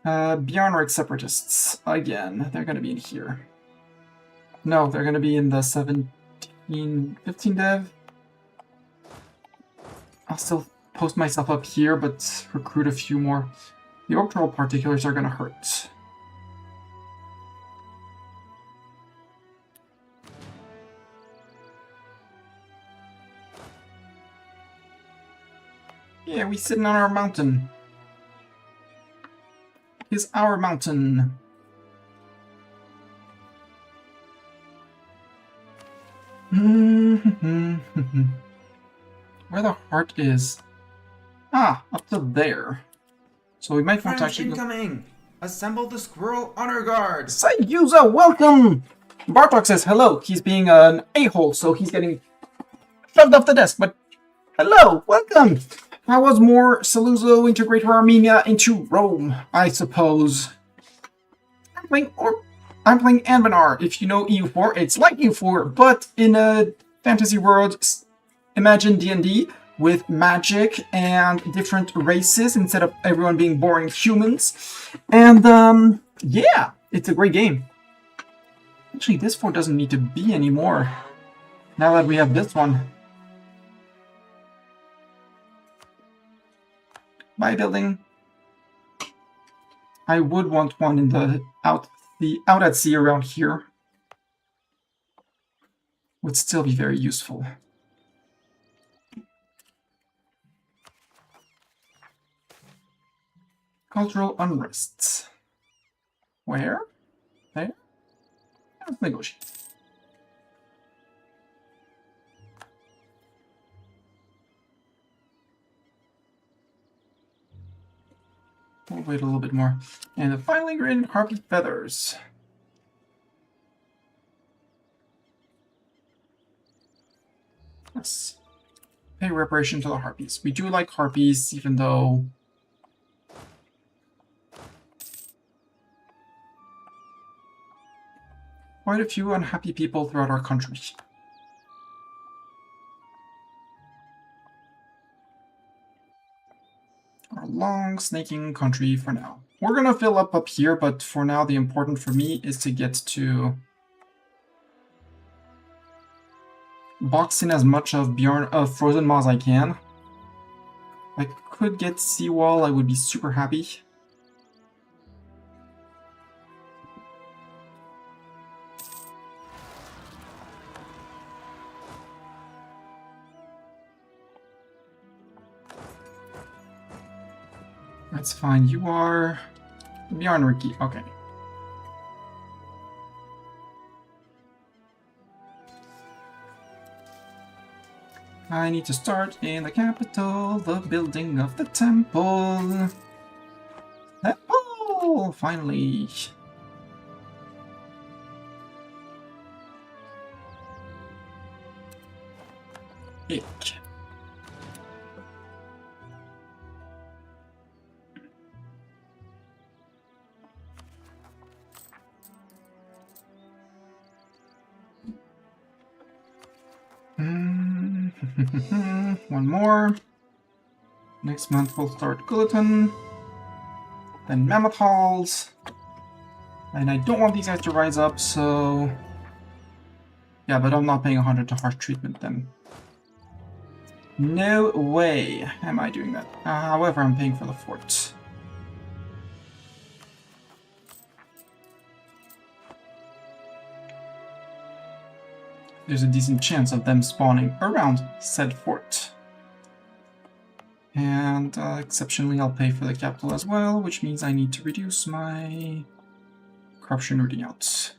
Bjarnark separatists. Again, they're gonna be in here. No, they're gonna be in the 15 dev. I'll still post myself up here, but recruit a few more. The Obrtrol particulars are gonna hurt. Yeah, we sitting on our mountain. It's our mountain. Where the heart is? Ah, up to there. So we might want to actually incoming! Assemble the squirrel honor guard! Sayuza, welcome! Bartok says hello. He's being an a-hole, so he's getting shoved off the desk, but hello, welcome! How was more Saluzzo integrate her Armenia into Rome, I suppose? I'm playing Anbennar. If you know EU4, it's like EU4, but in a fantasy world, imagine D&D with magic and different races instead of everyone being boring humans. And, yeah, it's a great game. Actually, this fort doesn't need to be anymore, now that we have this one. Bye, building. I would want one in the out at sea around here. Would still be very useful. Cultural unrests. Where? There? Let's negotiate. We'll wait a little bit more. And the finally graded harpy feathers. Yes. Pay reparation to the harpies. We do like harpies, even though quite a few unhappy people throughout our country. Our long, snaking country for now. We're gonna fill up here, but for now the important for me is to get to box in as much of Frozen Maw as I can. If I could get seawall, I would be super happy. That's fine. You are Bjarnarki. Okay. I need to start in the capital, the building of the temple. Temple! Finally. Ick. One more. Next month we'll start Gulaton. Then Mammoth Halls. And I don't want these guys to rise up, so... Yeah, but I'm not paying 100 to harsh treatment then. No way am I doing that. However, I'm paying for the fort. There's a decent chance of them spawning around said fort. And exceptionally, I'll pay for the capital as well, which means I need to reduce my corruption rooting out.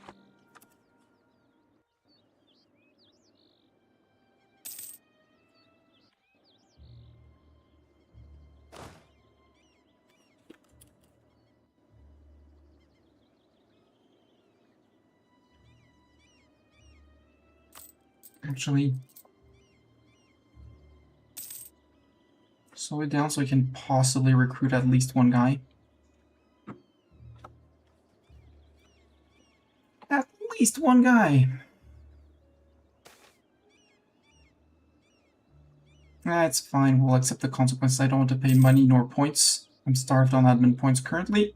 Actually, slow it down so I can possibly recruit at least one guy. At least one guy. That's fine, we'll accept the consequences. I don't want to pay money nor points. I'm starved on admin points currently.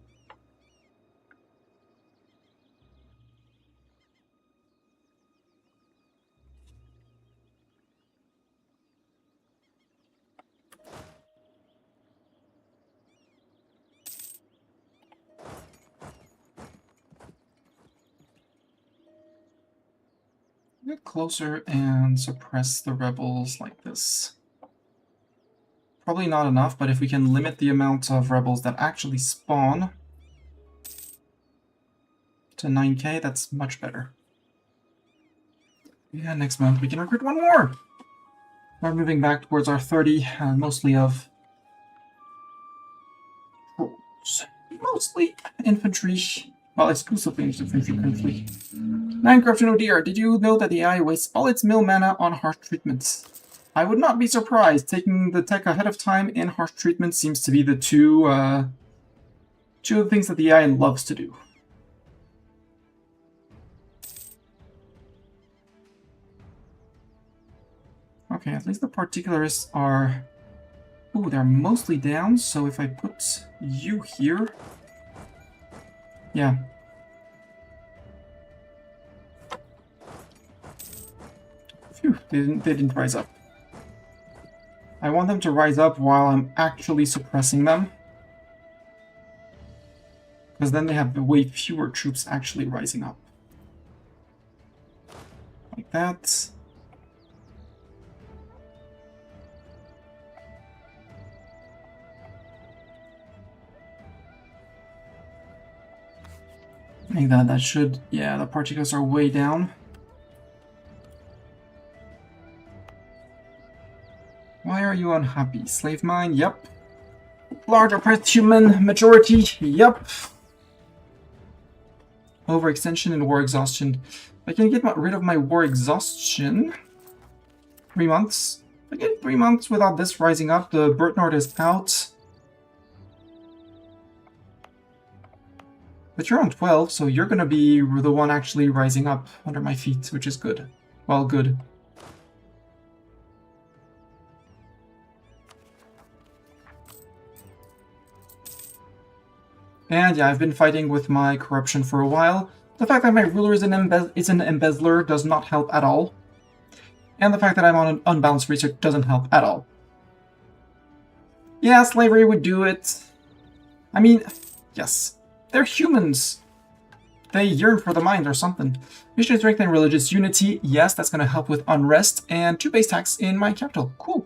Get closer and suppress the rebels like this. Probably not enough, but if we can limit the amount of rebels that actually spawn to 9k, that's much better. Yeah, next month we can recruit one more! We're moving back towards our 30, mostly of troops. Mostly infantry. Well, exclusively infantry currently. 9 corruption, oh dear. Did you know that the AI wastes all its mill mana on harsh treatments? I would not be surprised. Taking the tech ahead of time and harsh treatment seems to be the two of the things that the AI loves to do. Okay, at least the particularists are... Ooh, they're mostly down, so if I put you here... Yeah. Phew, they didn't rise up. I want them to rise up while I'm actually suppressing them. Because then they have way fewer troops actually rising up. Like that. Like that, that should... Yeah, the particles are way down. Why are you unhappy? Slave mine? Yep. Large oppressed human majority? Yep. Overextension and war exhaustion. I can get rid of my war exhaustion. 3 months. I get 3 months without this rising up. The Obrtrol is out. But you're on 12, so you're gonna be the one actually rising up under my feet, which is good. Well, good. And yeah, I've been fighting with my corruption for a while. The fact that my ruler is an embezzler does not help at all. And the fact that I'm on an unbalanced research doesn't help at all. Yeah, slavery would do it. I mean, yes. They're humans. They yearn for the mind or something. Mission strength and religious unity. Yes, that's going to help with unrest. And 2 base tax in my capital. Cool.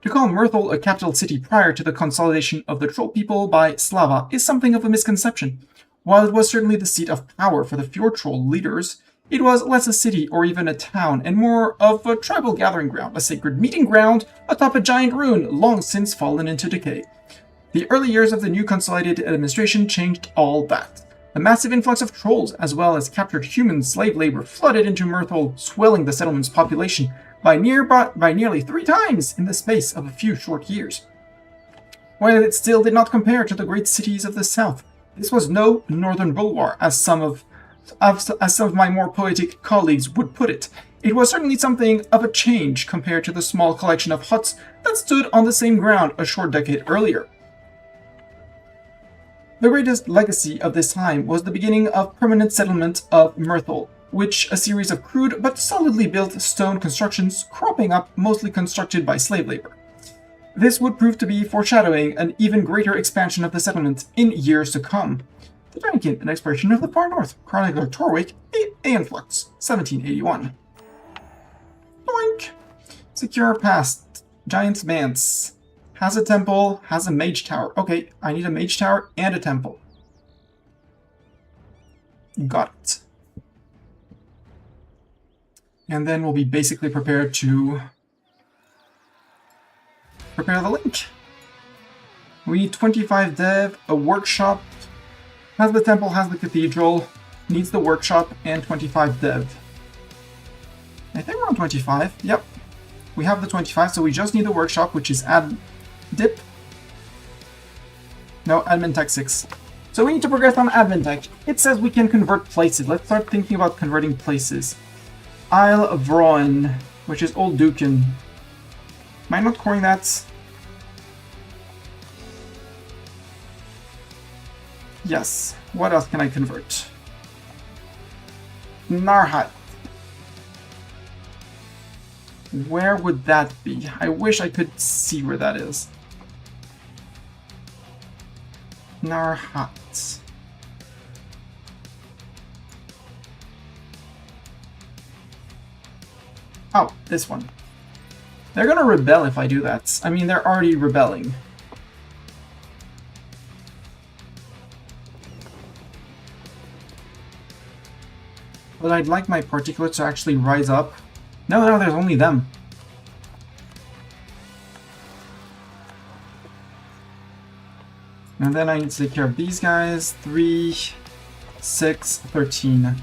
To call Myrtle a capital city prior to the consolidation of the Troll people by Slava is something of a misconception. While it was certainly the seat of power for the Fjordtroll leaders, it was less a city or even a town and more of a tribal gathering ground, a sacred meeting ground atop a giant ruin long since fallen into decay. The early years of the new consolidated administration changed all that. A massive influx of trolls, as well as captured human slave labor, flooded into Myrtle, swelling the settlement's population by nearly 3 times in the space of a few short years. While it still did not compare to the great cities of the south, this was no northern bulwark, as some of my more poetic colleagues would put it. It was certainly something of a change compared to the small collection of huts that stood on the same ground a short decade earlier. The greatest legacy of this time was the beginning of permanent settlement of Myrtle, which a series of crude but solidly built stone constructions cropping up, mostly constructed by slave labor. This would prove to be foreshadowing an even greater expansion of the settlement in years to come. The Giantkin, an exploration of the far north. Chronicler Torwick, Influx, 1781. Doink! Secure past. Giant's Manse. Has a temple, has a mage tower. Okay, I need a mage tower and a temple. Got it. And then we'll be basically prepared to prepare the link. We need 25 dev, a workshop, has the temple, has the cathedral, needs the workshop, and 25 dev. I think we're on 25, yep. We have the 25, so we just need the workshop, which is add dip. No, admin tech 6. So we need to progress on admin tech. It says we can convert places. Let's start thinking about converting places. Isle of Vroin, which is Old Dukin. Am I not coring that? Yes. What else can I convert? Narhat. Where would that be? I wish I could see where that is. Narhat. Oh, this one. They're gonna rebel if I do that. I mean, they're already rebelling. But I'd like my particulates to actually rise up. No, there's only them. And then I need to take care of these guys. 3, 6, 13.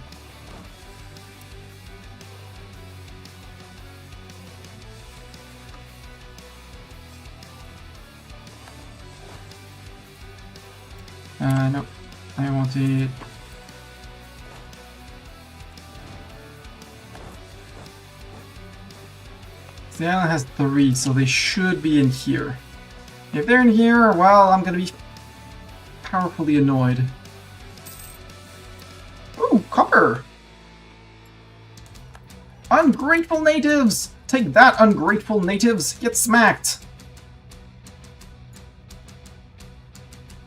No. I want it. The island has 3, so they should be in here. If they're in here, well, I'm gonna be powerfully annoyed. Ooh, copper! Ungrateful natives! Take that, ungrateful natives! Get smacked!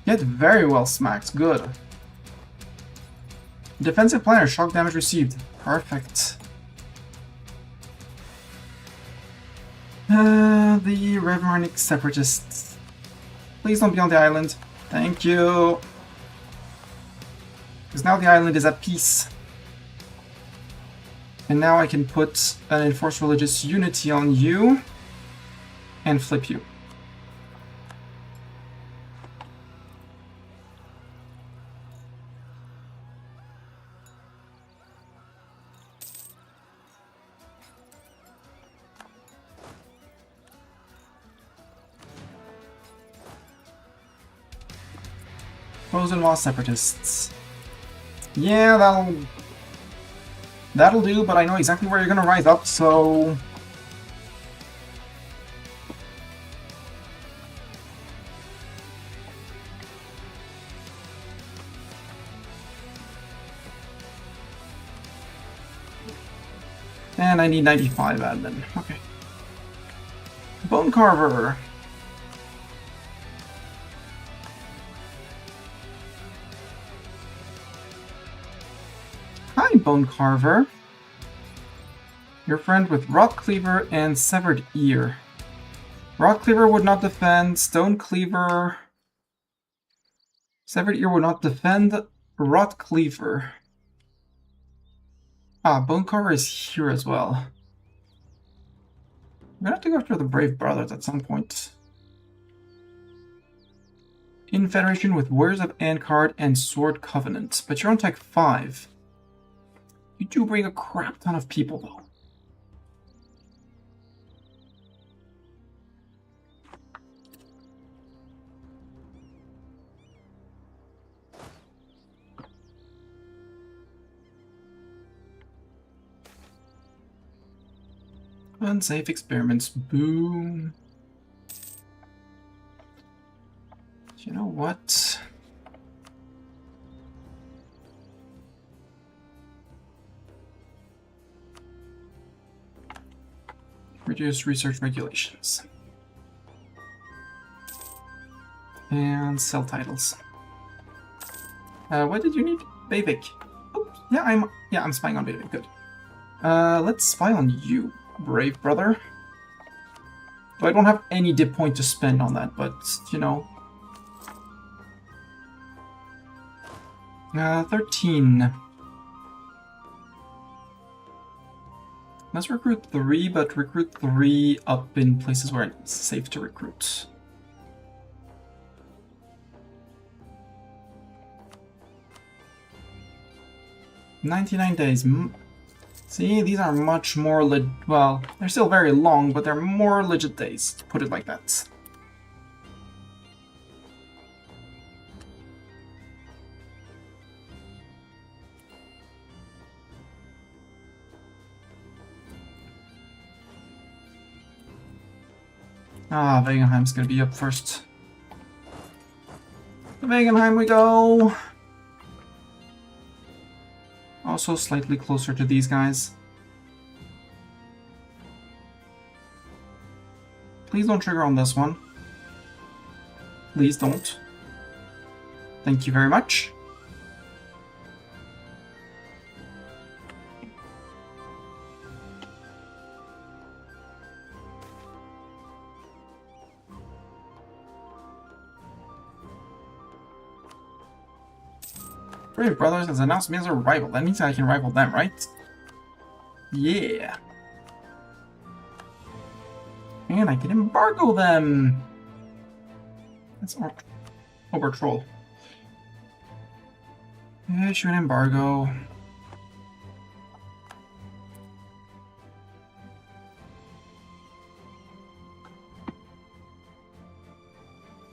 Get very well smacked, good. Defensive planner, shock damage received. Perfect. The Reveronic Separatists. Please don't be on the island. Thank you. Because now the island is at peace. And now I can put an Enforced Religious Unity on you and flip you. Frozen Law Separatists. Yeah, that'll do, but I know exactly where you're gonna rise up, so... And I need 95 admin. Okay. Bone Carver. Hi, Bone Carver. Your friend with Rock Cleaver and Severed Ear. Rock Cleaver would not defend. Stone Cleaver. Severed Ear would not defend. Rot Cleaver. Ah, Bone Carver is here as well. I'm gonna have to go after the Brave Brothers at some point. In Federation with Warriors of Ankard and Sword Covenant. But you're on Tech 5. You do bring a crap ton of people, though. Unsafe experiments. Boom. You know what? Reduce research regulations. And sell titles. What did you need? Bavik. Oh, yeah, I'm spying on Bavik. Good. Let's spy on you, brave brother. Though I don't have any dip point to spend on that, but you know. 13. Let's recruit 3, but recruit 3 up in places where it's safe to recruit. $99 days. See, these are much more well, they're still very long, but they're more legit days, to put it like that. Ah, Wegenheim's gonna be up first. To Wegenheim we go! Also slightly closer to these guys. Please don't trigger on this one. Please don't. Thank you very much. Brave Brothers has announced me as a rival. That means I can rival them, right? Yeah. And I can embargo them. That's Obrtrol. Issue an embargo.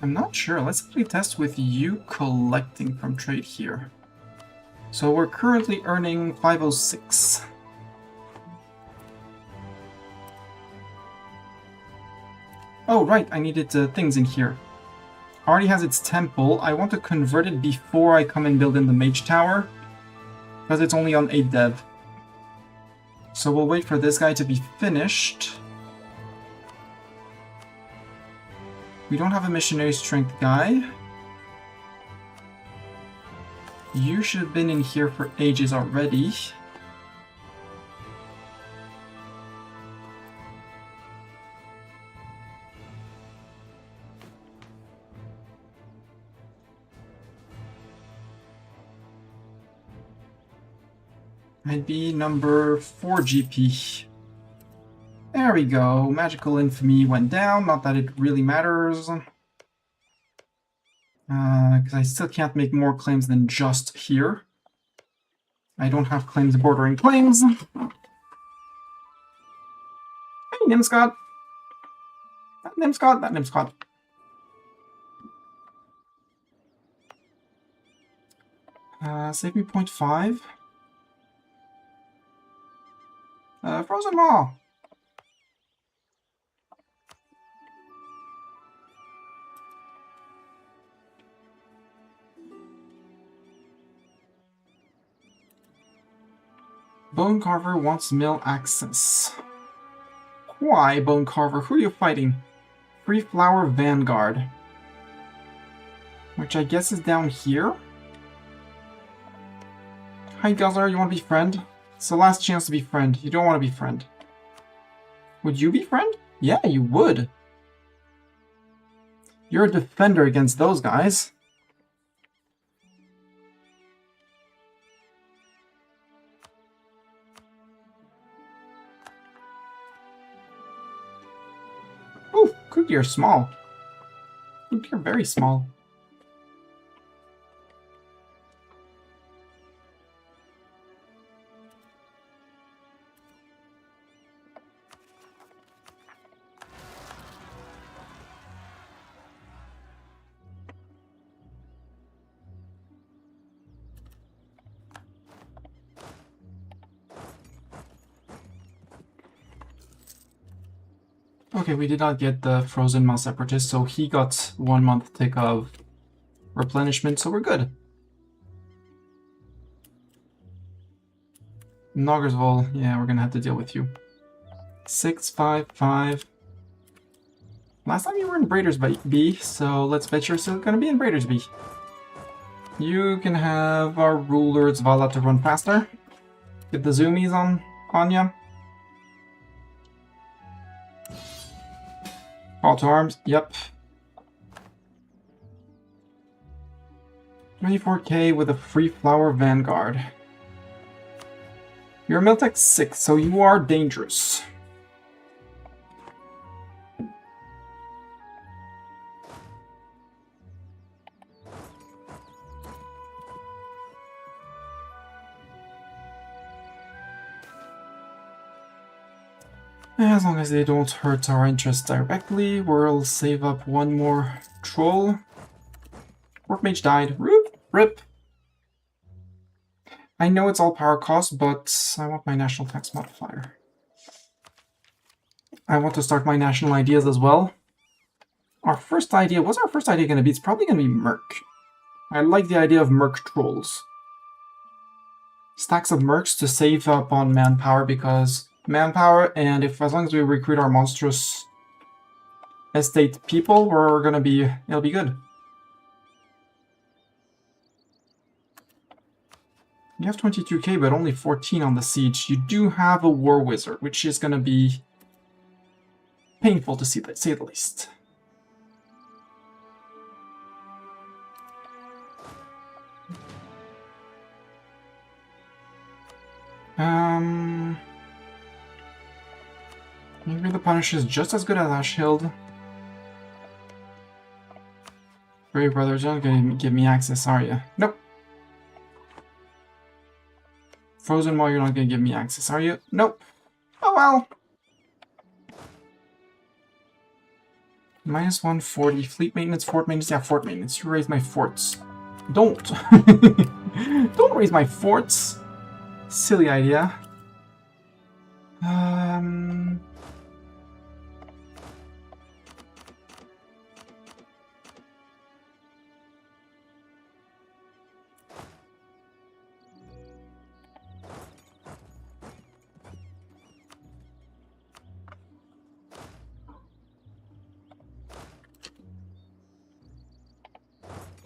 I'm not sure. Let's actually test with you collecting from trade here. So we're currently earning 506. Oh, right, I needed things in here. Already has its temple. I want to convert it before I come and build in the mage tower, because it's only on 8 dev. So we'll wait for this guy to be finished. We don't have a missionary strength guy. You should have been in here for ages already. I'd be number 4 GP. There we go. Magical infamy went down. Not that it really matters. Because I still can't make more claims than just here. I don't have claims bordering claims. Hey, Nimscott. That Nimscott, that Nimscott. Save me 0.5. Frozen Maw. Bone Carver wants mill access. Why, Bone Carver? Who are you fighting? Free Flower Vanguard. Which I guess is down here? Hi, Guzzler, you want to be friend? It's the last chance to be friend. You don't want to be friend. Would you be friend? Yeah, you would. You're a defender against those guys. Ooh, Cookie, you're small. Cookie, you're very small. Okay, we did not get the Frozen Maw Separatist, so he got 1 month tick of replenishment, so we're good. Noggersville, yeah, we're gonna have to deal with you. 655. Last time you were in Braiders B, so let's bet you're still gonna be in Braiders B. You can have our ruler Zvala to run faster. Get the zoomies on ya. Call to arms, yep. 24k with a free flower vanguard. You're a Miltech 6, so you are dangerous. As long as they don't hurt our interests directly, we'll save up one more troll. Orc-Mage died. Rip. I know it's all power cost, but I want my national tax modifier. I want to start my national ideas as well. Our first idea, what's our first idea going to be? It's probably going to be Merc. I like the idea of Merc Trolls. Stacks of Mercs to save up on manpower, because manpower, and if as long as we recruit our monstrous estate people, we're going to be, it'll be good. You have 22k, but only 14 on the siege. You do have a War Wizard, which is going to be painful to say the least. Maybe the Punisher is just as good as Ashhild. Brave Brothers, you're not going to give me access, are you? Nope. Frozen Wall, you're not going to give me access, are you? Nope. Oh well. Minus 140. Fleet maintenance, fort maintenance. Yeah, fort maintenance. You raise my forts. Don't. Don't raise my forts. Silly idea.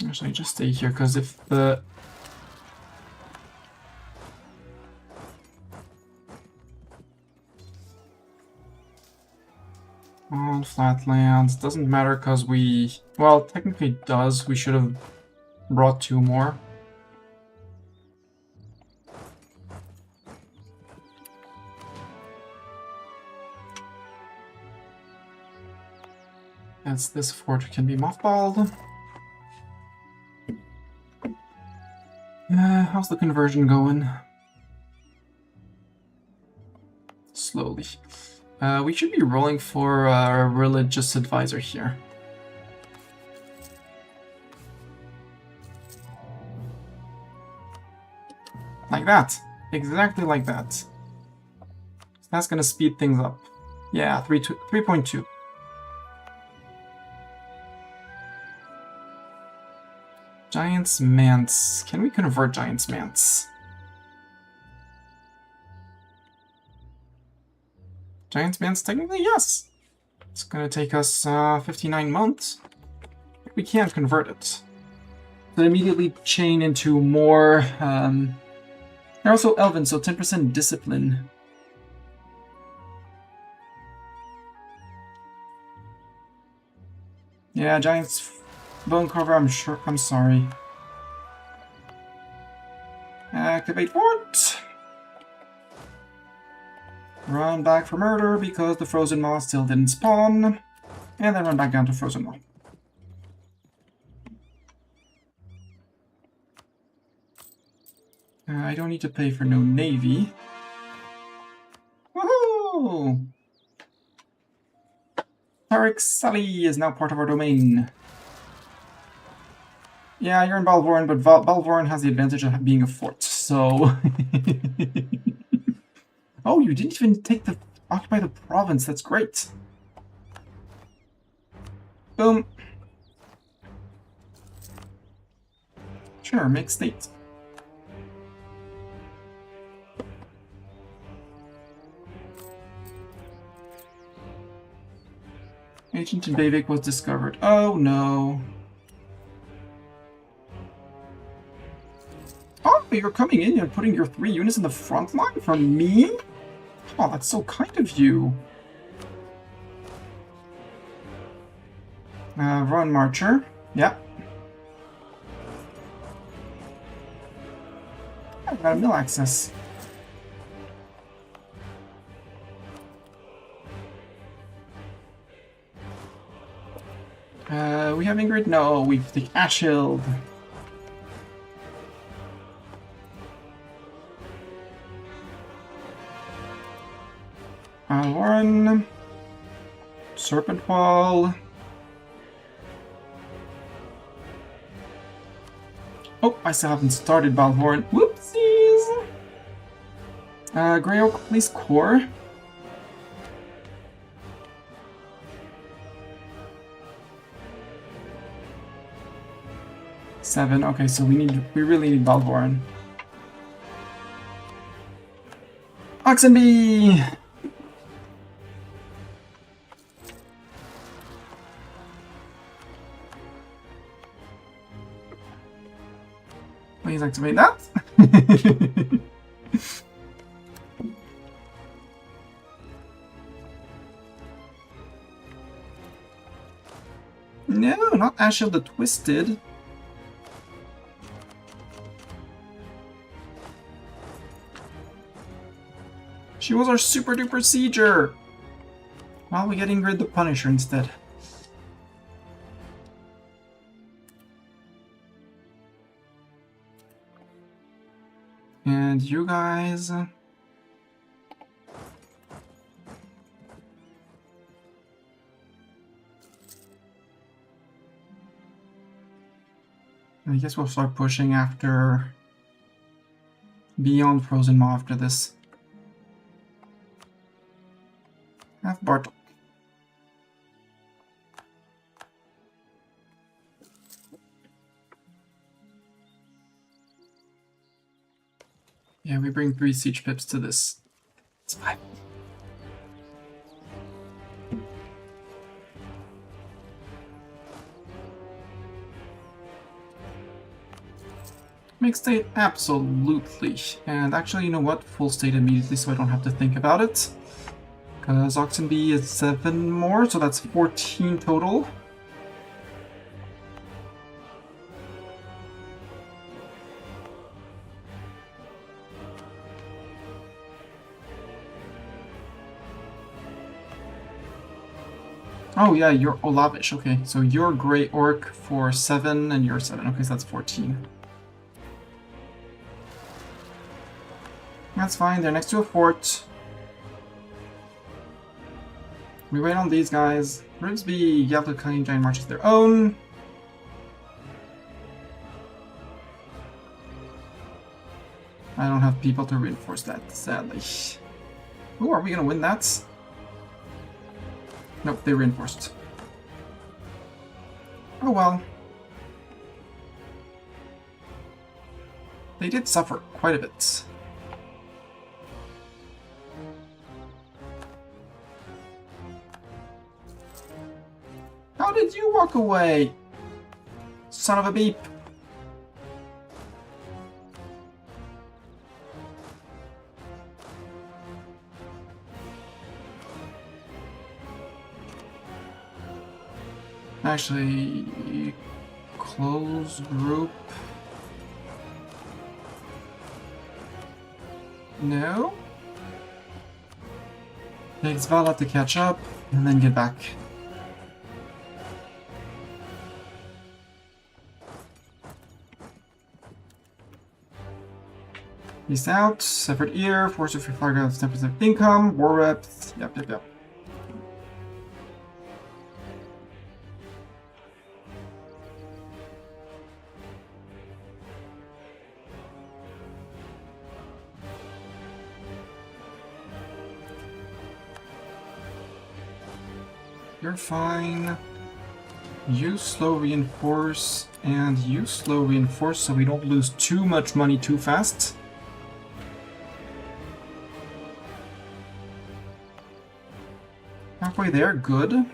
Actually, just stay here, because if the... On flatlands, doesn't matter because we... Well, technically it does. We should have brought 2 more. As this fort can be mothballed. How's the conversion going? Slowly. We should be rolling for a religious advisor here. Like that. Exactly like that. So that's gonna speed things up. Yeah, 3.2. Giant's Manse. Can we convert Giant's Manse? Giant's Manse, technically, yes. It's gonna take us 59 months. We can't convert it. So immediately chain into more... They're also Elven, so 10% discipline. Yeah, Giant's Bone Carver, I'm sorry. Activate fort! Run back for murder because the Frozen Maw still didn't spawn. And then run back down to Frozen Maw. I don't need to pay for no navy. Woohoo! Tarek Sully is now part of our domain. Yeah, you're in Balvoran, but Balvoran has the advantage of being a fort, so... Oh, you didn't even occupy the province, that's great. Boom. Sure, make state. Ancient Invavik was discovered. Oh no. Oh, you're coming in and putting your 3 units in the front line for me? Oh, that's so kind of you. Run Marcher. Yep. I've got a mill access. We have Ingrid? No, we've the Ashhild. Warren. Serpent Wall. Oh, I still haven't started Balvoran. Whoopsies! Grey Oak Police Corps. 7. Okay, so we really need Balvoran. Oxenby! Please activate that. No, not Ashiel the Twisted. She was our super duper sieger. Well, we're getting rid of the Punisher instead. And you guys... I guess we'll start pushing after... Beyond Frozen Maw after this. Have Bartok. Yeah, we bring 3 siege pips to this. It's fine. Make state? Absolutely. And actually, you know what? Full state immediately so I don't have to think about it. Because Oxenby is 7 more, so that's 14 total. Oh yeah, you're Olavish. Okay, so you're Grey Orc for 7 and you're 7. Okay, so that's 14. That's fine, they're next to a fort. We wait on these guys. Ribsby, Yalta Giant marches their own. I don't have people to reinforce that, sadly. Ooh, are we gonna win that? Nope, they reinforced. Oh well. They did suffer quite a bit. How did you walk away? Son of a beep. Actually, close group. No? Takes Vala to catch up and then get back. Peace out. Severed ear. Force of your flag out 10% income. War reps. Yep. You're fine. You slow reinforce, and you slow reinforce so we don't lose too much money too fast. Halfway there, good.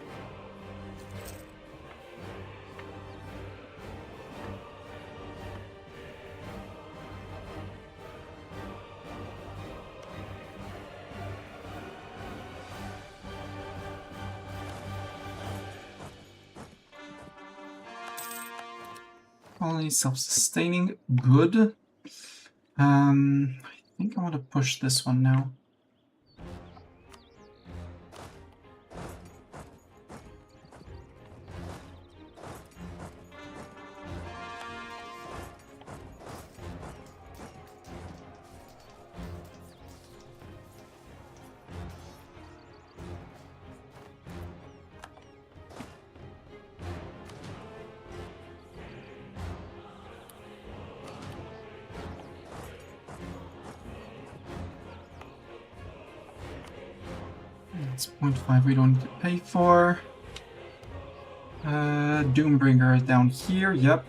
Only self-sustaining, good. I think I want to push this one now. It's 0.5 we don't need to pay for. Doombringer is down here, yep.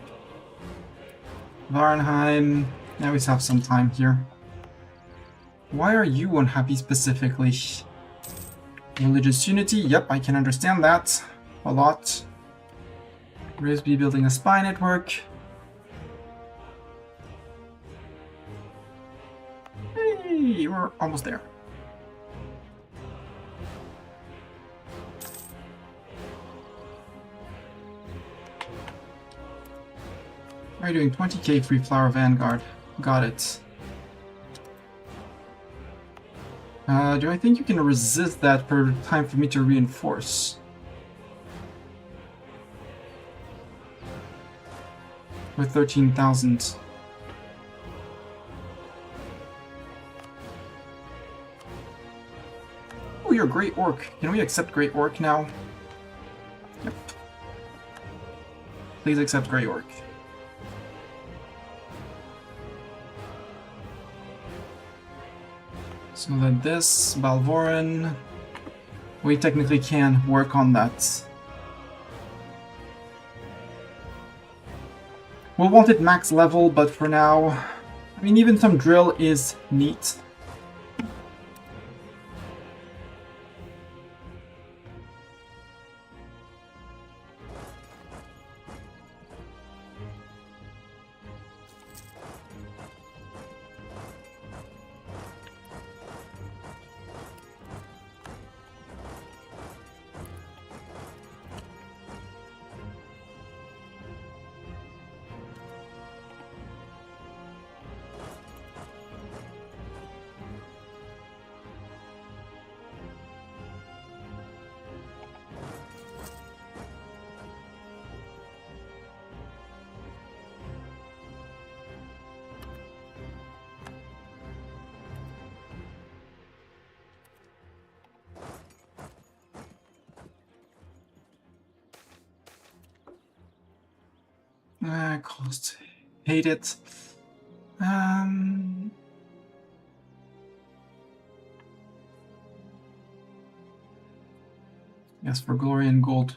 Varenheim. Now we have some time here. Why are you unhappy specifically? Religious unity, yep, I can understand that. A lot. Risby building a spy network. Hey, we're almost there. Are you doing 20k free flower vanguard? Got it. Do I think you can resist that per time for me to reinforce? With 13,000. Oh, you're a Great Orc. Can we accept Great Orc now? Yep. Please accept Great Orc. So then this, Balvoran, we technically can work on that. We'll want it max level, but for now, I mean, even some drill is neat. Cost. Hate it. Yes, for glory and gold.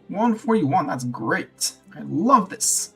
141, that's great. I love this.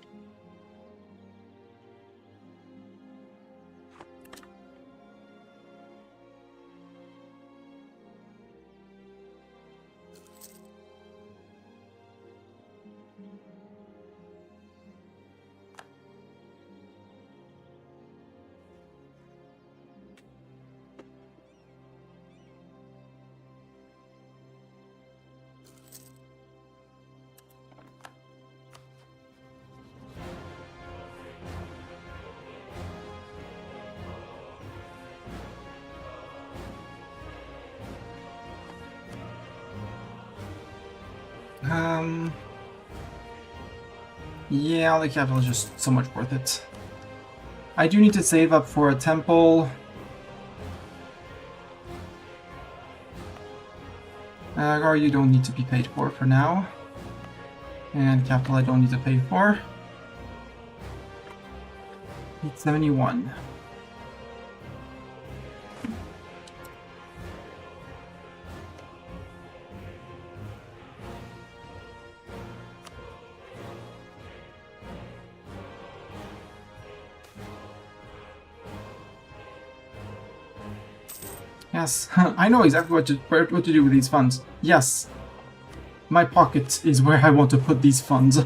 Yeah, the capital is just so much worth it. I do need to save up for a temple. Gar, you don't need to be paid for now. And capital I don't need to pay for. 871. Yes, I know exactly what to do with these funds. Yes, my pocket is where I want to put these funds.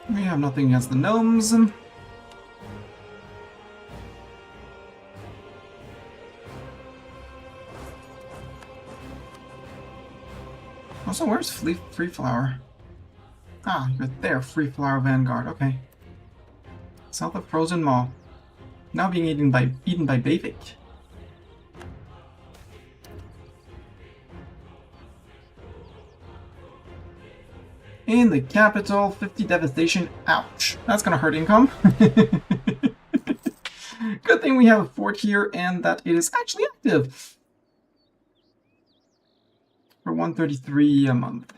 We have nothing against the gnomes. Also, where's Free Flower? Ah, you're there, Free Flower Vanguard, okay. South of Frozen Maw. Now being eaten by Bavik. In the capital, 50 devastation. Ouch. That's gonna hurt income. Good thing we have a fort here and that it is actually active. For 133 a month.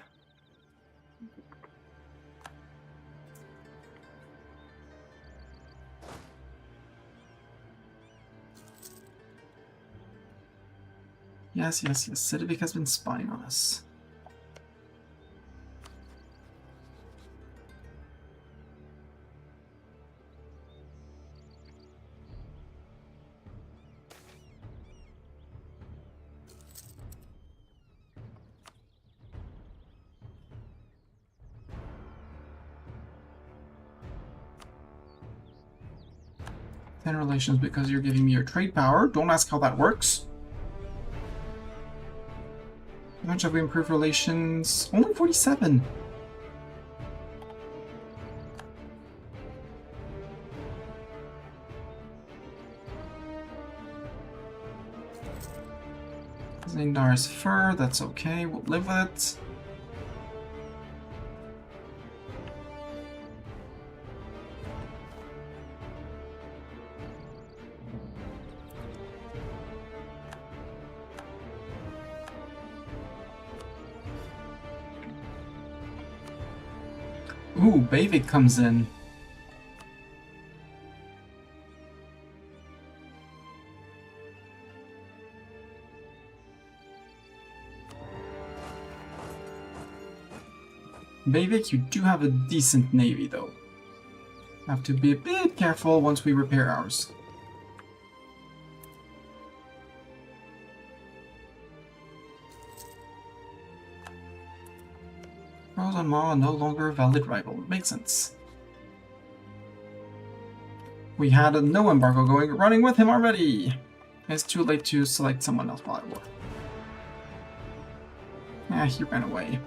Yes, yes, yes. Civic has been spying on us. Ten relations because you're giving me your trade power. Don't ask how that works. How much have we improved relations? Only 47. Zandar's fur, that's okay, we'll live with it. Ooh, Bavik comes in. Bavik, you do have a decent navy, though. Have to be a bit careful once we repair ours. Rose and Ma are no longer a valid rival. Makes sense. We had a no embargo running with him already. It's too late to select someone else while at war. He ran away.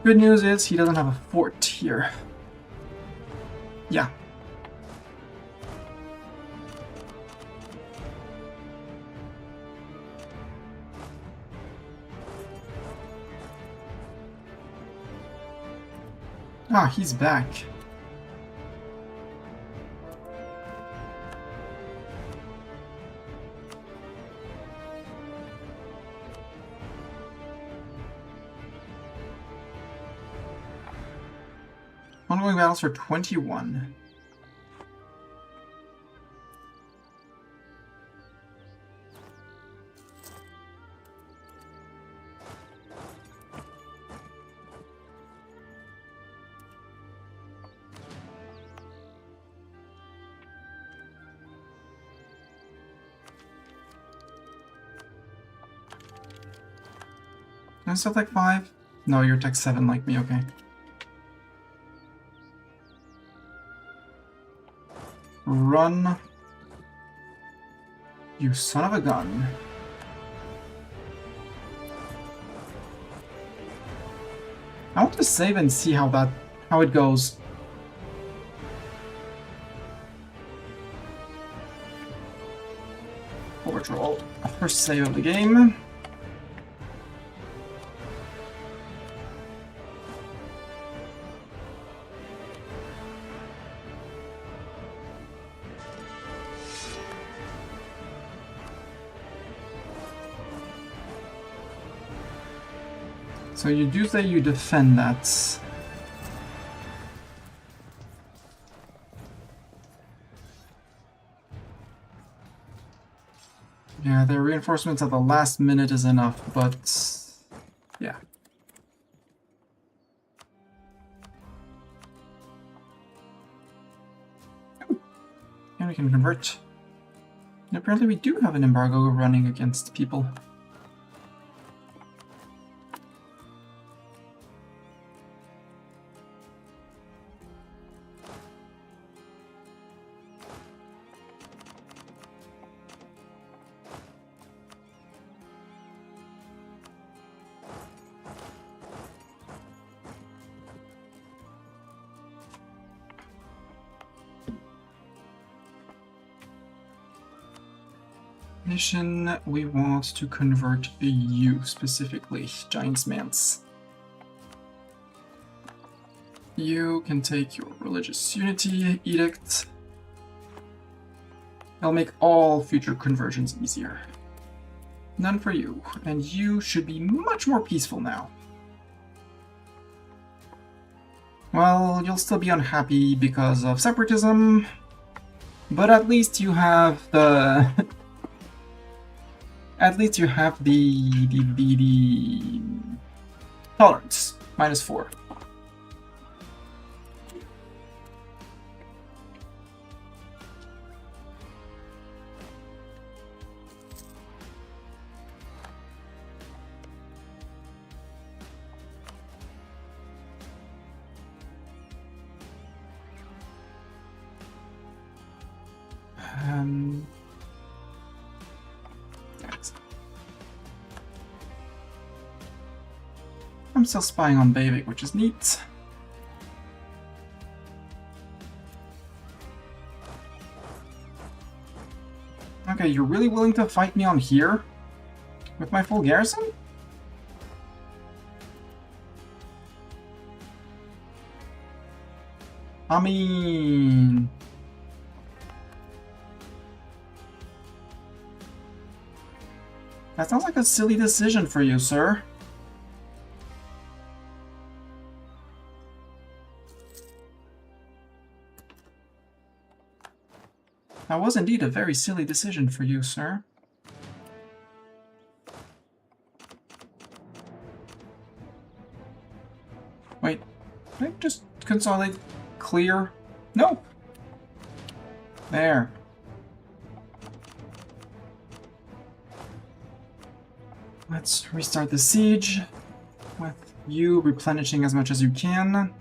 Good news is he doesn't have a fort here. Yeah. He's back. Ongoing battles for 21. Can I still take 5? No, you're tech 7 like me, okay. Run. You son of a gun. I want to save and see how it goes. Obrtrol, first save of the game. So you do say you defend that. Yeah, their reinforcements at the last minute is enough, but yeah. And we can convert. And apparently we do have an embargo running against people. Mission, we want to convert you specifically, Giant's Mance. You can take your Religious Unity Edict. I'll make all future conversions easier. None for you, and you should be much more peaceful now. Well, you'll still be unhappy because of separatism, but at least you have the at least you have the tolerance, -4. I'm still spying on Bavik, which is neat. Okay, you're really willing to fight me on here? With my full garrison? I mean... that sounds like a silly decision for you, sir. That was indeed a very silly decision for you, sir. Wait, can I just consolidate clear? No! There. Let's restart the siege with you replenishing as much as you can.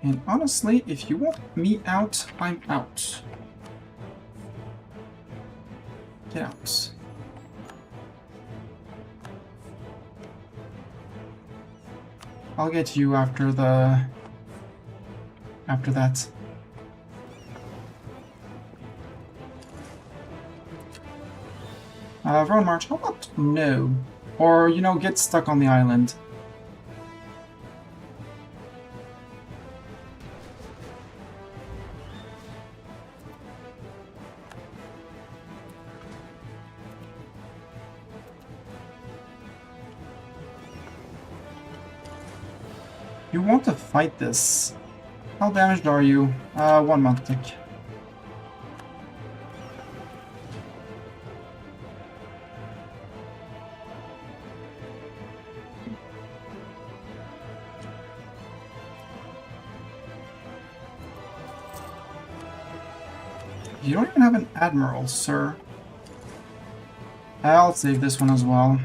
And honestly, if you want me out, I'm out. Get out. I'll get you after that. Road March, how about no? Or, you know, get stuck on the island. You want to fight this. How damaged are you? 1 month tick. You don't even have an admiral, sir. I'll save this one as well.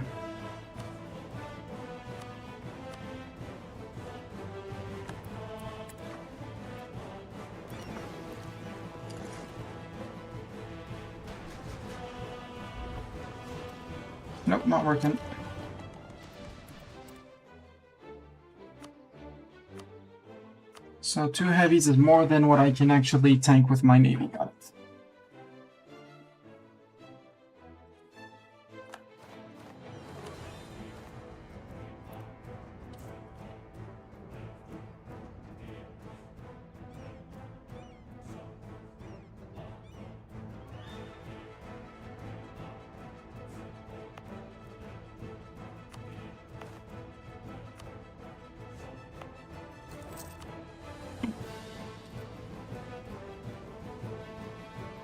Nope, not working. So 2 heavies is more than what I can actually tank with my navy. Got it.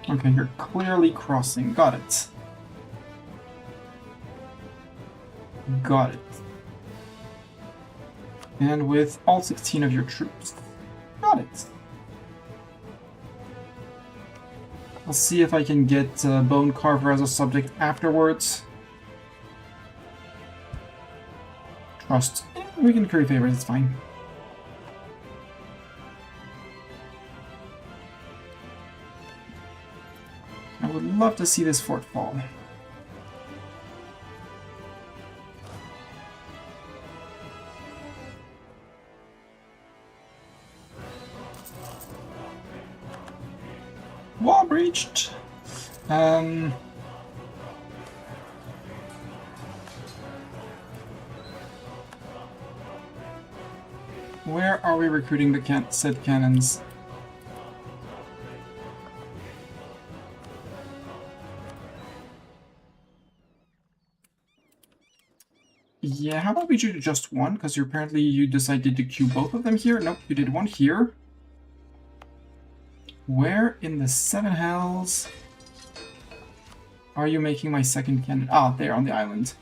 Okay, you're clearly crossing. Got it. Got it. And with all 16 of your troops. Got it. I'll see if I can get Bone Carver as a subject afterwards. Trust. We can curry favors, it's fine. I would love to see this fort fall. Wall breached. Where are we recruiting the said cannons? Yeah, how about we do just one? Because you decided to queue both of them here. Nope, you did one here. Where in the 7 hells Are you making my second cannon? Ah, there on the island.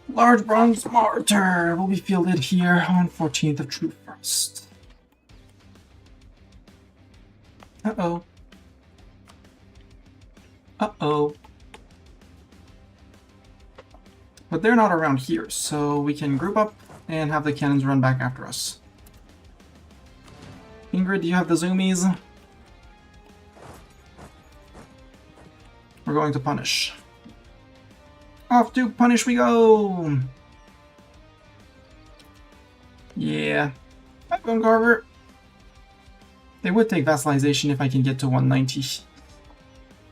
Large bronze mortar will be fielded here on 14th of True Frost. Uh-oh. Uh-oh. But they're not around here, so we can group up and have the cannons run back after us. Ingrid, do you have the zoomies? We're going to punish. Off to punish we go! Yeah. Hi, Bone Carver. They would take vassalization if I can get to 190.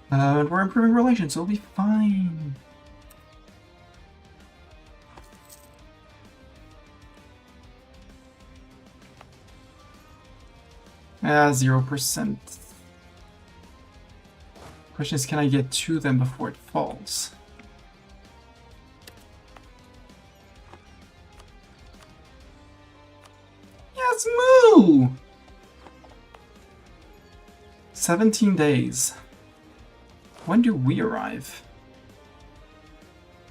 But we're improving relations, so it'll be fine. Ah, 0%. Question is, can I get to them before it falls? Yes, moo! 17 days. When do we arrive?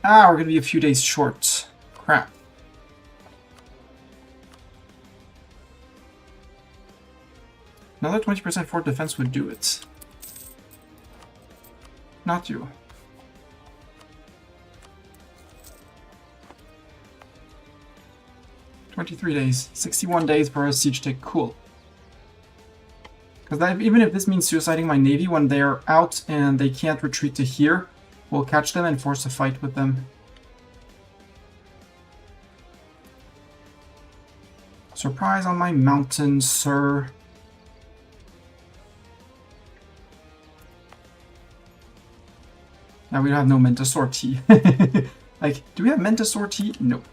Ah, we're gonna be a few days short. Crap. Another 20% fort defense would do it. Not you. "23 days. 61 days for a siege tick. Cool. Because even if this means suiciding my navy when they're out and they can't retreat to here, we'll catch them and force a fight with them. Surprise on my mountain, sir. Now we don't have no Menta Sortie. Like, do we have Menta Sortie? Nope.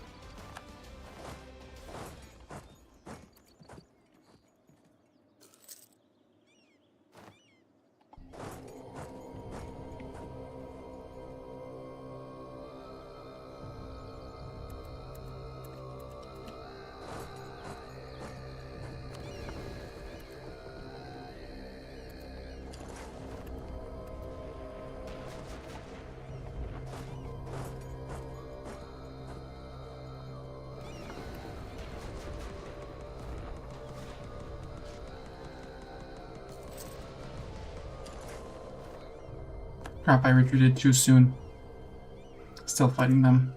Crap, I retreated too soon. Still fighting them.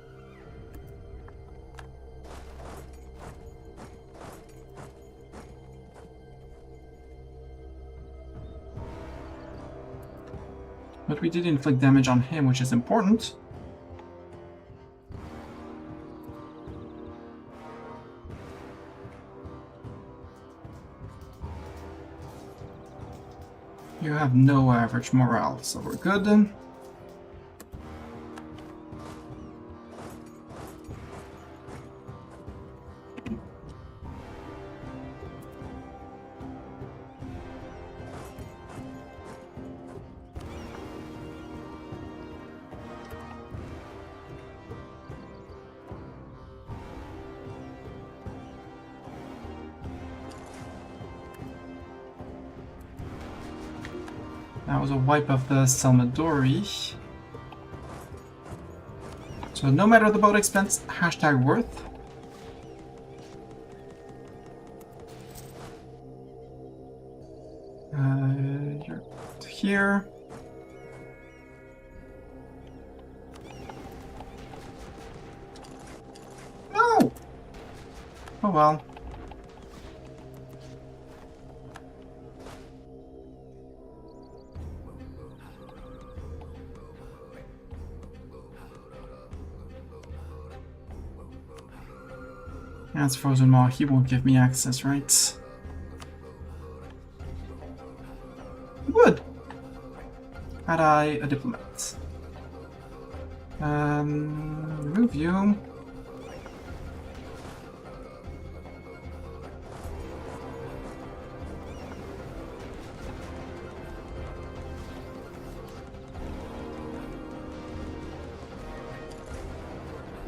But we did inflict damage on him, which is important. You have no average morale, so we're good then. That was a wipe of the Salmadori. So no matter the boat expense, hashtag worth. You're here. No! Oh well. That's Frozen Maw, he won't give me access, right? Would! Had I a diplomat. Remove you.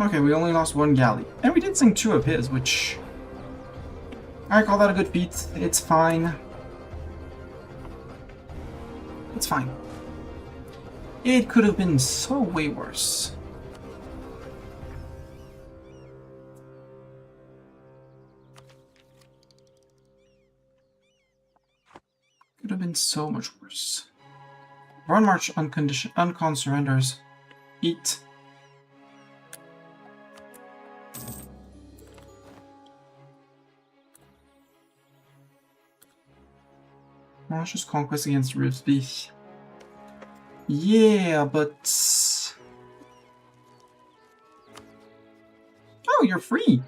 Okay, we only lost one galley. And we did sink two of his, which I call that a good beat. It's fine. It's fine. It could have been so way worse. Could have been so much worse. Run march uncon surrenders. Eat. Malicious conquest against Rivsby. Yeah, but... Oh, you're free!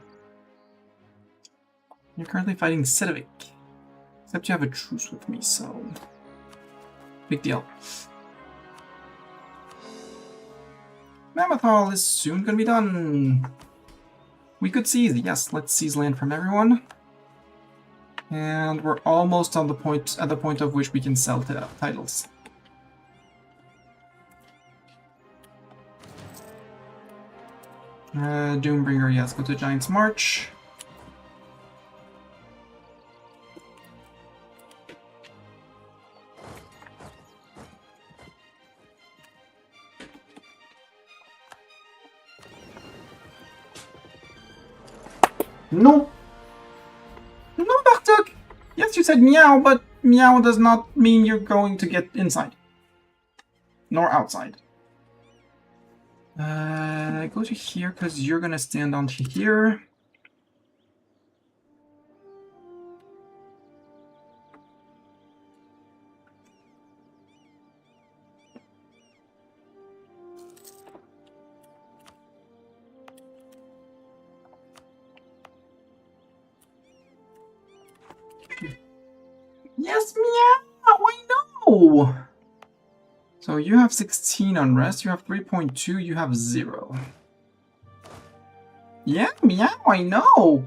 You're currently fighting Sidovic. Except you have a truce with me, so... Big deal. Mammoth Hall is soon gonna be done! We could seize, yes, let's seize land from everyone. And we're almost on the point, at the point of which we can sell titles. Doombringer, yes, go to Giant's March. No! No, Bartok! Yes, you said meow, but meow does not mean you're going to get inside. Nor outside. Go to here, because you're gonna stand on to here. Yes, meow! I know! So you have 16 unrest, you have 3.2, you have 0. Yeah, meow, I know!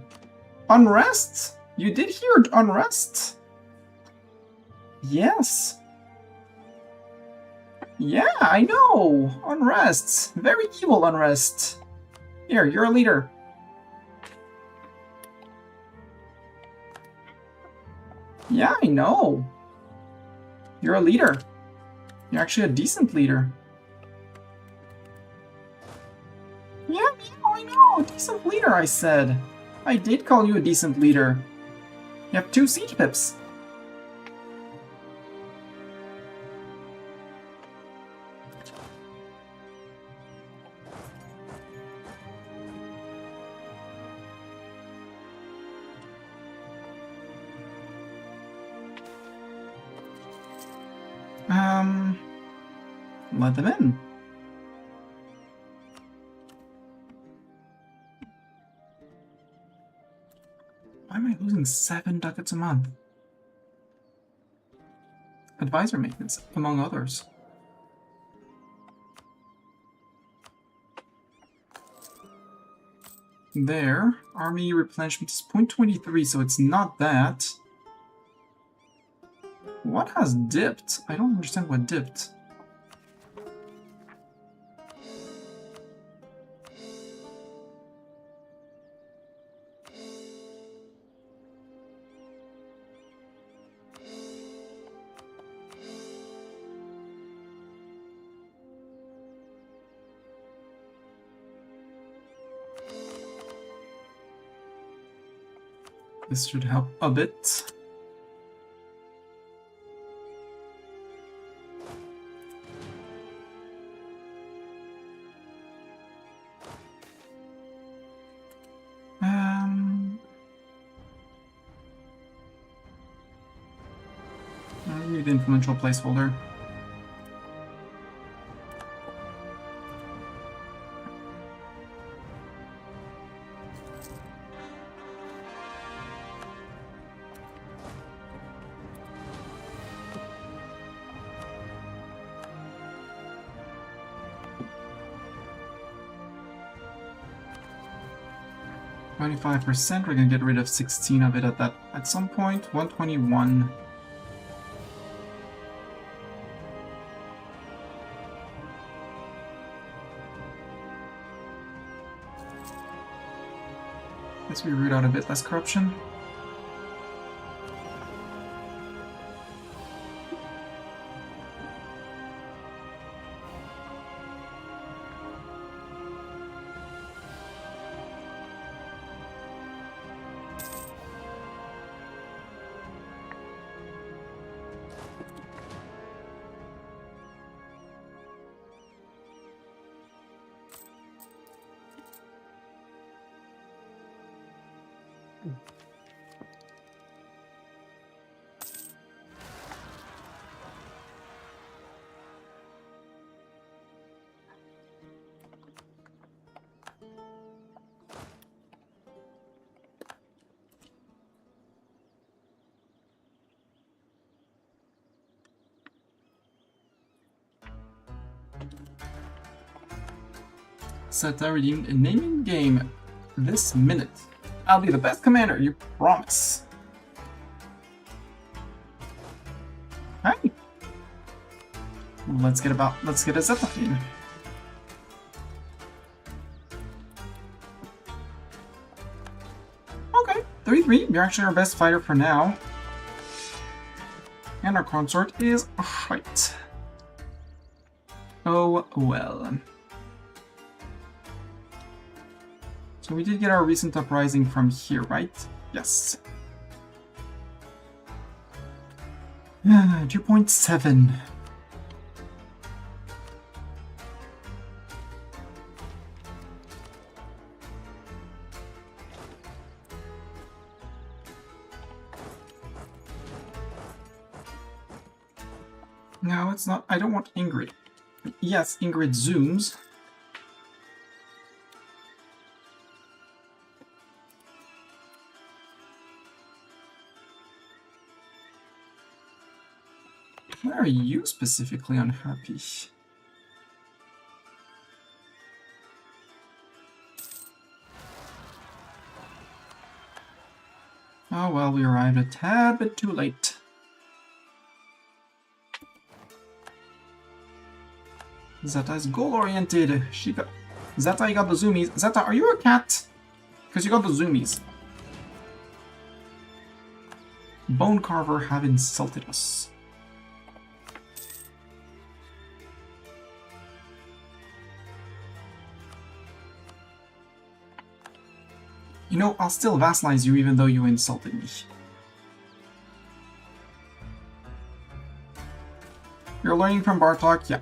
Unrest? You did hear unrest? Yes. Yeah, I know! Unrest. Very evil unrest. Here, you're a leader. Yeah, I know. You're a leader. You're actually a decent leader. Yeah, I know. A decent leader, I said. I did call you a decent leader. You have 2 siege pips. Let them in. Why am I losing 7 ducats a month? Advisor maintenance, among others. There. Army replenishment is 0.23, so it's not that. What has dipped? I don't understand what dipped. This should help a bit. I need the influential placeholder. %. We're gonna get rid of 16 of it at some point. 121. Guess we root out a bit less corruption. Seta redeemed a naming game this minute. I'll be the best commander, you promise. Alright. Let's get a Zeta in. Okay, 3-3. You're actually our best fighter for now. And our consort is right. Oh well. So we did get our recent uprising from here, right? Yes. 2.7. No, it's not. I don't want Ingrid. Yes, Ingrid zooms. Why are you specifically unhappy? Oh well, we arrived a tad bit too late. Zeta is goal-oriented. Zeta, you got the zoomies. Zeta, are you a cat? Because you got the zoomies. Bone Carver have insulted us. You know, I'll still vassalize you even though you insulted me. You're learning from Bartok? Yeah.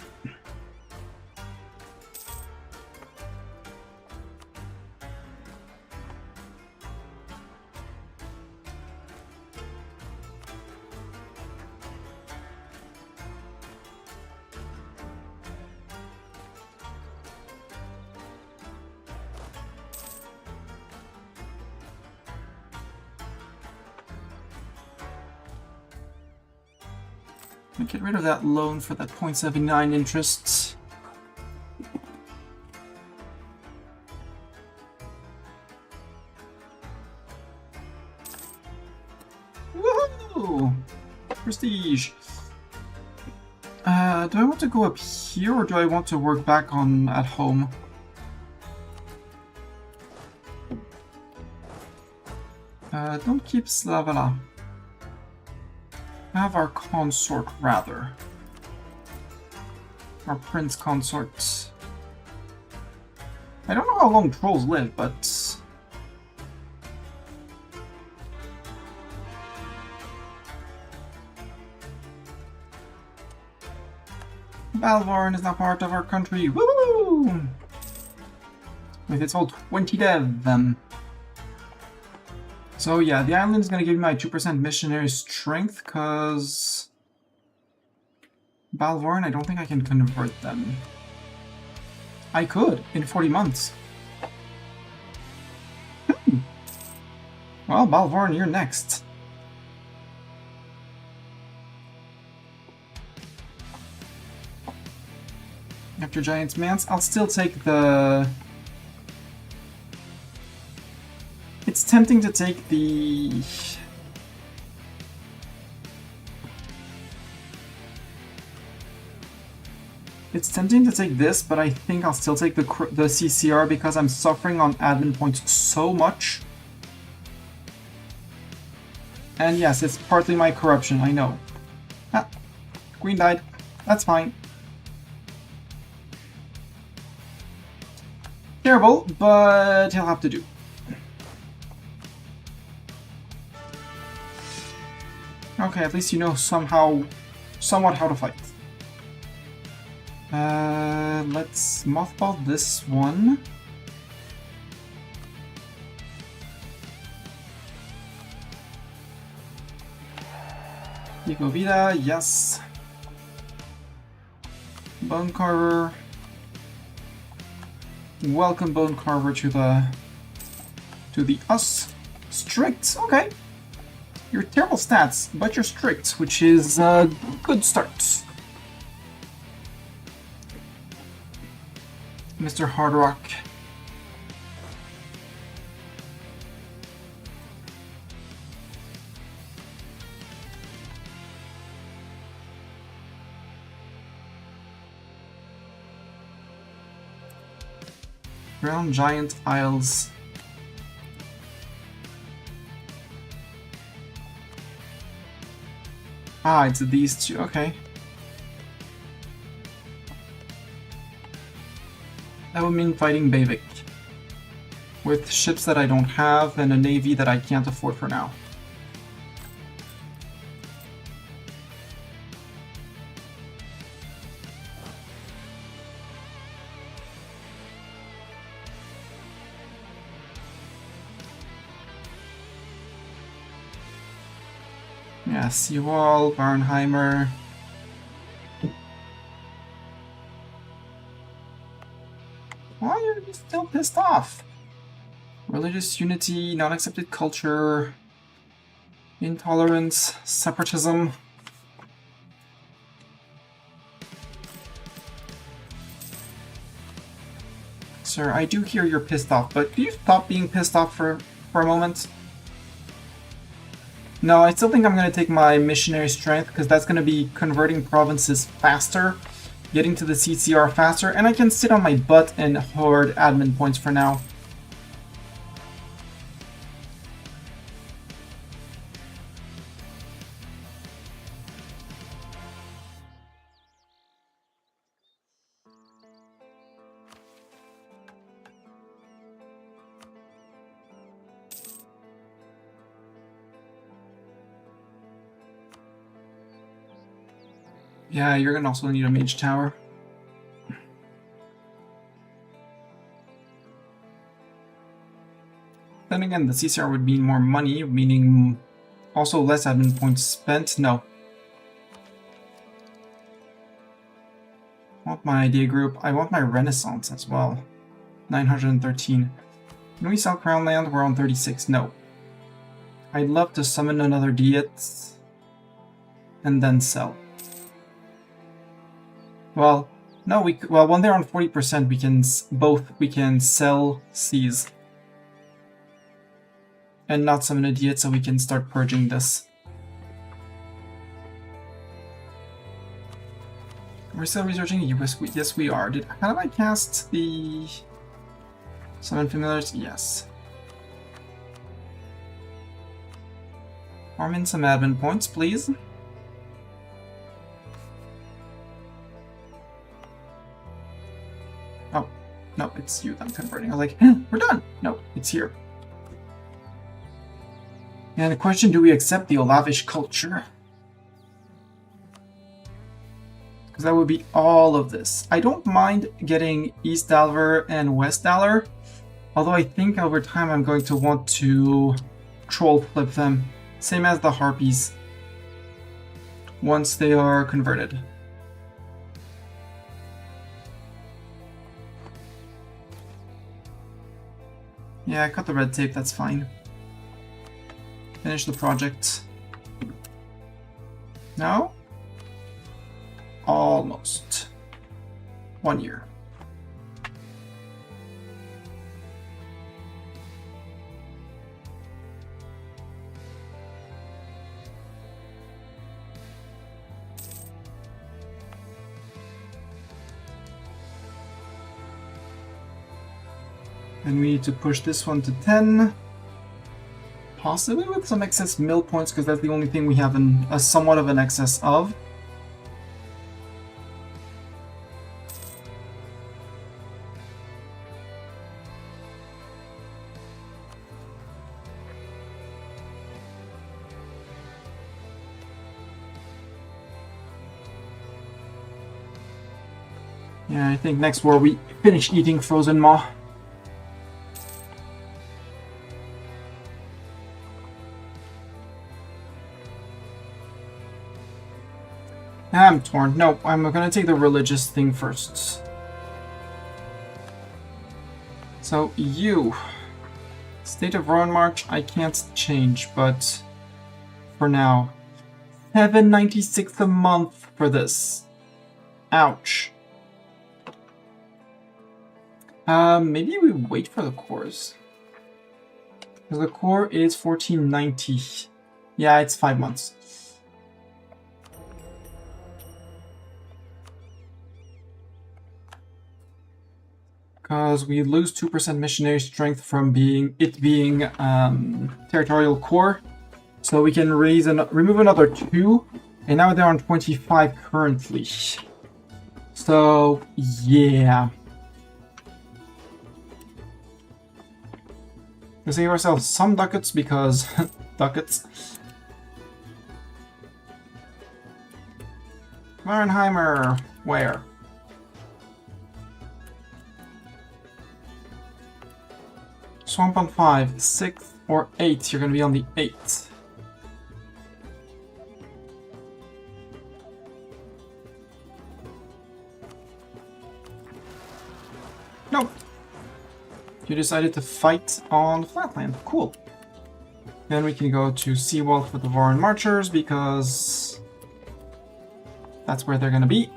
Get rid of that loan for that 0.79 interest. Woohoo! Prestige. Do I want to go up here or do I want to work back on at home? Don't keep Slavala. Have our consort, rather. Our prince consort. I don't know how long trolls live, but... Balvorn is now part of our country. Woo! With its whole 20 dev. So yeah, the island is going to give me my 2% missionary strength, because... Balvorn, I don't think I can convert them. I could, in 40 months. Well, Balvorn, you're next. After Giant's Mance, I'll still take the... It's tempting to take the... It's tempting to take this, but I think I'll still take the CCR because I'm suffering on admin points so much. And yes, it's partly my corruption, I know. Ah, Queen died. That's fine. Terrible, but he'll have to do. Okay, at least you know somewhat how to fight. Let's mothball this one. Eco Vita, yes. Bone Carver. Welcome, Bone Carver, to the us. Strict, okay. You're terrible stats, but you're strict, which is a good start. Mr. Hardrock. Ground Giant Isles. Ah, it's these two, okay. That would mean fighting Bavik. With ships that I don't have and a navy that I can't afford for now. Yeah, Seawall, Barnheimer. Why are you still pissed off? Religious unity, non-accepted culture, intolerance, separatism. Sir, I do hear you're pissed off, but can you stop being pissed off for a moment? No, I still think I'm going to take my missionary strength, because that's going to be converting provinces faster, getting to the CCR faster, and I can sit on my butt and hoard admin points for now. Yeah, you're gonna also need a mage tower. Then again, the CCR would mean more money, meaning also less admin points spent. No. I want my idea group. I want my Renaissance as well. 913. Can we sell Crown Land? We're on 36. No. I'd love to summon another Diet and then sell. Well, no, well, when they're on 40%, we can sell, seize. And not summon a Diet, so we can start purging this. We're still researching? Yes, we are. How did I cast the summon familiars? Yes. Farm in some admin points, please. Oh, no, it's you that I'm converting. I was like, we're done. No, it's here. And the question, do we accept the Olavish culture? Because that would be all of this. I don't mind getting East Dalver and West Dalver, although I think over time I'm going to want to troll flip them, same as the Harpies, once they are converted. Yeah, cut the red tape, that's fine. Finish the project. No? Almost. 1 year. And we need to push this one to 10. Possibly with some excess mill points, because that's the only thing we have a somewhat of an excess of. Yeah, I think next war we finish eating frozen maw. I'm torn. No, I'm gonna take the religious thing first. So, you. State of Rowan March, I can't change, but for now. $7.96 a month for this. Ouch. Maybe we wait for the cores. Because the core is $14.90. Yeah, it's 5 months. Because we lose 2% missionary strength from being territorial core. So we can remove another 2. And now they're on 25 currently. So, yeah. We save ourselves some ducats because ducats. Varenheimer, where? Swamp on 5, 6th or 8th. You're gonna be on the 8th. Nope. You decided to fight on the flatland. Cool. Then we can go to Seawall for the Voran Marchers because that's where they're gonna be.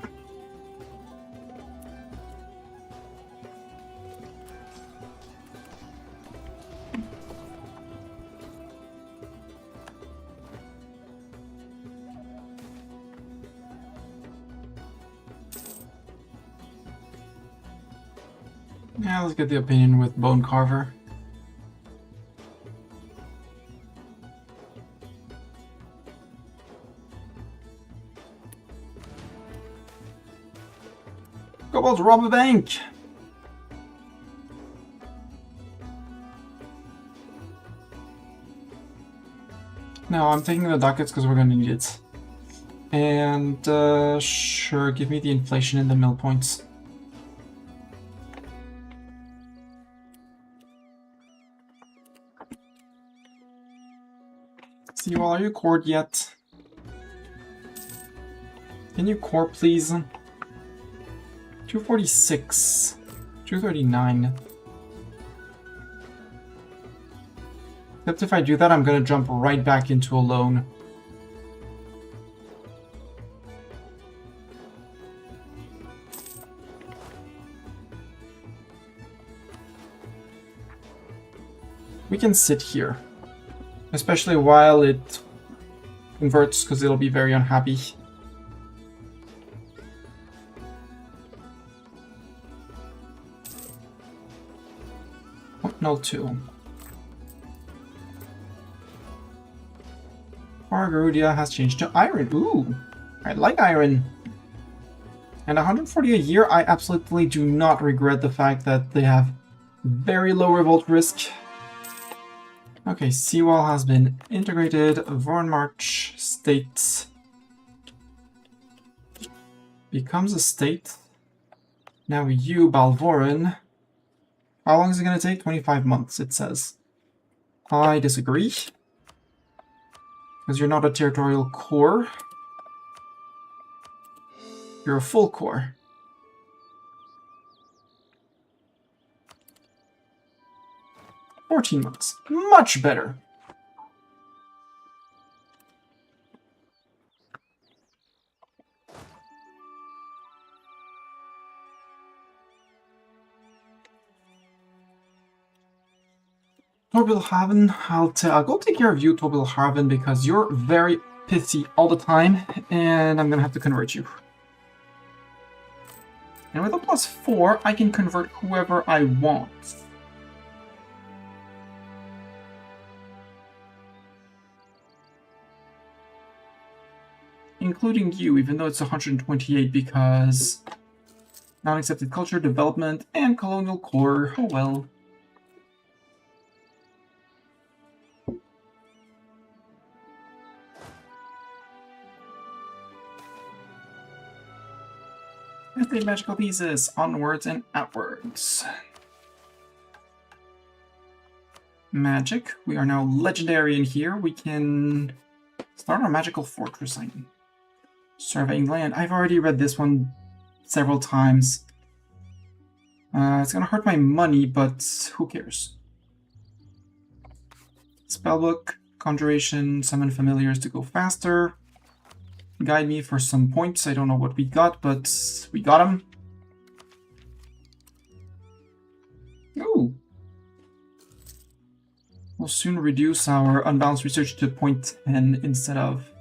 Yeah, let's get the opinion with Bone Carver. Kobolds rob a bank! No, I'm taking the ducats because we're gonna need it. And, sure, give me the inflation and the mill points. Seawall, are you cored yet? Can you core, please? 246. 239. Except if I do that, I'm gonna jump right back into a loan. We can sit here. Especially while it converts, because it'll be very unhappy. No, 2. Margarudia has changed to iron. Ooh, I like iron. And 140 a year, I absolutely do not regret the fact that they have very low revolt risk. Okay, Seawall has been integrated. Voran March state becomes a state. Now you, Balvoran. How long is it going to take? 25 months, it says. I disagree. Because you're not a territorial core. You're a full core. $14 months. Much better. Torbilhaven, I'll go take care of you, Torbilhaven, because you're very pissy all the time, and I'm gonna have to convert you. And with a +4, I can convert whoever I want. Including you, even though it's 128 because non-accepted culture, development, and colonial core. Oh well. Estate magical thesis, onwards and outwards. Magic. We are now legendary in here. We can start our magical fortress. Surveying land. I've already read this one several times. It's gonna hurt my money, but who cares? Spellbook, Conjuration, Summon Familiars to go faster. Guide me for some points. I don't know what we got, but we got them. Ooh. We'll soon reduce our unbalanced research to 0.10 instead of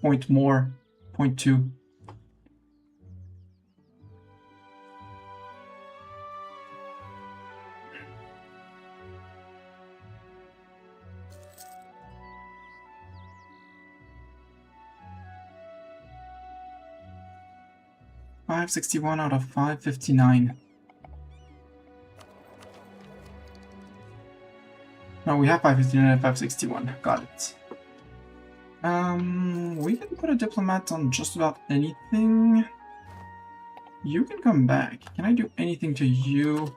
0.2. $561 out of $559. No, we have 559 and 561. Got it. We can put a diplomat on just about anything. You can come back. Can I do anything to you?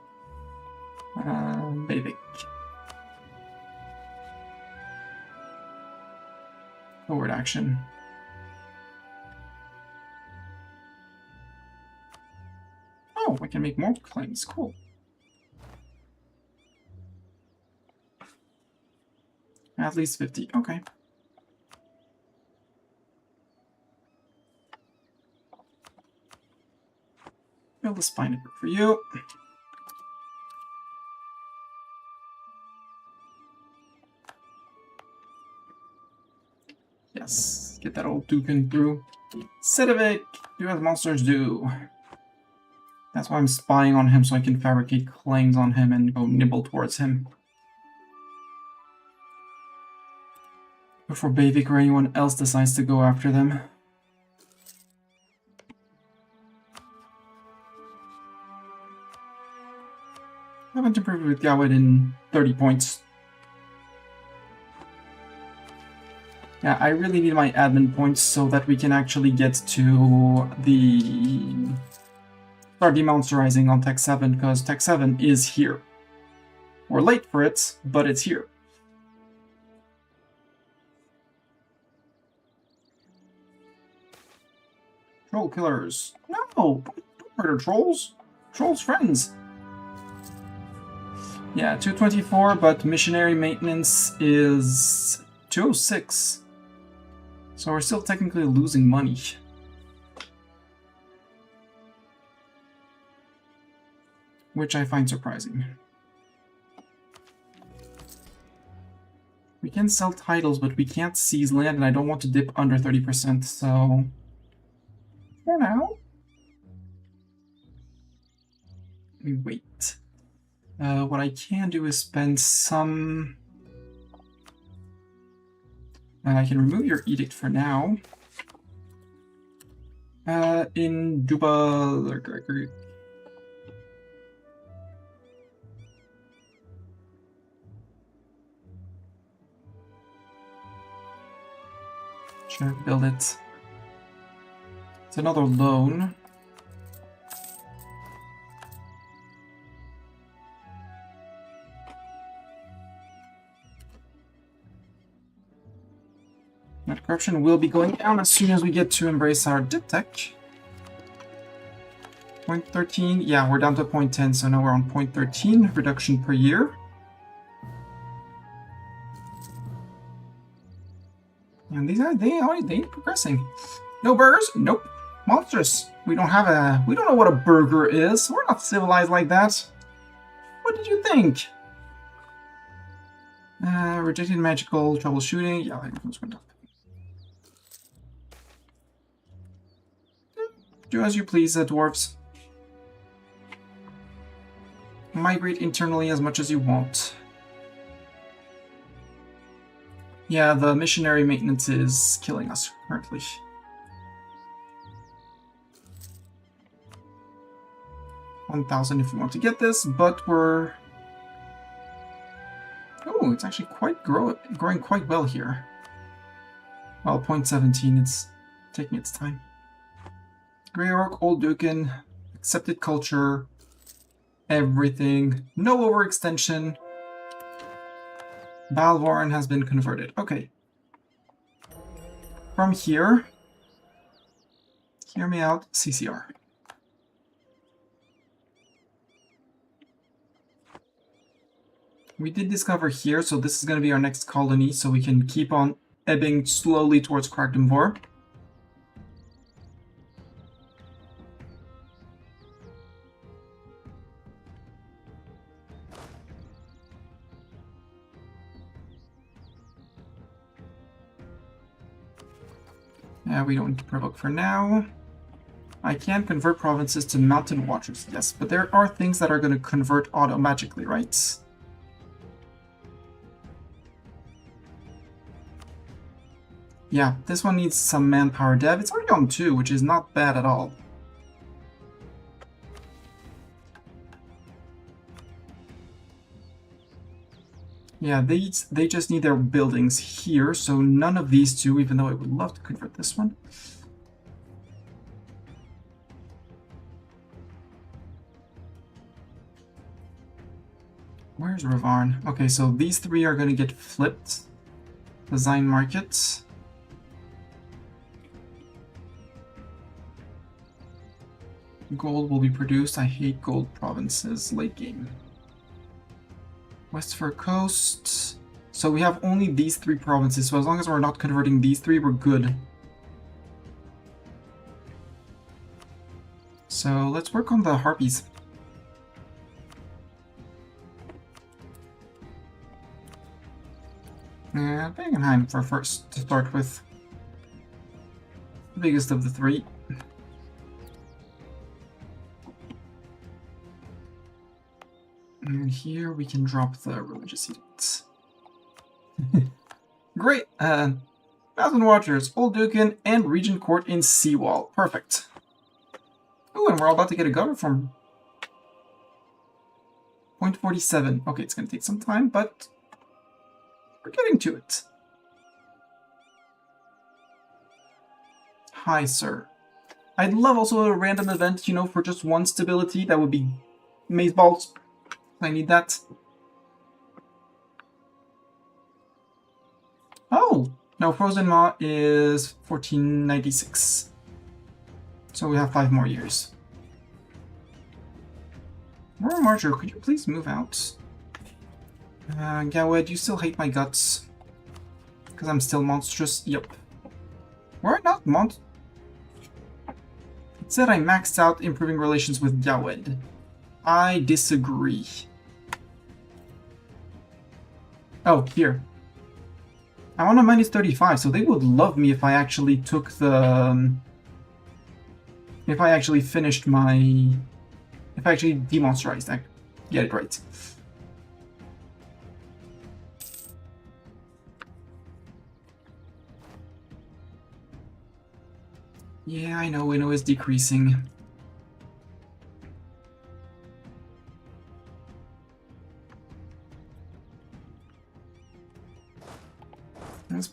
Bavik. Forward action. Oh, we can make more claims. Cool. At least 50. Okay. Build a spine network for you. Yes. Get that old Dukin through. Sedovic, do as monsters do. That's why I'm spying on him, so I can fabricate claims on him and go nibble towards him. Before Bavik or anyone else decides to go after them. I haven't improved with Gawad in 30 points. Yeah, I really need my admin points so that we can actually get to the... start demonsterizing on Tech 7, because Tech 7 is here. We're late for it, but it's here. Troll killers. No! Don't murder trolls! Trolls' friends! Yeah, 224, but missionary maintenance is 206. So we're still technically losing money. Which I find surprising. We can sell titles, but we can't seize land, and I don't want to dip under 30%, so... for now... let me wait. What I can do is spend some... I can remove your edict for now. In Juba... Sure, build it. It's another loan. Net corruption will be going down as soon as we get to embrace our diptech. 0.13, yeah, we're down to 0.10, so now we're on 0.13 reduction per year. And these are they ain't progressing. No burgers? Nope. Monstrous. We don't know what a burger is. We're not civilized like that. What did you think? Rejected magical troubleshooting. Yeah, everything's went up. Do as you please, dwarves. Migrate internally as much as you want. Yeah, the missionary maintenance is killing us currently. $1,000 if we want to get this, but we're... oh, it's actually quite growing quite well here. Well, 0.17, it's taking its time. Grey Orc, Old Dukin, accepted culture, everything. No overextension. Balvoran has been converted. Okay. From here, Hear me out, CCR. We did discover here, so this is going to be our next colony, so we can keep on ebbing slowly towards Kragdenvor. We don't need to provoke for now. I can convert provinces to mountain watchers, yes, but there are things that are going to convert auto-magically, right? Yeah, this one needs some manpower dev. It's already on 2, which is not bad at all. Yeah, they just need their buildings here, so none of these two, even though I would love to convert this one. Where's Ravarn? Okay, so these 3 are going to get flipped. Design markets. Gold will be produced. I hate gold provinces late game. Westford Coast. So we have only these 3 provinces, so as long as we're not converting these 3, we're good. So let's work on the Harpies. Begenheim for first, to start with. The biggest of the 3. And here we can drop the religious edicts. Great! Mountain Watchers, Old Dukin, and Regent Court in Seawall. Perfect. Oh, and we're all about to get a governor from 0.47. Okay, it's going to take some time, but we're getting to it. Hi, sir. I'd love also a random event, you know, for just 1 stability. That would be maze balls. I need that. Oh! No, Frozen Maw is 1496. So we have 5 more years. Royal Marcher, could you please move out? Gawed, you still hate my guts. Because I'm still monstrous? Yep. We're not It said I maxed out improving relations with Gawed. I disagree. Oh, here. I want a minus 35, so they would love me if I actually took the... if I actually finished my... if I actually demonstrized. I get it right. Yeah, I know it's decreasing.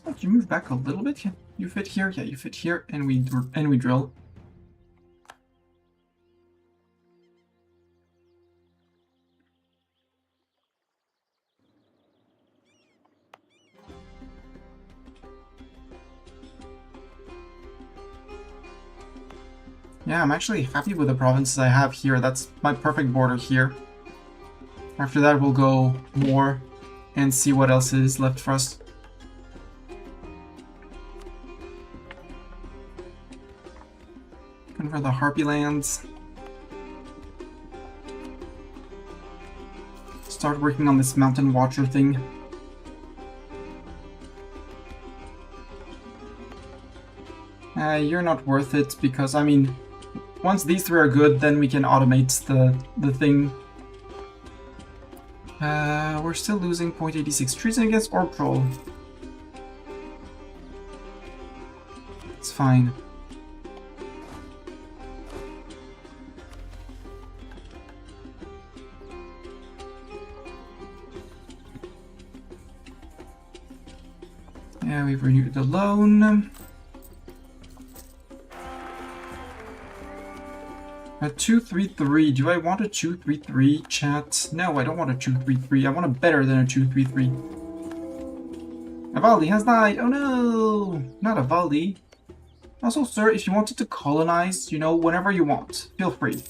But you move back a little bit. Yeah, you fit here. Yeah, you fit here, and we drill. Yeah, I'm actually happy with the provinces I have here. That's my perfect border here. After that, we'll go more and see what else is left for us. For the Harpy lands. Start working on this Mountain Watcher thing. You're not worth it because, I mean, once these 3 are good, then we can automate the thing. We're still losing 0.86 treason against Obrtrol. It's fine. Yeah, we've renewed the loan. A 233. Do I want a 233, chat? No, I don't want a 233. I want a better than a 233. Avaldi has died. Oh no! Not Avaldi. Also, sir, if you wanted to colonize, you know, whenever you want, feel free.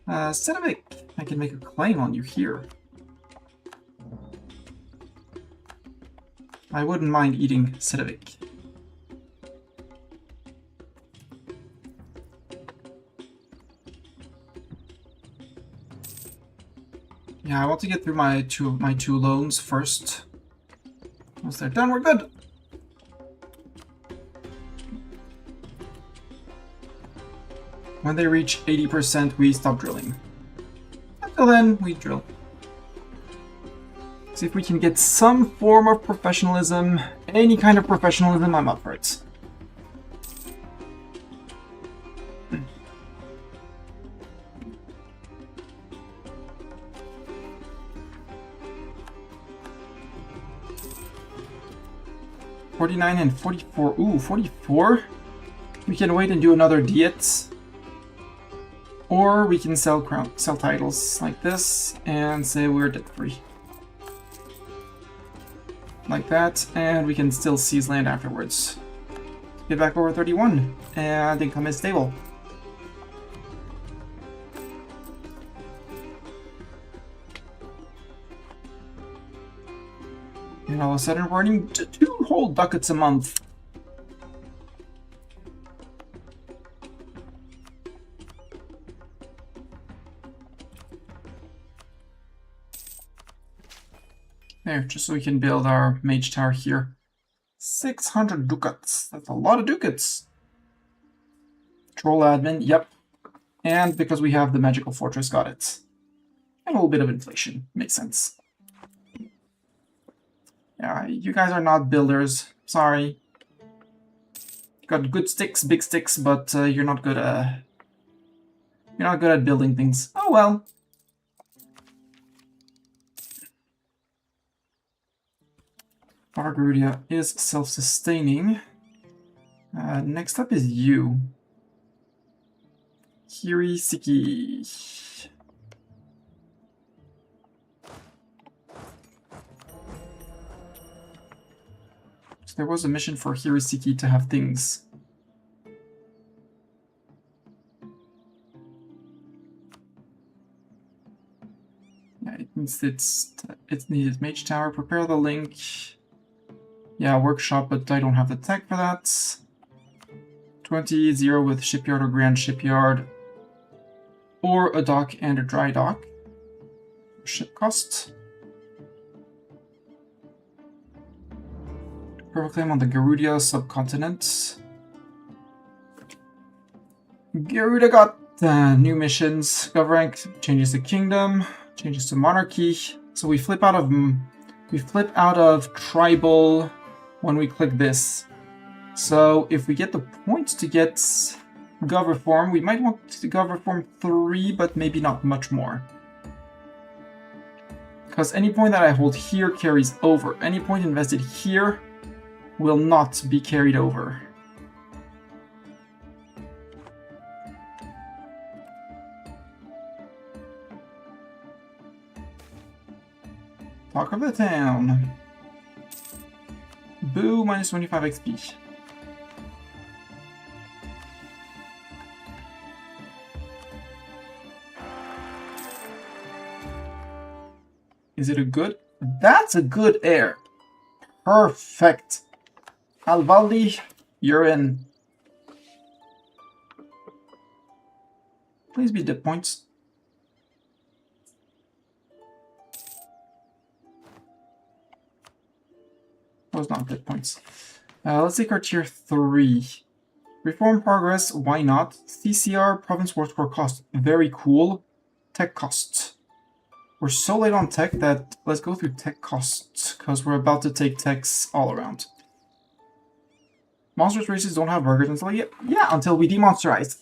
Cenobic, I can make a claim on you here. I wouldn't mind eating Cenobic. Yeah, I want to get through my two loans first. Once they're done, we're good. When they reach 80%, we stop drilling. Until then, we drill. See if we can get some form of professionalism. Any kind of professionalism, I'm up for it. $49 and 44. Ooh, 44? We can wait and do another diet. Or we can sell titles like this and say we're debt-free. Like that, and we can still seize land afterwards. Get back over 31, and income is stable. And all of a sudden we're earning 2 whole ducats a month. There, just so we can build our mage tower here. 600 ducats. That's a lot of ducats. Troll admin, yep. And because we have the magical fortress, got it. And a little bit of inflation. Makes sense. Yeah, you guys are not builders. Sorry. You got good sticks, big sticks, but you're not good at building things. Oh well. Bargarudia is self-sustaining. Next up is you. Hirisiki. So there was a mission for Hirisiki to have things. Yeah, it needs it needed mage tower. Prepare the link. Yeah, workshop, but I don't have the tech for that. 20, 0 with shipyard or grand shipyard. Or a dock and a dry dock. Ship cost. Perfect claim on the Garudia subcontinent. Garuda got new missions. Gov rank changes to kingdom, changes to monarchy. So we flip out of tribal when we click this. So if we get the points to get Gov Reform, we might want to Gov Reform 3, but maybe not much more. Because any point that I hold here carries over. Any point invested here will not be carried over. Talk of the town. Boo, minus 25 XP. Is it a good? That's a good heir. Perfect. Alvaldi, you're in. Please be dead points. Those not dead points. Let's take our tier 3. Reform progress, why not? CCR, province war score cost, very cool. Tech costs. We're so late on tech that let's go through tech costs, because we're about to take techs all around. Monstrous races don't have burgers until until we demonsterize.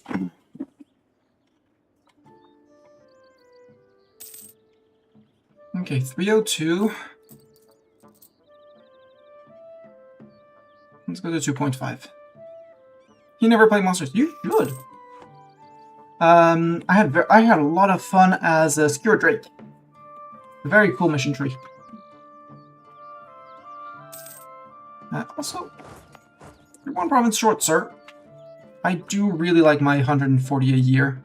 Okay, 302. Let's go to 2.5. You never played monsters. You should. I had a lot of fun as a Skewer Drake. A very cool mission tree. Also, one province short, sir. I do really like my 140 a year.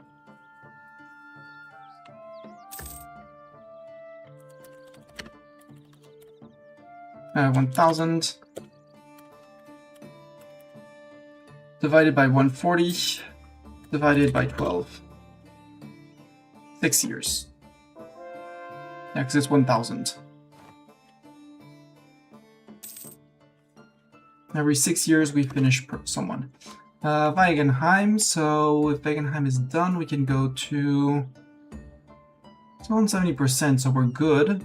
Uh, 1,000 divided by 140 divided by 12. 6 years. Yeah, because it's 1,000. Every 6 years we finish someone. Wagenheim, so if Wagenheim is done, we can go to... It's on 70%, so we're good.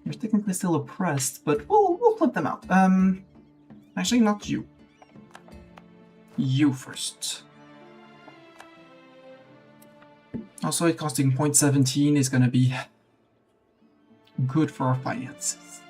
You're technically still oppressed, but we'll flip them out. Actually, not you. You first. Also, it costing 0.17 is gonna be good for our finances.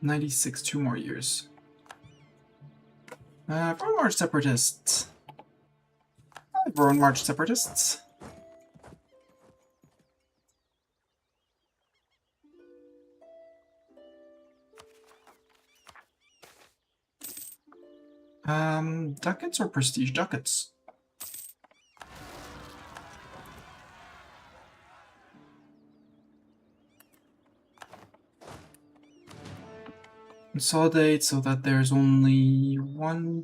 '96, 2 more years. Foreign March Separatists. Foreign March Separatists. Ducats or prestige ducats? Consolidate so that there's only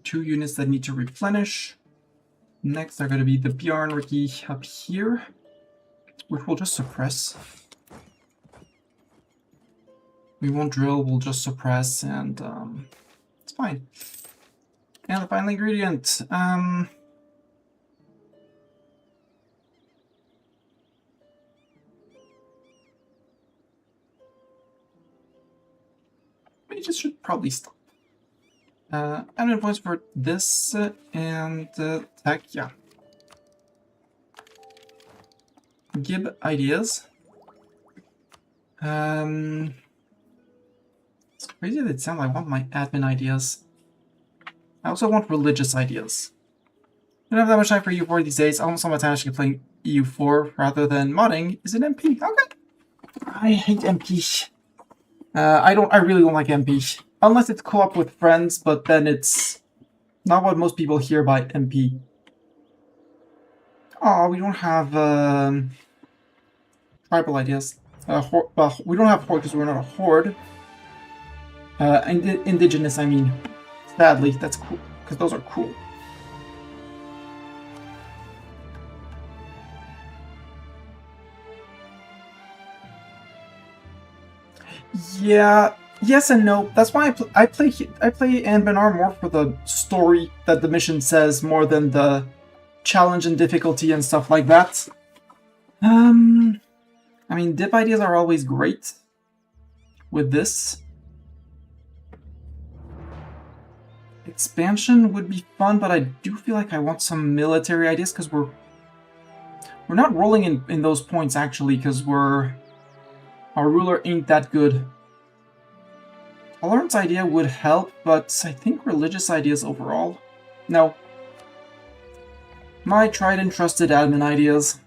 2 units that need to replenish. Next are going to be the Bjarn Ricky up here, which we'll just suppress. We won't drill, we'll just suppress, and it's fine. And the final ingredient. We just should probably stop. Admin points for this and tech, yeah. Gib ideas. It's crazy that it sounds like I want my admin ideas. I also want religious ideas. I don't have that much time for EU4 these days. Almost all my time actually playing EU4 rather than modding is an MP. Okay. I hate MP. I really don't like MP. Unless it's co-op with friends, but then it's not what most people hear by MP. Oh, we don't have tribal ideas. We don't have horde because we're not a horde. Indigenous, I mean. Sadly, that's cool, because those are cool. Yeah, yes and no. That's why I play Anbennar more for the story that the mission says more than the challenge and difficulty and stuff like that. I mean, dip ideas are always great with this. Expansion would be fun, but I do feel like I want some military ideas because we're not rolling in those points actually because our ruler ain't that good. Tolerance idea would help, but I think religious ideas overall. No. My tried and trusted admin ideas.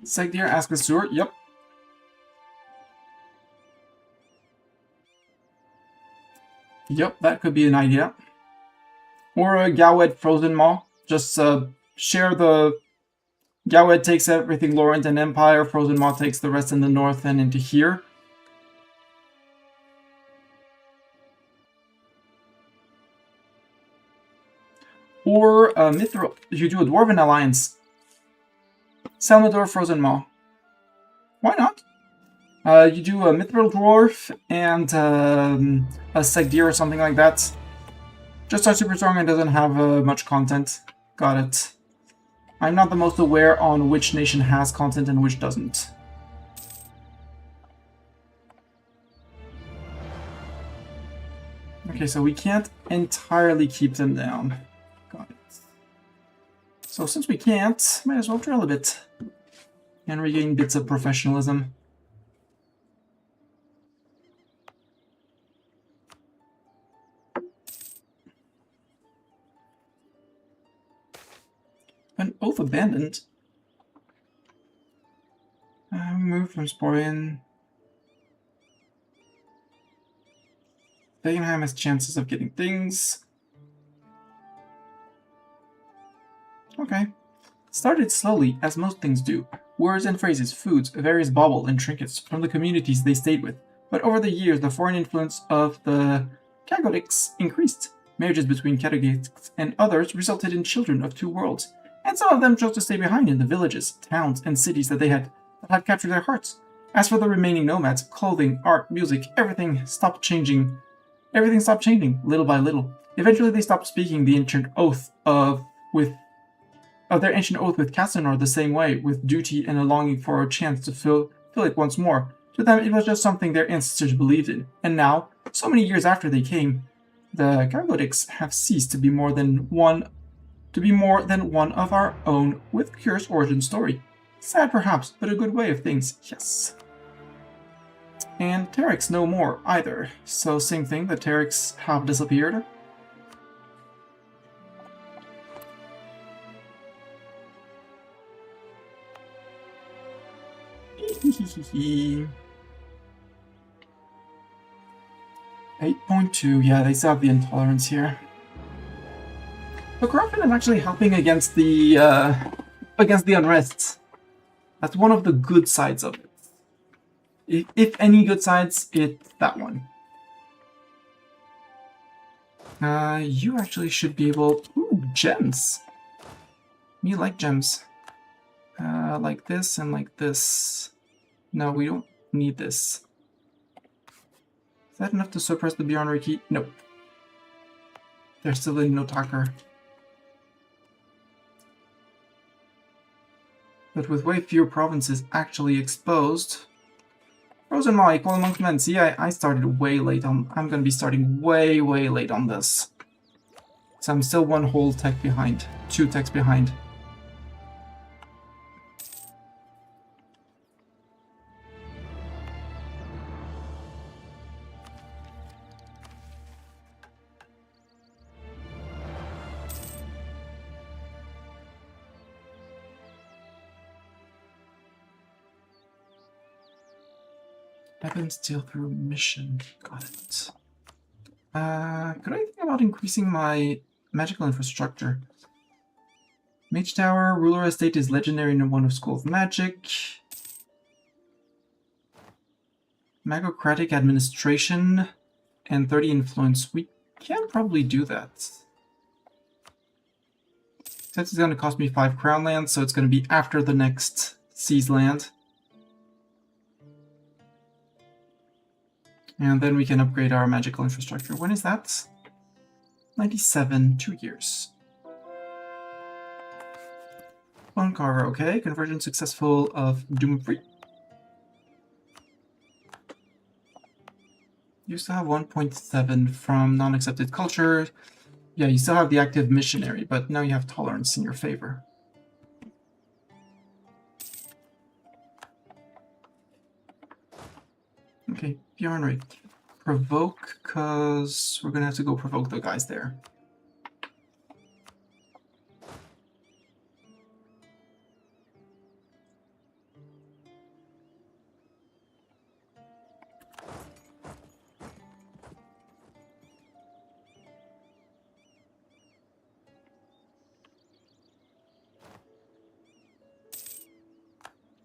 Segdir, ask the Stewart. Yep. Yep, that could be an idea. Or a Gawed Frozen Maw. Just share the... Gawed takes everything Laurent and Empire, Frozen Maw takes the rest in the north and into here. Or Mithril, you do a Dwarven Alliance. Salmador Frozen Maw. Why not? You do a Mithril Dwarf and a Segdir or something like that. Just our super strong and doesn't have much content. Got it. I'm not the most aware on which nation has content and which doesn't. Okay, so we can't entirely keep them down. Got it. So since we can't, might as well drill a bit. And regain bits of professionalism. An oath abandoned. Move from Sporian. Dagenheim has chances of getting things. Okay. Started slowly, as most things do. Words and phrases, foods, various bauble and trinkets from the communities they stayed with. But over the years, the foreign influence of the Kagodics increased. Marriages between Kagodics and others resulted in children of two worlds. And some of them chose to stay behind in the villages, towns, and cities that had captured their hearts. As for the remaining nomads, clothing, art, music, everything stopped changing. Everything stopped changing, little by little. Eventually they stopped speaking the ancient oath with Casanor the same way, with duty and a longing for a chance to fill it once more. To them it was just something their ancestors believed in. And now, so many years after they came, the Kagodics have ceased to be more than one of our own with curious origin story. Sad perhaps, but a good way of things, yes. And Terex no more either, so same thing, the Terex have disappeared. Hehehehe. 8.2, yeah, they still have the intolerance here. The corruption is actually helping against the unrest. That's one of the good sides of it. If any good sides, it's that one. You actually should be able... Ooh, gems! Me like gems. Like this and like this. No, we don't need this. Is that enough to suppress the Bjorn Reiki? Nope. There's still a Notaker. But with way fewer provinces actually exposed... Frozen Maw equal amongst men. See, I started way late on... I'm gonna be starting way late on this. So I'm still one whole tech behind. 2 techs behind. Weapon steal through mission. Got it. Could I think about increasing my magical infrastructure? Mage Tower, Ruler Estate is legendary in one of School of Magic. Magocratic Administration and 30 Influence. We can probably do that. Since it's going to cost me 5 crown lands, so it's going to be after the next Seas land. And then we can upgrade our magical infrastructure. When is that? 97, 2 years. Bone Carver, okay. Conversion successful of Doomfree. You still have 1.7 from non-accepted culture. Yeah, you still have the active missionary, but now you have tolerance in your favor. Okay, Bjornrik. Provoke, because we're going to have to go provoke the guys there.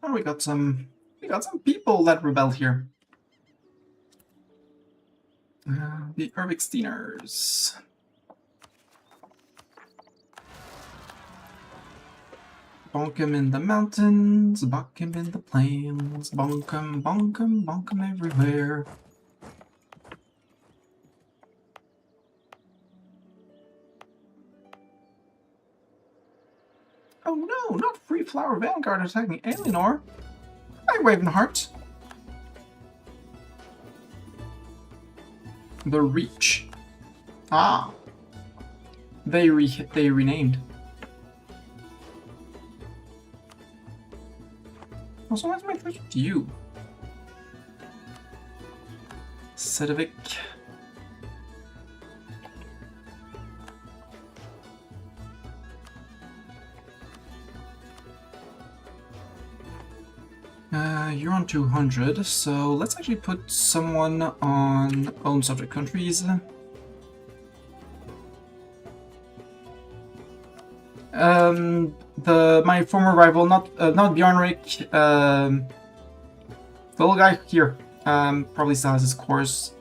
Oh, we got some people that rebelled here. The Erviksteiners. Bonk 'em in the mountains, bonk 'em in the plains, bonk 'em, bonk 'em, bonk 'em everywhere. Oh no, not Free Flower Vanguard attacking Alienor. Hi, Ravenheart. The Reach. Ah. They renamed. Also, what's my first with you? Sedovic. You're on 200, so let's actually put someone on own subject countries. My former rival, not Bjornrik, the little guy here, probably still has his course.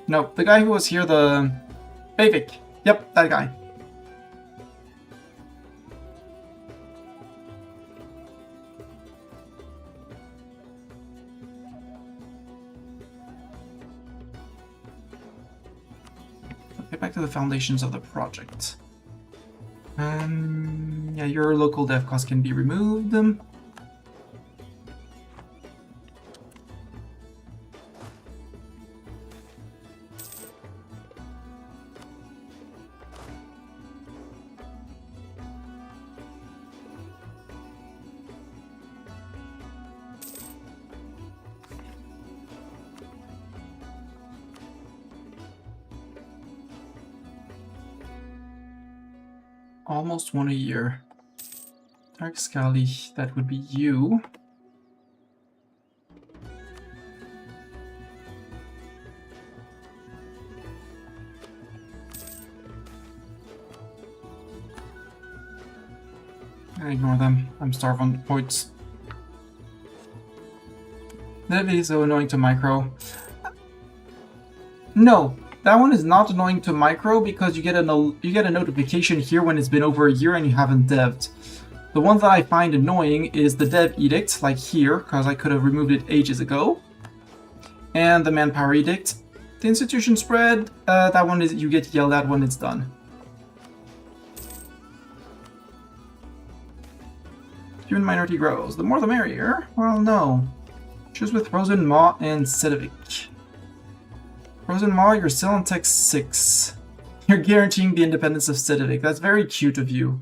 No, the guy who was here, the Bavik. Yep, that guy. Get back to the foundations of the project. Yeah, your local dev cost can be removed. Almost one a year. Dark Scally, that would be you. Ignore them. I'm starved on points. That is so annoying to micro. No, that one is not annoying to micro because you get a notification here when it's been over a year and you haven't dev'd. The one that I find annoying is the dev edict, like here, because I could have removed it ages ago, and the manpower edict. The institution spread, that one is you get yelled at when it's done. Human minority grows. The more the merrier? Well, no. Choose with Frozen Maw and Sedovic. Frozen Maw, you're still on Tech 6. You're guaranteeing the independence of Sedovic. That's very cute of you.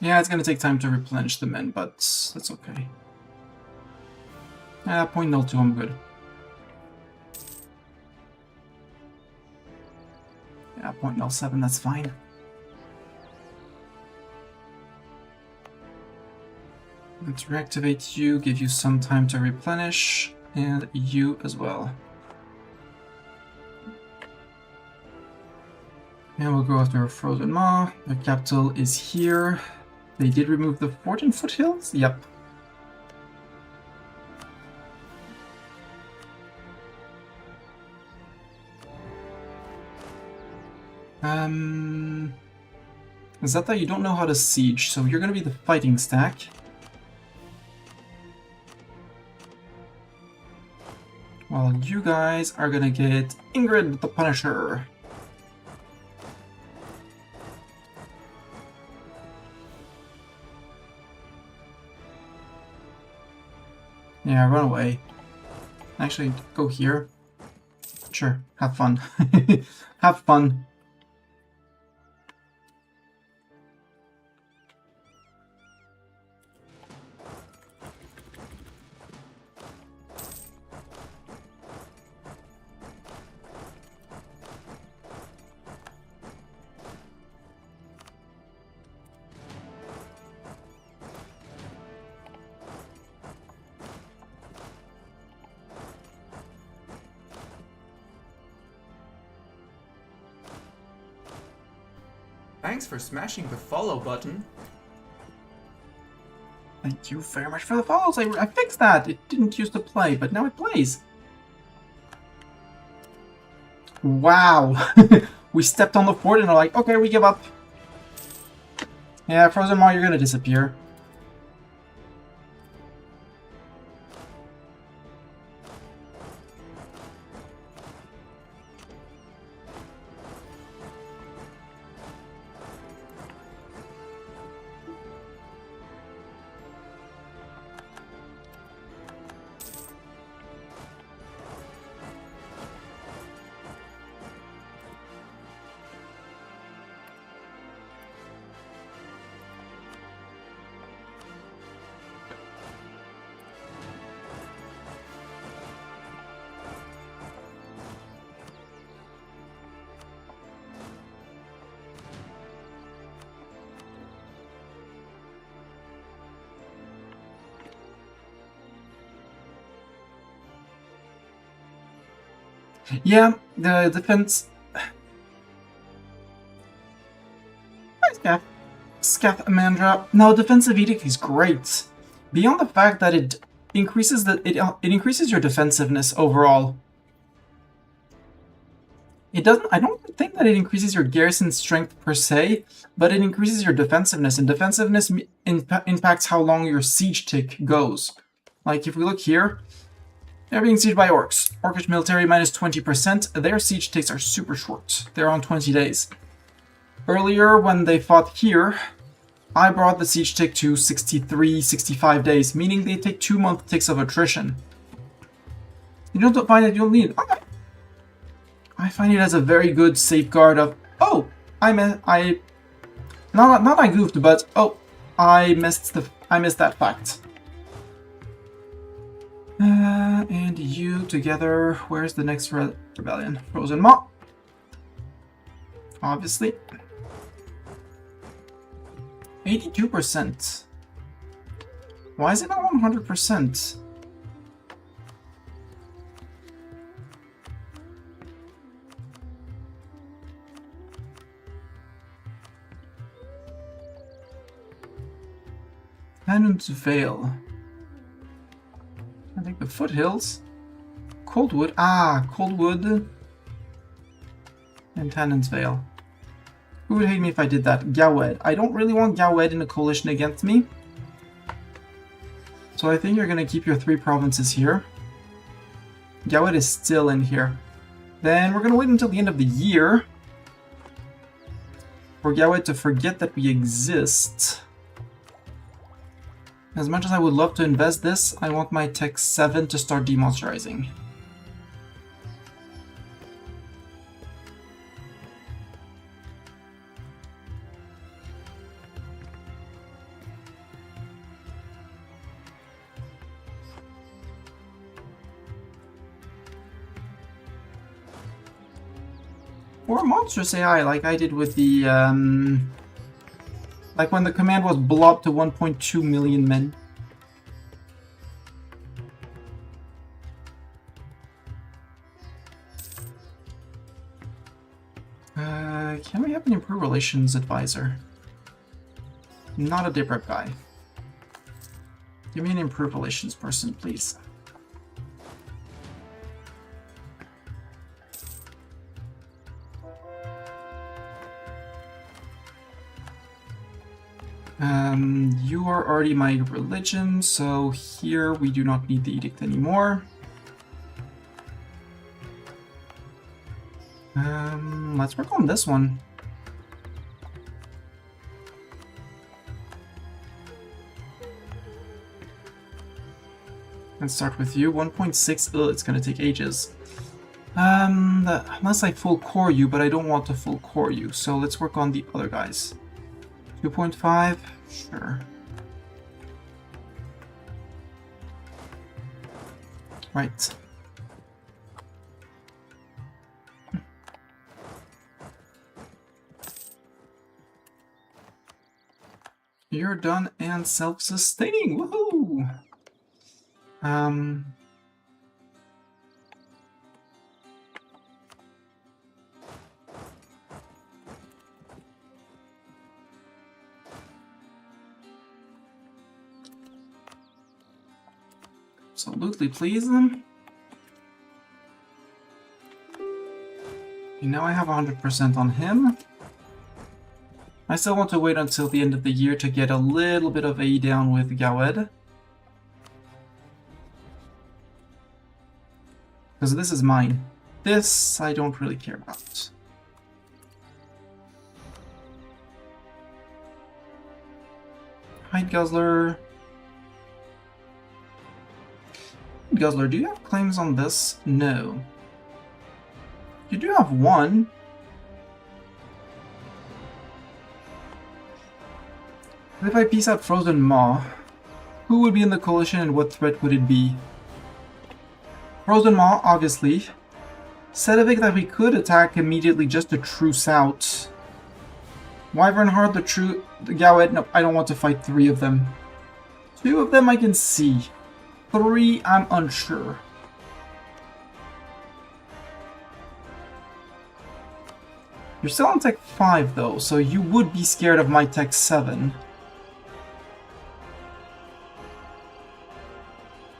Yeah, it's gonna take time to replenish the men, but that's okay. 0.02, I'm good. Yeah, 0.07, that's fine. Let's reactivate you, give you some time to replenish, and you as well. And we'll go after Frozen Maw. The capital is here. They did remove the fort in Foothills? Yep. Zeta, you don't know how to siege, so you're gonna be the fighting stack. While you guys are gonna get Ingrid the Punisher. Yeah, run away. Actually, go here. Sure, have fun. Have fun. Thanks for smashing the follow button. Thank you very much for the follows. I fixed that. It didn't used to play, but now it plays. Wow. We stepped on the fort and are like, okay, we give up. Yeah, Frozen Maw, you're gonna disappear. Yeah, the defense... Hi, Scath Amandra. No, Defensive Edict is great. Beyond the fact that it increases it increases your defensiveness overall. It doesn't. I don't think that it increases your garrison strength per se, but it increases your defensiveness, and defensiveness impacts how long your siege tick goes. Like if we look here, they're being sieged by orcs. Orcish military minus 20%. Their siege ticks are super short. They're on 20 days. Earlier, when they fought here, I brought the siege tick to 63, 65 days, meaning they take 2-month ticks of attrition. You don't find that you'll need... Okay. I find it as a very good safeguard of... Oh! Not I goofed, but... Oh! I missed that fact. And you together... Where's the next rebellion? Frozen Maw. Obviously. 82%. Why is it not 100%? Cannon's Vale. I think the foothills. Coldwood. Ah, Coldwood. And Tannen's Vale. Who would hate me if I did that? Gawed. I don't really want Gawed in a coalition against me. So I think you're going to keep your 3 provinces here. Gawed is still in here. Then we're going to wait until the end of the year for Gawed to forget that we exist. As much as I would love to invest this, I want my Tech 7 to start demonsterizing. Or monstrous AI, like I did with the, like when the command was blobbed to 1.2 million men. Can we have an improved relations advisor? Not a Diprep guy. Give me an improved relations person, please. You are already my religion, so here we do not need the edict anymore. Let's work on this one. Let's start with you. 1.6. Ugh, it's gonna take ages. Unless I full core you, but I don't want to full core you, so let's work on the other guys. 2.5, sure. Right. You're done and self-sustaining, woohoo! Absolutely, please them. Okay, now I have 100% on him. I still want to wait until the end of the year to get a little bit of a down with Gawed. Because this is mine. This I don't really care about. Hide Guzzler. Guzzler, do you have claims on this? No. You do have one. If I piece out Frozen Maw, who would be in the coalition and what threat would it be? Frozen Maw, obviously. Sedovic that we could attack immediately just to truce out. Wyvern Heart, the Gawed, no, I don't want to fight 3 of them. 2 of them I can see. 3, I'm unsure. You're still on Tech 5 though, so you would be scared of my Tech 7.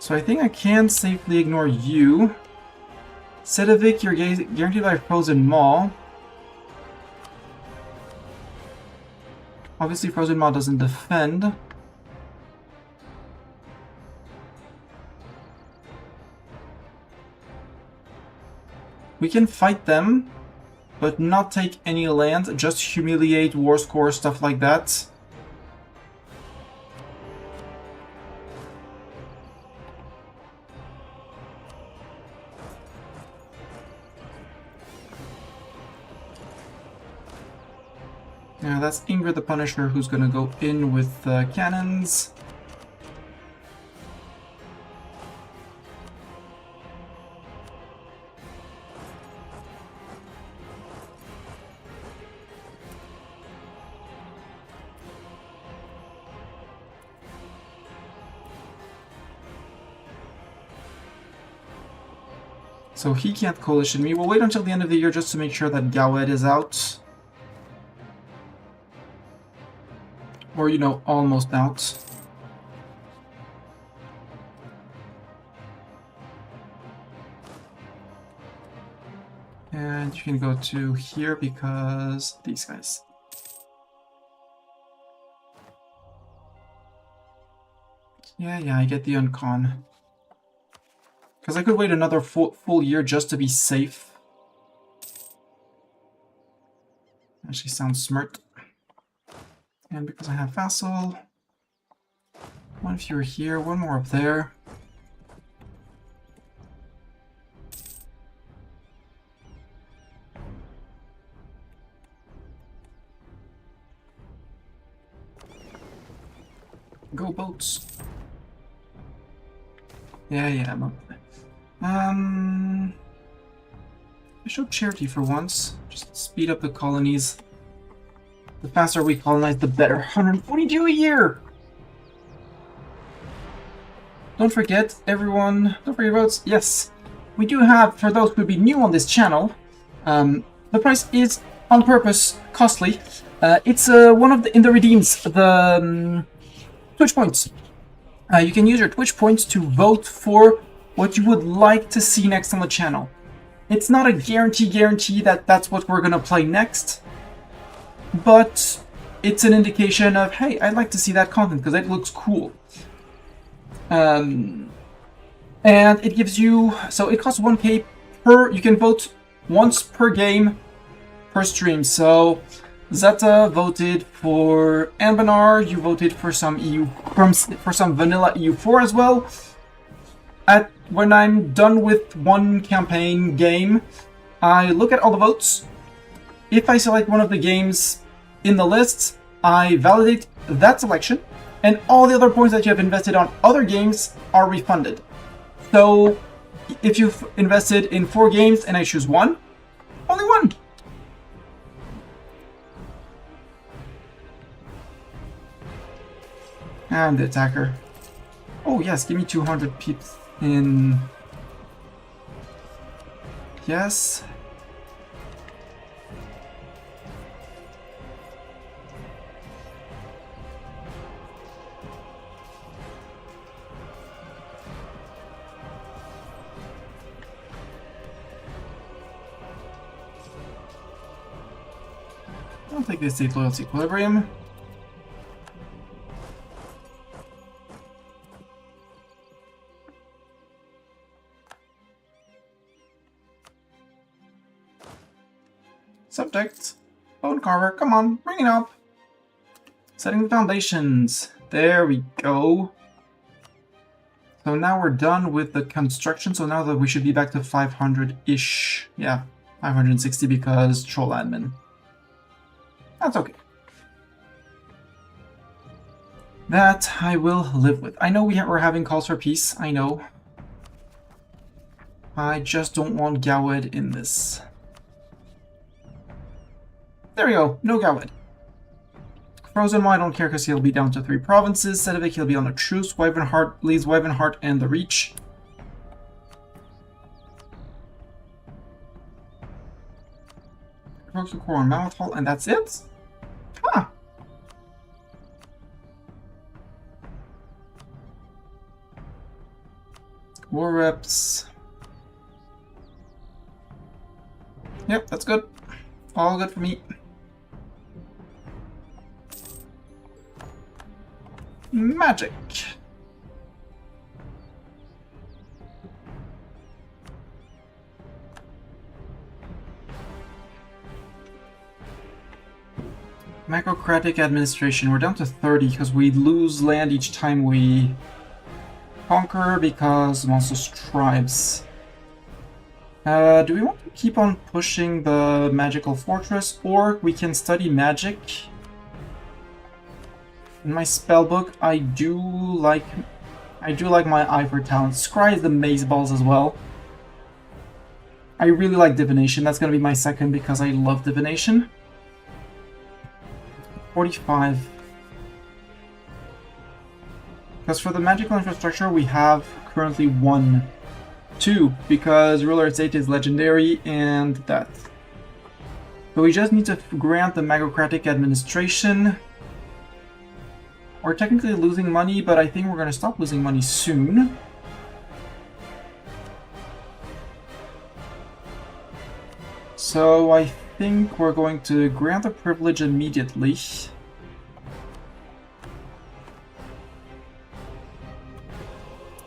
So I think I can safely ignore you. Sedovic, you're guaranteed by Frozen Maw. Obviously Frozen Maw doesn't defend. We can fight them, but not take any land, just humiliate, war score, stuff like that. Yeah, that's Ingrid the Punisher who's gonna go in with cannons. So he can't coalition me. We'll wait until the end of the year just to make sure that Gawed is out. Or, you know, almost out. And you can go to here because these guys. Yeah, I get the uncon. Because I could wait another full year just to be safe. Actually sounds smart. And because I have Vassal, one fewer here, one more up there. Go boats. Yeah, I'm up there. I showed charity for once. Just speed up the colonies. The faster we colonize, the better. 142 a year! Don't forget, everyone, don't forget votes. Yes, we do have, for those who would be new on this channel, the price is on purpose costly. It's one of the, in the redeems, the Twitch points. You can use your Twitch points to vote for what you would like to see next on the channel. It's not a guarantee that that's what we're gonna play next, but it's an indication of, hey, I'd like to see that content because it looks cool. And it gives you, so it costs 1k per, you can vote once per game per stream. So Zeta voted for Anbennar, you voted for some for some vanilla EU4 as well. When I'm done with one campaign game, I look at all the votes. If I select one of the games in the list, I validate that selection, and all the other points that you have invested on other games are refunded. So if you've invested in 4 games and I choose one, only one. And the attacker. Oh yes, give me 200 peeps in. Yes. I'll take the state loyalty equilibrium. Subject. Bone carver, come on, bring it up. Setting the foundations. There we go. So now we're done with the construction, so now that we should be back to 500-ish. Yeah, 560 because troll admin. That's okay. That I will live with. I know we're having calls for peace, I know. I just don't want Gawed in this. There we go, no Gawed. Frozen, I don't care because he'll be down to 3 provinces. Sedovic, he'll be on a truce. Wyvernheart leaves Wyvernheart and the Reach. Core and Mammoth Hall, and that's it? Huh. War reps. Yep, that's good. All good for me. Magic. Macrocratic administration. We're down to 30 because we lose land each time we conquer because monstrous tribes. Do we want to keep on pushing the magical fortress, or we can study magic? In my spellbook, I do like my eye for talent. Scry is the maze balls as well. I really like divination. That's gonna be my second because I love divination. 45. Because for the magical infrastructure, we have currently 2 because Ruler Estate is legendary and that. So we just need to grant the Macrocratic administration. We're technically losing money, but I think we're going to stop losing money soon. So I think we're going to grant a privilege immediately.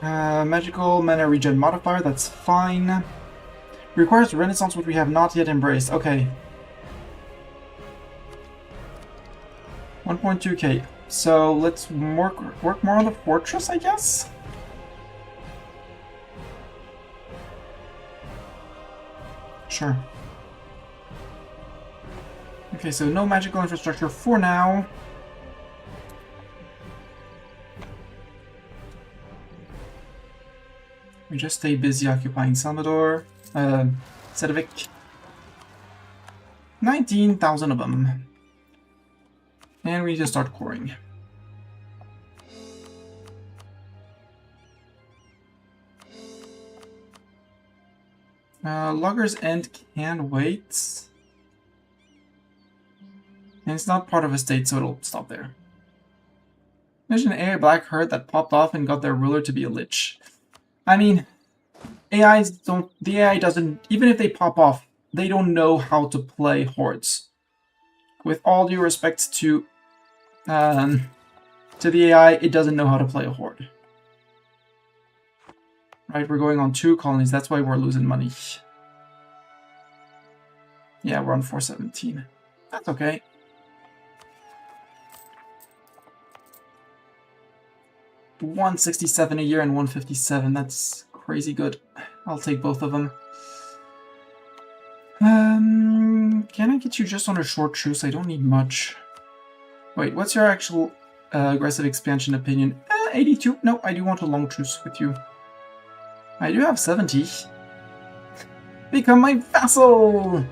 Magical mana regen modifier, that's fine. Requires Renaissance, which we have not yet embraced. Okay. 1.2k. So let's work more on the fortress, I guess? Sure. Okay, so no magical infrastructure for now. We just stay busy occupying Salvador. Sedovic. 19,000 of them. And we need to start coring. Logger's End can wait. And it's not part of a state, so it'll stop there. Imagine an AI black herd that popped off and got their ruler to be a lich. I mean, AIs don't... The AI doesn't... Even if they pop off, they don't know how to play hordes. With all due respect to the AI, it doesn't know how to play a horde. Right, we're going on 2 colonies, that's why we're losing money. Yeah, we're on 417. That's okay. $167 a year and 157, that's crazy good. I'll take both of them. Can I get you just on a short truce? I don't need much. Wait, what's your actual aggressive expansion opinion? 82. No, I do want a long truce with you. I do have 70. Become my vassal!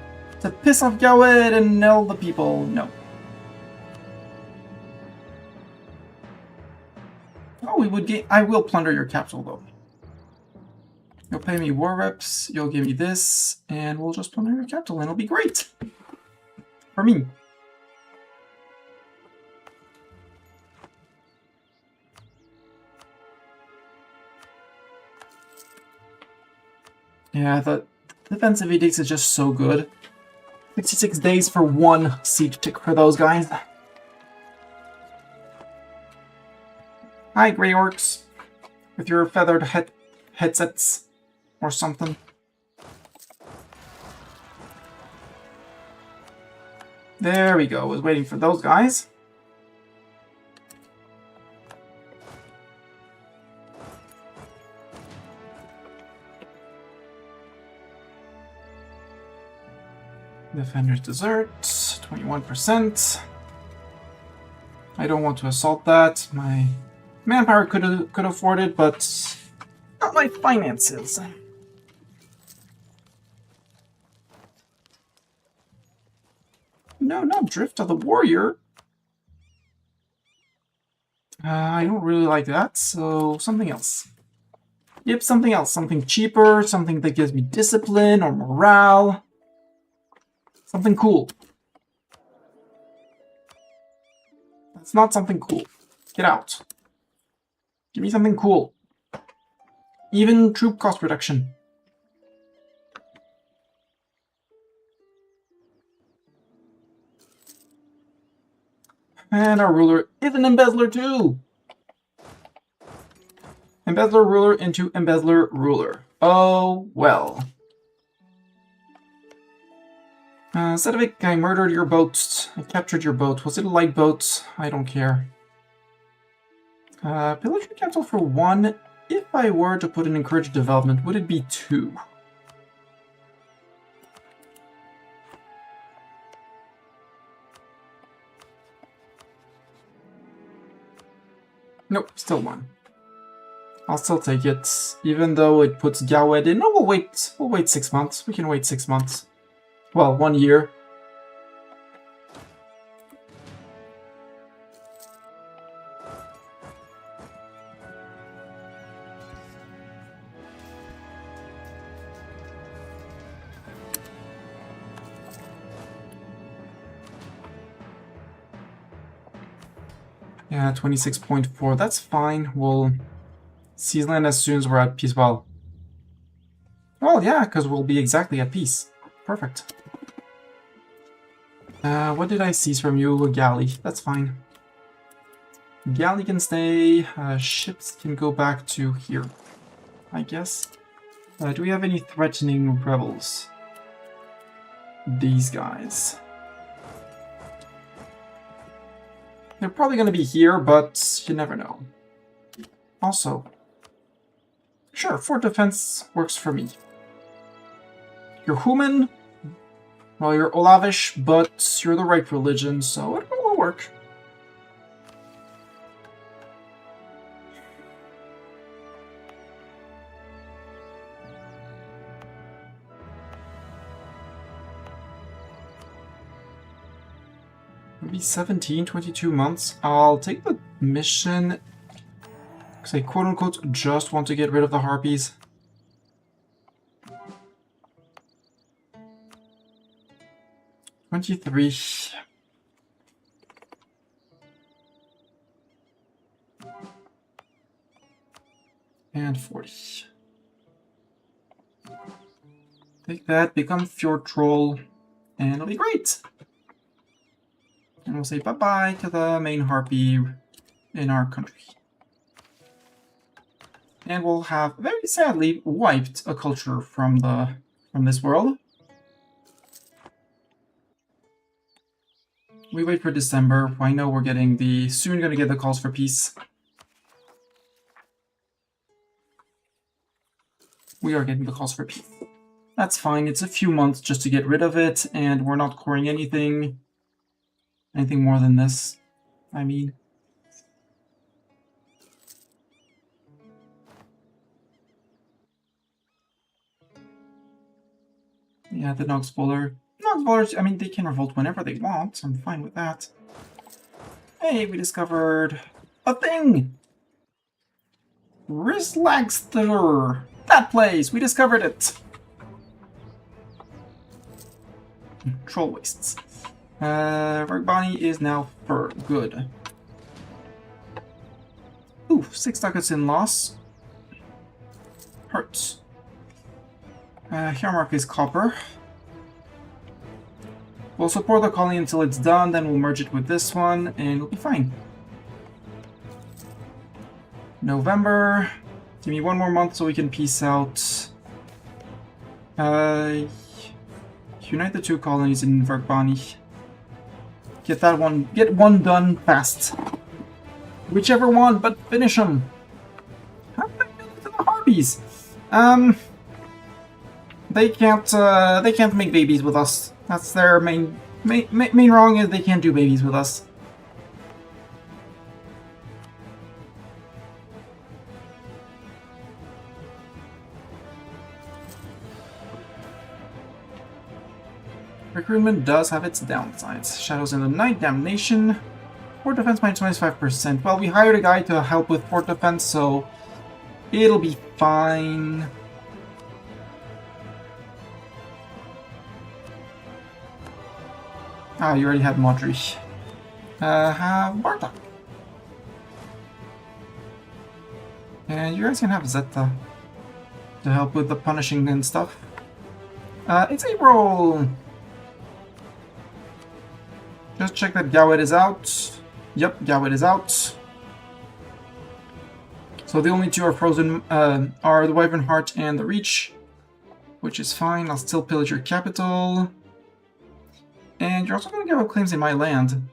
To piss off Gawed and all the people. No. Oh, we would gain... I will plunder your capital, though. You'll pay me war reps, you'll give me this, and we'll just plunder your capital, and it'll be great! For me. Yeah, the defensive edicts is just so good. 66 days for one siege tick for those guys. Hi, Grey Orcs. With your feathered headsets or something. There we go. I was waiting for those guys. Defender's Desert, 21%. I don't want to assault that. My manpower could afford it, but not my finances. No, not Drift of the Warrior. I don't really like that, so something else. Yep, something else. Something cheaper, something that gives me discipline or morale. Something cool. That's not something cool. Get out. Give me something cool. Even troop cost reduction. And our ruler is an embezzler too. Embezzler ruler into embezzler ruler. Oh well. Sedovic, I murdered your boat. I captured your boat. Was it a light boat? I don't care. Pillage your capital for 1. If I were to put an encouraged development, would it be 2? Nope, still 1. I'll still take it, even though it puts Gawed in. No, we'll wait 6 months. We can wait 6 months. Well, 1 year. Yeah, 26.4. That's fine. We'll seize land as soon as we're at peace. Well, yeah, because we'll be exactly at peace. Perfect. What did I seize from you? A galley. That's fine. Galley can stay. Ships can go back to here, I guess. Do we have any threatening rebels? These guys. They're probably going to be here, but you never know. Also, sure, fort defense works for me. You're human. Well, you're Olavish, but you're the right religion, so it will work. Maybe 17, 22 months. I'll take the mission, because I quote-unquote just want to get rid of the harpies. $23. And 40. Take that, become Fjord Troll, and it'll be great. And we'll say bye-bye to the main harpy in our country. And we'll have, very sadly, wiped a culture from this world. We wait for December. I know we're getting soon gonna get the calls for peace. We are getting the calls for peace. That's fine. It's a few months just to get rid of it, and we're not coring anything more than this. I mean. Yeah, the Nogspoiler. Nogspoilers, I mean, they can revolt whenever they want. I'm fine with that. Hey, we discovered a thing! Rislagster! That place! We discovered it! Troll wastes. Ragbani is now fur. Good. Ooh, 6 ducats in loss. Hurts. Hairmark is copper. We'll support the colony until it's done, then we'll merge it with this one, and it'll be fine. November. Give me one more month so we can peace out. Unite the two colonies in Vergbani. Get one done fast. Whichever one, but finish them. How do I build it to the Harpies? They can't make babies with us. That's their main wrong, is they can't do babies with us. Recruitment does have its downsides. Shadows in the Night, Damnation. Fort defense minus 25%. Well, we hired a guy to help with fort defense, so it'll be fine. Ah, you already had Modri. Have Bartok. And you guys can have Zeta to help with the punishing and stuff. It's April! Just check that Gowit is out. Yep, Gowit is out. So the only two are frozen are the Wyvern Heart and the Reach, which is fine. I'll still pillage your capital. And you're also going to get claims in my land.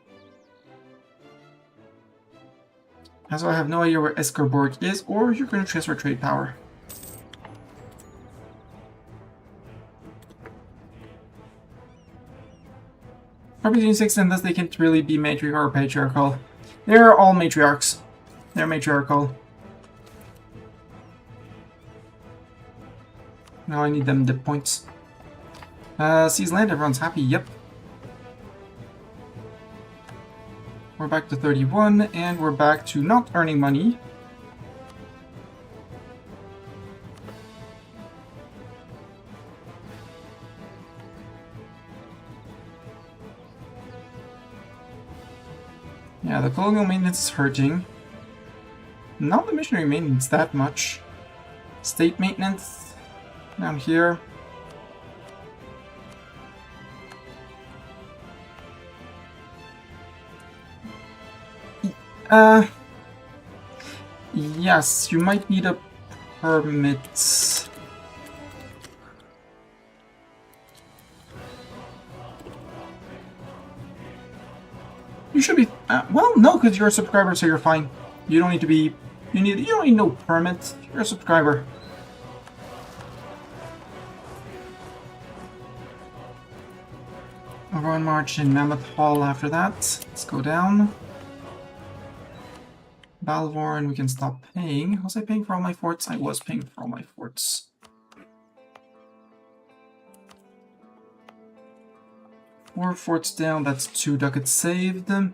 So I have no idea where Eskerborg is, or you're going to transfer trade power. RP26 and thus they can't really be matriarchal or patriarchal. They're all matriarchs. They're matriarchal. Now I need them dip points. Seize land, everyone's happy, yep. We're back to 31, and we're back to not earning money. Yeah, the colonial maintenance is hurting. Not the missionary maintenance that much. State maintenance down here. Yes, you might need a permit. You should be, well, no, because you're a subscriber, so you're fine. You don't need to be, you don't need no permit. You're a subscriber. Overrun March in Mammoth Hall after that. Let's go down. Balvorn, we can stop paying. Was I paying for all my forts? I was paying for all my forts. Four forts down, that's 2 ducats saved. Down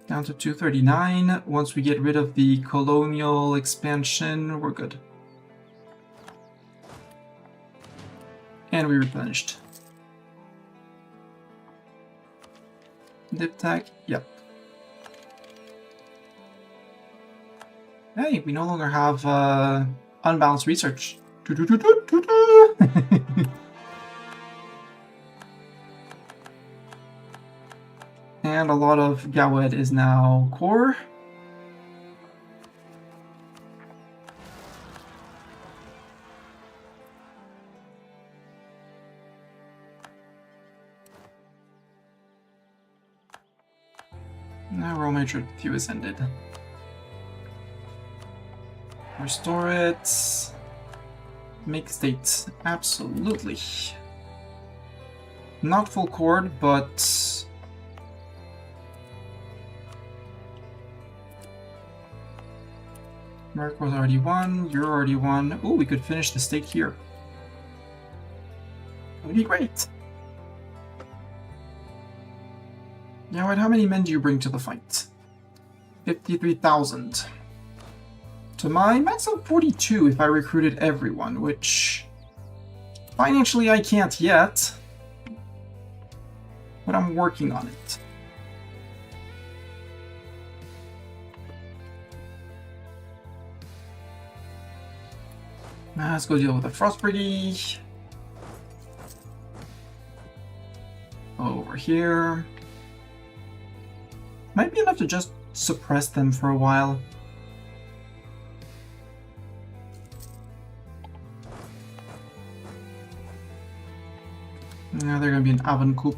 to 239. Once we get rid of the colonial expansion, we're good. And we replenished. Dip tag, yep. Hey, we no longer have unbalanced research. And a lot of Gawed is now core. Now Roman Tribute is ended. Restore it. Make state. Absolutely. Not full chord, but... Merc was already won. You're already won. Ooh, we could finish the state here. That would be great. Now, how many men do you bring to the fight? 53,000. To my max of 42 if I recruited everyone, which financially I can't yet, but I'm working on it. Now let's go deal with the Frost Brigade. over here. Might be enough to just suppress them for a while. Now they're gonna be an Abencoup.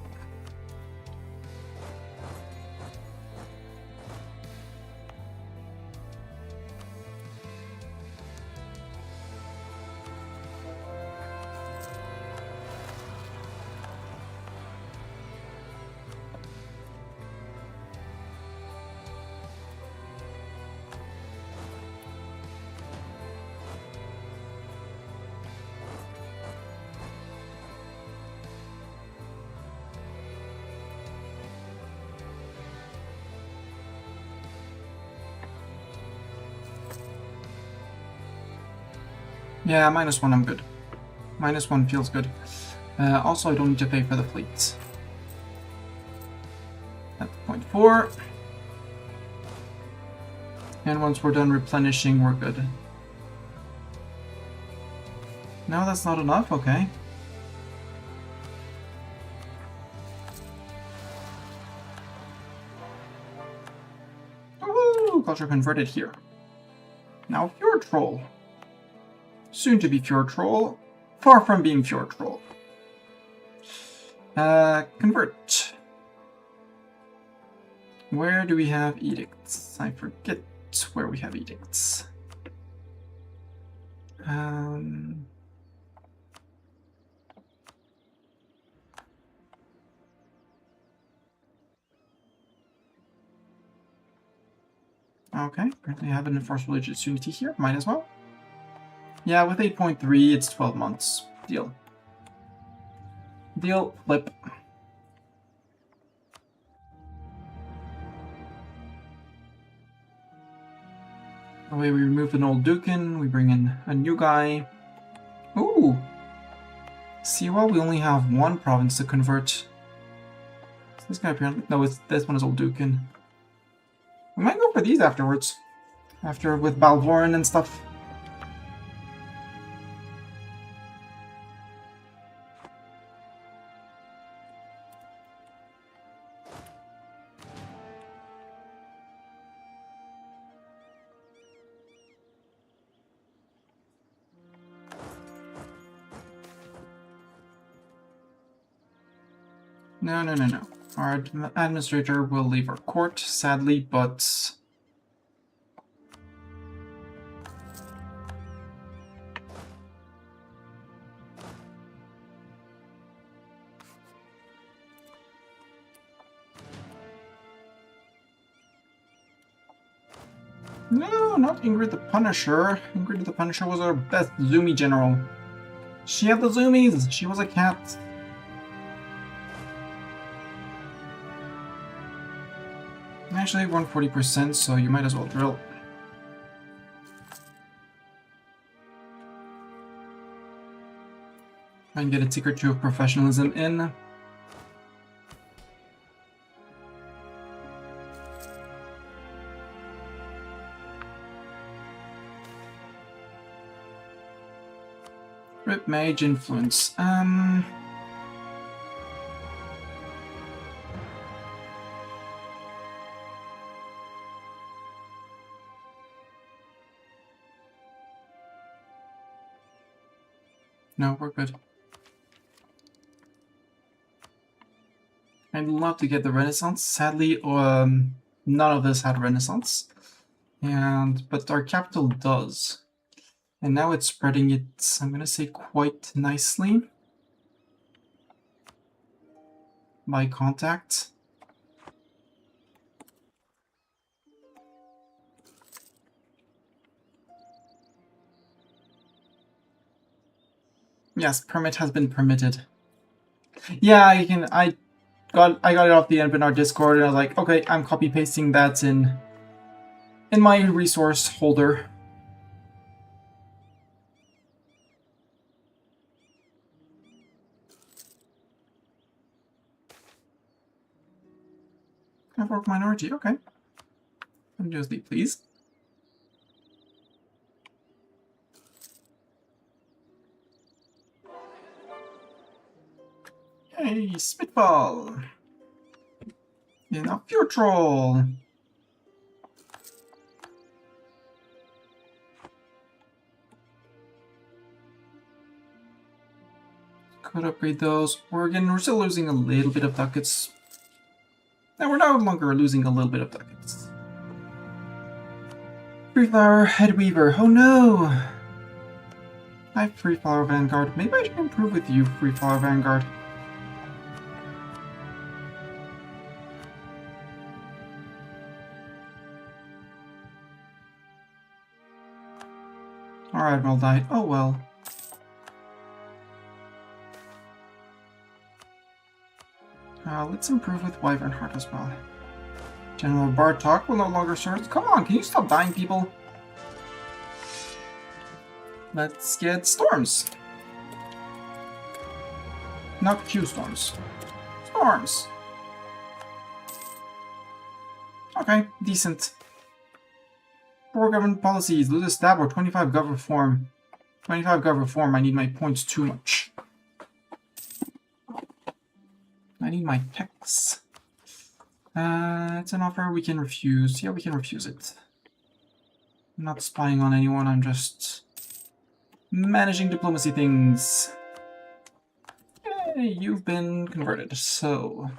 Yeah, -1, I'm good. -1 feels good. Also, I don't need to pay for the fleet. At 0.4. And once we're done replenishing, we're good. No, that's not enough? Okay. Woohoo! Culture converted here. Now, Fjord Troll. Soon to be Fjord Troll. Far from being Fjord Troll. Convert. Where do we have edicts? I forget where we have edicts. Okay, apparently I have an enforced religious unity here. Might as well. Yeah, with 8.3, it's 12 months. Deal. Deal. Flip. Away we remove an old Dukin, we bring in a new guy. Ooh! See, well, we only have one province to convert. This guy apparently... No, this one is old Dukin. We might go for these afterwards. After with Balvorin and stuff. No, no, no, no. Our administrator will leave our court, sadly, but... No, not Ingrid the Punisher. Ingrid the Punisher was our best Zoomy general. She had the Zoomies! She was a cat. Actually, 140%, so you might as well drill. Try and get a tick or two of professionalism in. Rip Mage Influence. No, we're good. I'd love to get the Renaissance. Sadly, none of this had Renaissance. But our capital does. And now it's spreading it, I'm gonna say, quite nicely. By contact. Yes, permit has been permitted. Yeah, I got it off the Anbennar Discord and I was like, okay, I'm copy pasting that in my resource holder. Work minority, okay. Continuously, please. Hey, Spitball! In Obrtrol. Could upgrade those. We're still losing a little bit of ducats. And we're no longer losing a little bit of ducats. Free Flower Headweaver. Oh no! I have Free Flower Vanguard. Maybe I should improve with you, Free Flower Vanguard. Our Admiral died. Oh well. Let's improve with Wyvern Heart as well. General Bartok will no longer serve. Come on, can you stop dying, people? Let's get Storms. Not Q Storms. Storms! Okay, decent. 4 government policies. Lose a stab or 25 government form. 25 government form, I need my points too much. I need my techs. It's an offer we can refuse. Yeah, we can refuse it. I'm not spying on anyone, I'm just managing diplomacy things. Yay, you've been converted, so...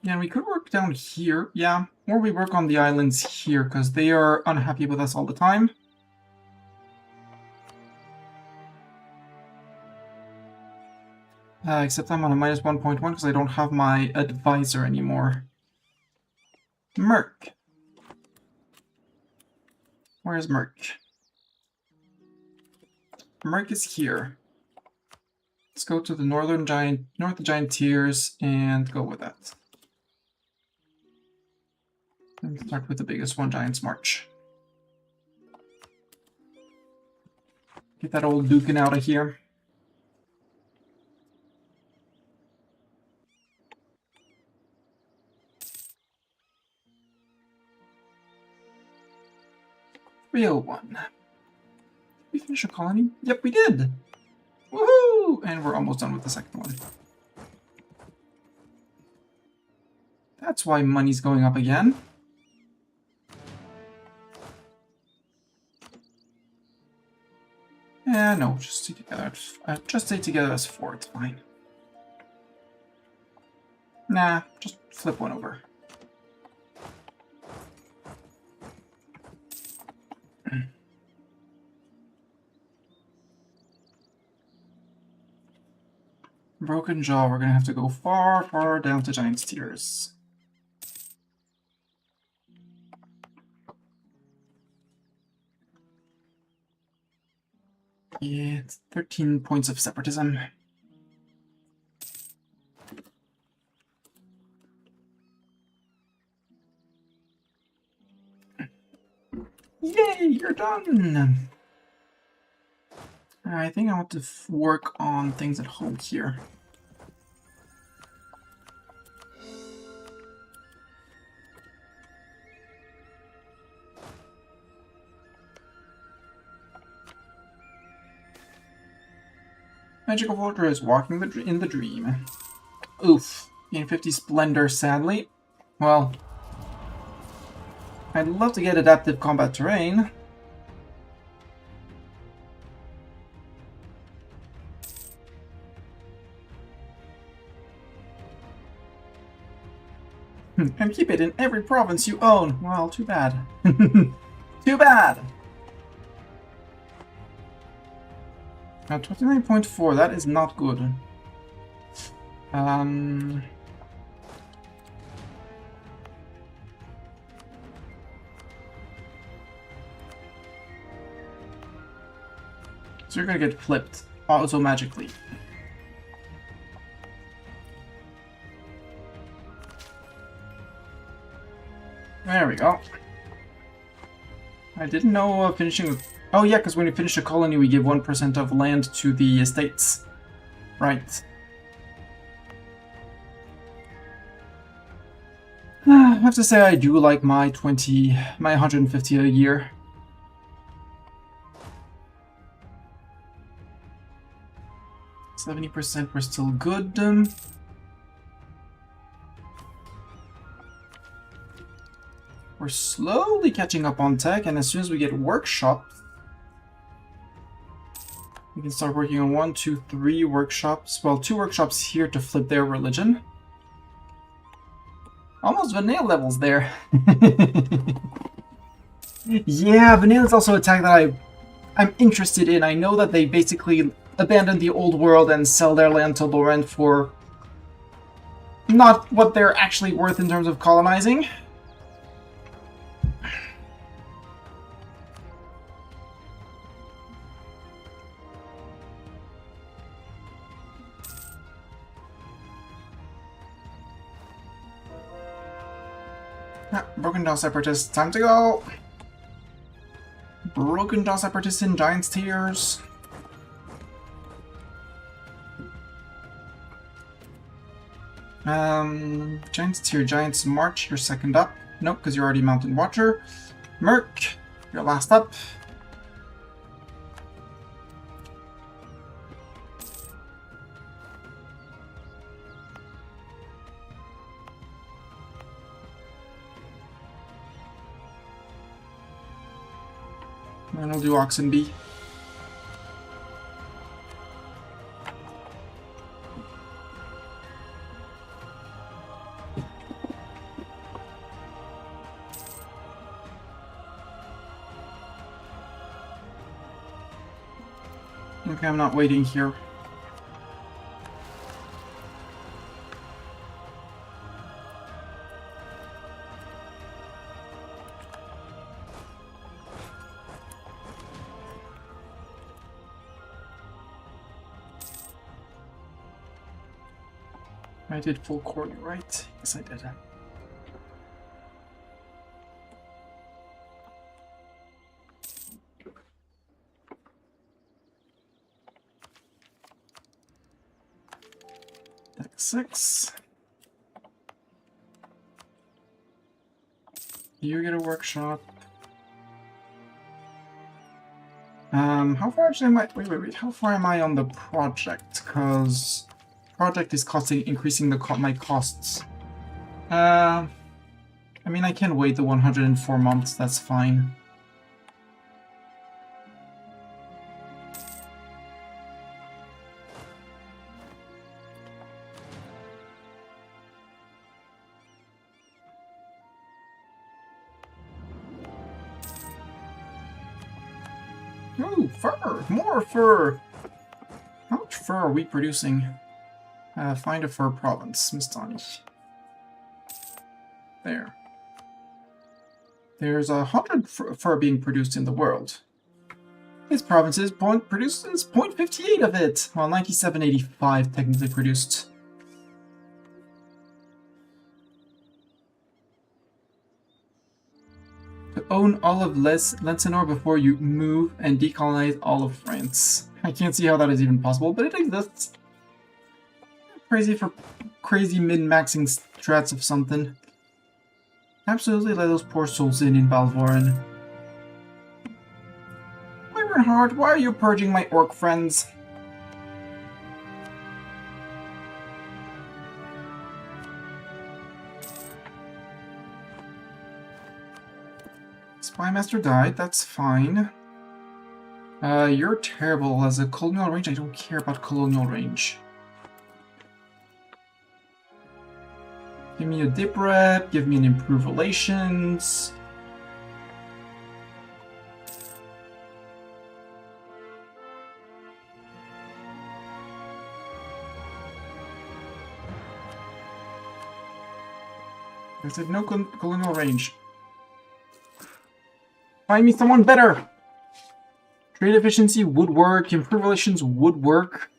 Yeah, we could work down here, yeah. Or we work on the islands here, because they are unhappy with us all the time. Except I'm on a minus 1.1 because I don't have my advisor anymore. Merc. Where's Merc? Merc is here. Let's go to the North Giant Tiers and go with that. And start with the biggest one, Giant's March. Get that old Dukin out of here. E01. Did we finish a colony? Yep, we did! Woohoo! And we're almost done with the second one. That's why money's going up again. No, just stay together. Just stay together as 4, it's fine. Nah, just flip one over. Broken Jaw, we're gonna have to go far, far down to Giant's Tiers. Yeah, it's 13 points of separatism. Yay, you're done! I think I want to work on things at home here. Magical Fortress, walking in the dream. Oof. Gain 50 Splendor, sadly. Well, I'd love to get adaptive combat terrain. And keep it in every province you own. Well, too bad. Too bad! Now, 29.4, that is not good. So you're gonna get flipped auto-magically. There we go. I didn't know finishing... Oh yeah, because when you finish a colony we give 1% of land to the estates. Right. I have to say I do like my 150 a year. 70%, we're still good. We're slowly catching up on tech, and as soon as we get workshops, we can start working on 1, 2, 3 workshops. Well, 2 workshops here to flip their religion. Almost Vanille levels there. Yeah, Vanille is also a tag that I'm interested in. I know that they basically abandon the old world and sell their land to Laurent for not what they're actually worth in terms of colonizing. Broken Dawn Separatists, time to go! Broken Dawn Separatists in Giant's Tears. Giant's Tier, Giant's March, you're second up. Nope, because you're already Mountain Watcher. Merc, you're last up. And we'll do Oxenby. Okay, I'm not waiting here. I did full core, right? Yes, I did. Deck 6. You get a workshop. How far actually am I? Wait. How far am I on the project? Because project is increasing my costs. I mean, I can wait the 104 months. That's fine. Ooh, fur! More fur! How much fur are we producing? Find a fur province, Mistani. There. There's 100 fur being produced in the world. This province produces 0.58 of it, while 9785 technically produced. To own all of Lensinor before you move and decolonize all of France. I can't see how that is even possible, but it exists. Crazy min-maxing strats of something. Absolutely let those poor souls in Balvorin. Ironheart, why are you purging my orc friends? Spymaster died, that's fine. You're terrible as a colonial range. I don't care about colonial range. Give me a dip rep, give me an improved relations. I said no colonial range. Find me someone better! Trade efficiency would work, improved relations would work.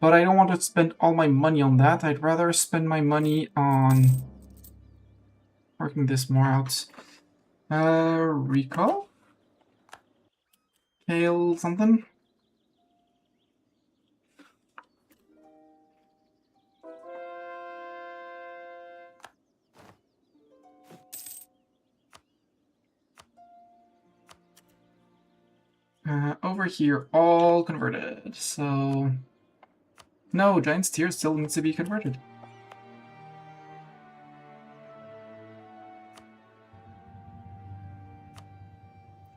But I don't want to spend all my money on that. I'd rather spend my money on working this more out. Recall? Kale something? Over here, all converted. So No, Giant's Tear still needs to be converted.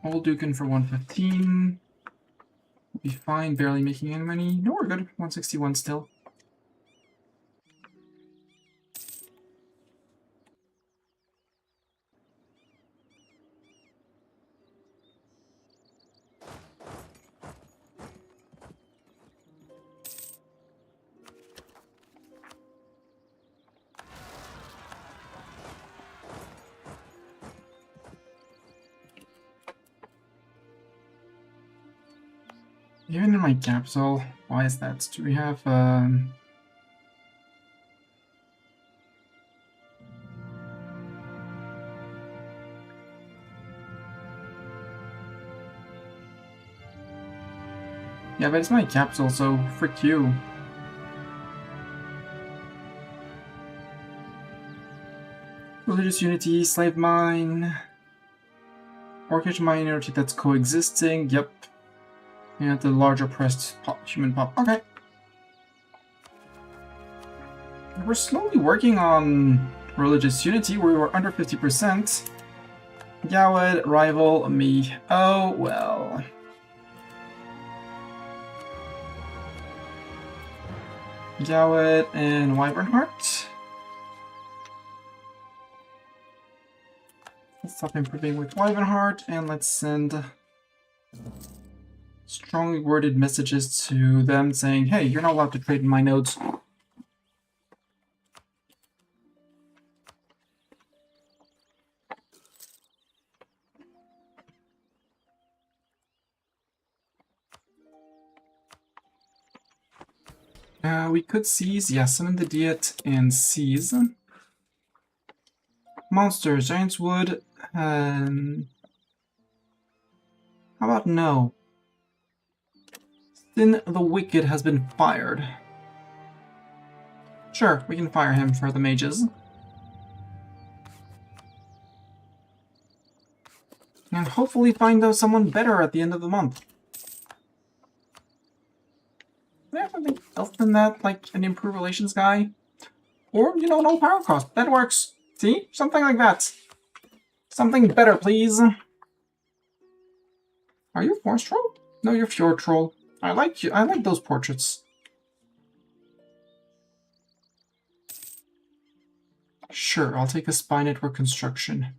Old Dukin for 115. We'll be fine, barely making any money. No, we're good. 161 still. Even in my capsule, why is that? Do we have, yeah, but it's my capsule, so frick you. Religious unity, slave mine. Orchid minority that's coexisting, yep. And the large oppressed human pop. Okay. We're slowly working on religious unity. We were under 50%. Gawed, rival, me. Oh, well. Gawed and Wyvernheart. Let's stop improving with Wyvernheart and let's send strongly worded messages to them saying, hey, you're not allowed to trade in my nodes. We could seize, yeah, summon the Diet and seize. Monsters, Giant's Wood, how about no? Sin the Wicked has been fired. Sure, we can fire him for the mages. And hopefully find out someone better at the end of the month. Is there something else than that, like an improved relations guy? Or, you know, no power cost. That works. See? Something like that. Something better, please. Are you a Forest Troll? No, you're Fjord Troll. I like you. I like those portraits. Sure, I'll take a spy network construction.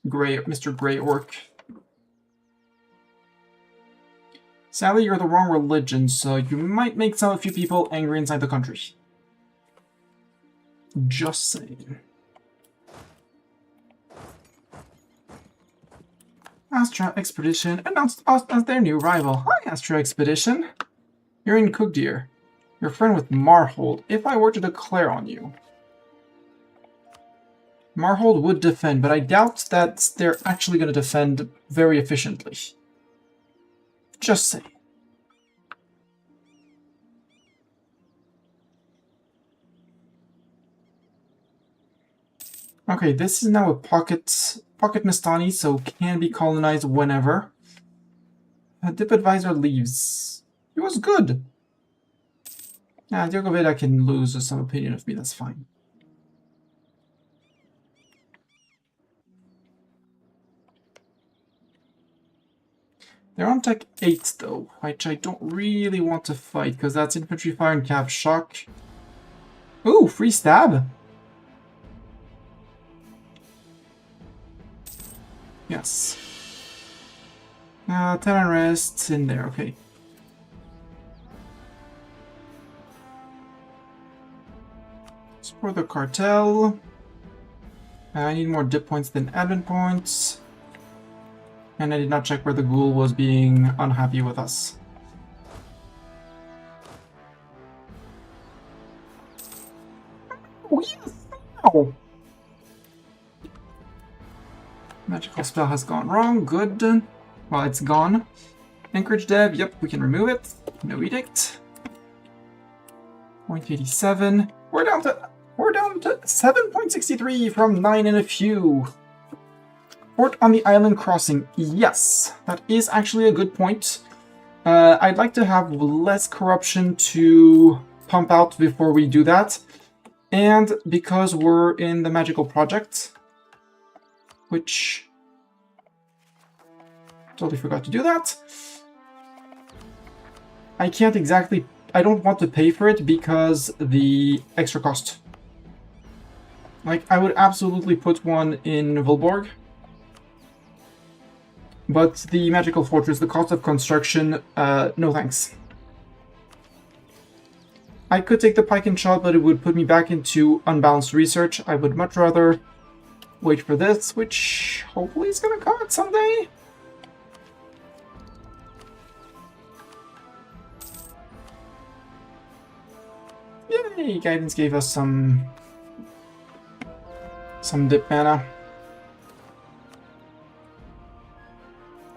Mr. Grey Orc. Sadly, you're the wrong religion, so you might make a few people angry inside the country. Just saying. Astra Expedition announced us as their new rival. Hi, Astra Expedition. You're in Kugdir. You're friend with Marhold. If I were to declare on you. Marhold would defend, but I doubt that they're actually going to defend very efficiently. Just saying. Okay, this is now a pocket Mistani, so can be colonized whenever. Dip Advisor leaves. He was good. Yeah, Diogoveda can lose some opinion of me, that's fine. They're on Tech 8 though, which I don't really want to fight, because that's Infantry Fire and Cav Shock. Ooh, free stab! Yes. 10 unrest in there, okay. Support the cartel. I need more dip points than admin points. And I did not check where the ghoul was being unhappy with us. Oh, yes! Ow! Magical spell has gone wrong. Good. Well, it's gone. Anchorage Dev, yep, we can remove it. No edict. 0.87. We're down to 7.63 from 9 and a few. Port on the island crossing. Yes, that is actually a good point. I'd like to have less corruption to pump out before we do that. And because we're in the magical project, which totally forgot to do that, I can't exactly, I don't want to pay for it because the extra cost. Like, I would absolutely put one in Vilborg, but the magical fortress, the cost of construction, no thanks. I could take the pike and shot, but it would put me back into unbalanced research. I would much rather wait for this, which hopefully is gonna come someday. Yay! Guidance gave us some dip mana.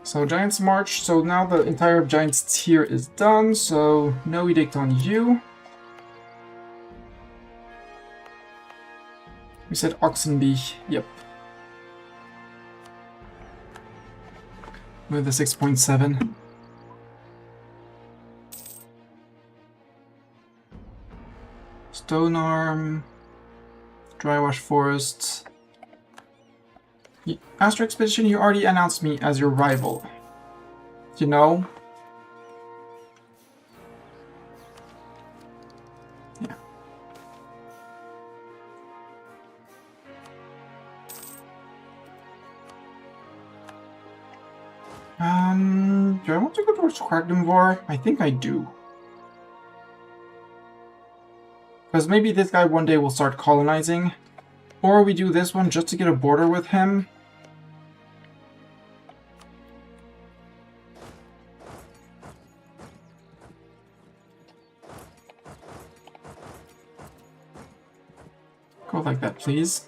So Giants March, so now the entire Giants tier is done, so no edict on you. We said Oxenby, yep. With the 6.7. Stone Arm, Drywash Forest. Astro Expedition, you already announced me as your rival. You know? Yeah. Do I want to go towards Kragdemvor? I think I do. Because maybe this guy one day will start colonizing. Or we do this one just to get a border with him. Go like that, please.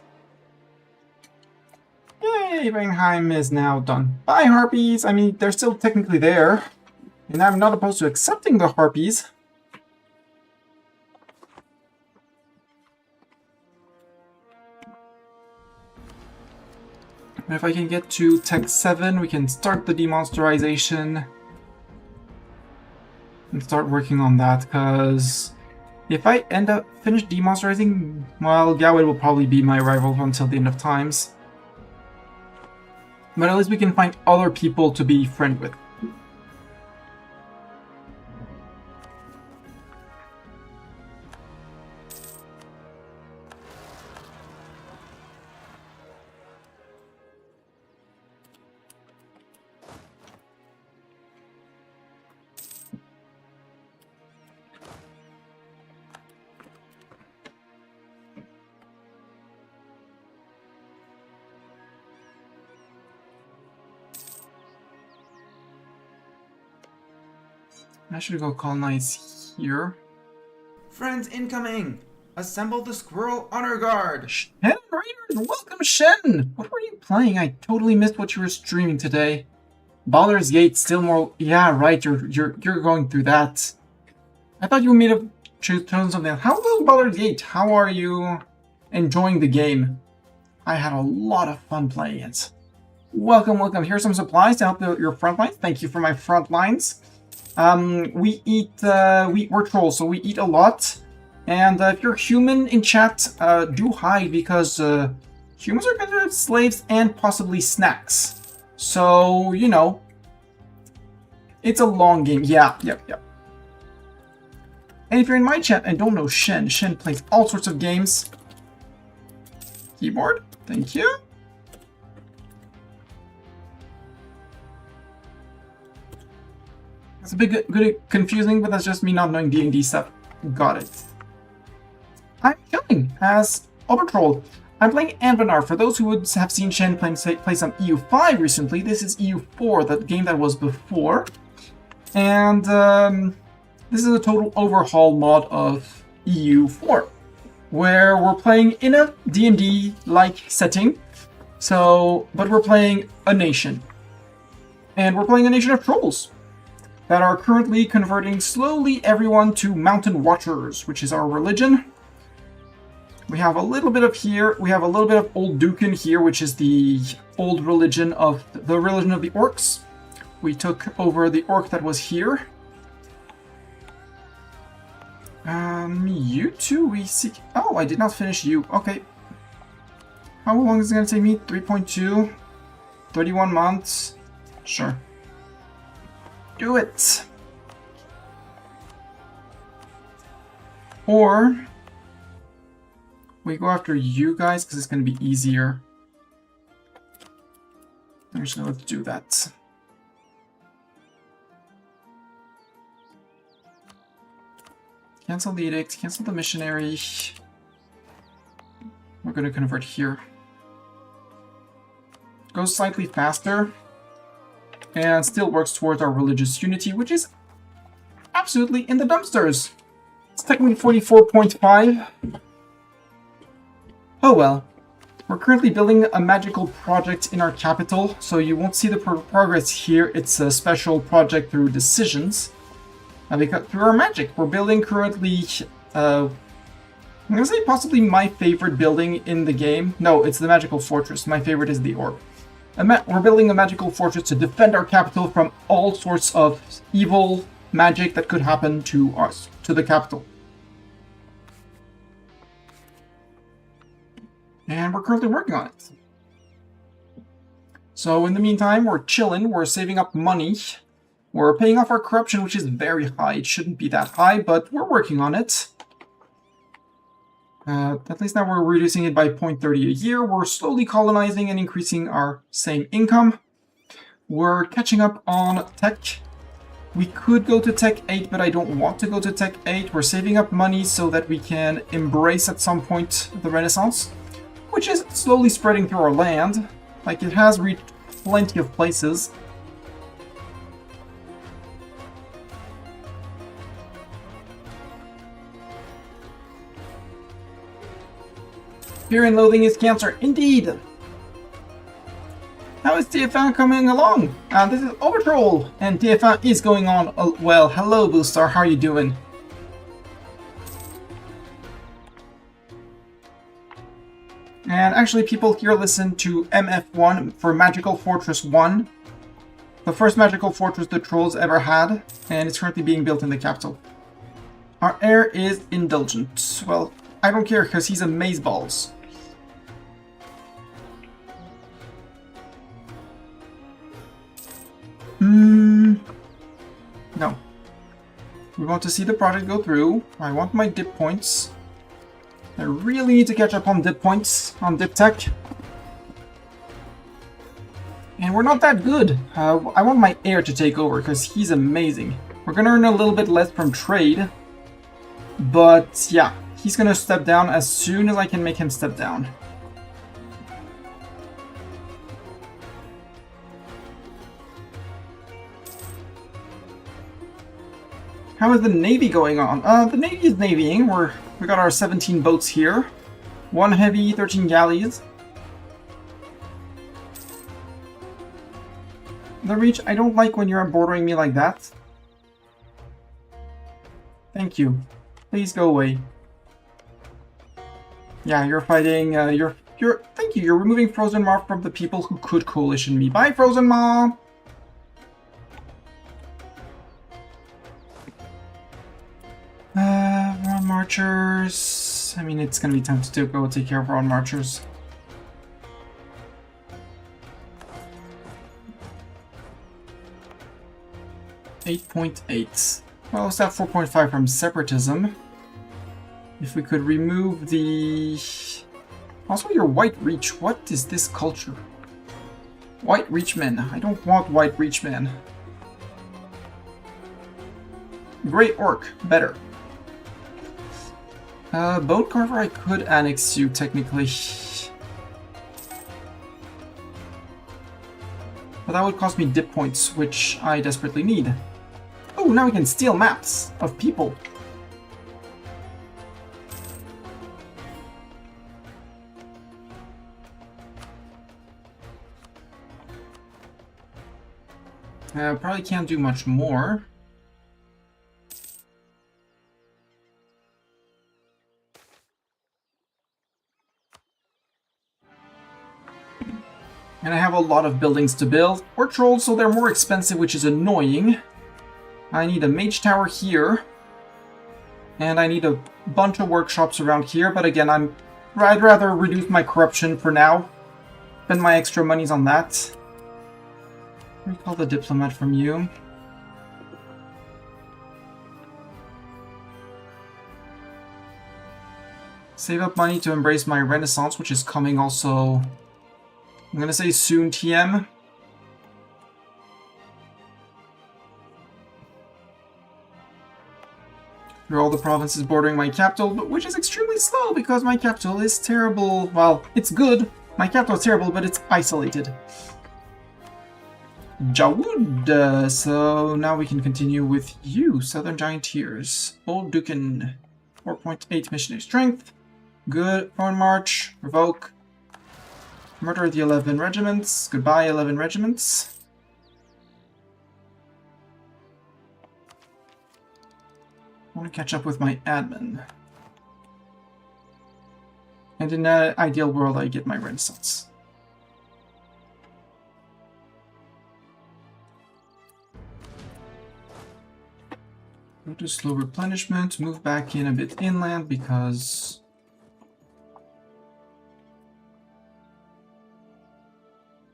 Yay, Weinheim is now done. Bye, Harpies! I mean, they're still technically there. And I'm not opposed to accepting the Harpies. But if I can get to Tech 7, we can start the demonsterization. And start working on that, because if I finish demonsterizing, well, Galway will probably be my rival until the end of times. But at least we can find other people to be friend with. I should go colonize here. Friends incoming! Assemble the Squirrel Honor Guard! Shen Raiders, welcome Shen! What were you playing? I totally missed what you were streaming today. Baldur's Gate still more... Yeah, right, you're going through that. I thought you made a chosen something else. How goes Baldur's Gate? How are you enjoying the game? I had a lot of fun playing it. Welcome, welcome. Here's some supplies to help your front lines. Thank you for my front lines. We're trolls, so we eat a lot. And if you're human in chat, do hide, because humans are considered slaves and possibly snacks. So, you know, it's a long game. Yeah. And if you're in my chat and don't know Shen plays all sorts of games. Keyboard, thank you. It's a bit confusing, but that's just me not knowing D&D stuff. Got it. I'm killing as Obrtrol. I'm playing Anbennar. For those who would have seen Shen play some EU5 recently, this is EU4, that game that was before. And this is a total overhaul mod of EU4, where we're playing in a D&D-like setting. So, but we're playing a nation. And we're playing a nation of trolls that are currently converting slowly everyone to Mountain Watchers, which is our religion. We have a little bit of here, we have a little bit of Old Duken here, which is the old religion of the orcs. We took over the orc that was here. You two, we seek... Oh, I did not finish you. Okay. How long is it going to take me? 3.2? 31 months? Sure. Do it! Or... we go after you guys, because it's going to be easier. Actually, let's do that. Cancel the edict, cancel the missionary. We're going to convert here. Goes slightly faster. And still works towards our religious unity, which is absolutely in the dumpsters. It's technically 44.5. Oh well. We're currently building a magical project in our capital, so you won't see the progress here. It's a special project through decisions. Because through our magic, we're building currently, I'm gonna say possibly my favorite building in the game. No, it's the magical fortress. My favorite is the orb. We're building a magical fortress to defend our capital from all sorts of evil magic that could happen to us, to the capital. And we're currently working on it. So in the meantime, we're chilling, we're saving up money. We're paying off our corruption, which is very high. It shouldn't be that high, but we're working on it. At least now we're reducing it by 0.30 a year. We're slowly colonizing and increasing our same income. We're catching up on tech. We could go to Tech 8, but I don't want to go to Tech 8. We're saving up money so that we can embrace at some point the Renaissance, which is slowly spreading through our land. Like, it has reached plenty of places. Fear and loathing is cancer. Indeed! How is TF1 coming along? This is Obrtrol, and TF1 is going on well. Hello, Boostar. How are you doing? And actually, people here listen to MF1 for Magical Fortress 1. The first Magical Fortress the Trolls ever had, and it's currently being built in the capital. Our heir is indulgent. Well, I don't care, because he's amazeballs. No. We want to see the project go through. I want my dip points. I really need to catch up on dip points, on dip tech. And we're not that good. I want my heir to take over, because he's amazing. We're going to earn a little bit less from trade. But yeah, he's going to step down as soon as I can make him step down. How is the Navy going on? The Navy is navying. We got our 17 boats here. 1 heavy, 13 galleys. The Reach, I don't like when you're bordering me like that. Thank you. Please go away. Yeah, you're fighting, thank you, you're removing Frozen Ma from the people who could coalition me. Bye, Frozen Ma! Ron Marchers. I mean, it's gonna be time to go take care of Ron Marchers. $8.8. Well, it's that 4.5 from separatism. If we could remove the... Also, your White Reach. What is this culture? White Reach men. I don't want White Reach men. Great Orc. Better. Boat Carver, I could annex you, technically. But that would cost me dip points, which I desperately need. Oh, now we can steal maps of people. Probably can't do much more. And I have a lot of buildings to build. We're trolls, so they're more expensive, which is annoying. I need a mage tower here. And I need a bunch of workshops around here, but again, I'd rather reduce my corruption for now. Spend my extra monies on that. Recall the diplomat from you. Save up money to embrace my Renaissance, which is coming also, I'm gonna say soon, TM. Through all the provinces bordering my capital, but which is extremely slow because my capital is terrible. Well, it's good. My capital is terrible, but it's isolated. Jawood. So now we can continue with you, Southern Gianteers. Old Dukin, 4.8 missionary strength. Good. Foreign march. Revoke. Murder the 11 regiments. Goodbye, 11 regiments. I want to catch up with my admin. And in an ideal world, I get my Renaissance. Go to slow replenishment, move back in a bit inland because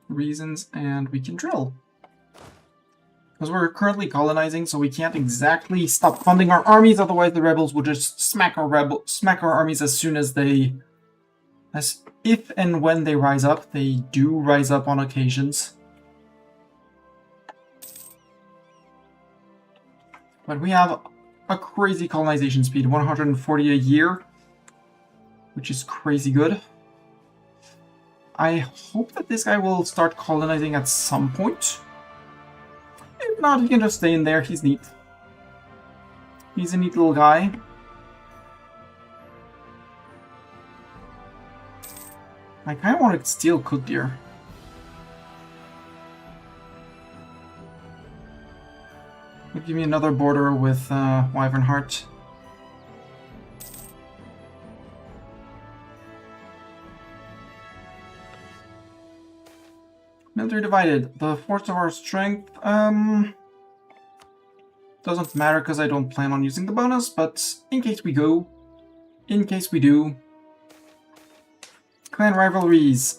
reasons, and we can drill. Because we're currently colonizing, so we can't exactly stop funding our armies, otherwise the rebels will just smack our armies as soon as if and when they rise up. They do rise up on occasions. But we have a crazy colonization speed, 140 a year, which is crazy good. I hope that this guy will start colonizing at some point. If not, he can just stay in there. He's neat. He's a neat little guy. I kind of want to steal Kudir. Give me another border with Wyvern Heart. Military divided. The force of our strength doesn't matter because I don't plan on using the bonus, but in case we go, in case we do. Clan rivalries.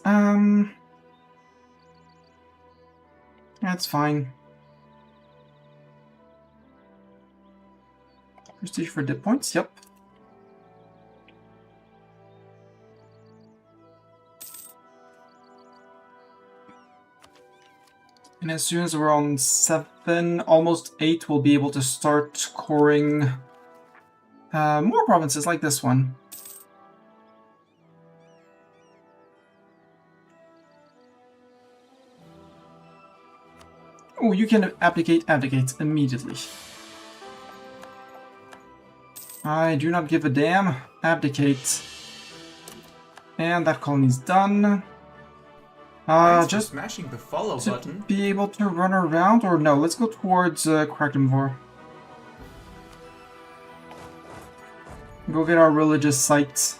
That's fine. Prestige for dip points, yep. And as soon as we're on 7, almost 8, we'll be able to start coring more provinces like this one. Oh, you can abdicate immediately. I do not give a damn. Abdicate. And that colony's done. Just smashing the follow to button. be able to run around, or no, let's go towards Krakenvor. Go get our religious sites.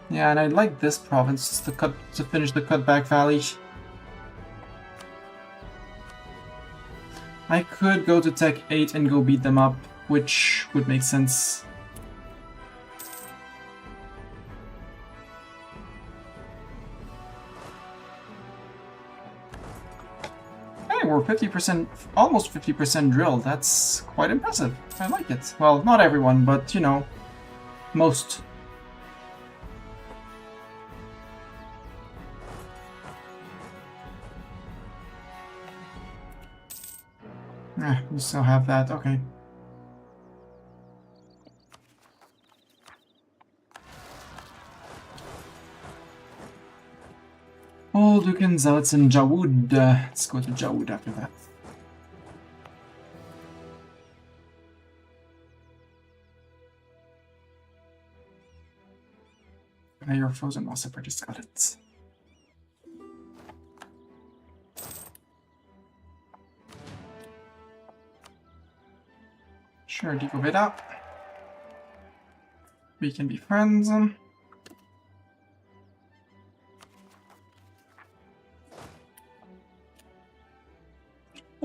Yeah, and I like this province to finish the Cutback Valley. I could go to Tech 8 and go beat them up, which would make sense. Hey, we're 50%, almost 50% drilled. That's quite impressive. I like it. Well, not everyone, but, you know, most. We still have that, okay. Oh, Dukin, Zealots, and Jawood. Let's go to Jawood after that. Your frozen wall separatist, got it. Sure, Dico Veda. We can be friends.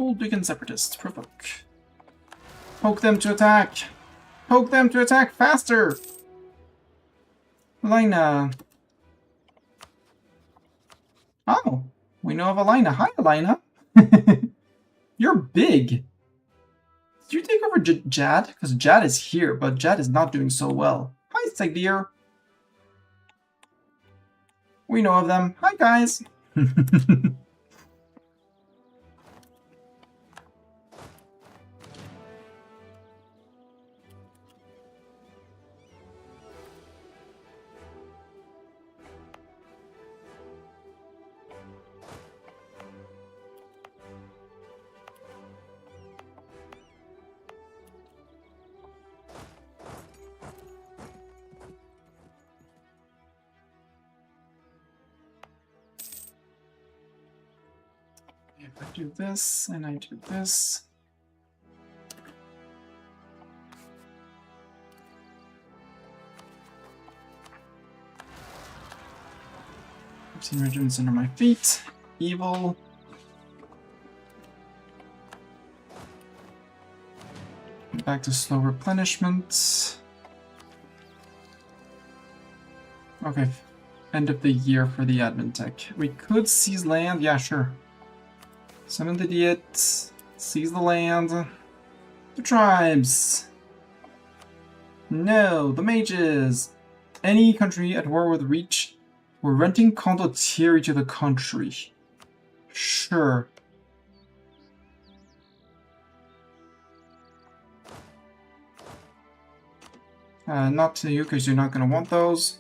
Uldugan separatists. Provoke. Poke them to attack! Poke them to attack faster! Lina. Oh, we know of Alina. Hi, Alina. You're big. Did you take over Jad? Because Jad is here, but Jad is not doing so well. Hi, Segdir. We know of them. Hi, guys. If I do this, and I do this... I've seen regiments under my feet. Evil. Back to slow replenishment. Okay, end of the year for the admin tech. We could seize land, yeah, sure. Summon the idiot, seize the land. The tribes. No, the mages. Any country at war with Reach. We're renting condottieri to the country. Sure. Not to you, because you're not going to want those.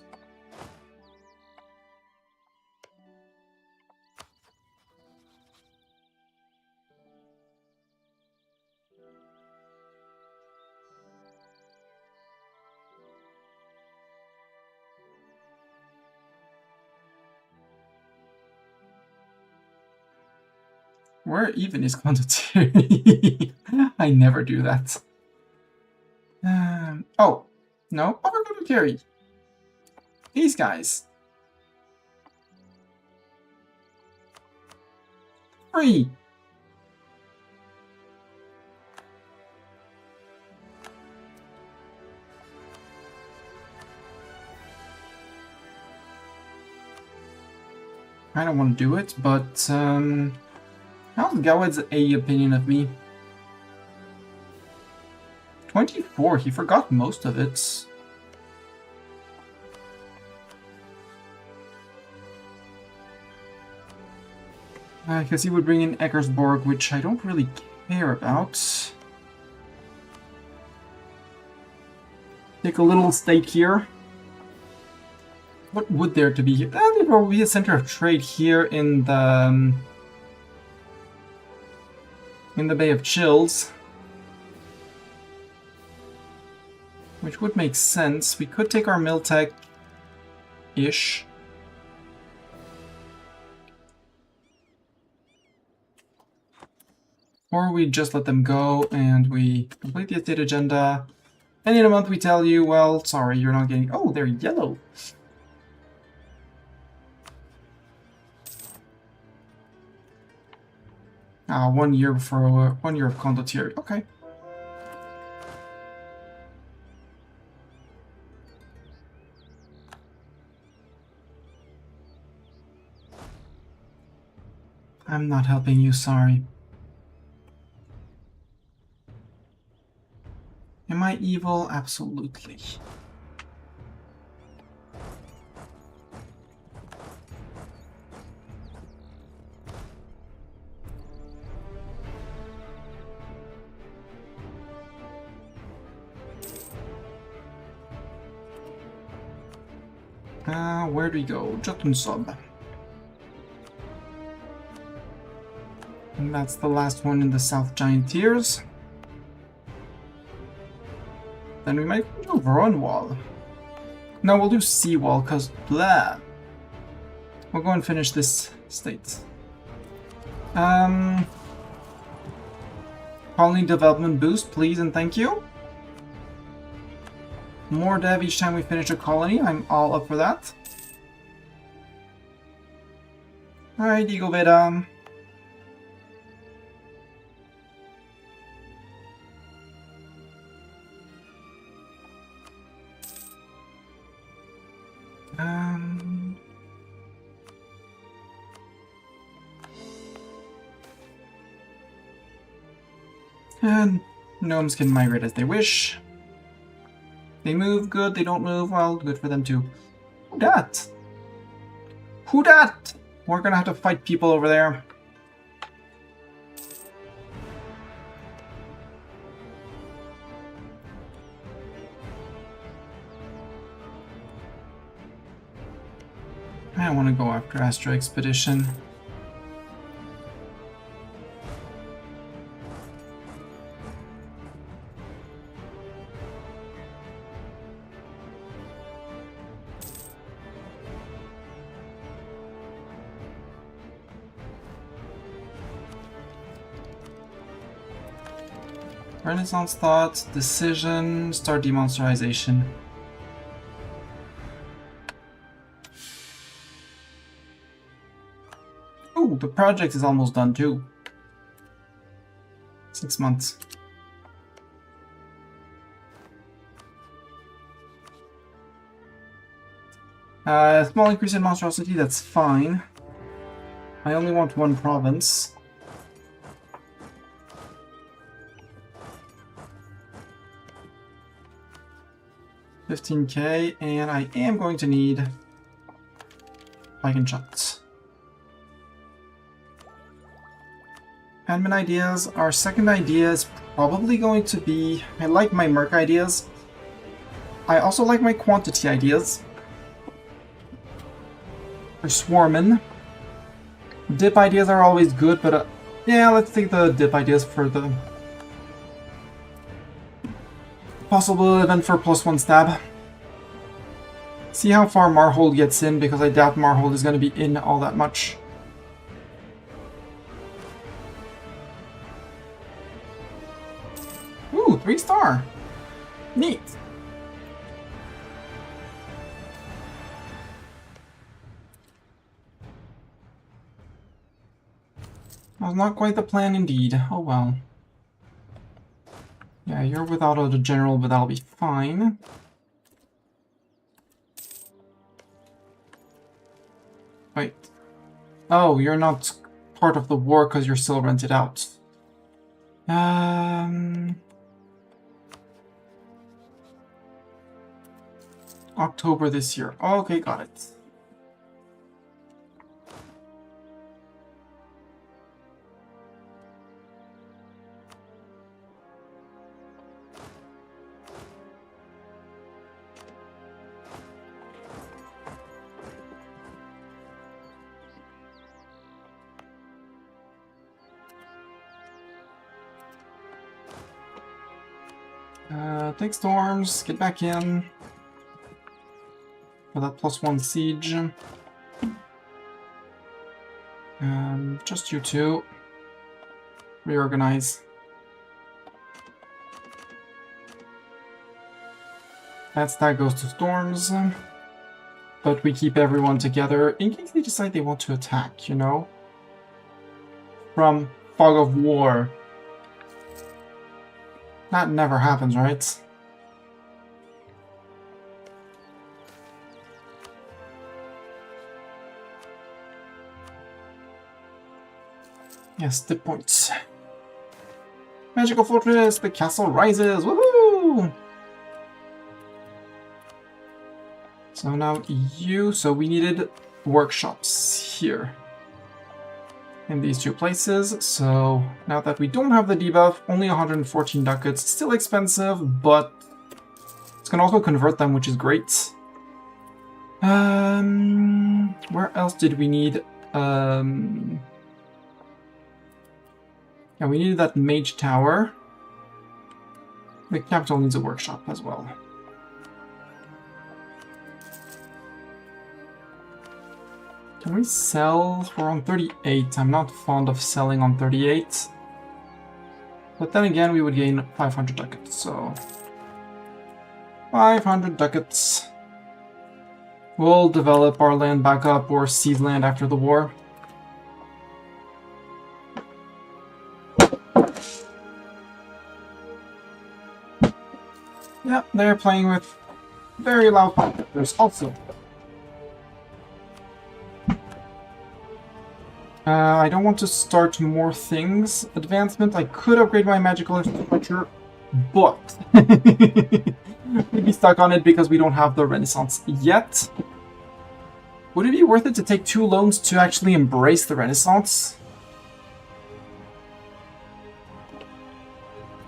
Where even is condottieri? I never do that. Oh, no, over condottieri. These guys. Free. I don't want to do it, but how's Gawad's opinion of me? 24, he forgot most of it. Because he would bring in Eckersborg, which I don't really care about. Take a little stake here. What would there to be here? There will be a center of trade here in the Bay of Chills. Which would make sense. We could take our Miltech-ish. Or we just let them go and we complete the estate agenda. And in a month we tell you, well, sorry, you're not getting... Oh, they're yellow. 1 year for 1 year of condottieri. Okay. I'm not helping you, sorry. Am I evil? Absolutely. Where do we go? Jotun Sub. And that's the last one in the South Giant Tiers. Then we might do Veron Wall. No, we'll do Seawall, because blah. We'll go and finish this state. Colony development boost, please and thank you. More dev each time we finish a colony. I'm all up for that. Alright, Eagle Beta. And gnomes can migrate as they wish. They move, good. They don't move, well, good for them too. Who dat? Who dat? We're gonna have to fight people over there. I want to go after Astro Expedition. Renaissance Thought, Decision, Start Demonsterization. Ooh, the project is almost done too. 6 months. Small increase in monstrosity, that's fine. I only want one province. $15k, and I am going to need Pike and Shots. Admin ideas. Our second idea is probably going to be... I like my Merc ideas. I also like my quantity ideas. For Swarmin. Dip ideas are always good, but yeah, let's take the dip ideas for the possible event for +1 stab. See how far Marhold gets in, because I doubt Marhold is going to be in all that much. Ooh, 3-star! Neat! That was not quite the plan indeed. Oh well. Yeah, you're without a general, but that'll be fine. Wait. Oh, you're not part of the war because you're still rented out. October this year. Okay, got it. Take storms, get back in. For that +1 siege. Just you two. Reorganize. That stack goes to storms. But we keep everyone together in case they decide they want to attack, you know? From Fog of War. That never happens, right? Yes, the points. Magical Fortress, the castle rises, woohoo! So now you, so we needed workshops here. In these two places, so now that we don't have the debuff, only 114 ducats, still expensive, but it's gonna also convert them, which is great. Where else did we need? Yeah, we needed that mage tower. The capital needs a workshop as well. Can we sell? We're on 38. I'm not fond of selling on 38. But then again, we would gain 500 ducats, so... 500 ducats. We'll develop our land back up or seize land after the war. Yep, they're playing with very loud factors also. I don't want to start more things. Advancement, I could upgrade my magical infrastructure, but we'd be stuck on it because we don't have the Renaissance yet. Would it be worth it to take 2 loans to actually embrace the Renaissance?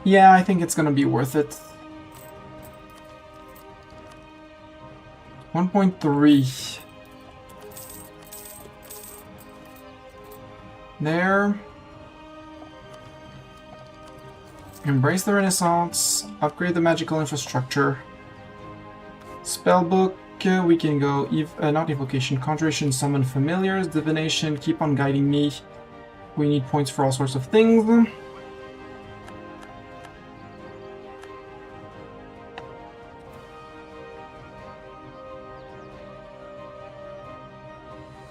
Yeah, I think it's gonna be worth it. 1.3. There. Embrace the Renaissance. Upgrade the magical infrastructure. Spellbook. We can go, not evocation, conjuration, summon familiars, divination, keep on guiding me. We need points for all sorts of things.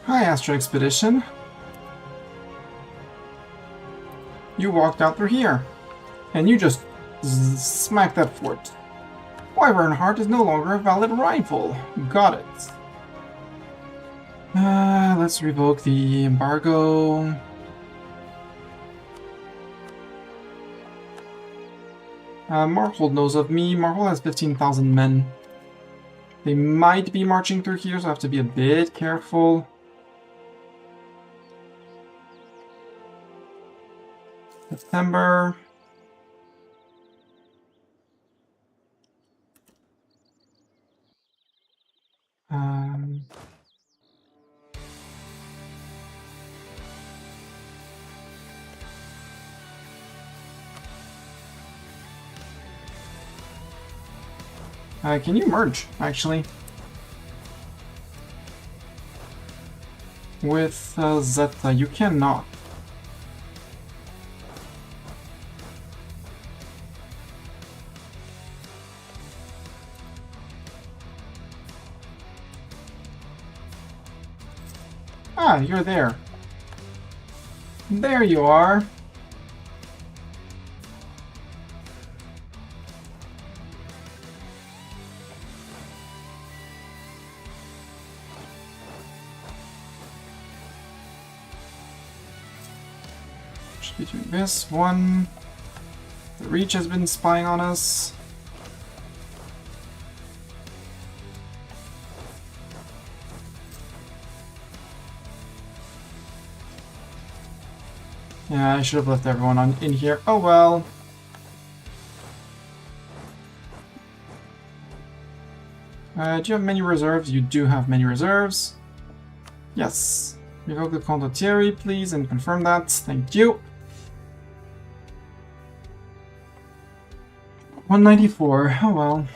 Hi, Astro Expedition. You walked out through here, and you just smacked that fort. Wyvern Heart is no longer a valid rival. Got it. Let's revoke the embargo. Marhold knows of me. Marhold has 15,000 men. They might be marching through here, so I have to be a bit careful. September. Can you merge, actually? With Zeta, you cannot. Ah, you're there. There you are. Should be doing this one. The Reach has been spying on us. Yeah, I should have left everyone in here. Oh well. Do you have many reserves? You do have many reserves. Yes. Revoke the condottieri, please, and confirm that. Thank you. 194. Oh well.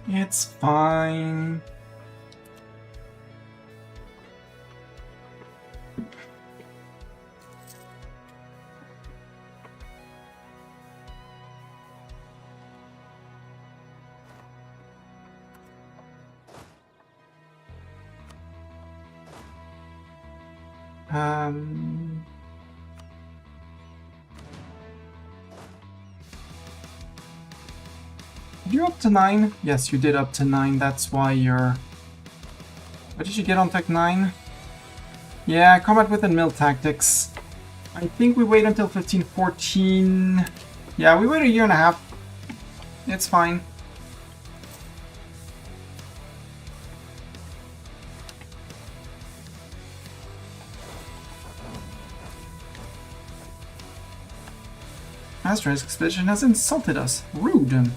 It's fine. Did you up to 9? Yes, you did up to 9. That's why you're... What did you get on Tech 9? Yeah, combat within mill tactics. I think we wait until 15, 14... Yeah, we wait a year and a half. It's fine. Asterisk Expedition has insulted us. Rude.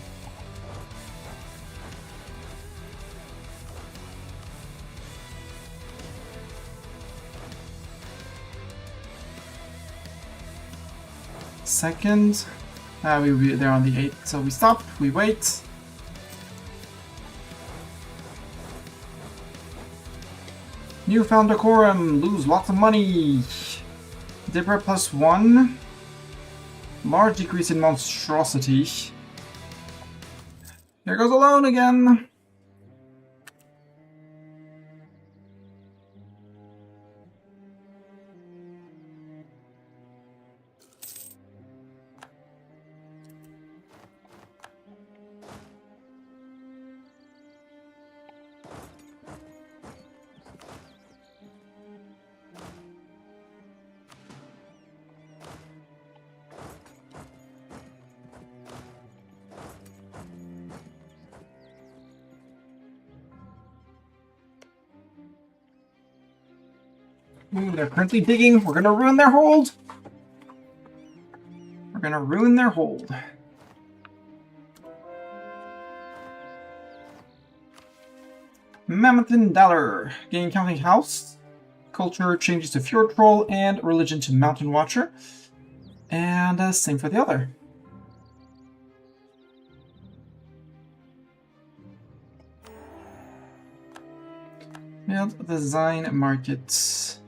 Second. We will be there on the 8th, so we stop, we wait. Newfound decorum, lose lots of money. Dipper +1. Large decrease in monstrosity. Here goes alone again. Ooh, they're currently digging. We're gonna ruin their hold. We're gonna ruin their hold. Mammoth Dollar. Gain counting house. Culture changes to Fjord Troll and religion to Mountain Watcher. And same for the other. Build design market.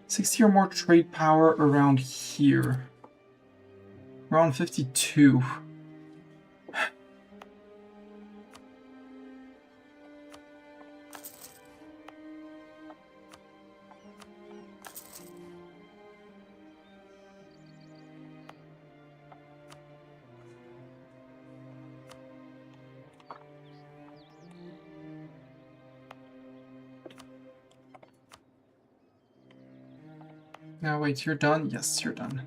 60 or more trade power around here. Around 52. Now wait, you're done? Yes, you're done.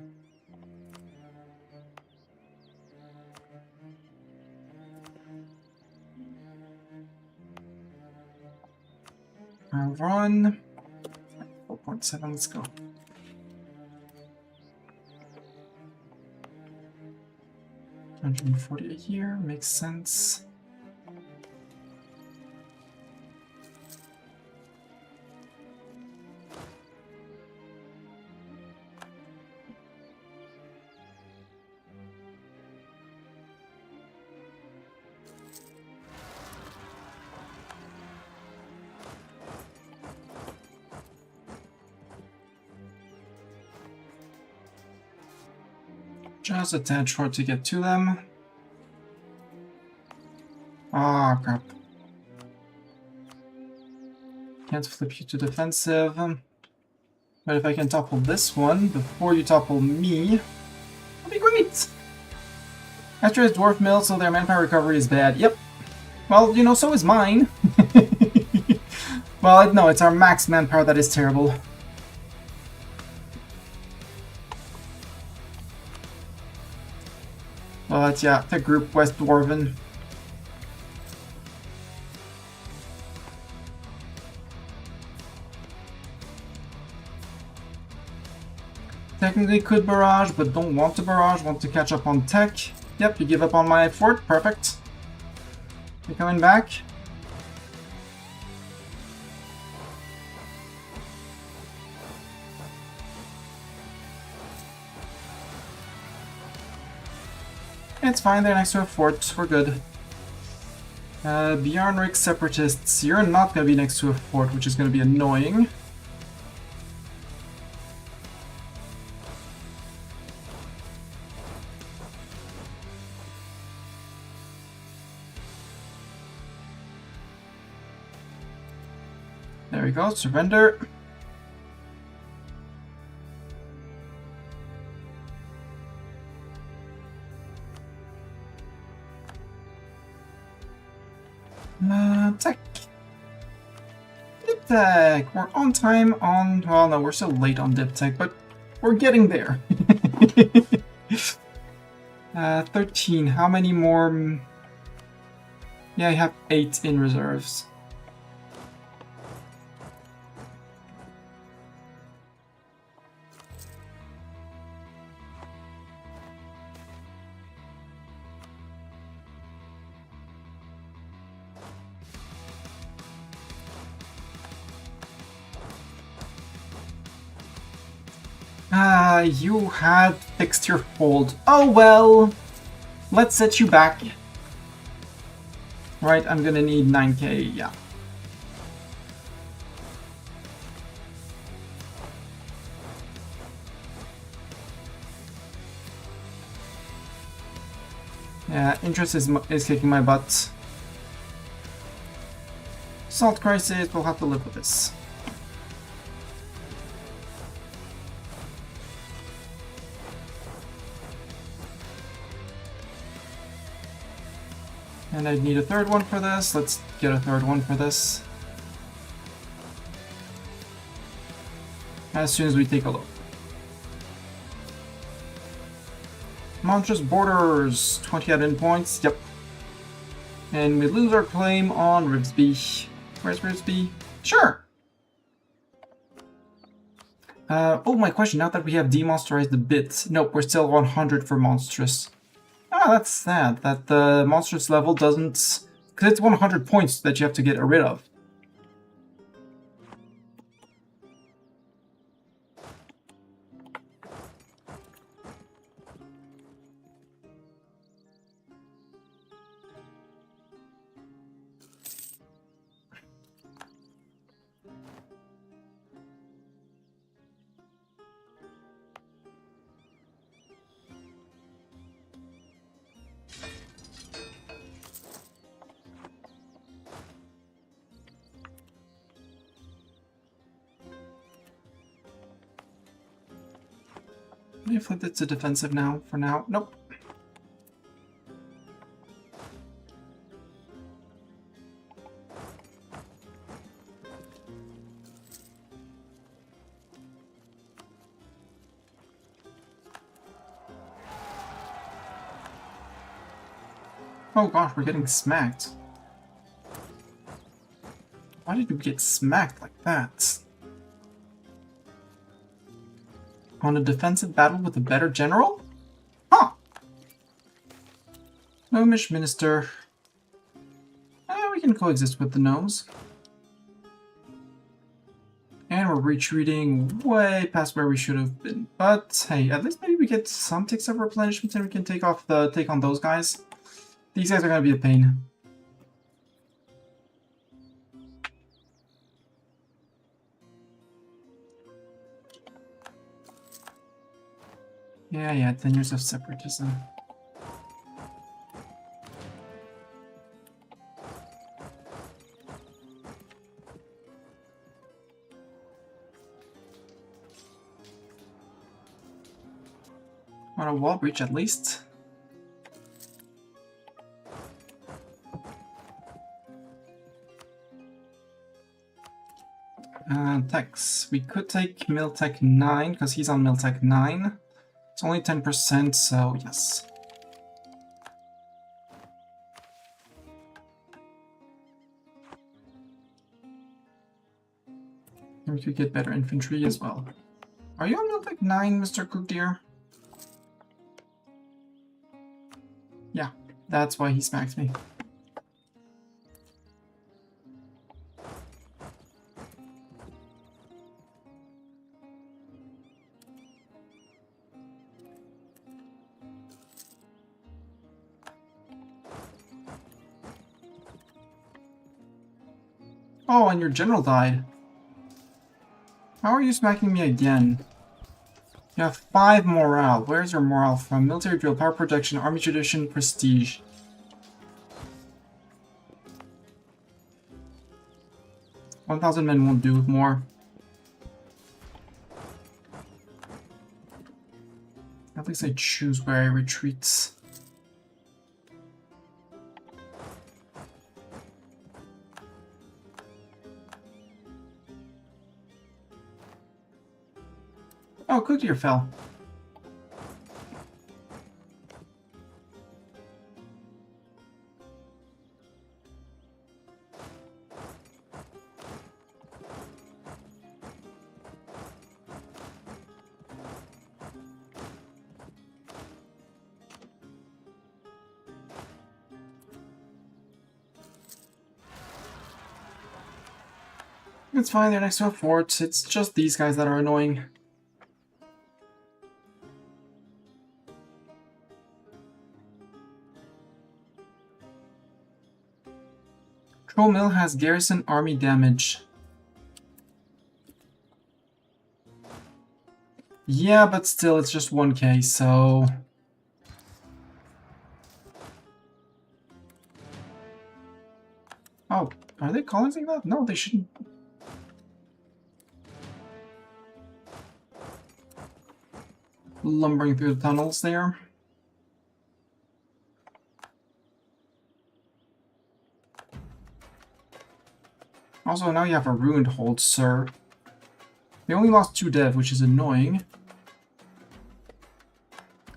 I'll run. 4.7, let's go. $140 a year, makes sense. Just a tad short to get to them. Ah, oh, crap. Can't flip you to defensive. But if I can topple this one before you topple me, that'll be great! Astro is dwarf mill, so their manpower recovery is bad. Yep. Well, you know, so is mine. Well, no, it's our max manpower that is terrible. But yeah, the group West Dwarven. Technically could barrage, but don't want to barrage, want to catch up on tech. Yep, you give up on my fort, perfect. You coming back? It's fine, they're next to a fort, we're good. Bjarnrik Separatists, you're not gonna be next to a fort, which is gonna be annoying. There we go, surrender. Tech. Dip tech. We're on time on... Well, no, we're so late on dip tech, but we're getting there. 13. How many more... Yeah, I have 8 in reserves. You had fixed your fold. Oh well, let's set you back. Right, I'm gonna need 9k, yeah. Yeah, interest is kicking my butt. Salt crisis, we'll have to live with this. And I'd need a third one for this. Let's get a third one for this. As soon as we take a look. Monstrous Borders, 20 admin points, yep. And we lose our claim on Rivsby. Where's Rivsby? Sure! Oh, my question, now that we have demonsterized a bit. Nope, we're still 100 for monstrous. Ah, that's sad, that the monstrous level doesn't... Because it's 100 points that you have to get rid of. Maybe flip it to defensive now, for now. Nope. Oh gosh, we're getting smacked. Why did we get smacked like that? On a defensive battle with a better general? Huh! Gnomish Minister. We can coexist with the gnomes. And we're retreating way past where we should have been. But hey, at least maybe we get some ticks of replenishment and we can take on those guys. These guys are gonna be a pain. Yeah, 10 years of separatism. Want a wall breach at least. Techs. We could take Miltech 9, because he's on Miltech 9. It's only 10%, so yes. And we could get better infantry as well. Are you on Miltech 9, Mr. Cook Deer? Yeah, that's why he smacked me. Oh, and your general died. How are you smacking me again? You have 5 morale. Where's your morale from? Military drill, power protection, army tradition, prestige. $1,000 men won't do more. At least I choose where I retreat. Oh, Cook Deer fell. It's fine, they're next to a fort. It's just these guys that are annoying. Troll Mill has garrison army damage. Yeah, but still, it's just 1k, so... Oh, are they calling something that? No, they shouldn't. Lumbering through the tunnels there. Also, now you have a ruined hold, sir. They only lost 2 dev, which is annoying.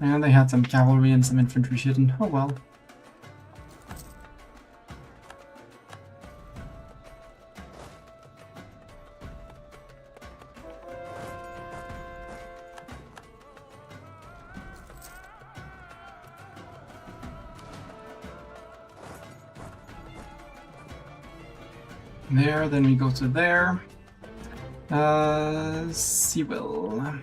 And they had some cavalry and some infantry hidden. Oh well. There, then we go to there. Seawill.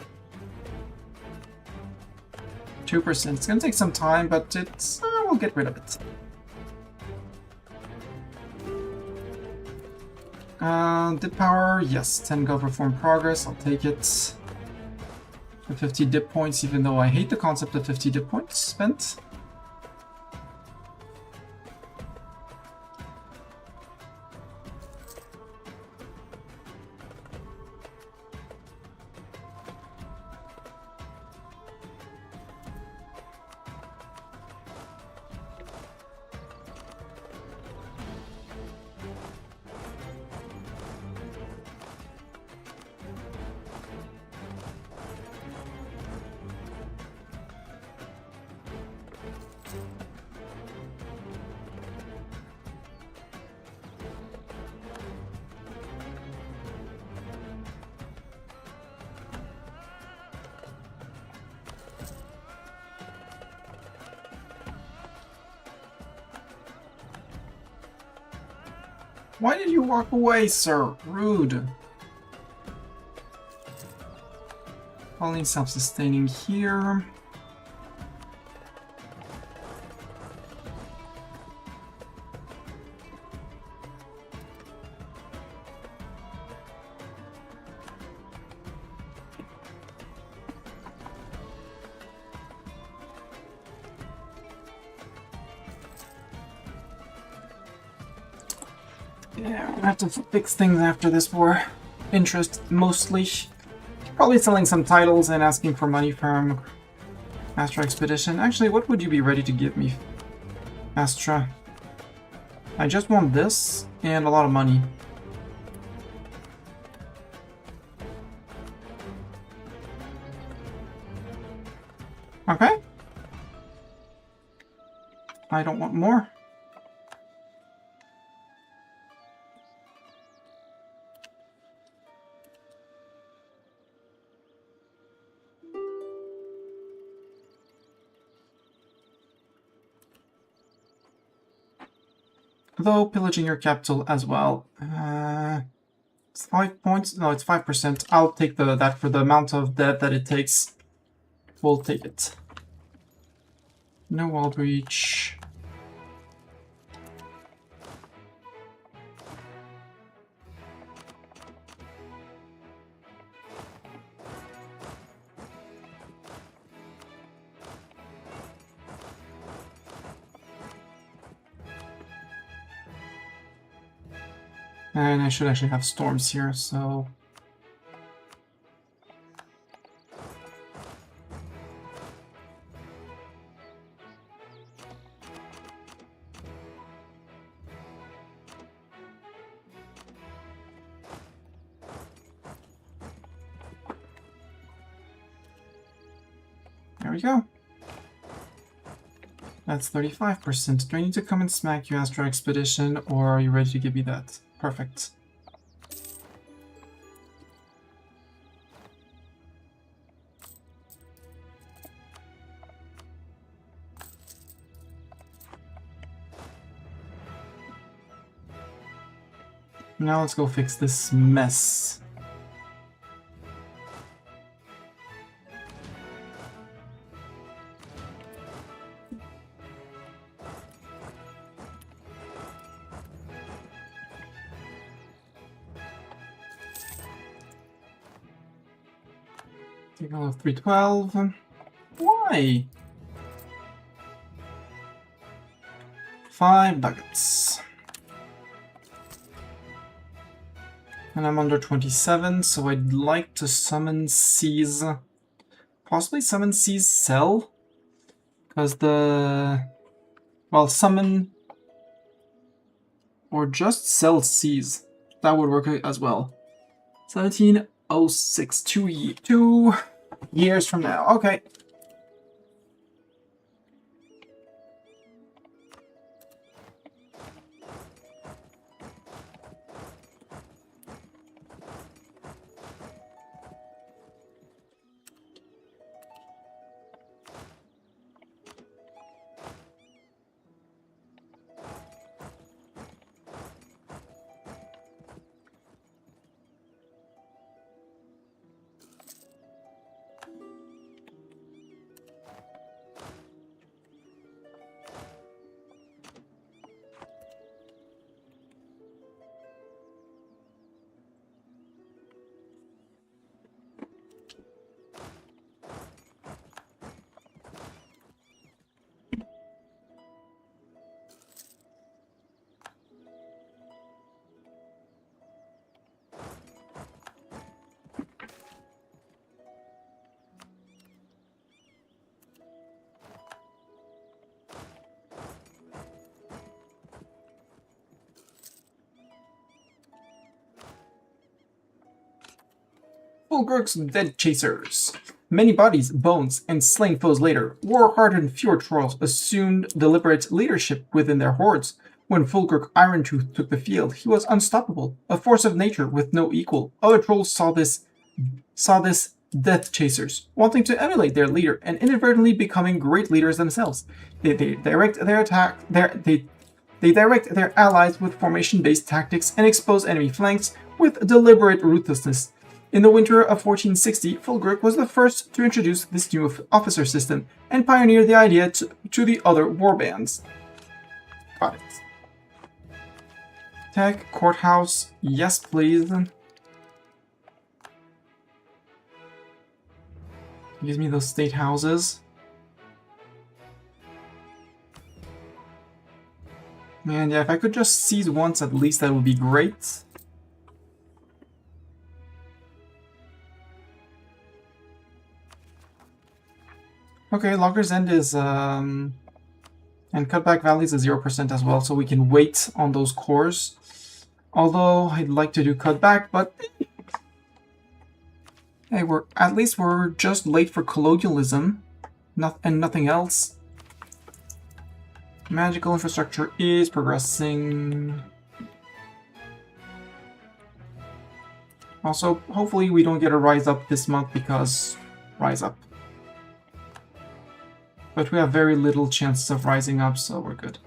2%. It's gonna take some time, but it's we'll get rid of it. Dip power, yes. 10 go perform progress. I'll take it. 50 dip points, even though I hate the concept of 50 dip points spent. Why did you walk away, sir? Rude. Only self-sustaining here. Yeah, we're gonna have to fix things after this war. Interest, mostly. Probably selling some titles and asking for money from Astra Expedition. Actually, what would you be ready to give me, Astra? I just want this and a lot of money. Okay. I don't want more. Though pillaging your capital as well. It's 5 points. No, it's 5%. I'll take that for the amount of debt that it takes. We'll take it. No wall breach. And I should actually have storms here, so... There we go. That's 35%. Do I need to come and smack you, Astra Expedition, or are you ready to give me that? Perfect. Now let's go fix this mess. Signal of 312. Why? 5 nuggets. And I'm under 27, so I'd like to summon Seize. Possibly summon Seize Cell? Because well, summon... or just sell Seize. That would work as well. 1706, 2 years from now. Okay. Fulgurk's Dead Chasers. Many bodies, bones, and slain foes later, war-hardened fjord trolls assumed deliberate leadership within their hordes. When Fulgurk Irontooth took the field, he was unstoppable, a force of nature with no equal. Other trolls saw this Death Chasers, wanting to emulate their leader and inadvertently becoming great leaders themselves. They direct their allies with formation-based tactics and expose enemy flanks with deliberate ruthlessness. In the winter of 1460, Fulgurk was the first to introduce this new officer system and pioneer the idea to the other warbands. Got it. Tech, courthouse, yes please. Gives me those state houses. Man, yeah, if I could just seize once at least, that would be great. Okay, Logger's End is, and Cutback Valleys is 0% as well, so we can wait on those cores. Although, I'd like to do Cutback, but... Hey, we're just late for colonialism, and nothing else. Magical infrastructure is progressing. Also, hopefully we don't get a rise up this month because rise up. But we have very little chances of rising up, so we're good.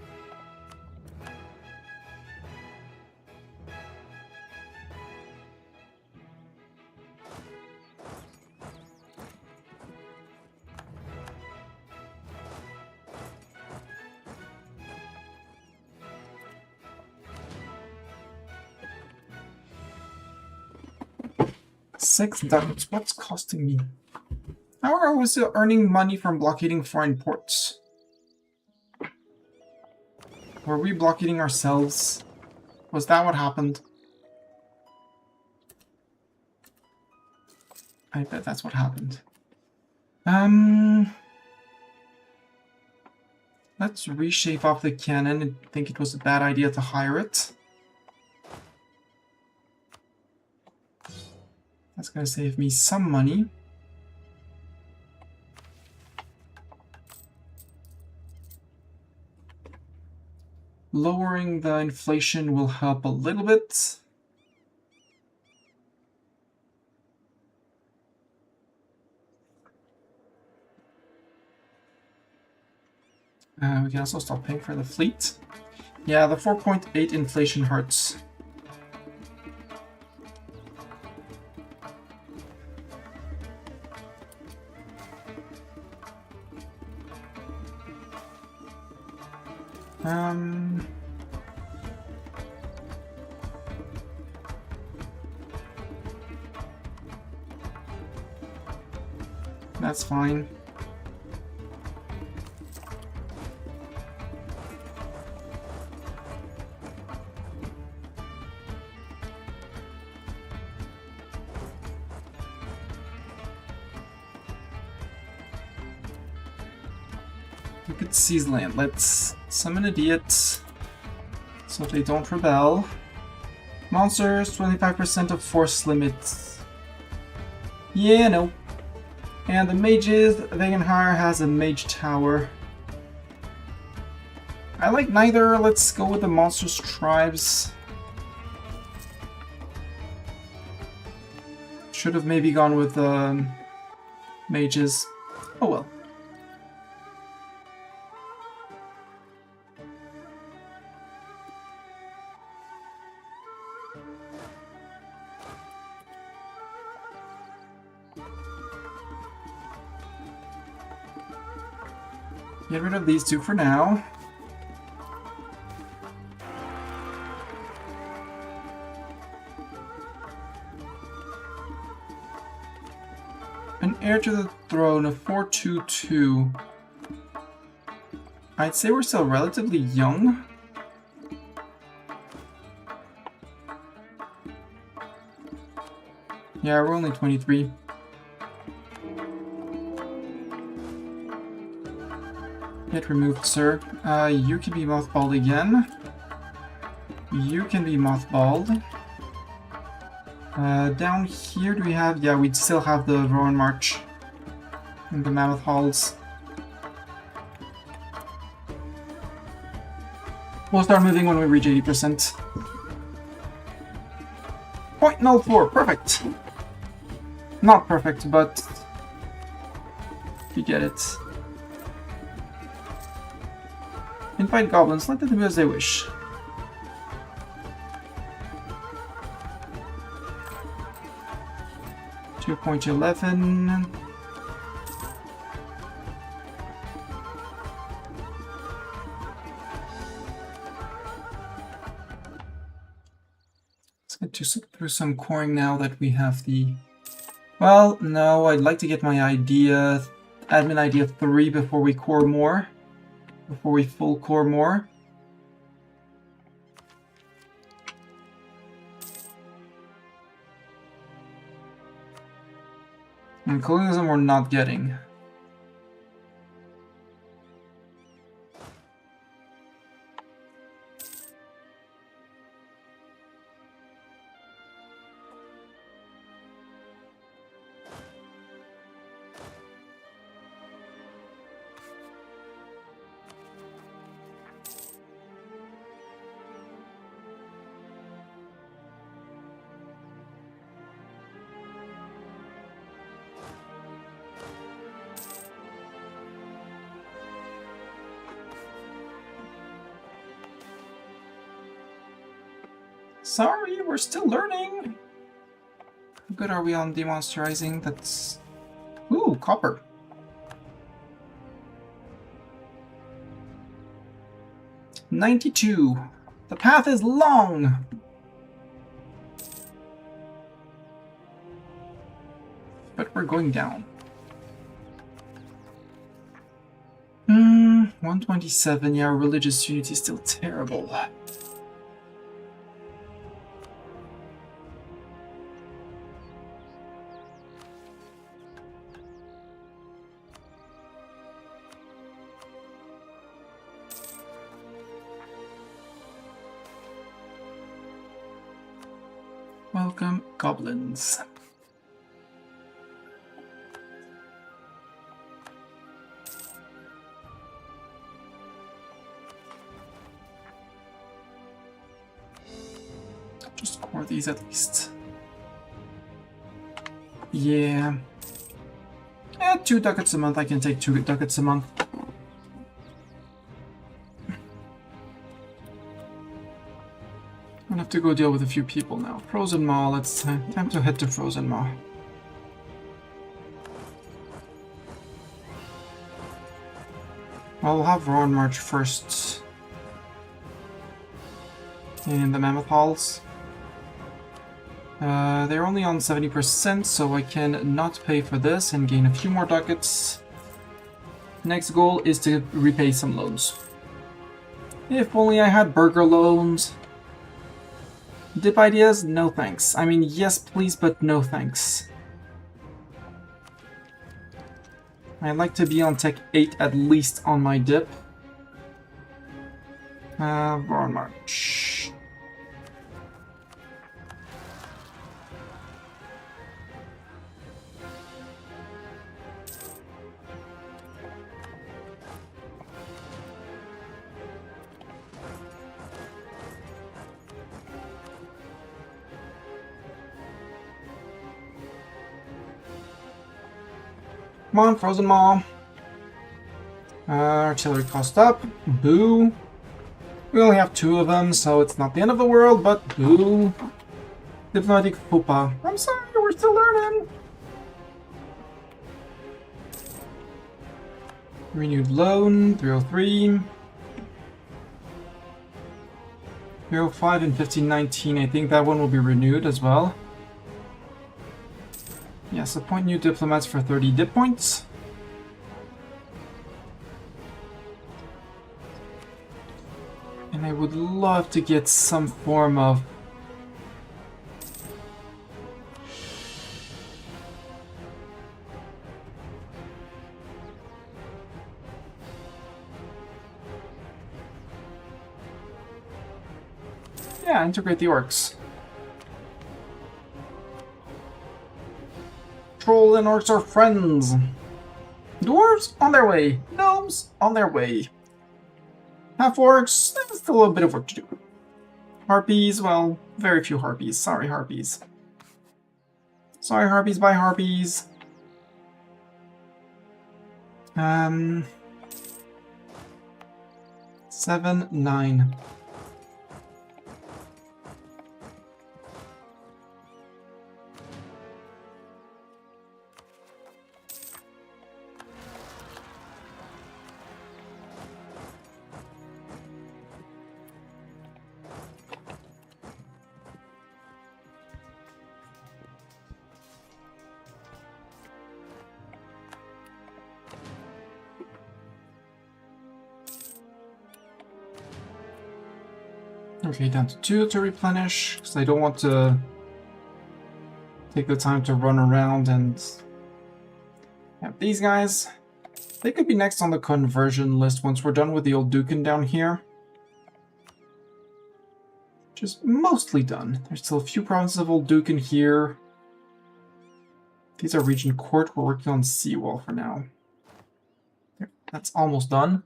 $6. What's costing me? How are we still earning money from blockading foreign ports? Were we blockading ourselves? Was that what happened? I bet that's what happened. Let's reshape off the cannon. I think it was a bad idea to hire it. That's gonna save me some money. Lowering the inflation will help a little bit. We can also stop paying for the fleet. Yeah, the 4.8 inflation hurts. That's fine. We could seize land. Let's summon idiots so they don't rebel. Monsters, 25% of force limits. Yeah, no. And the mages, Veganhire has a mage tower. I like neither. Let's go with the monsters tribes. Should have maybe gone with mages. Oh well. Get rid of these two for now. An heir to the throne of 422. I'd say we're still relatively young. Yeah, we're only 23. Get removed, sir. You can be mothballed again. You can be mothballed. Down here, do we have... Yeah, we still have the Rowan March and the Mammoth Halls. We'll start moving when we reach 80%. 0.04, perfect! Not perfect, but you get it. Invite goblins, let them do as they wish. .11. Let's get through some coring now that we have the... Well, no, I'd like to get my admin idea 3 before we core more. Before we full core more. And colonialism we're not getting. Sorry, we're still learning. How good are we on demonsterizing? That's... Ooh, copper. $92. The path is long. But we're going down. 127. Yeah, religious unity is still terrible. Welcome, goblins. Just core these at least. Yeah. 2 ducats a month. I can take 2 ducats a month. I'll have to go deal with a few people now. Frozen Maw, let's time to head to Frozen Maw. Well, we'll have Rowan March first. In the Mammoth Halls. They're only on 70%, so I can not pay for this and gain a few more ducats. Next goal is to repay some loans. If only I had burger loans. Dip ideas? No thanks. I mean, yes please, but no thanks. I'd like to be on Tech 8 at least on my dip. Rowan March. Come on, Frozen Maw. Artillery cost up. Boo. We only have 2 of them, so it's not the end of the world, but boo. Diplomatic Fupa. I'm sorry, we're still learning. Renewed loan, 303. 305 and 1519. I think that one will be renewed as well. Yes, appoint new diplomats for 30 dip points. And I would love to get some form of... Yeah, integrate the orcs. Troll and orcs are friends. Dwarves on their way. Gnomes on their way. Half orcs, there's still a bit of work to do. Harpies, well, very few harpies. Sorry, harpies. Sorry, harpies, bye, harpies. 7, 9. Okay, down to 2 to replenish, because I don't want to take the time to run around and have these guys. They could be next on the conversion list once we're done with the old Dukin down here. Which is mostly done. There's still a few provinces of old Dukin here. These are region court. We're working on seawall for now. There, that's almost done.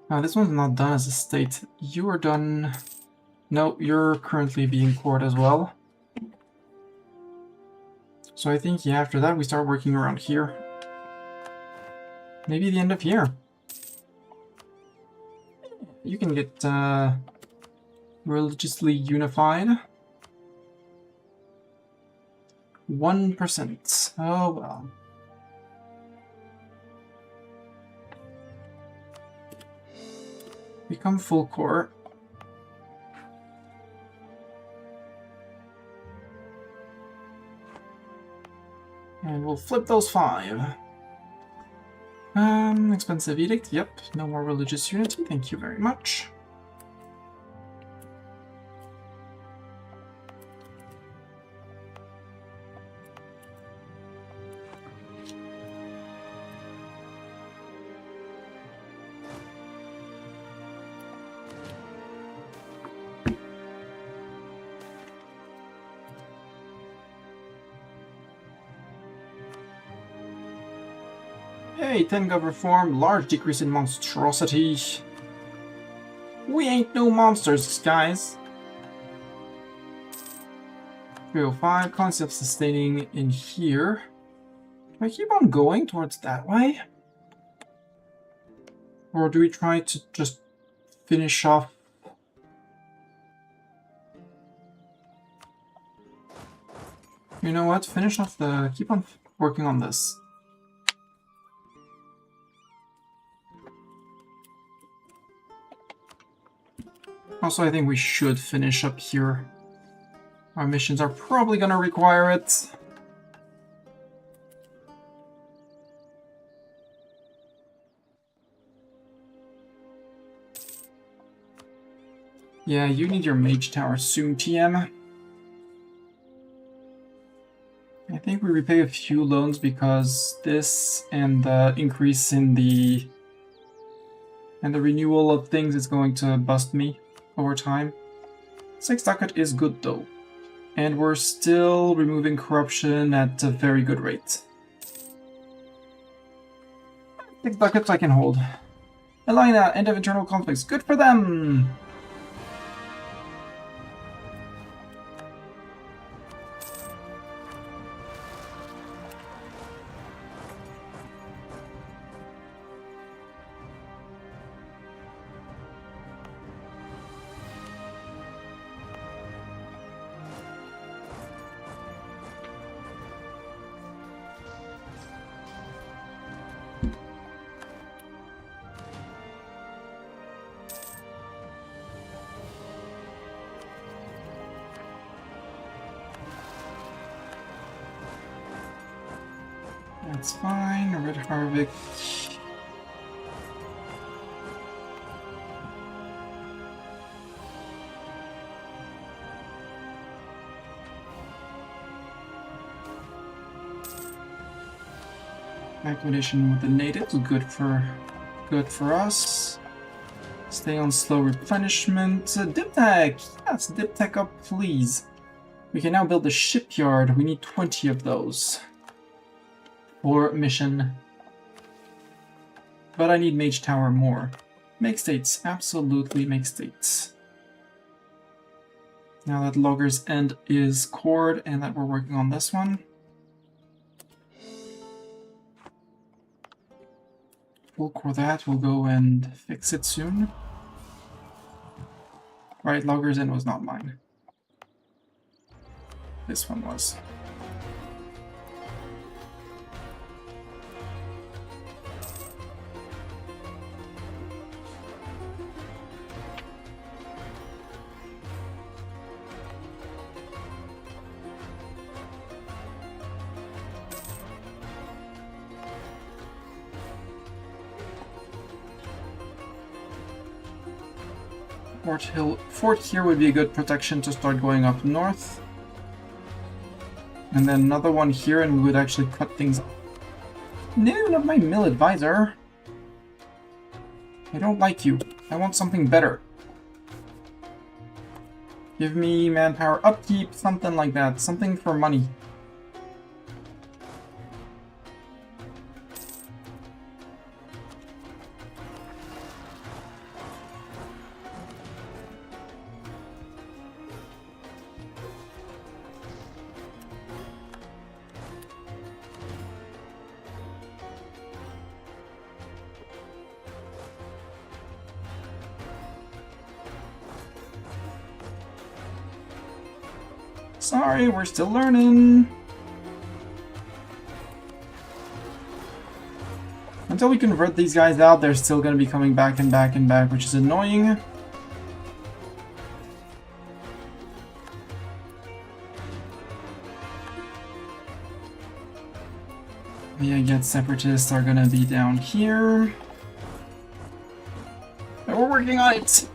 Now, this one's not done as a state. You are done... No, you're currently being court as well. So I think, yeah, after that we start working around here. Maybe the end of here. You can get religiously unified. 1%. Oh well. Become full core. And we'll flip those 5. Expensive edict, yep. No more religious unity, thank you very much. Hey, 10 gov reform, large decrease in monstrosity. We ain't no monsters, guys. 305, concept sustaining in here. Do I keep on going towards that way? Or do we try to just finish off? You know what? Finish off the... Keep on working on this. Also, I think we should finish up here. Our missions are probably gonna require it. Yeah, you need your mage tower soon, TM. I think we repay a few loans because this and the increase in the... and the renewal of things is going to bust me over time. 6 ducat is good though. And we're still removing corruption at a very good rate. 6 ducats I can hold. Elena, end of internal conflicts. Good for them! That's fine, Red Harvick. Accommodation with the natives, good for us. Stay on slow replenishment. Dip tech! Yes, dip tech up, please. We can now build a shipyard. We need 20 of those for mission. But I need Mage Tower more. Make states. Absolutely make states. Now that Logger's End is cored and that we're working on this one. We'll core that. We'll go and fix it soon. Right, Logger's End was not mine. This one was. Fort here would be a good protection to start going up north. And then another one here and we would actually cut things off. No, not my mill advisor. I don't like you. I want something better. Give me manpower upkeep, something like that. Something for money. Sorry, we're still learning. Until we convert these guys out, they're still going to be coming back and back and back, which is annoying. The Agat Separatists are going to be down here. But we're working on it!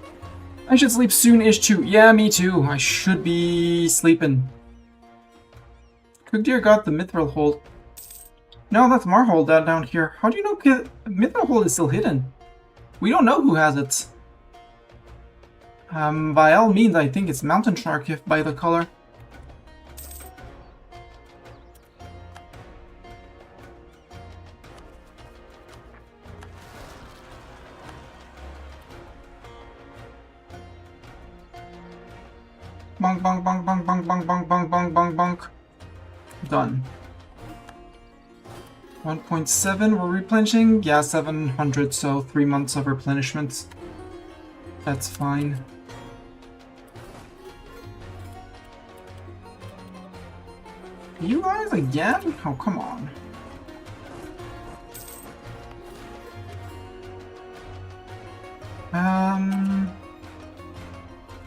I should sleep soon-ish too. Yeah, me too. I should be sleeping. Cookdeer got the Mithril Hold. No, that's Marhold down here. How do you know Mithril Hold is still hidden? We don't know who has it. By all means, I think it's Mountain Shark if by the color. Bonk, bonk, bonk, bonk, bonk, bonk, bonk, bonk, bonk, bonk, bonk. Done. 1.7, we're replenishing? Yeah, 700, so 3 months of replenishment. That's fine. You guys again? Oh, come on.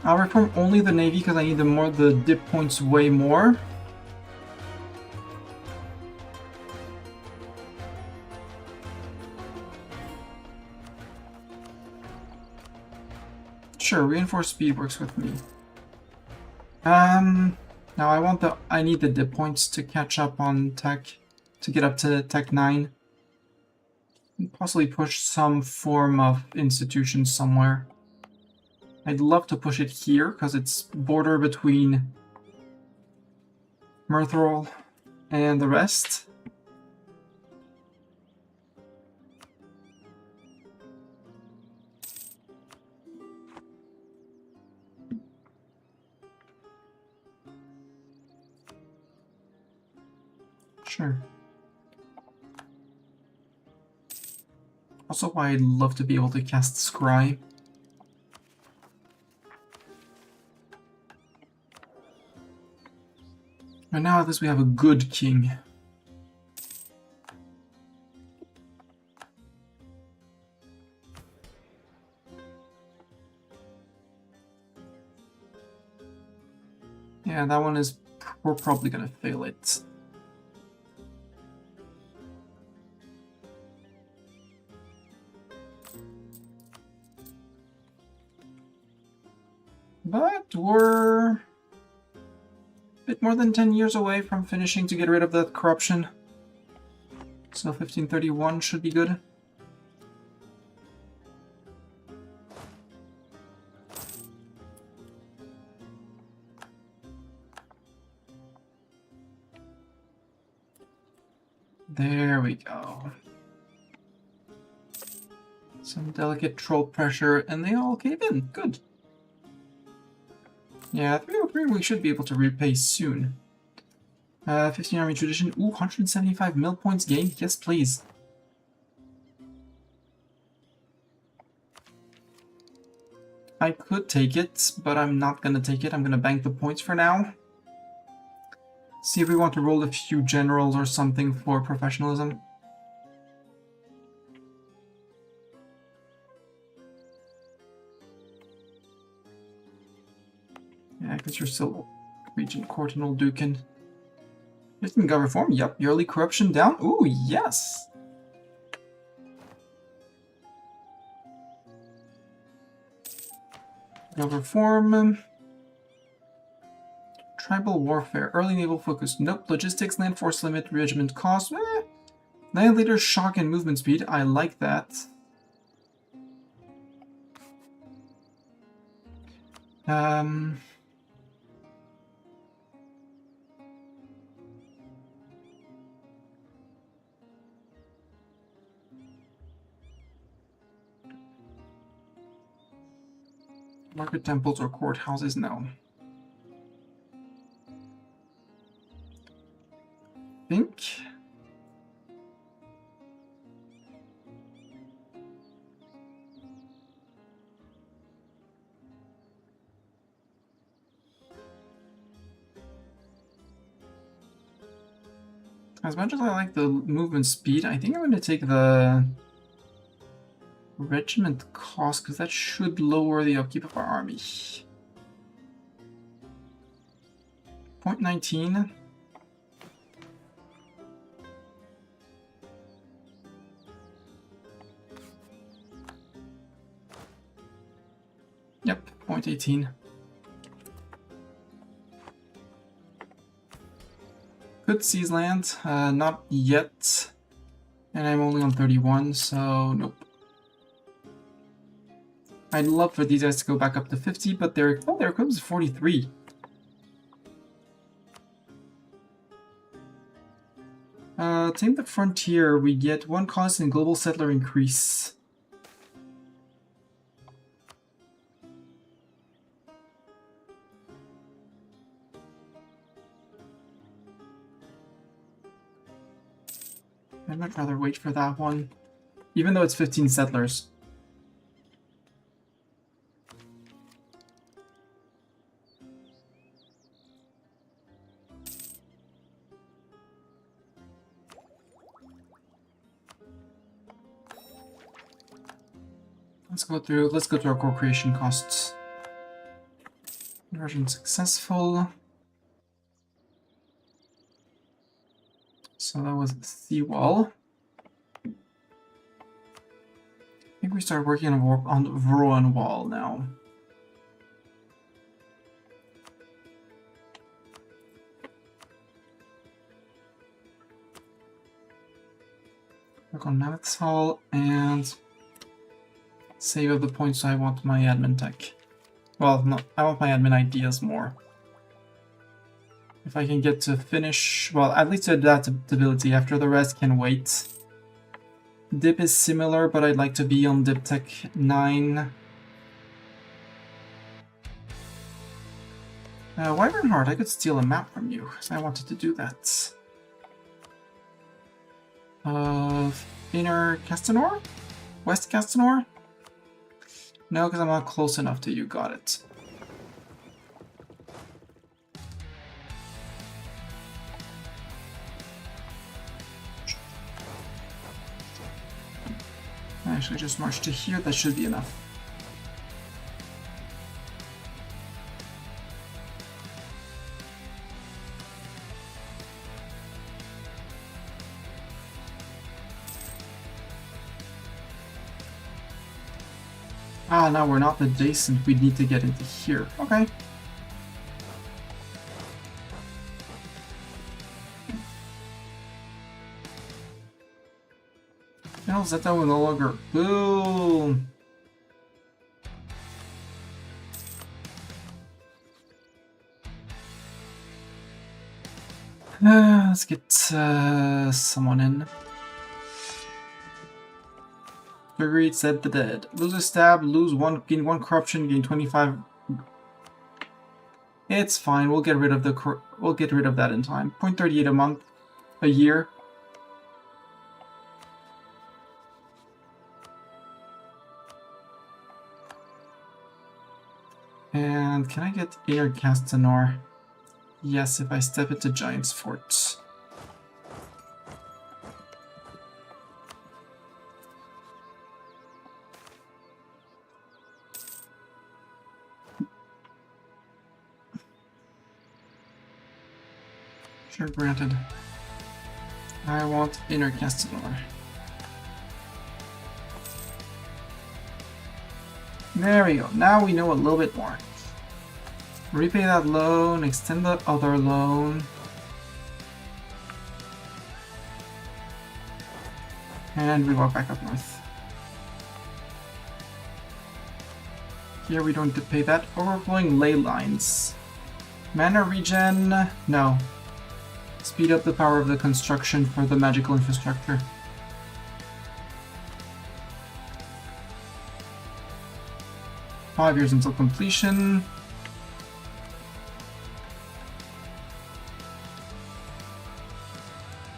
I'll reform only the Navy because I need the dip points way more. Sure, reinforced speed works with me. Now I need the dip points to catch up on tech, to get up to tech 9. And possibly push some form of institution somewhere. I'd love to push it here, because it's border between Obrtrol and the rest. Sure. Also why I'd love to be able to cast Scry. And now at least we have a good king. Yeah, that one is... we're probably gonna fail it. But we're... bit more than 10 years away from finishing to get rid of that corruption. So 1531 should be good. There we go. Some delicate troll pressure, and they all cave in. Good. Yeah, 303 we should be able to repay soon. 15 Army Tradition. Ooh, 175 mil points gained. Yes, please. I could take it, but I'm not gonna take it. I'm gonna bank the points for now. See if we want to roll a few generals or something for professionalism. Yeah, because you're still Regent Court and Old Dukin. Just in Gov Reform, yep. Yearly corruption down. Ooh, yes! Gov Reform. Tribal warfare. Early naval focus. Nope. Logistics, land force limit, regiment cost. Land leader, shock, and movement speed. I like that. Market temples or courthouses? No. Think. As much as I like the movement speed, I think I'm going to take the regiment cost, because that should lower the upkeep of our army. 0.19. Yep, 0.18. Could seize land, not yet. And I'm only on 31, so nope. I'd love for these guys to go back up to 50, but their equipment is 43. Tame the Frontier, we get 1 constant global settler increase. I'd much rather wait for that one, even though it's 15 settlers. Let's go through our core creation costs. Conversion successful. So that was the seawall. I think we start working on the Vroan wall now. Work on Mammoth's Hall and save up the points I want my admin tech. Well, no, I want my admin ideas more. If I can get to finish, well, at least adaptability. After the rest can wait. Dip is similar, but I'd like to be on Dip Tech 9. Wyvern Heart, I could steal a map from you, because I wanted to do that. Inner Castanor? West Castanor? No, because I'm not close enough to you. Got it. I actually just marched to here. That should be enough. Ah, now we're not adjacent. We need to get into here. Okay. No, Zeta will no longer. Boom! Let's get someone in. Agreed, said the dead. Lose a stab, lose one, gain 1 corruption, gain 25. It's fine. We'll get rid of that in time. 0.38 a month, a year. And can I get Inner Castanor? Yes, if I step into Giant's Fort. Sure, granted. I want Inner Castanor. There we go. Now we know a little bit more. Repay that loan, extend the other loan. And we walk back up north. Here we don't need to pay that. Overflowing ley lines. Mana regen? No. Speed up the power of the construction for the magical infrastructure. Five years until completion.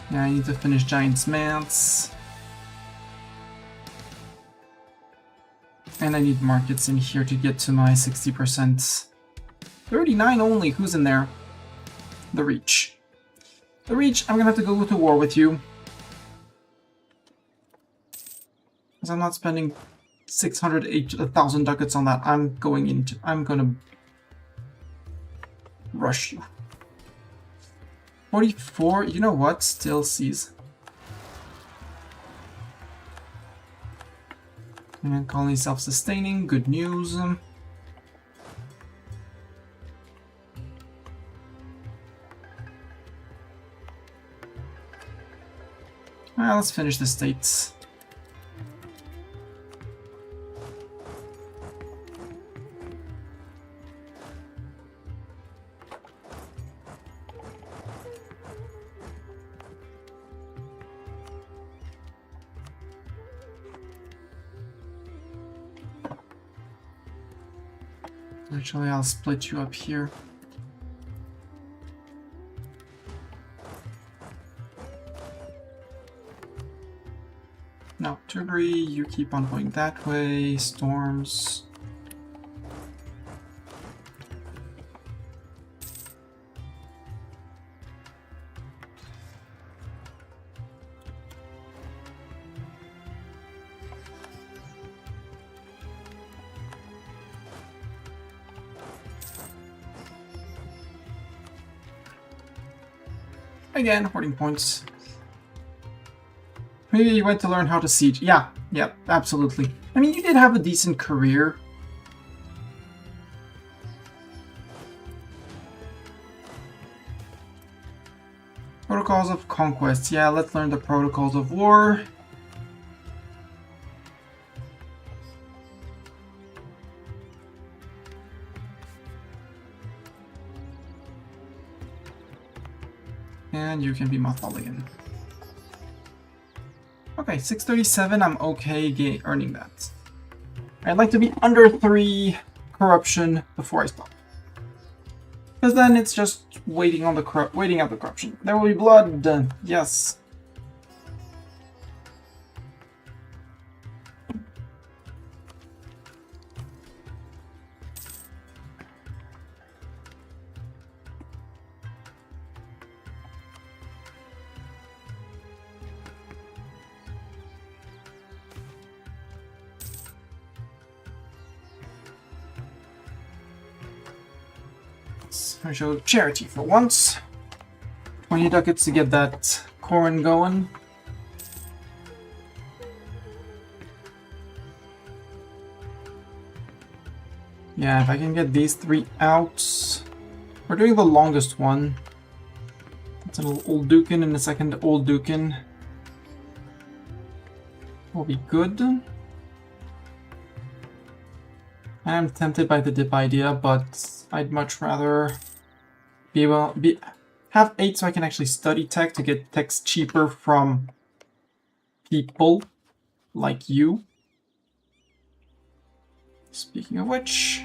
Yeah, I need to finish Giant's Manse. And I need markets in here to get to my 60%. 39 only, who's in there? The Reach. The Reach, I'm gonna have to go to war with you. Because I'm not spending 1,000 ducats on that. I'm gonna rush you. 44, you know what? Still sees. And colony self-sustaining, good news. Well, let's finish the states. Actually, I'll split you up here. Now, Tugri, you keep on going that way. Storms. Again, hoarding points. Maybe you went to learn how to siege. Yeah, absolutely. I mean, you did have a decent career. Protocols of Conquest. Yeah, let's learn the Protocols of War. And you can be mothballed again. Okay, 637, I'm okay earning that. I'd like to be under 3 corruption before I stop. Because then it's just waiting out the corruption. There will be blood, yes. I show charity for once. 20 ducats to get that corn going. Yeah, if I can get these 3 out. We're doing the longest one. That's an old Dukin and a second old Dukin. Will be good. I'm tempted by the dip idea, but I'd much rather have have 8 so I can actually study tech to get techs cheaper from people like you. Speaking of which...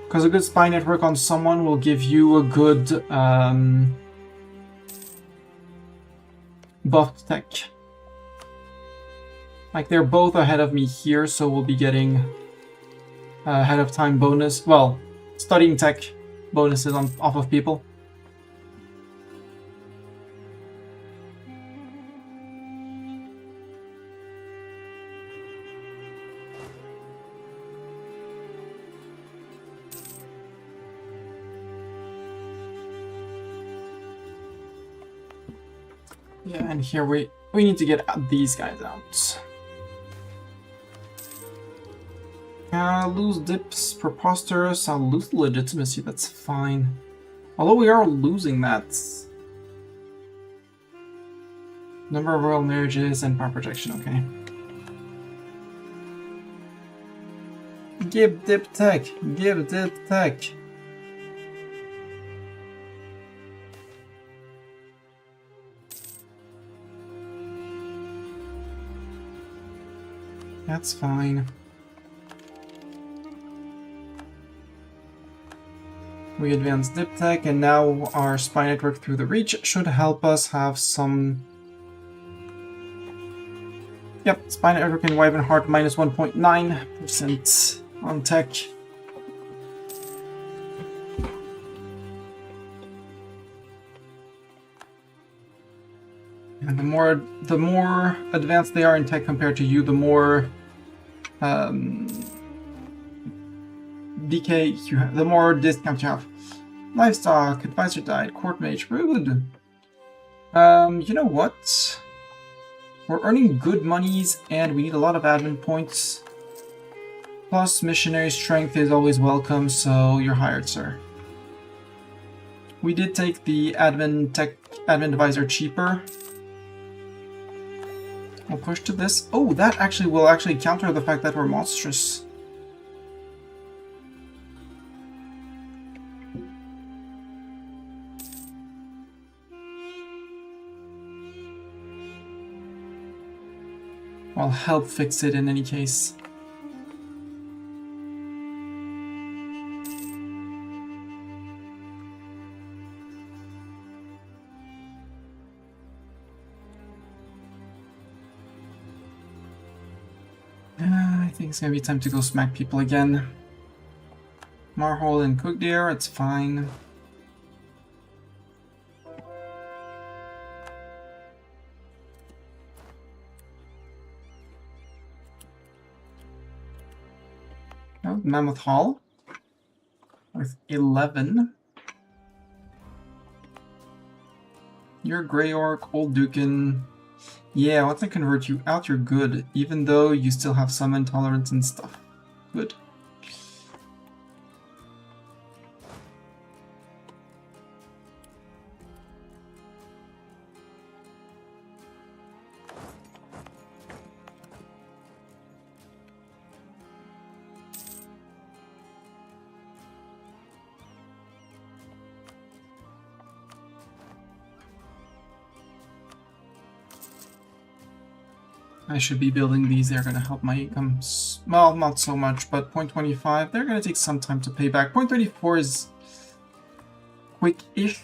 Because a good spy network on someone will give you a good buff tech. Like, they're both ahead of me here, so we'll be getting ahead of time bonus. Well, studying tech bonuses off of people. Yeah, and here we need to get these guys out. Lose dips, preposterous. I'll lose legitimacy, that's fine. Although we are losing that. Number of royal marriages and power projection, okay. Give dip tech, give dip tech. That's fine. We advanced dip tech, and now our spy network through the reach should help us have some... Yep, spy network and Wyvern Heart minus 1.9% on tech. And the more advanced they are in tech compared to you, the more DK you have, the more discount you have. Livestock, advisor died, court mage, rude. You know what? We're earning good monies and we need a lot of admin points. Plus missionary strength is always welcome, so you're hired, sir. We did take the admin advisor cheaper. We'll push to this. Oh, that actually will counter the fact that we're monstrous. I'll help fix it in any case. I think it's gonna be time to go smack people again. Marhole and Cookdeer, it's fine. Oh, Mammoth Hall with 11. You're Grey Orc, Old Dukin. Yeah, once I convert you out, you're good, even though you still have some intolerance and stuff. Good. I should be building these, they're going to help my income. Well, not so much, but 0.25, they're going to take some time to pay back. 0.34 is quick-ish.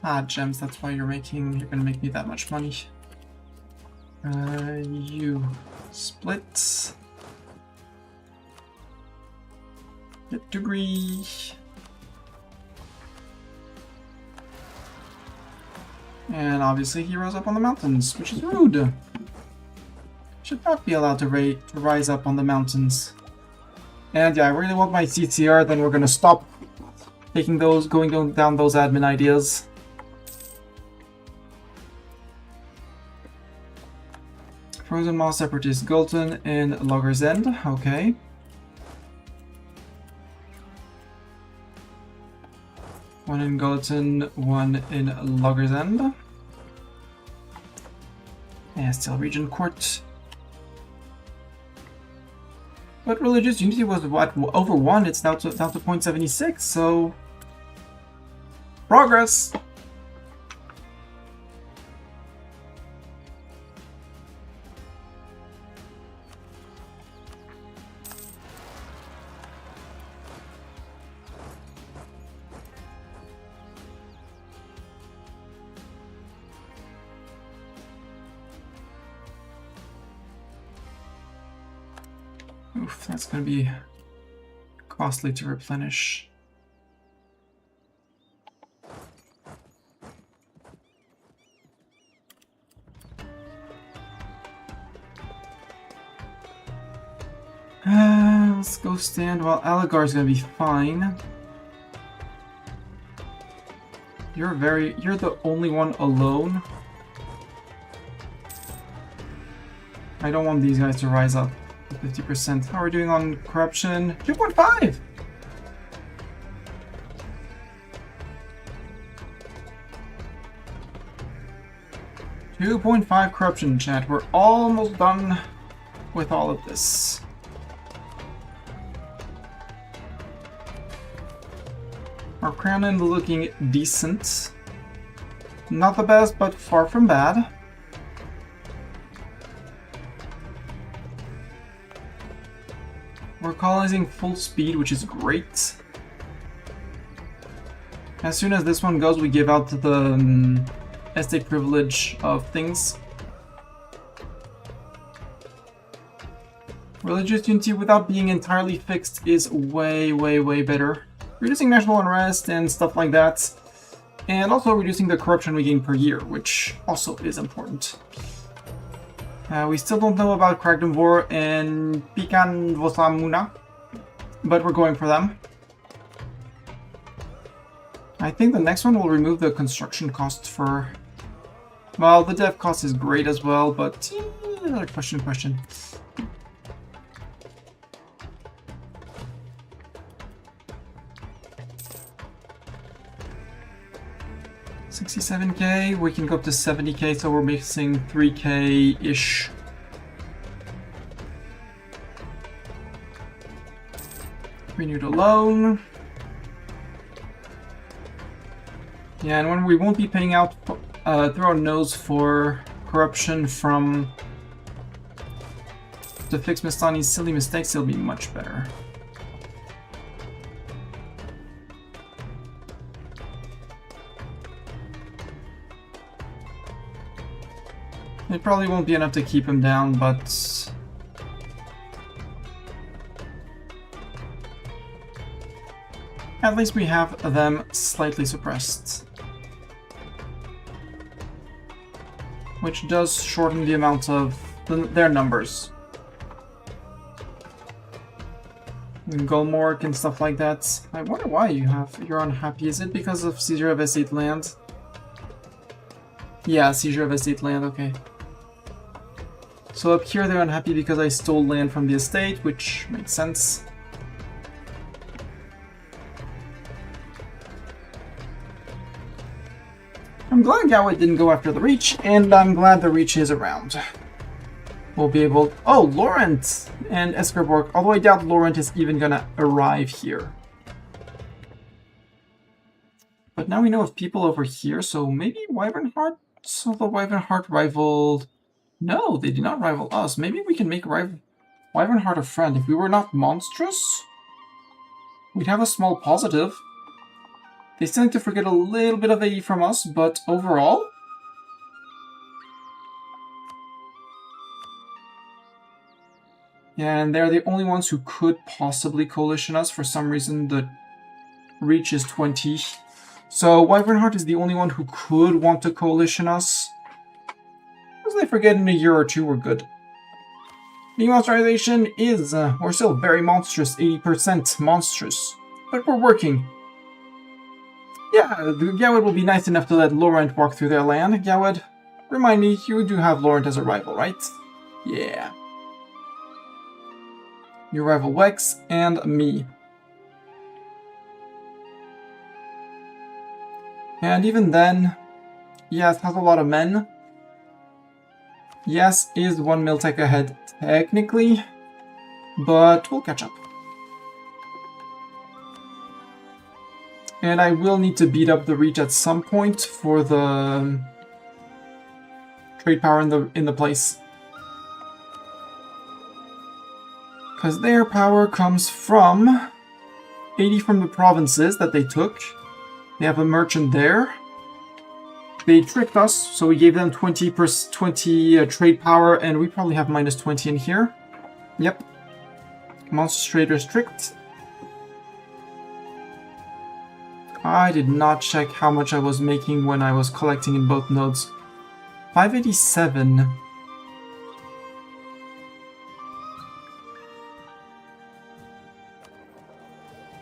Ah, gems, that's why you're going to make me that much money. You split. Get degree. And obviously he rose up on the mountains, which is rude. Should not be allowed to rise up on the mountains. And yeah, I really want my CCR, then we're gonna stop taking those, going down those admin ideas. Frozen Maw Separatist Gulton in Logger's End, okay. One in Gulton, one in Logger's End. Yeah, still Regent Court. But religious unity was what, over 1, it's down to 0.76, so progress. Oof, that's going to be costly to replenish. Let's go stand while Aligar's going to be fine. You're the only one alone. I don't want these guys to rise up. 50%. How are we doing on corruption? 2.5! .5 corruption, chat. We're almost done with all of this. Our Crown looking decent. Not the best, but far from bad. We're colonizing full speed, which is great. As soon as this one goes, we give out the estate privilege of things. Religious unity without being entirely fixed is way, way, way better. Reducing national unrest and stuff like that. And also reducing the corruption we gain per year, which also is important. We still don't know about Kragdenvor and Pikan Vosamuna, but we're going for them. I think the next one will remove the construction cost for... Well, the dev cost is great as well, but... another question. 67k, we can go up to 70k, so we're missing 3k-ish. Renewed a loan. Yeah, and when we won't be paying out through our nose for corruption from to fix Mistani's silly mistakes, it'll be much better. It probably won't be enough to keep him down, but... at least we have them slightly suppressed. Which does shorten the amount of their numbers. And Golmork and stuff like that. I wonder why you're unhappy. Is it because of seizure of estate land? Yeah, seizure of estate land, okay. So up here they're unhappy because I stole land from the estate, which makes sense. I'm glad Gowit didn't go after the Reach, and I'm glad the Reach is around. We'll be able... Oh, Laurent and Eskerborg, although I doubt Laurent is even gonna arrive here. But now we know of people over here, so maybe Wyvernheart? So the Wyvernheart rivaled... No, they did not rival us. Maybe we can make Wyvernheart a friend. If we were not monstrous, we'd have a small positive. They still need to forget a little bit of AE from us, but overall... Yeah, and they're the only ones who could possibly coalition us. For some reason, the reach is 20. So Wyvernheart is the only one who could want to coalition us. As they forget, in a year or two, we're good. Demonstration is, we're still very monstrous, 80% monstrous. But we're working. Yeah, Gowed will be nice enough to let Laurent walk through their land. Gowed, remind me, you do have Laurent as a rival, right? Yeah. Your rival Wex and me. And even then, yeah, it has a lot of men. Yes, is 1 miltech ahead technically, but we'll catch up. And I will need to beat up the reach at some point for the trade power in the place. Because their power comes from 80 from the provinces that they took. They have a merchant there. They tricked us, so we gave them 20 trade power, and we probably have minus 20 in here. Yep. Monster Trader tricked. I did not check how much I was making when I was collecting in both nodes. 587.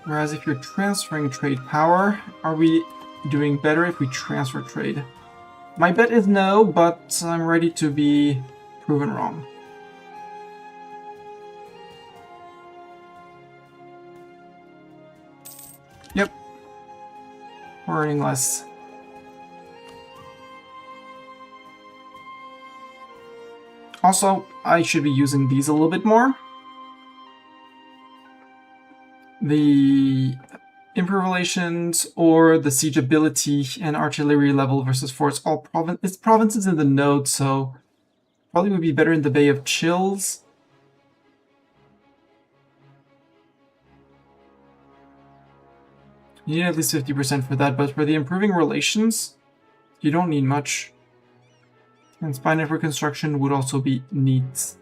Whereas if you're transferring trade power, are we doing better if we transfer trade? My bet is no, but I'm ready to be proven wrong. Yep. We're earning less. Also, I should be using these a little bit more. The improve relations or the siege ability and artillery level versus force, all it's provinces in the node, so probably would be better in the Bay of Chills. You need at least 50% for that, but for the improving relations, you don't need much. And spy network construction would also be neat.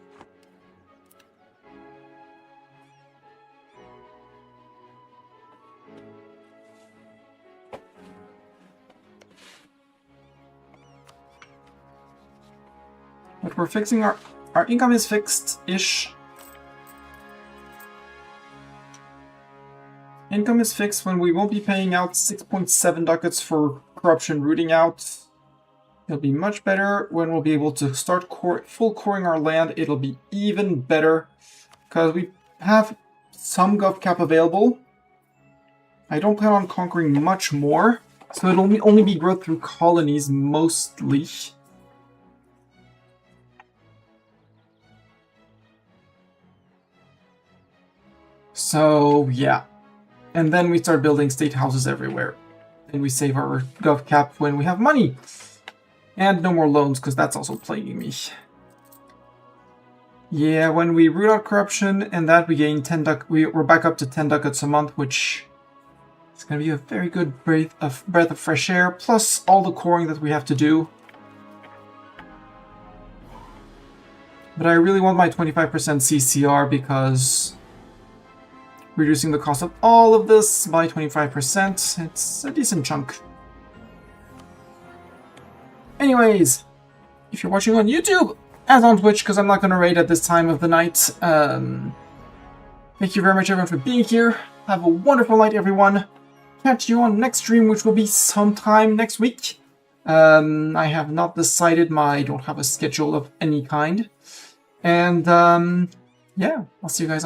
But we're fixing our income is fixed-ish. Income is fixed when we won't be paying out 6.7 ducats for corruption rooting out. It'll be much better when we'll be able to start full coring our land. It'll be even better because we have some gov cap available. I don't plan on conquering much more, so it'll only be growth through colonies mostly. So, yeah. And then we start building state houses everywhere. And we save our gov cap when we have money. And no more loans, because that's also plaguing me. Yeah, when we root out corruption and that, we gain 10 we're back up to 10 ducats a month, which is going to be a very good breath of fresh air, plus all the coring that we have to do. But I really want my 25% CCR because reducing the cost of all of this by 25%, it's a decent chunk. Anyways, if you're watching on YouTube, as on Twitch, because I'm not going to raid at this time of the night, thank you very much everyone for being here. Have a wonderful night, everyone. Catch you on next stream, which will be sometime next week. I have not decided. I don't have a schedule of any kind. And, yeah, I'll see you guys on